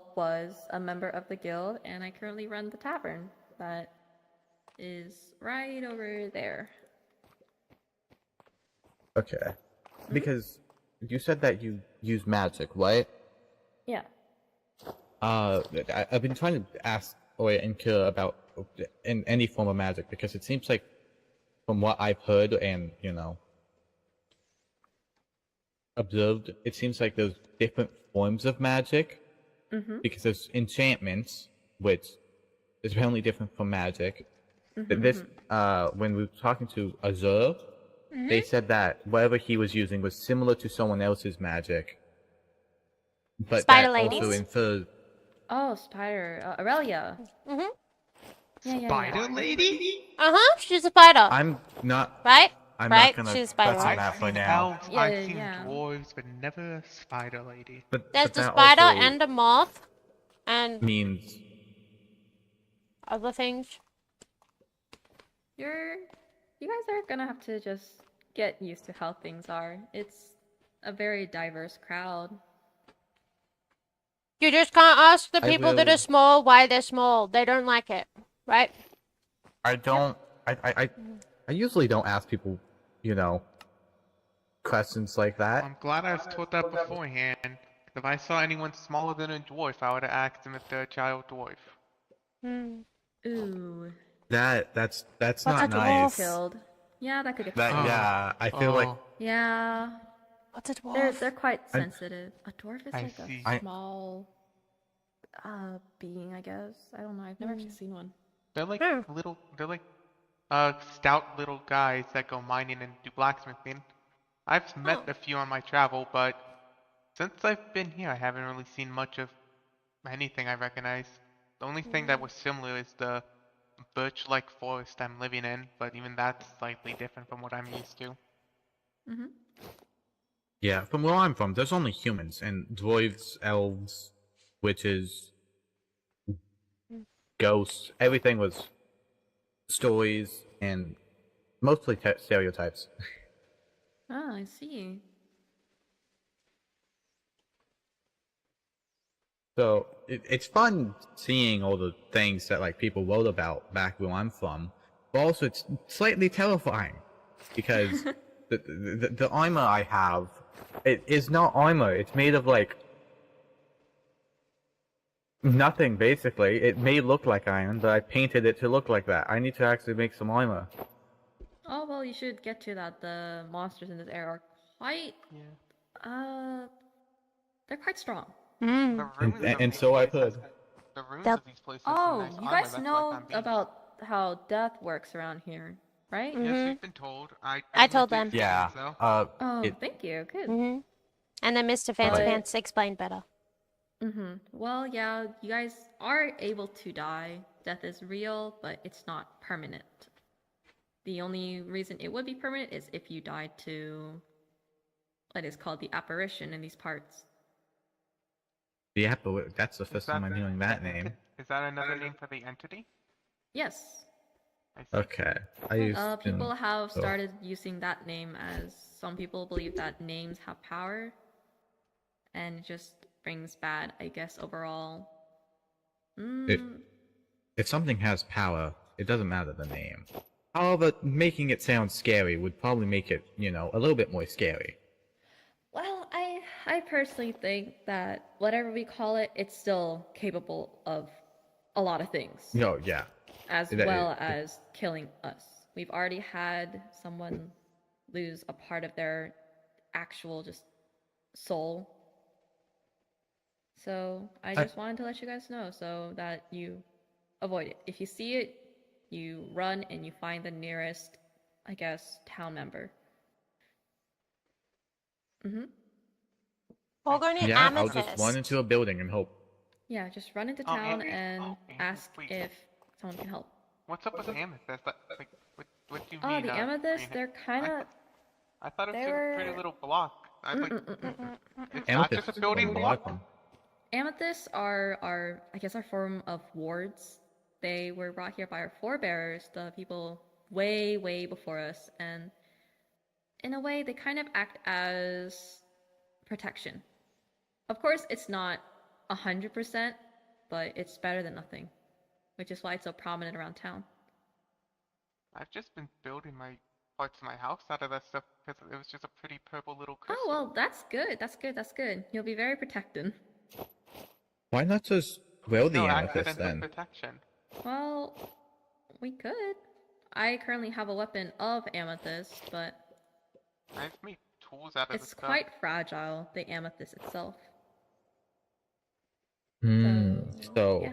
was a member of the guild, and I currently run the tavern that is right over there. Okay. Because you said that you use magic, right? Yeah. I've been trying to ask or inquire about in any form of magic, because it seems like, from what I've heard and, observed, it seems like there's different forms of magic. Because there's enchantments, which is apparently different from magic. This, when we were talking to Azur, they said that whatever he was using was similar to someone else's magic. But Spider that also ladies. infers... Oh, Spider. Aurelia. Spider lady? She's a spider. I'm not... Right? I'm right? not gonna She's a spider. touch on that for now. I've seen dwarves, but never a spider lady. There's but a that spider also and a moth and means other things. You guys are gonna have to just get used to how things are. It's a very diverse crowd. You just can't ask the I people that will- are small why they're small. They don't like it, right? I don't... I usually don't ask people, questions like that. I'm glad I was told that beforehand. If I saw anyone smaller than a dwarf, I would have asked them if they're a child dwarf. Ooh. That's That's not a dwarf nice. killed. Yeah, that could get That destroyed. yeah, I feel like Yeah. What's a dwarf? They're quite I- sensitive. A dwarf is I like see. a small being, I guess. I don't know. I've never actually seen one. They're like stout little guys that go mining and do blacksmithing. I've met a few on my travel, but since I've been here, I haven't really seen much of anything I recognize. The only thing that was similar is the birch-like forest I'm living in, but even that's slightly different from what I'm used to. yeah, from where I'm from, there's only humans and dwarves, elves, witches, ghosts. Everything was stories and mostly stereotypes. Ah, I see. So it's fun seeing all the things that like people wrote about back where I'm from, but also it's slightly terrifying because the armor I have, it is not armor. It's made of like nothing basically. It may look like iron, but I painted it to look like that. I need to actually make some armor. Oh, well, you should get to that. The monsters in this area are quite, they're quite strong. And so I've heard. The ruins of these places Oh, nice you armor, guys that's know like on beach. about how death works around here, right? Yes, we've been told. I told them. Yeah. So. Oh, thank you. Good. And then Mr. Fancy Pants explained better. Well, yeah, you guys are able to die. Death is real, but it's not permanent. The only reason it would be permanent is if you died to what is called the apparition in these parts. The apple. That's the first time I'm hearing that name. Is that another name for the entity? Yes. Okay. I used people have started using that name as some people believe that names have power and it just brings bad, I guess, overall. If something has power, it doesn't matter the name. However, making it sound scary would probably make it, a little bit more scary. Well, I personally think that whatever we call it, it's still capable of a lot of things. No, yeah. As well as killing us. We've already had someone lose a part of their actual just soul. So I just wanted to let you guys know so that you avoid it. If you see it, you run and you find the nearest, I guess, town member. We're going to Yeah, Amethyst. I'll just run into a building and hope. Yeah, just run into town and ask if someone can help. What's up with Amethyst? Like, what do you mean? Oh, the Amethyst, they're kind of... I thought it was just a pretty little block. It's not Amethyst just a building block. Amethysts are, I guess, our form of wards. They were brought here by our forebears, the people way, way before us, and in a way, they kind of act as protection. Of course, it's not 100%, but it's better than nothing, which is why it's so prominent around town. I've just been building my parts of my house out of that stuff because it was just a pretty purple little crystal. Oh, well, that's good. That's good. That's good. You'll be very protected. Why not just weld the amethyst accidental then? protection. Well, we could. I currently have a weapon of amethyst, but I've made tools out of it's the stuff. quite fragile, the amethyst itself. So. Yeah.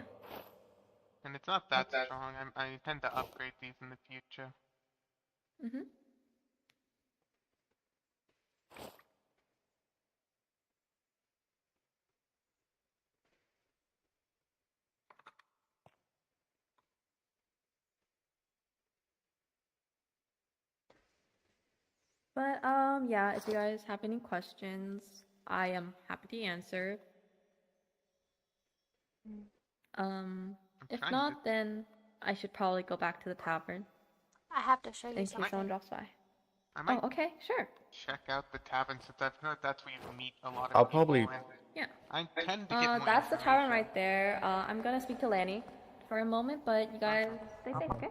And it's not that strong. I intend to upgrade these in the future. But yeah, if you guys have any questions, I am happy to answer. If not, then I should probably go back to the tavern. I have to show you in case something. someone drops by. I might okay, sure. check out the tavern since I've heard that's where you meet a lot of I'll people. probably. And Yeah. I tend to get more That's the tavern right there. I'm gonna speak to Lanny for a moment, but you guys stay safe, okay?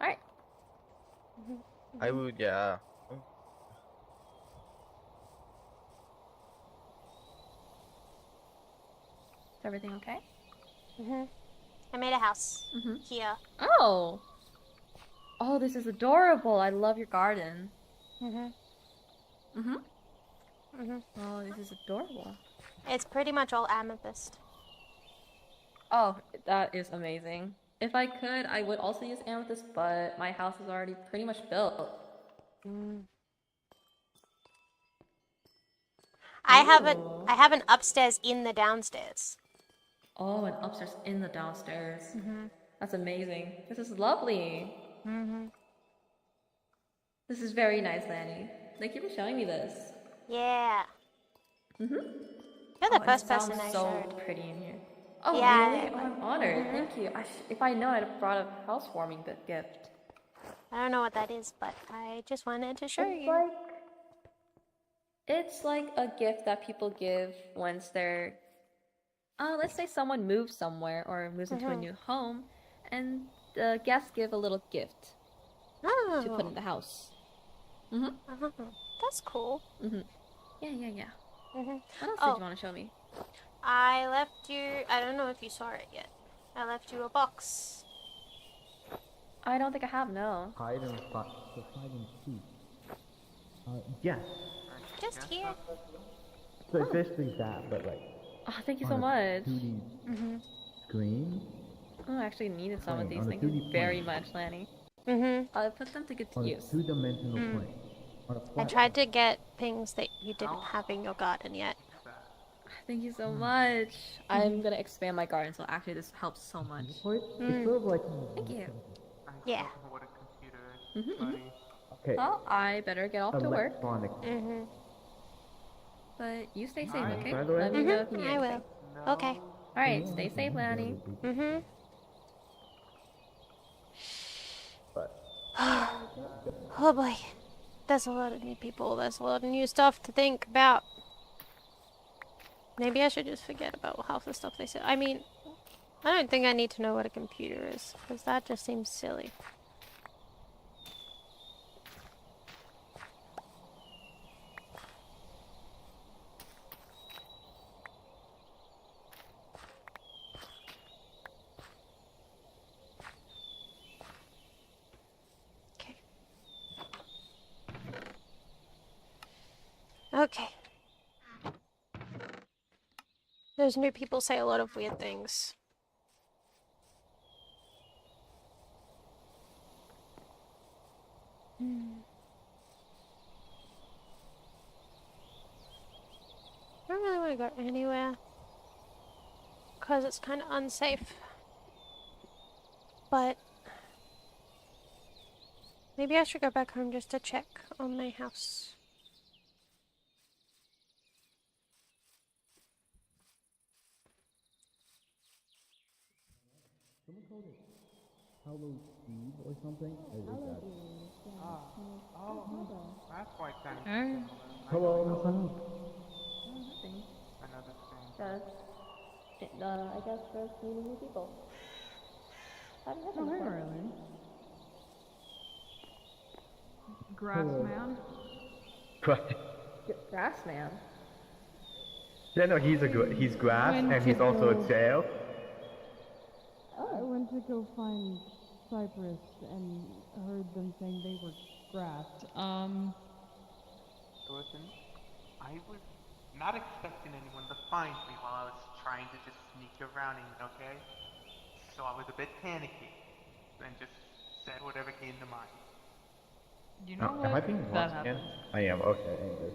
Alright. I would, yeah. Is everything okay? I made a house here. Oh. Oh, this is adorable. I love your garden. Oh, this is adorable. It's pretty much all amethyst. Oh, that is amazing. If I could, I would also use amethyst, but my house is already pretty much built. I have an upstairs in the downstairs. Oh, and upstairs in the downstairs. That's amazing. This is lovely. This is very nice, Lanny. Thank you for showing me this. Yeah. You're the Oh, and first it person sounds I so showed. pretty in here. Oh, Yeah, really? Oh, I'm honored. Thank you. If I know, I'd have brought a housewarming gift. I don't know what that is, but I just wanted to show It's you. It's like a gift that people give once they're, let's say someone moves somewhere or moves into a new home, and the guests give a little gift to put in the house. That's cool. Yeah. What else did you want to show me? I left you, I don't know if you saw it yet. I left you a box. I don't think I have, no. Hide and seek. Yes. Just here. So it's basically that, but like. Oh, thank you so much. 2D screen. Oh, I actually needed some of these. On a Thank you 2D very plane. much, Lanny. I'll put them to good On a use. two-dimensional plane. On a I flat tried to get things that you didn't have in your garden yet. Thank you so much. I'm gonna expand my garden, so actually this helps so much. It's sort of like. Thank you. Yeah. Okay. Well, I better get off to work. Electronic. But you stay safe, okay? By the way. Let me know if you need I anything. will. Okay. Alright, stay safe, Lanny. Oh boy. There's a lot of new people. There's a lot of new stuff to think about. Maybe I should just forget about half the stuff they said. I mean, I don't think I need to know what a computer is, because that just seems silly. Okay. Those new people say a lot of weird things. I don't really want to go anywhere, because it's kind of unsafe. But maybe I should go back home just to check on my house. Someone called it Hollow Eve or something. That's why it's kind Hey. Hello, my friend. Another thing. I guess for meeting new people. How do you have Oh, hey, before? Riley. Grass man? Grass man. Yeah, no, he's grass When and he's to also go- a tail. I went to go find cypress and heard them saying they were grass. Listen, I was not expecting anyone to find me while I was trying to just sneak around, okay? So I was a bit panicky, and just said whatever came to mind. You know Am I what? being That lost again? happens. I am, okay, good.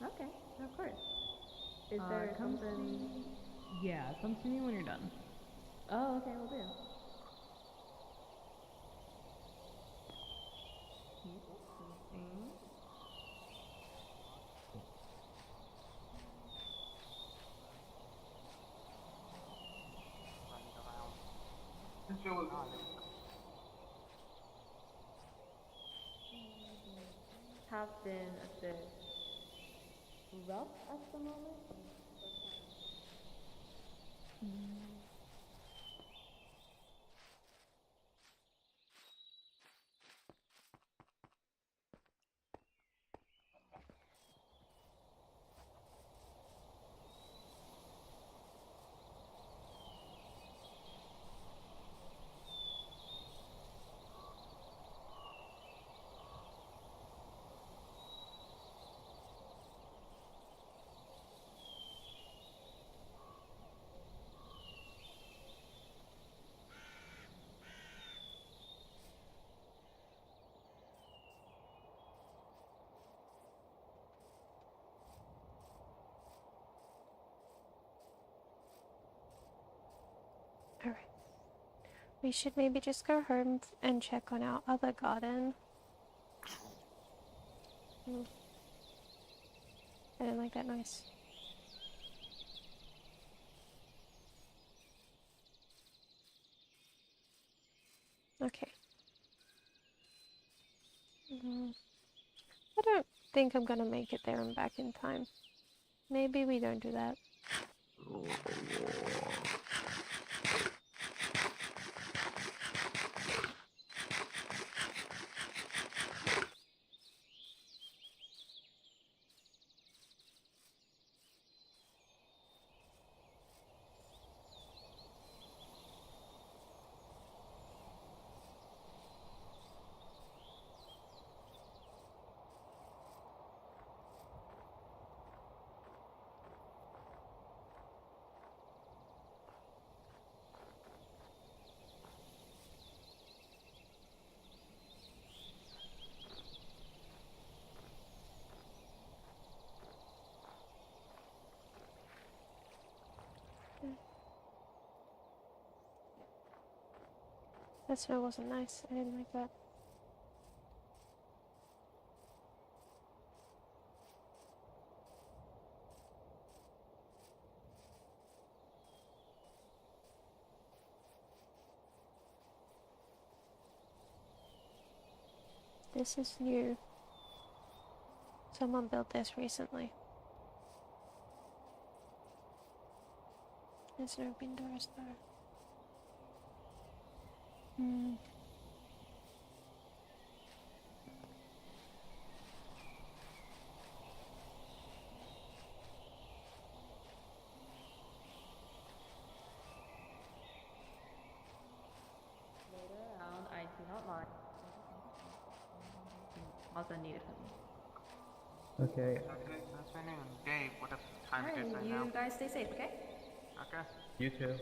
Okay, of course. Is there Come something? Yeah, come see me when you're done. Oh, okay, we'll do. Have been a bit rough at the moment. We should maybe just go home and check on our other garden. I don't like that noise. Okay. I don't think I'm gonna make it there and back in time. Maybe we don't do that. That snow wasn't nice. I didn't like that. This is new. Someone built this recently. There's no windows though. Later around, I do not mind. Also needed him. Okay. Afternoon. Dave, what time it is right now? You guys stay safe, okay? Okay. You too.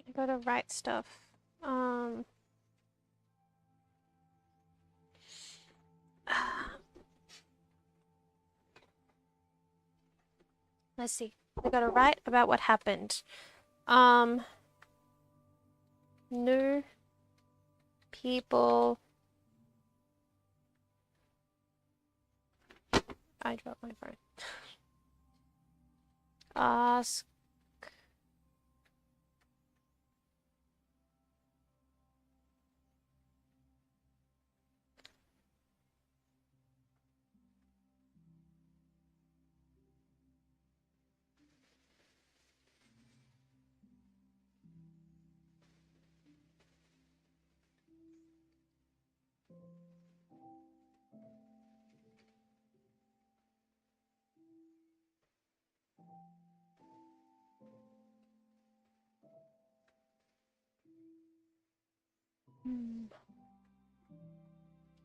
I gotta write stuff. Let's see. I gotta write about what happened. New people. I dropped my phone. Ask.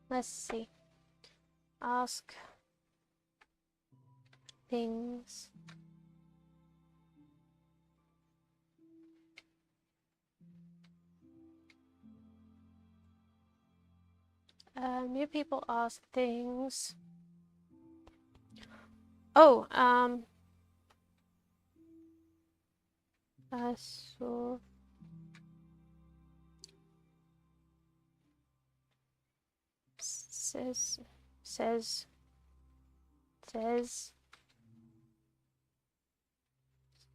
Let's see. Ask things. New people ask things. Oh, I saw. Says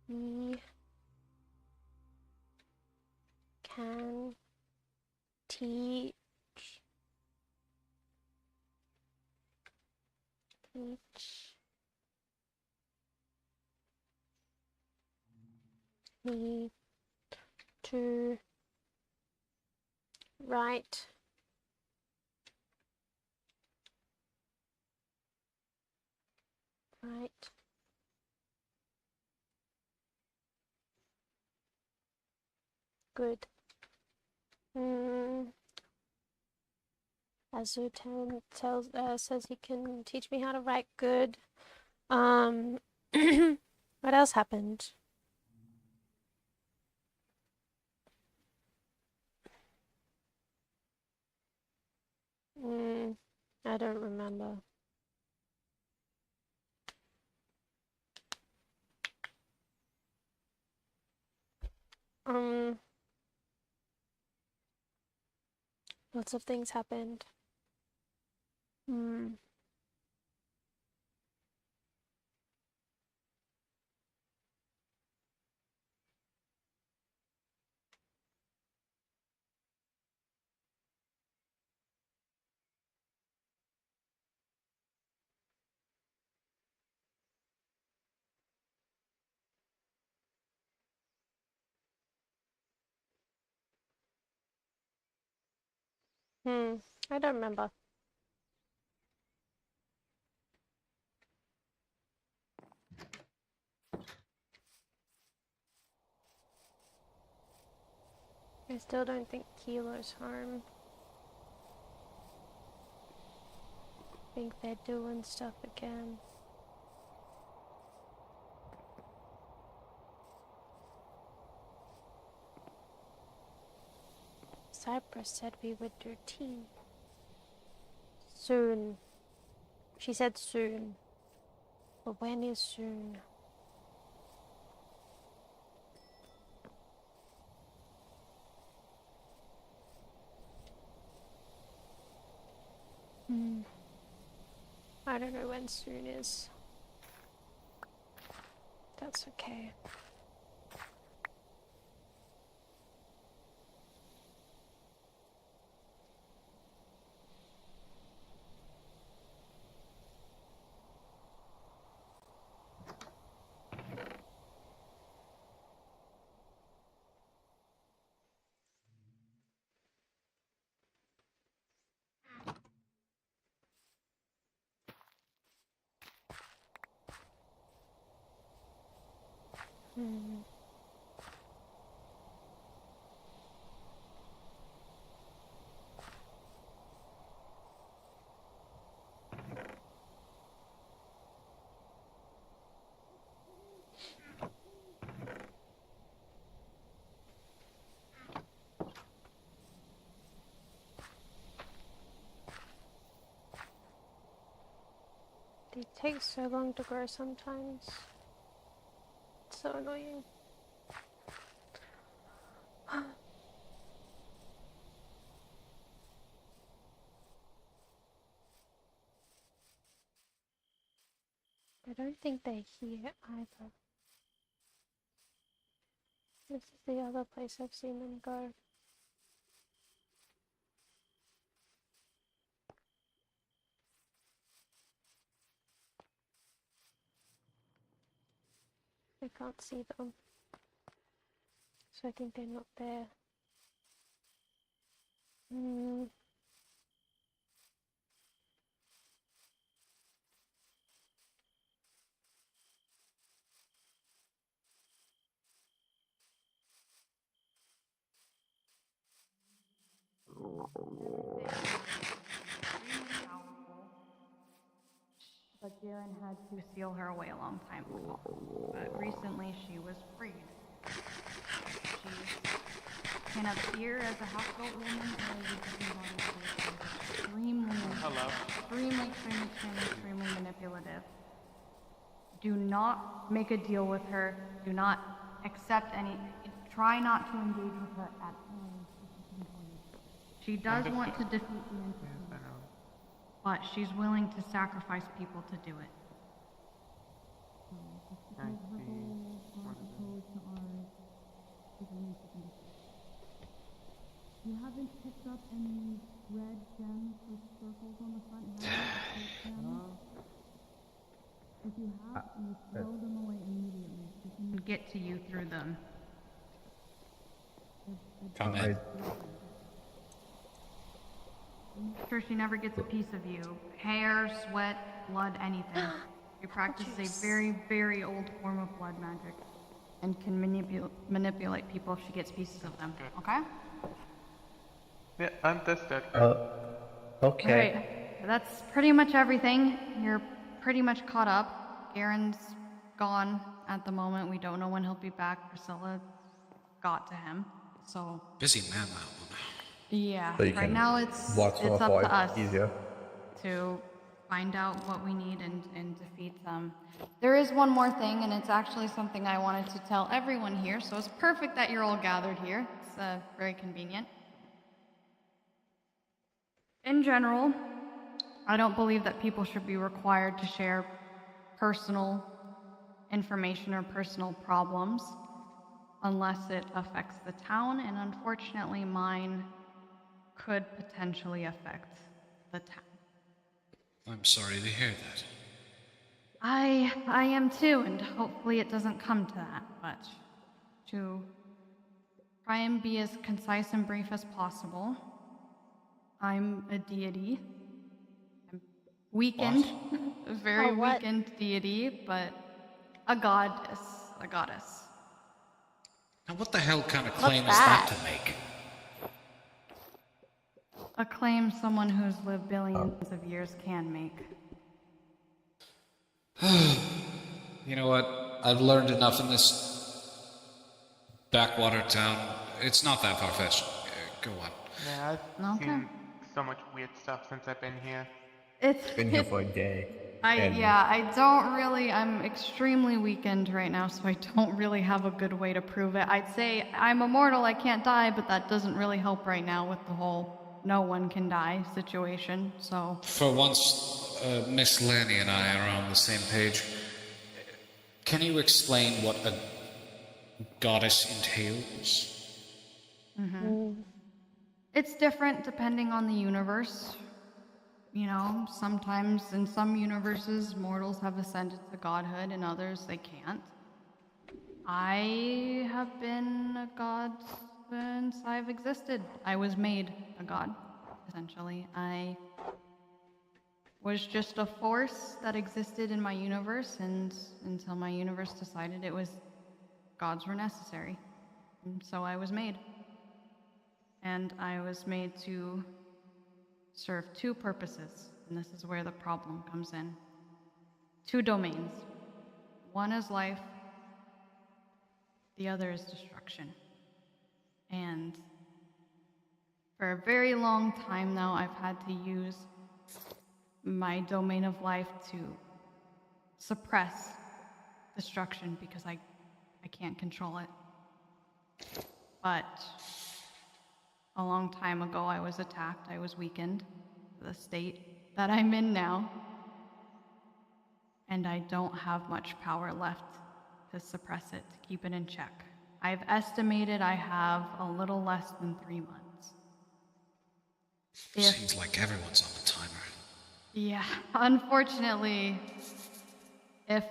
he can teach me to write Right. Good. Azutan says he can teach me how to write good. What else happened? I don't remember. Lots of things happened. I don't remember. I still don't think Kilo's home. I think they're doing stuff again. Cypress said we would do tea. Soon. She said soon. But when is soon? I don't know when soon is. That's okay. They take so long to grow sometimes. It's so annoying. I don't think they're here either. This is the other place I've seen them go. I can't see them. So I think they're not there. But Jaren had to seal her away a long time ago. But recently she was freed. She can appear as a house-built woman or as a different body shape. Extremely manipulative. Do not make a deal with her. Do not accept any. Try not to engage with her at all. She does want to defeat the entity, but she's willing to sacrifice people to do it. You haven't picked up any red gems with circles on the front, have you? If you have, you throw them away immediately. She can get to you through them. Come in. Make sure she never gets a piece of you. Hair, sweat, blood, anything. He practices a very, very old form of blood magic and can manipulate people if she gets pieces of them. Okay? Yeah, understood. Okay. Alright, that's pretty much everything. You're pretty much caught up. Garen's gone at the moment. We don't know when he'll be back. Priscilla got to him, so... Busy man, that one. Yeah, So you right can now it's watch up from to afar us easier. to find out what we need and defeat them. There is one more thing, and it's actually something I wanted to tell everyone here, so it's perfect that you're all gathered here. It's very convenient. In general, I don't believe that people should be required to share personal information or personal problems unless it affects the town, and unfortunately mine could potentially affect the town. I'm sorry to hear that. I am too, and hopefully it doesn't come to that, but to try and be as concise and brief as possible, I'm a deity. I'm weakened, a very weakened deity, but a goddess. Now what the hell kind of claim is that to make? A claim someone who's lived billions of years can make. You know what? I've learned enough in this backwater town. It's not that far-fetched. Go on. Yeah, I've seen so much weird stuff since I've been here. It's been here for a day. I'm extremely weakened right now, so I don't really have a good way to prove it. I'd say I'm immortal, I can't die, but that doesn't really help right now with the whole no one can die situation, so... For once, Miss Lanny and I are on the same page. Can you explain what a goddess entails? It's different depending on the universe. You know, sometimes in some universes, mortals have ascended to godhood, and others they can't. I have been a god since I've existed. I was made a god, essentially. I was just a force that existed in my universe, and until my universe decided gods were necessary. And so I was made. And I was made to serve two purposes, and this is where the problem comes in. Two domains. One is life, the other is destruction. And for a very long time now, I've had to use my domain of life to suppress destruction because I can't control it. But a long time ago, I was attacked, I was weakened, the state that I'm in now, and I don't have much power left to suppress it, to keep it in check. I've estimated I have a little less than 3 months. Seems like everyone's on the timer. Yeah, unfortunately, if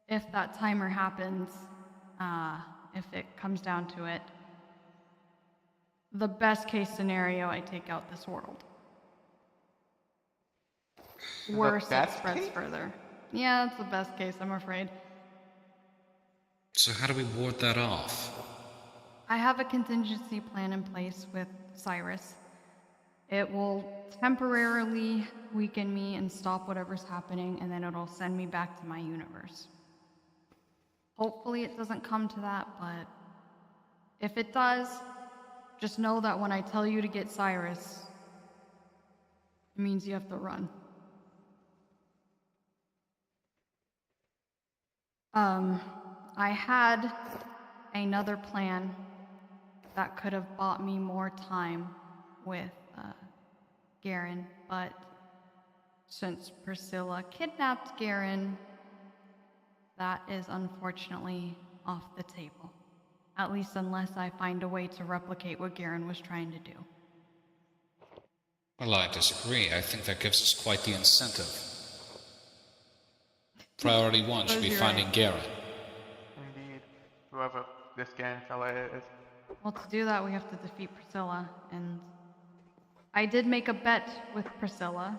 that timer happens, if it comes down to it, the best case scenario, I take out this world. Worse, it spreads further. Yeah, it's the best case, I'm afraid. So how do we ward that off? I have a contingency plan in place with Cyrus. It will temporarily weaken me and stop whatever's happening, and then it'll send me back to my universe. Hopefully it doesn't come to that, but if it does, just know that when I tell you to get Cyrus, it means you have to run. I had another plan that could have bought me more time with Garen, but since Priscilla kidnapped Garen, that is unfortunately off the table. At least unless I find a way to replicate what Garen was trying to do. Well, I disagree. I think that gives us quite the incentive. Priority one should be finding Garen. Indeed. Whoever this Garen fella is. Well, to do that, we have to defeat Priscilla, and I did make a bet with Priscilla.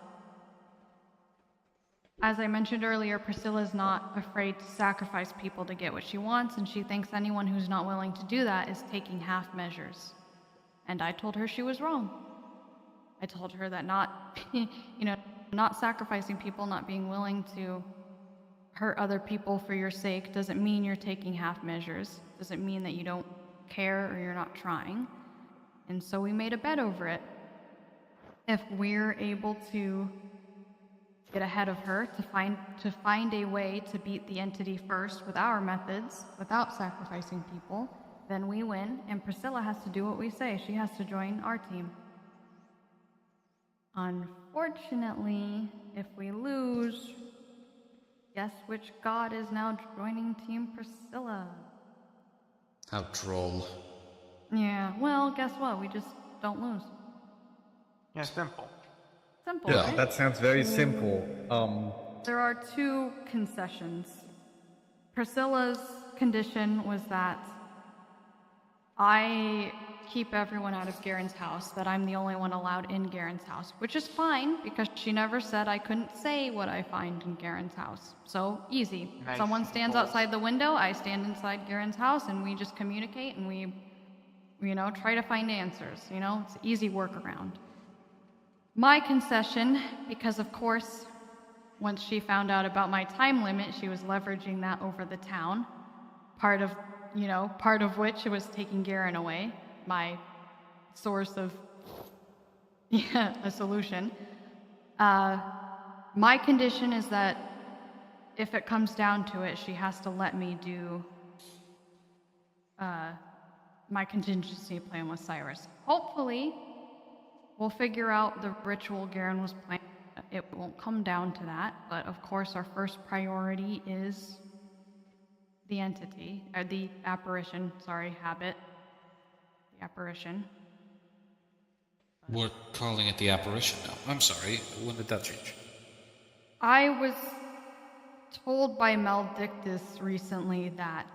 As I mentioned earlier, Priscilla's not afraid to sacrifice people to get what she wants, and she thinks anyone who's not willing to do that is taking half measures. And I told her she was wrong. I told her that not sacrificing people, not being willing to hurt other people for your sake doesn't mean you're taking half measures, doesn't mean that you don't care or you're not trying. And so we made a bet over it. If we're able to get ahead of her, to find a way to beat the entity first with our methods, without sacrificing people, then we win, and Priscilla has to do what we say. She has to join our team. Unfortunately, if we lose, guess which god is now joining Team Priscilla? How droll. Yeah, well, guess what? We just don't lose. Yeah, simple. Simple, Yeah, right? that sounds very simple. There are two concessions. Priscilla's condition was that I keep everyone out of Garen's house, that I'm the only one allowed in Garen's house, which is fine because she never said I couldn't say what I find in Garen's house. So easy. Nice. Someone stands outside the window, I stand inside Garen's house, and we just communicate and we, try to find answers. It's an easy workaround. My concession, because of course, once she found out about my time limit, she was leveraging that over the town. Part of which was taking Garen away, my source of a solution. My condition is that if it comes down to it, she has to let me do my contingency plan with Cyrus. Hopefully, we'll figure out the ritual Garen was planning. It won't come down to that, but of course our first priority is the entity, or the apparition, habit. The apparition. We're calling it the apparition now. I'm sorry, when did that change? I was told by Maldictus recently that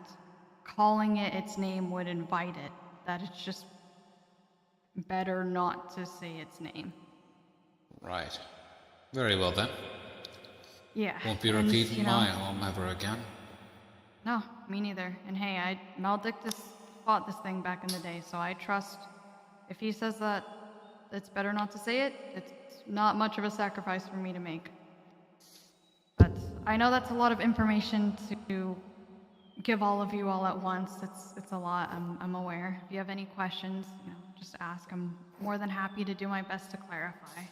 calling it its name would invite it, that it's just better not to say its name. Right. Very well then. Yeah. Won't be repeating my home ever again. No, me neither. And hey, Maldictus fought this thing back in the day, so I trust if he says that it's better not to say it, it's not much of a sacrifice for me to make. But I know that's a lot of information to give all of you all at once. It's a lot, I'm aware. If you have any questions, just ask. I'm more than happy to do my best to clarify.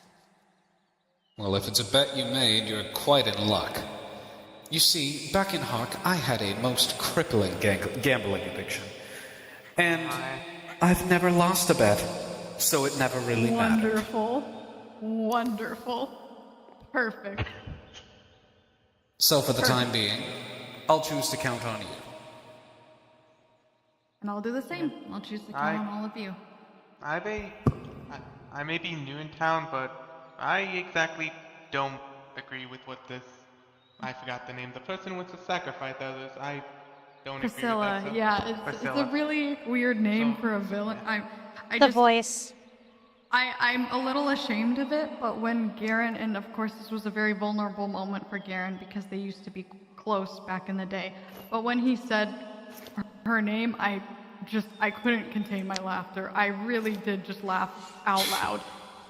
Well, if it's a bet you made, you're quite in luck. You see, back in Hawk, I had a most crippling gambling addiction. And I've never lost a bet, so it never really mattered. Wonderful. Perfect. So for the time being, I'll choose to count on you. And I'll do the same. I'll choose to count on all of you. I may be new in town, but I exactly don't agree with what this... I forgot the name. The person wants to sacrifice others. I don't Priscilla, agree with that. yeah, it's a really weird name for a villain. Voice. I'm a little ashamed of it, but when Garen, and of course this was a very vulnerable moment for Garen because they used to be close back in the day, but when he said her name, I couldn't contain my laughter. I really did just laugh out loud.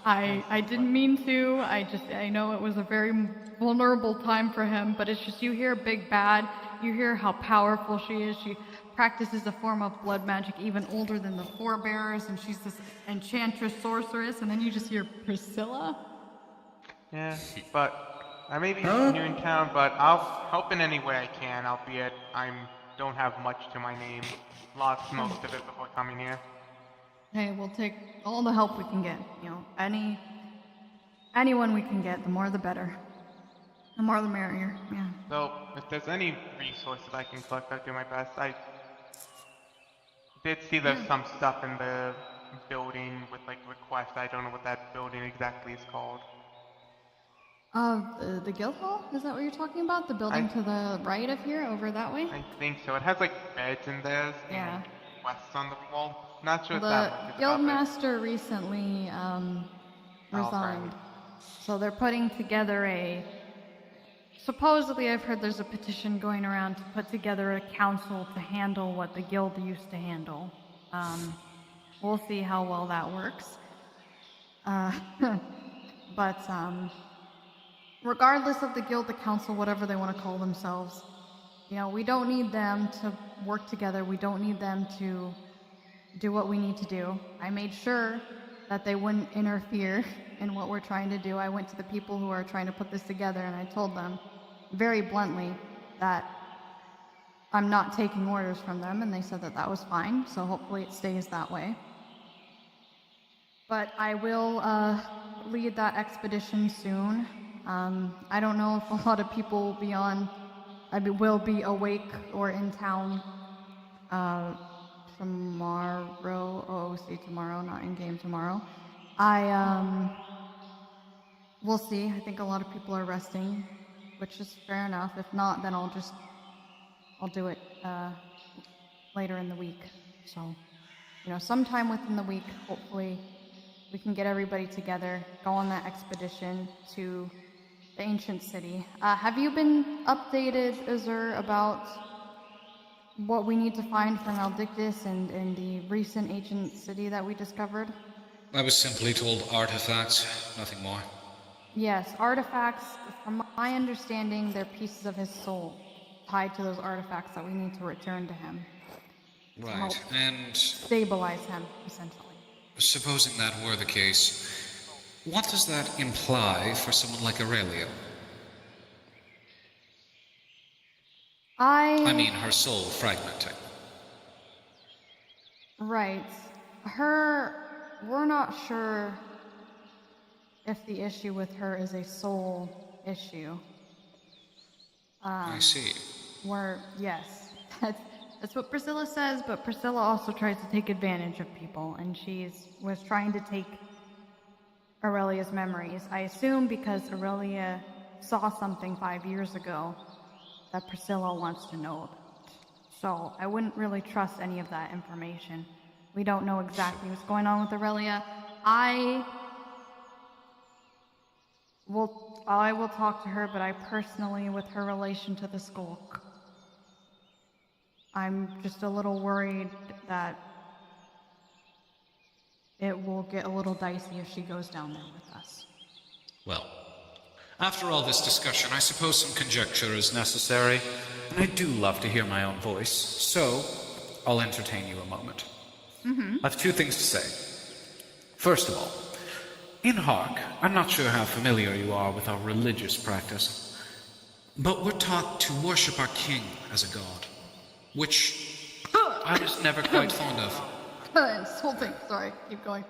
I didn't mean to. I know it was a very vulnerable time for him, but it's just, you hear Big Bad, you hear how powerful she is. She practices a form of blood magic even older than the forebearers, and she's this enchantress sorceress, and then you just hear Priscilla. Yeah, but I may be new in town, but I'll help in any way I can, albeit I don't have much to my name. Lost most of it before coming here. Hey, we'll take all the help we can get. Anyone we can get, the more the better. The more the merrier, yeah. So, if there's any resources I can collect, I'll do my best. I did see there's some stuff in the building with, requests. I don't know what that building exactly is called. The guild hall? Is that what you're talking about? The building to the right of here, over that way? I think so. It has, beds in there and quests on the wall. Not sure if The that much is about guildmaster recently, resigned. So they're putting together a supposedly I've heard there's a petition going around to put together a council to handle what the guild used to handle. We'll see how well that works. But regardless of the guild, the council, whatever they want to call themselves, you know, we don't need them to work together. We don't need them to do what we need to do. I made sure that they wouldn't interfere in what we're trying to do. I went to the people who are trying to put this together and I told them very bluntly that I'm not taking orders from them, and they said that that was fine, so hopefully it stays that way. But I will lead that expedition soon. I don't know if a lot of people will be will be awake or in town tomorrow. OOC tomorrow, not in game tomorrow. We'll see. I think a lot of people are resting, which is fair enough. If not, then I'll do it later in the week. So, you know, sometime within the week, hopefully, we can get everybody together, go on that expedition to the ancient city. Have you been updated, Azur, about what we need to find for Maldictus and the recent ancient city that we discovered? I was simply told artifacts, nothing more. Yes, artifacts. From my understanding, they're pieces of his soul tied to those artifacts that we need to return to him. Right, and Stabilize him, essentially. supposing that were the case, what does that imply for someone like Aurelia? I mean, her soul fragmenting. Right. We're not sure if the issue with her is a soul issue. I see. Yes. That's what Priscilla says, but Priscilla also tries to take advantage of people, and was trying to take Aurelia's memories. I assume because Aurelia saw something 5 years ago that Priscilla wants to know about. So I wouldn't really trust any of that information. We don't know exactly what's going on with Aurelia. I will talk to her, but I personally, with her relation to the Skulk, I'm just a little worried that it will get a little dicey if she goes down there with us. Well, after all this discussion, I suppose some conjecture is necessary, and I do love to hear my own voice, so I'll entertain you a moment. I have two things to say. First of all, in Hark, I'm not sure how familiar you are with our religious practice, but we're taught to worship our king as a god, which I was never quite fond of. Insulting. Sorry, keep going.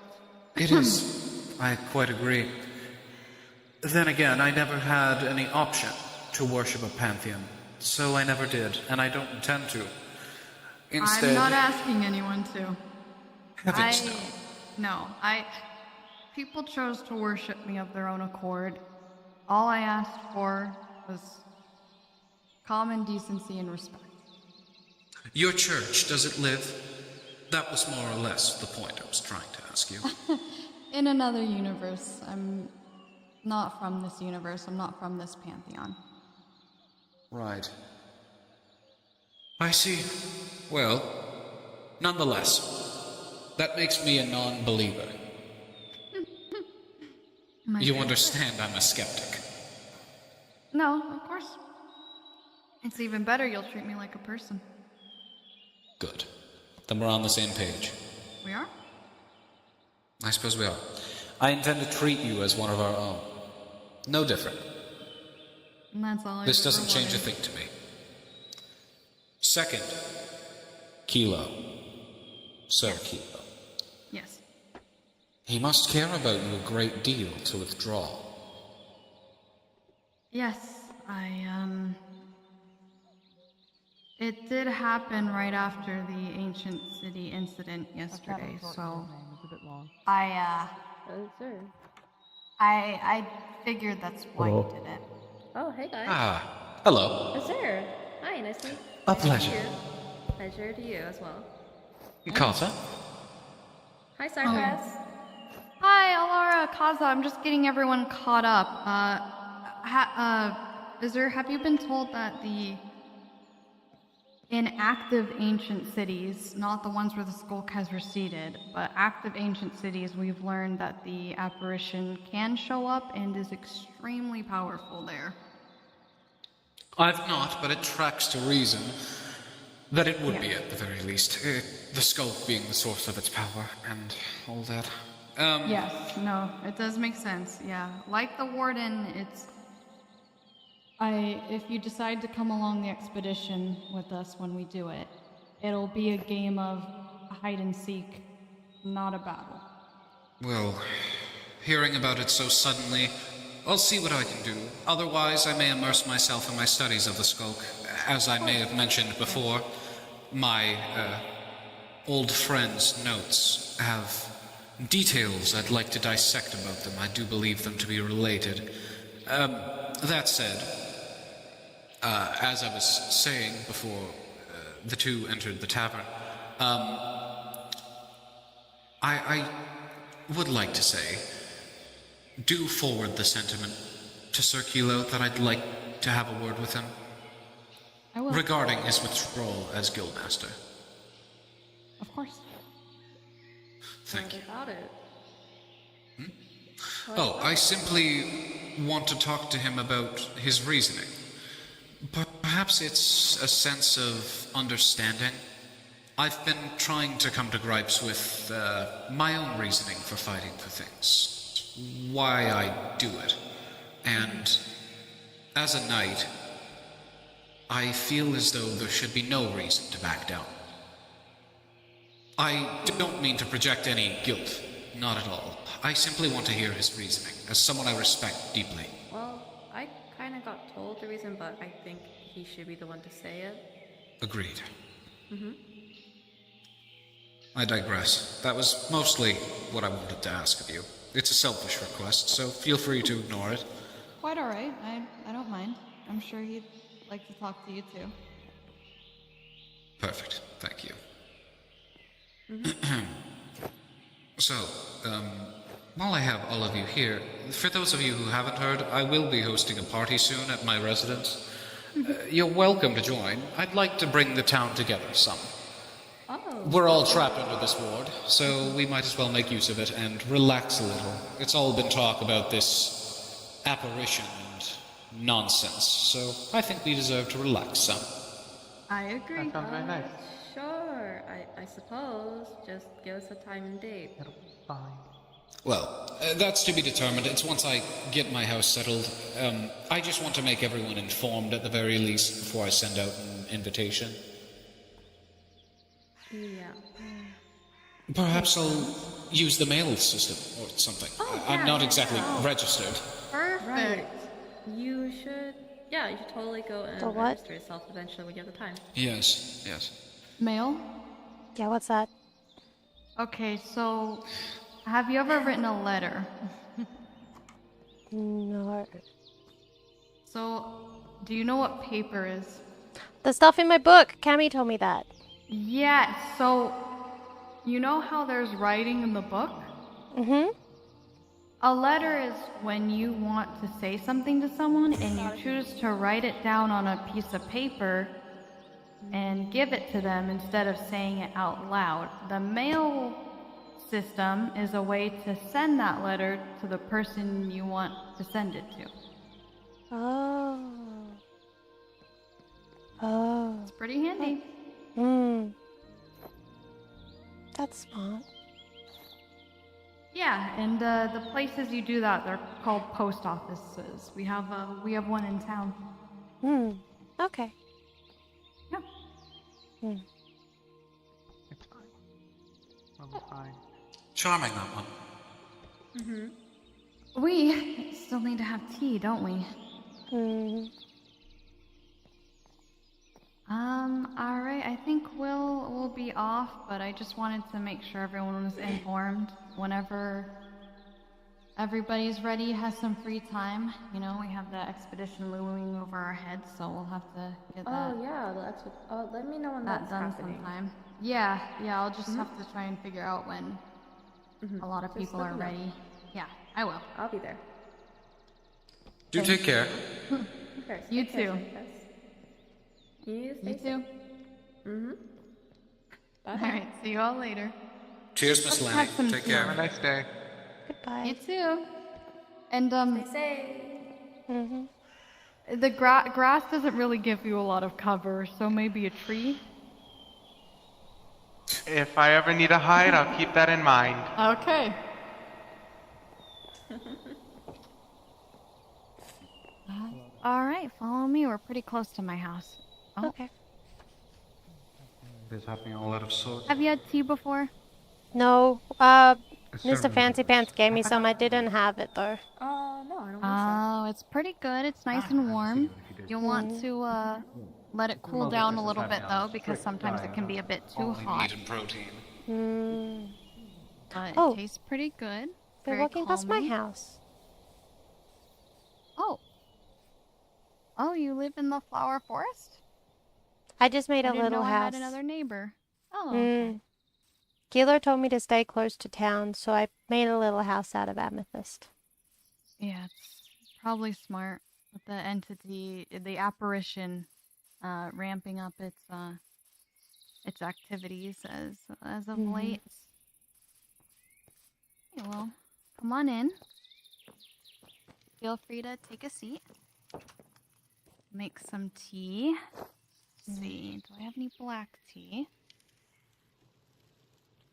It is. I quite agree. Then again, I never had any option to worship a pantheon, so I never did, and I don't intend to. Instead, I'm not asking anyone to. Heavens no. People chose to worship me of their own accord. All I asked for was common decency and respect. Your church, does it live? That was more or less the point I was trying to ask you. In another universe. I'm not from this universe. I'm not from this pantheon. Right. I see. Well, nonetheless, that makes me a non-believer. You understand I'm a skeptic. No, of course. It's even better you'll treat me like a person. Good. Then we're on the same page. We are? I suppose we are. I intend to treat you as one of our own. No different. And that's all This doesn't change a thing to me. Second, Kilo. Sir Kilo. Yes. He must care about you a great deal to withdraw. Yes, it did happen right after the ancient city incident yesterday, so I figured that's why you did it. Oh, hey guys. Ah, hello. Azur. Hi, nice to meet you. A pleasure. Pleasure to you as well. Kaza? Hi, Sarkaz. Hi, Alara, Kaza. I'm just getting everyone caught up. Visitor, have you been told that in active ancient cities, not the ones where the skulk has receded, but active ancient cities, we've learned that the apparition can show up and is extremely powerful there. I've not, but it tracks to reason that it would be at the very least. The skulk being the source of its power and all that. Yes, no, it does make sense, yeah. Like the Warden, if you decide to come along the expedition with us when we do it, it'll be a game of hide and seek, not a battle. Well, hearing about it so suddenly, I'll see what I can do. Otherwise, I may immerse myself in my studies of the skulk. As I may have mentioned before, my old friend's notes have details I'd like to dissect about them. I do believe them to be related. That said, as I was saying before the two entered the tavern, I would like to say, do forward the sentiment to Sir Kilo that I'd like to have a word with him. I will. Regarding his withdrawal as Guildmaster. Of course. Thank you. About it. Oh, I simply want to talk to him about his reasoning. Perhaps it's a sense of understanding. I've been trying to come to gripes with my own reasoning for fighting for things. Why I do it. And as a knight, I feel as though there should be no reason to back down. I don't mean to project any guilt, not at all. I simply want to hear his reasoning, as someone I respect deeply. Well, I kind of got told the reason, but I think he should be the one to say it. Agreed. Mm-hmm. I digress. That was mostly what I wanted to ask of you. It's a selfish request, so feel free to ignore it. Quite alright, I don't mind. I'm sure he'd like to talk to you too. Perfect. Thank you. Mm-hmm. So, while I have all of you here, for those of you who haven't heard, I will be hosting a party soon at my residence. You're welcome to join. I'd like to bring the town together some. Oh. We're all trapped under this ward, so we might as well make use of it and relax a little. It's all been talk about this apparition and nonsense, so I think we deserve to relax some. I agree. That sounds very nice. Sure, I suppose. Just give us a time and date. It'll be fine. Well, that's to be determined. It's once I get my house settled. I just want to make everyone informed at the very least before I send out an invitation. Yeah. Perhaps I'll use the mail system or something. Oh, I'm not yeah. exactly Oh. registered. Perfect. Right. You should totally go and The what? register yourself eventually when you have the time. Yes. Mail? Yeah, what's that? Okay, so have you ever written a letter? No. So, do you know what paper is? The stuff in my book. Cammy told me that. Yeah, so you know how there's writing in the book? Mm-hmm. A letter is when you want to say something to someone and you choose to write it down on a piece of paper and give it to them instead of saying it out loud. The mail system is a way to send that letter to the person you want to send it to. Oh. It's pretty handy. That's smart. Yeah, and the places you do that, they're called post offices. We have one in town. Okay. Yeah. It's fine. We'll be fine. Charming, that one. Mm-hmm. We still need to have tea, don't we? Alright, I think we'll be off, but I just wanted to make sure everyone was informed. Whenever everybody's ready, has some free time, you know, we have the expedition looming over our heads, so we'll have to get that. Oh yeah, let me know when that that's done happening. sometime. Yeah, I'll just have to try and figure out when a lot of Just people let are me know. ready. Yeah, I will. I'll be there. Do take care. You Stay too. safe, guys. You stay You too. Mm-hmm. Bye. All right. See you all later. Cheers, Miss Let's Lanny. have some Take tea. care. Have a nice day. Goodbye. You too. And Stay safe. the grass doesn't really give you a lot of cover, so maybe a tree. If I ever need a hide, I'll keep that in mind. Okay. All right, follow me. We're pretty close to my house. Oh. Okay. This happening all out of sorts. Have you had tea before? No, Mr. Certainly Fancy was. Pants gave me some. I didn't have it though. No, I don't Oh, it's pretty good. It's nice and warm. You'll want to let it cool down a little bit though, because sometimes it can be a bit too hot. Meat and protein. But Oh. it tastes pretty good. They're Very walking past my calming. house. Oh. Oh, you live in the flower forest? I just made I a didn't little know house. I had another neighbor. Oh, okay. Keeler told me to stay close to town, so I made a little house out of amethyst. Yeah, it's probably smart with the entity, the apparition, ramping up its activities as of late. Okay, well, come on in. Feel free to take a seat. Make some tea. Let's see, do I have any black tea?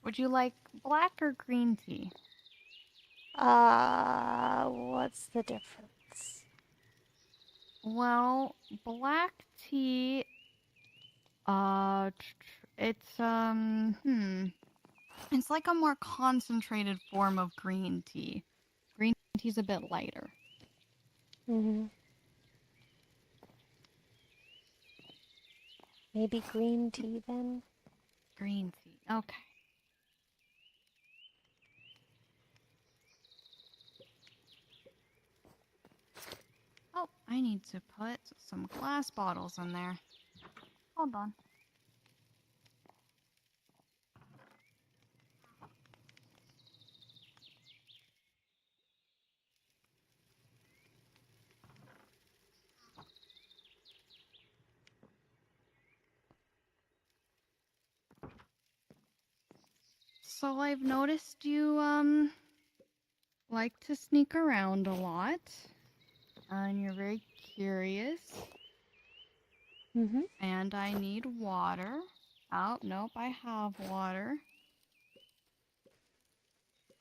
Would you like black or green tea? What's the difference? Well, black tea, it's it's like a more concentrated form of green tea. Green tea's a bit lighter. Maybe green tea then? Green tea, okay. Oh, I need to put some glass bottles in there. Hold on. So I've noticed you, like to sneak around a lot. And you're very curious. And I need water. Oh, nope, I have water.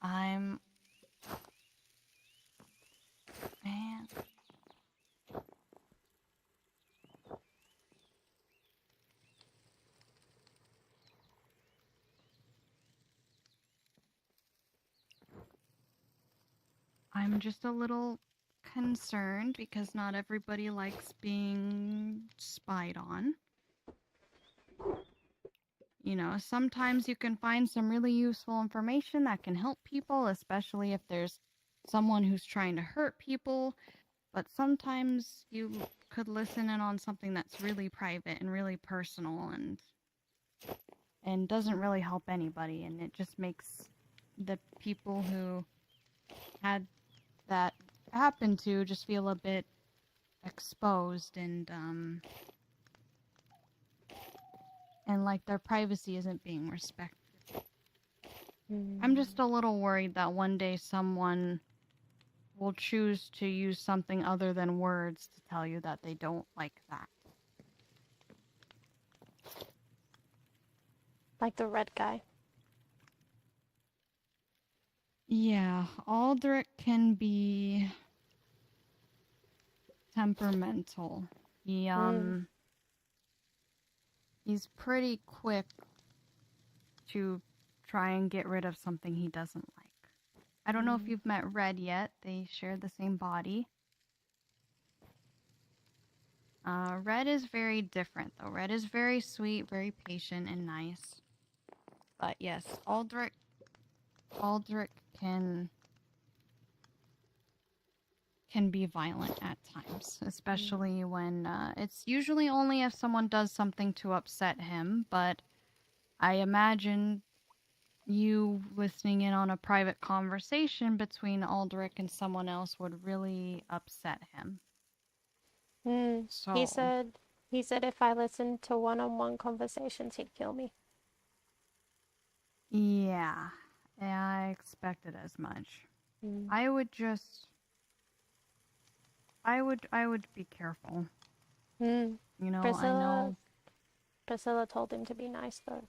Man. I'm just a little concerned because not everybody likes being spied on. You know, sometimes you can find some really useful information that can help people, especially if there's someone who's trying to hurt people. But sometimes you could listen in on something that's really private and really personal and doesn't really help anybody, and it just makes the people who had that happen to just feel a bit exposed and like their privacy isn't being respected. I'm just a little worried that one day someone will choose to use something other than words to tell you that they don't like that. Like the red guy. Yeah, Aldrich can be temperamental. He's pretty quick to try and get rid of something he doesn't like. I don't know if you've met Red yet. They share the same body. Red is very different, though. Red is very sweet, very patient, and nice. But yes, Aldrich can be violent at times, especially when it's usually only if someone does something to upset him, but I imagine you listening in on a private conversation between Aldrich and someone else would really upset him. Mm. So He said if I listened to one-on-one conversations, he'd kill me. Yeah, I expected as much. Mm. I would be careful. Mm. You know, I know. Priscilla told him to be nice though.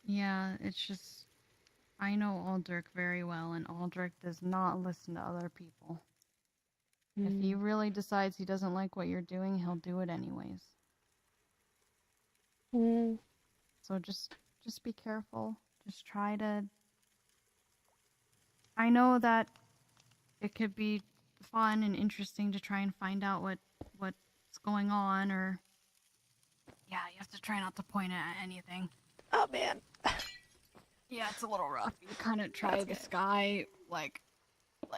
Yeah, it's just I know Aldrich very well, and Aldrich does not listen to other people. If he really decides he doesn't like what you're doing, he'll do it anyways. Mm. So just be careful. Just try to. I know that it could be fun and interesting to try and find out what's going on, or yeah, you have to try not to point at anything. Oh man. Yeah, it's a little rough. You kind of try the sky, like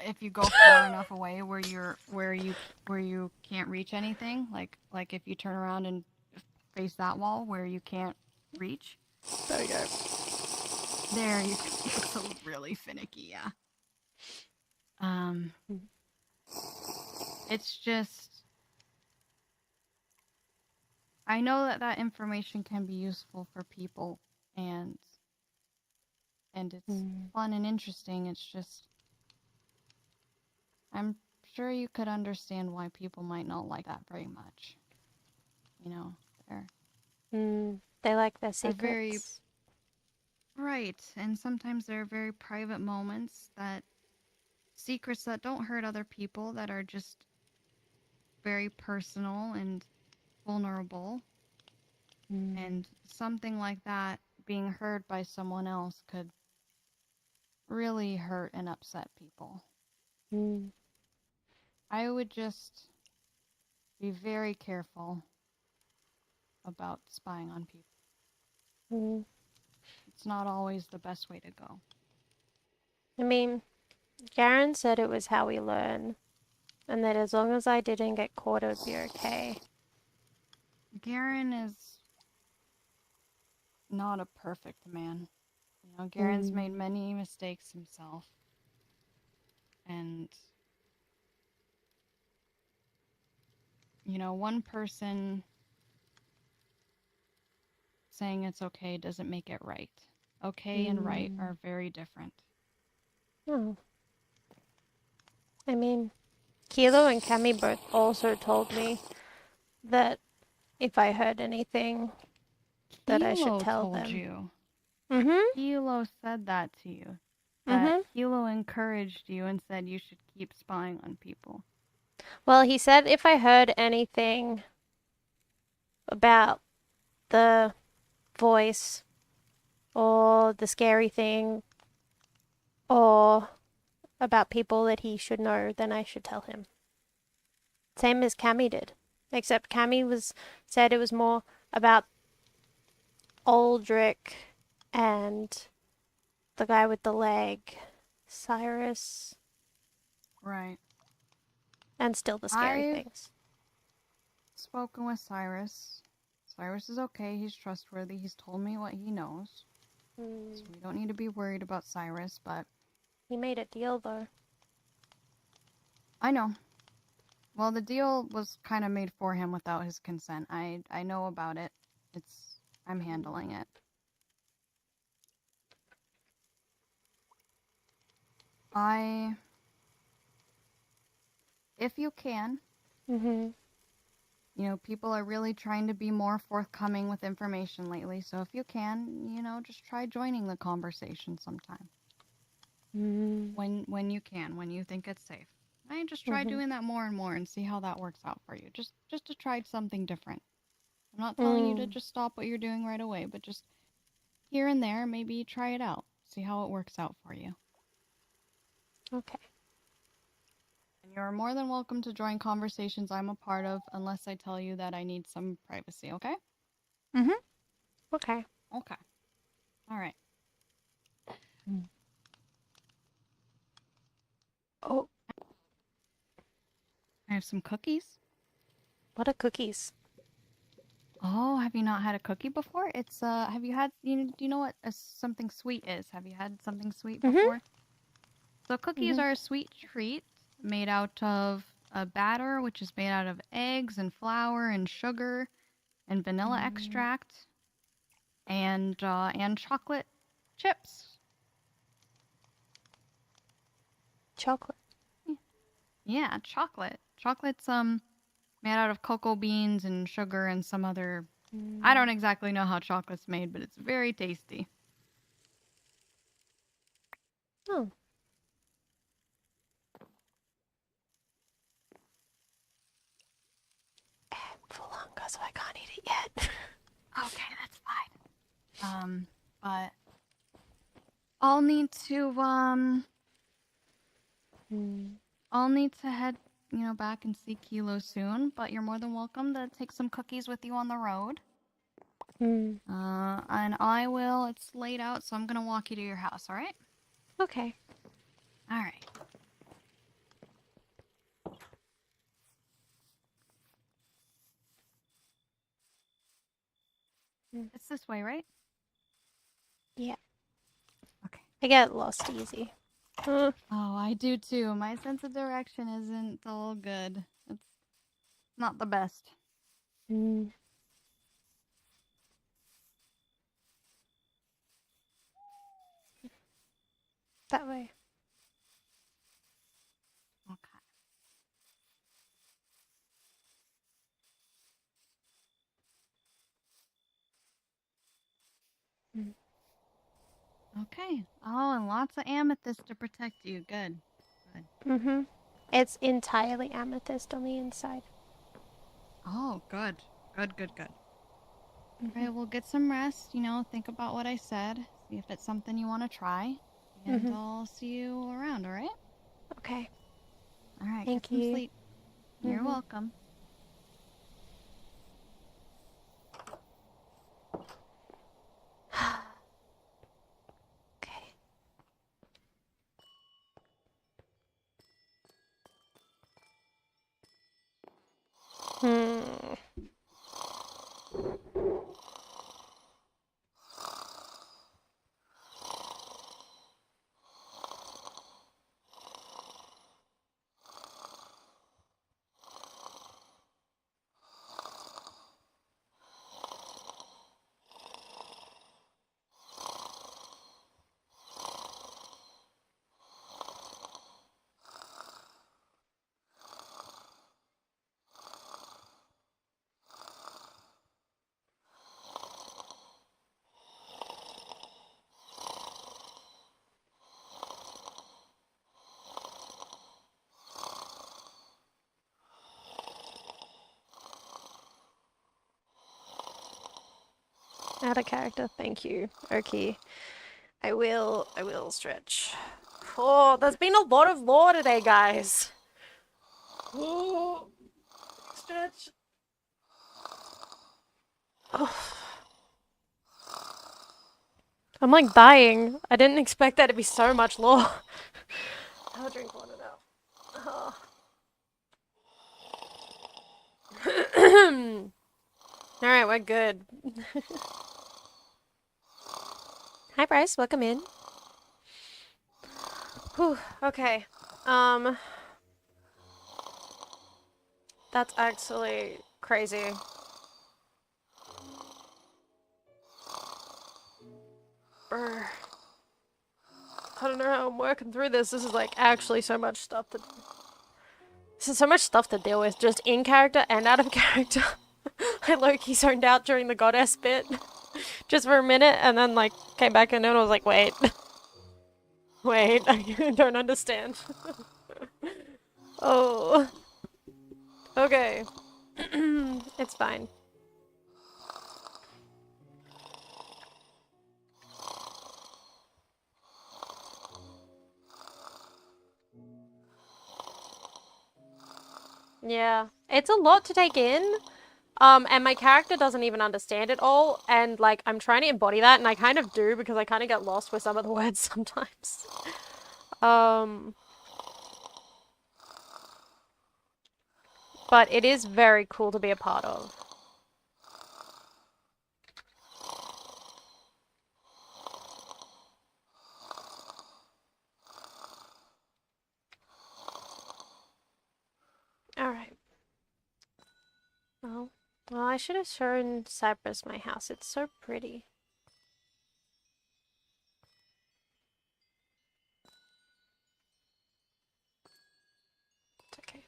if you go far enough away where you can't reach anything, like if you turn around and face that wall where you can't reach. There you go. There you go. It's really finicky, yeah. It's just I know that information can be useful for people, and it's fun and interesting. It's just I'm sure you could understand why people might not like that very much. You know, They like their they're very secrets. right, and sometimes there are very private moments secrets that don't hurt other people, that are just very personal and vulnerable. And something like that being heard by someone else could really hurt and upset people. I would just be very careful about spying on people. It's not always the best way to go. I mean, Garen said it was how we learn, and that as long as I didn't get caught, it would be okay. Garen is not a perfect man. You know, Garen's made many mistakes himself. And, you know, one person saying it's okay doesn't make it right. Okay and right are very different. Oh. I mean, Kilo and Kami both also told me that if I heard anything, that I should tell told them. You. Mm-hmm. Kilo said that to you. That Kilo encouraged you and said you should keep spying on people. Well, he said if I heard anything about the voice or the scary thing or about people that he should know, then I should tell him. Same as Cammy did. Except Cammy said it was more about Aldrich and the guy with the leg, Cyrus. Right. And still the scary I've things. Spoken with Cyrus. Cyrus is okay. He's trustworthy. He's told me what he knows. So we don't need to be worried about Cyrus, but... He made a deal, though. I know. Well, the deal was kind of made for him without his consent. I know about it. I'm handling it. If you can, you know, people are really trying to be more forthcoming with information lately, so if you can, you know, just try joining the conversation sometime. When you can, when you think it's safe. I just try doing that more and more and see how that works out for you. Just to try something different. I'm not telling you to just stop what you're doing right away, but just here and there, maybe try it out. See how it works out for you. Okay. And you're more than welcome to join conversations I'm a part of, unless I tell you that I need some privacy, okay? Okay. Okay. All right. Oh. I have some cookies. What are cookies? Oh, have you not had a cookie before? It's, have you had, do you know what something sweet is? Have you had something sweet before? So cookies are a sweet treat made out of a batter which is made out of eggs and flour and sugar and vanilla extract and chocolate chips. Chocolate. Yeah, chocolate. Chocolate's made out of cocoa beans and sugar and some other. I don't exactly know how chocolate's made, but it's very tasty. Oh. I'm full hunger, so I can't eat it yet. Okay, that's fine. But I'll need to head, back and see Kilo soon, but you're more than welcome to take some cookies with you on the road. And I will. It's late out, so I'm gonna walk you to your house, alright? Okay. Alright. It's this way, right? Yeah. Okay. I get lost easy. Oh, I do too. My sense of direction isn't all good. It's not the best. That way. Okay. Okay. Oh, and lots of amethyst to protect you. Good. Good. It's entirely amethyst on the inside. Oh, good. Good, good, good. Alright, we'll get some rest, think about what I said, see if it's something you want to try, and I'll see you around, alright? Okay. Alright, Thank get some you. sleep. You're welcome. Okay. Out of character, thank you. Okay. I will stretch. Oh, there's been a lot of lore today, guys. Oh, stretch. Oh. I'm like dying. I didn't expect there to be so much lore. I'll drink water now. Oh. Alright, we're good. Hi Bryce, welcome in. Whew, okay. That's actually crazy. Brr. I don't know how I'm working through this. This is like actually so much stuff to... This is so much stuff to deal with, just in character and out of character. I low-key zoned out during the goddess bit. Just for a minute, and then like came back in and I was like, wait. Wait, I don't understand. Oh. Okay. It's fine. Yeah, it's a lot to take in. And my character doesn't even understand it all, and like I'm trying to embody that, and I kind of do because I kind of get lost with some of the words sometimes. But it is very cool to be a part of. Well, I should have shown Cypress my house. It's so pretty. It's okay.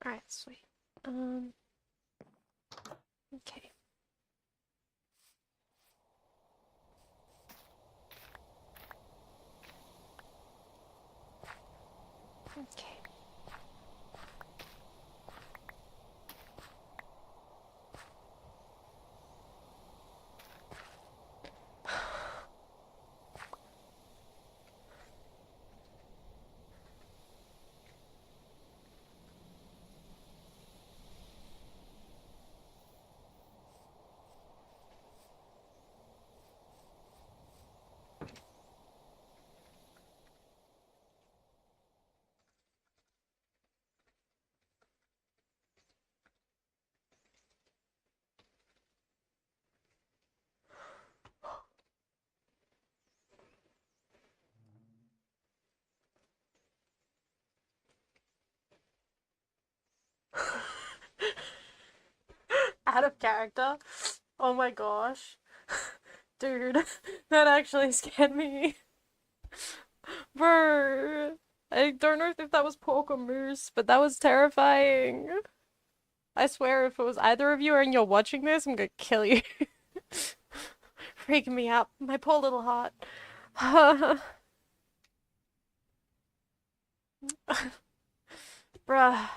Alright, sweet. Okay. Okay. Out of character? Oh my gosh. Dude, that actually scared me. Bro. I don't know if that was pork or moose, but that was terrifying. I swear if it was either of you and you're watching this, I'm gonna kill you. Freaking me out. My poor little heart. Bruh.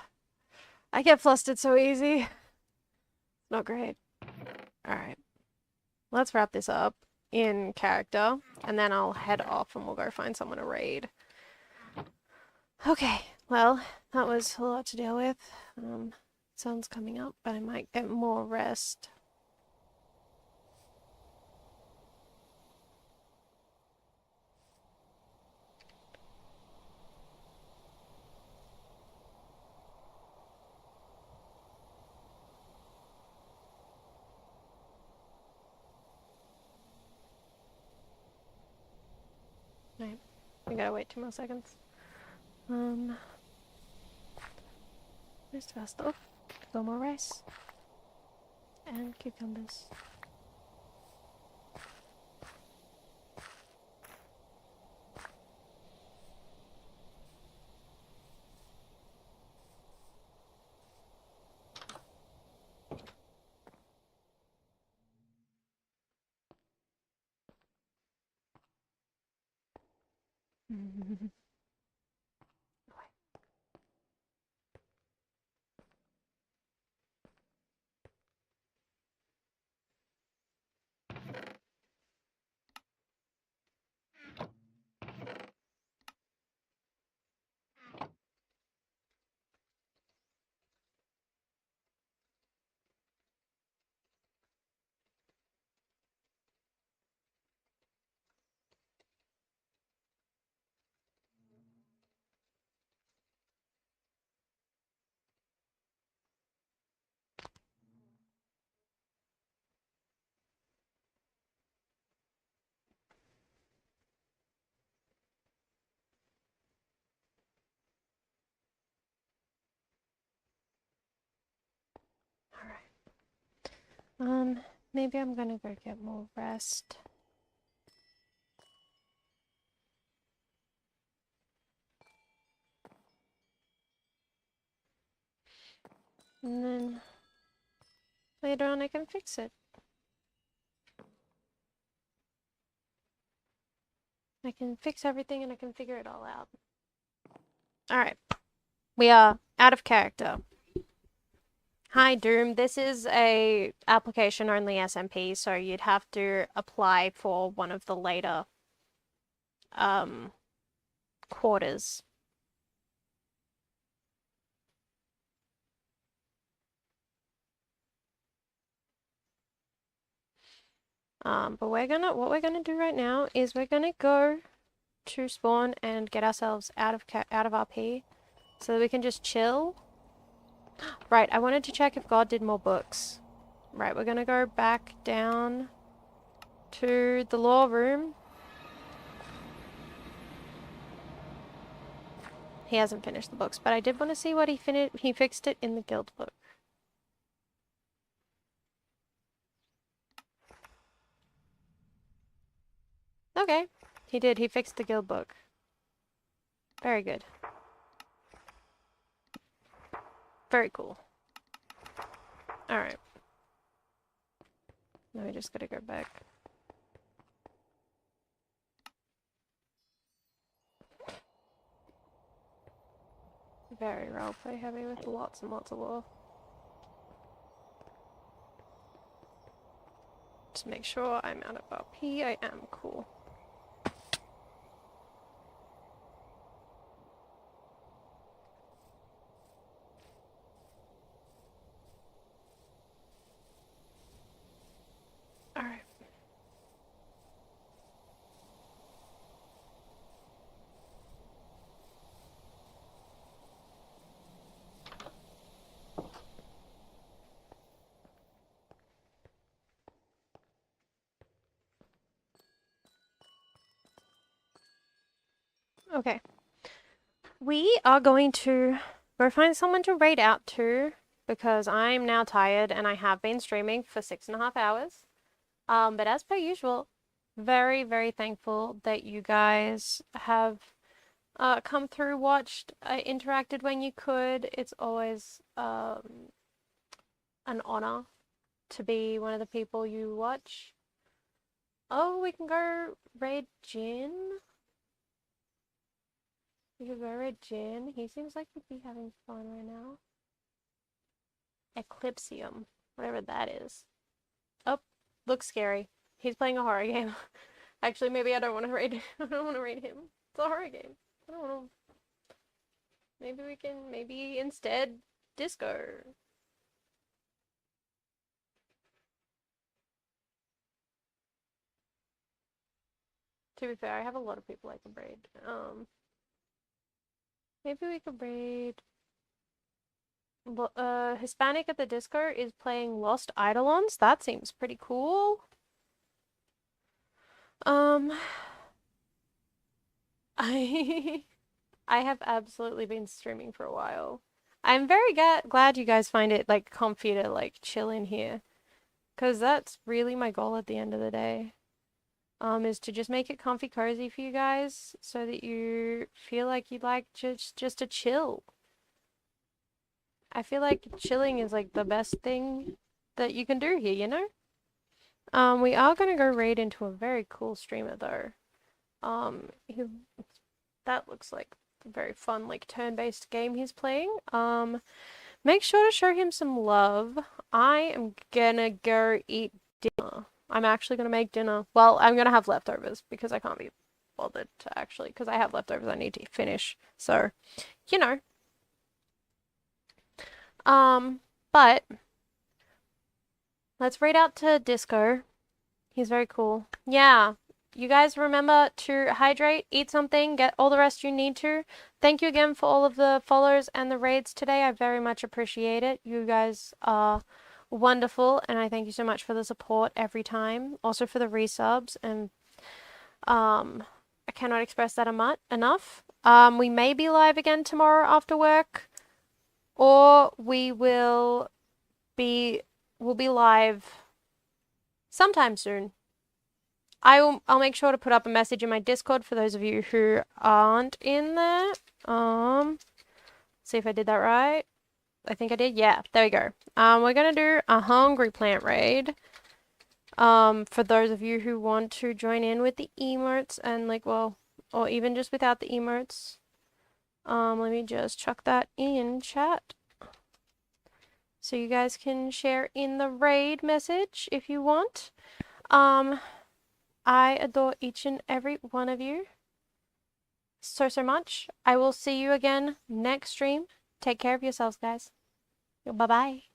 I get flustered so easy. Not great. Alright. Let's wrap this up in character, and then I'll head off and we'll go find someone to raid. Okay, well, that was a lot to deal with. Sun's coming up, but I might get more rest. Right, we gotta wait 2 more seconds. Where's the rest of? A little more rice. And cucumbers. Maybe I'm gonna go get more rest. And then later on I can fix it. I can fix everything and I can figure it all out. Alright. We are out of character. Hi Doom, this is a application only SMP, so you'd have to apply for one of the later quarters. But what we're gonna do right now is we're gonna go to spawn and get ourselves out of RP so that we can just chill. Right, I wanted to check if God did more books. Right, we're gonna go back down to the law room. He hasn't finished the books, but I did want to see what he fixed it in the guild book. Okay, he did. He fixed the guild book. Very good. Very cool. Alright. Now we just gotta go back. Very roleplay heavy with lots and lots of lore. Just make sure I'm out of RP. I am cool. Alright. Okay. We are going to go find someone to raid out to because I'm now tired and I have been streaming for 6.5 hours. But as per usual, very, very thankful that you guys have come through, watched, interacted when you could. It's always an honor to be one of the people you watch. Oh, we can go raid Jin. We could go raid Jin. He seems like he'd be having fun right now. Eclipsium, whatever that is. Oh, looks scary. He's playing a horror game. Actually, maybe I don't want to raid. I don't want to raid him. It's a horror game. I don't want to. Maybe we can. Maybe instead, disco. To be fair, I have a lot of people I can raid. Maybe we could raid. Hispanic at the Disco is playing Lost Eidolons. That seems pretty cool. I have absolutely been streaming for a while. I'm very glad you guys find it like comfy to like chill in here, cause that's really my goal at the end of the day. Is to just make it comfy cozy for you guys so that you feel like you'd like just to chill. I feel like chilling is like the best thing that you can do here, you know? We are gonna go raid into a very cool streamer though. That looks like a very fun like turn-based game he's playing. Make sure to show him some love. I am gonna go eat dinner. I'm actually gonna make dinner. Well, I'm gonna have leftovers because I can't be bothered to actually, because I have leftovers I need to finish. So, you know. But let's raid out to Disco. He's very cool. Yeah. You guys remember to hydrate, eat something, get all the rest you need to. Thank you again for all of the followers and the raids today. I very much appreciate it. You guys are wonderful, and I thank you so much for the support every time. Also for the resubs, and I cannot express that enough. We may be live again tomorrow after work, or we'll be live sometime soon. I'll make sure to put up a message in my Discord for those of you who aren't in there. See if I did that right. I think I did. Yeah, there we go. We're gonna do a hungry plant raid. For those of you who want to join in with the emotes and like, well, or even just without the emotes. Let me just chuck that in chat. So you guys can share in the raid message if you want. I adore each and every one of you so much. I will see you again next stream. Take care of yourselves, guys. Bye-bye.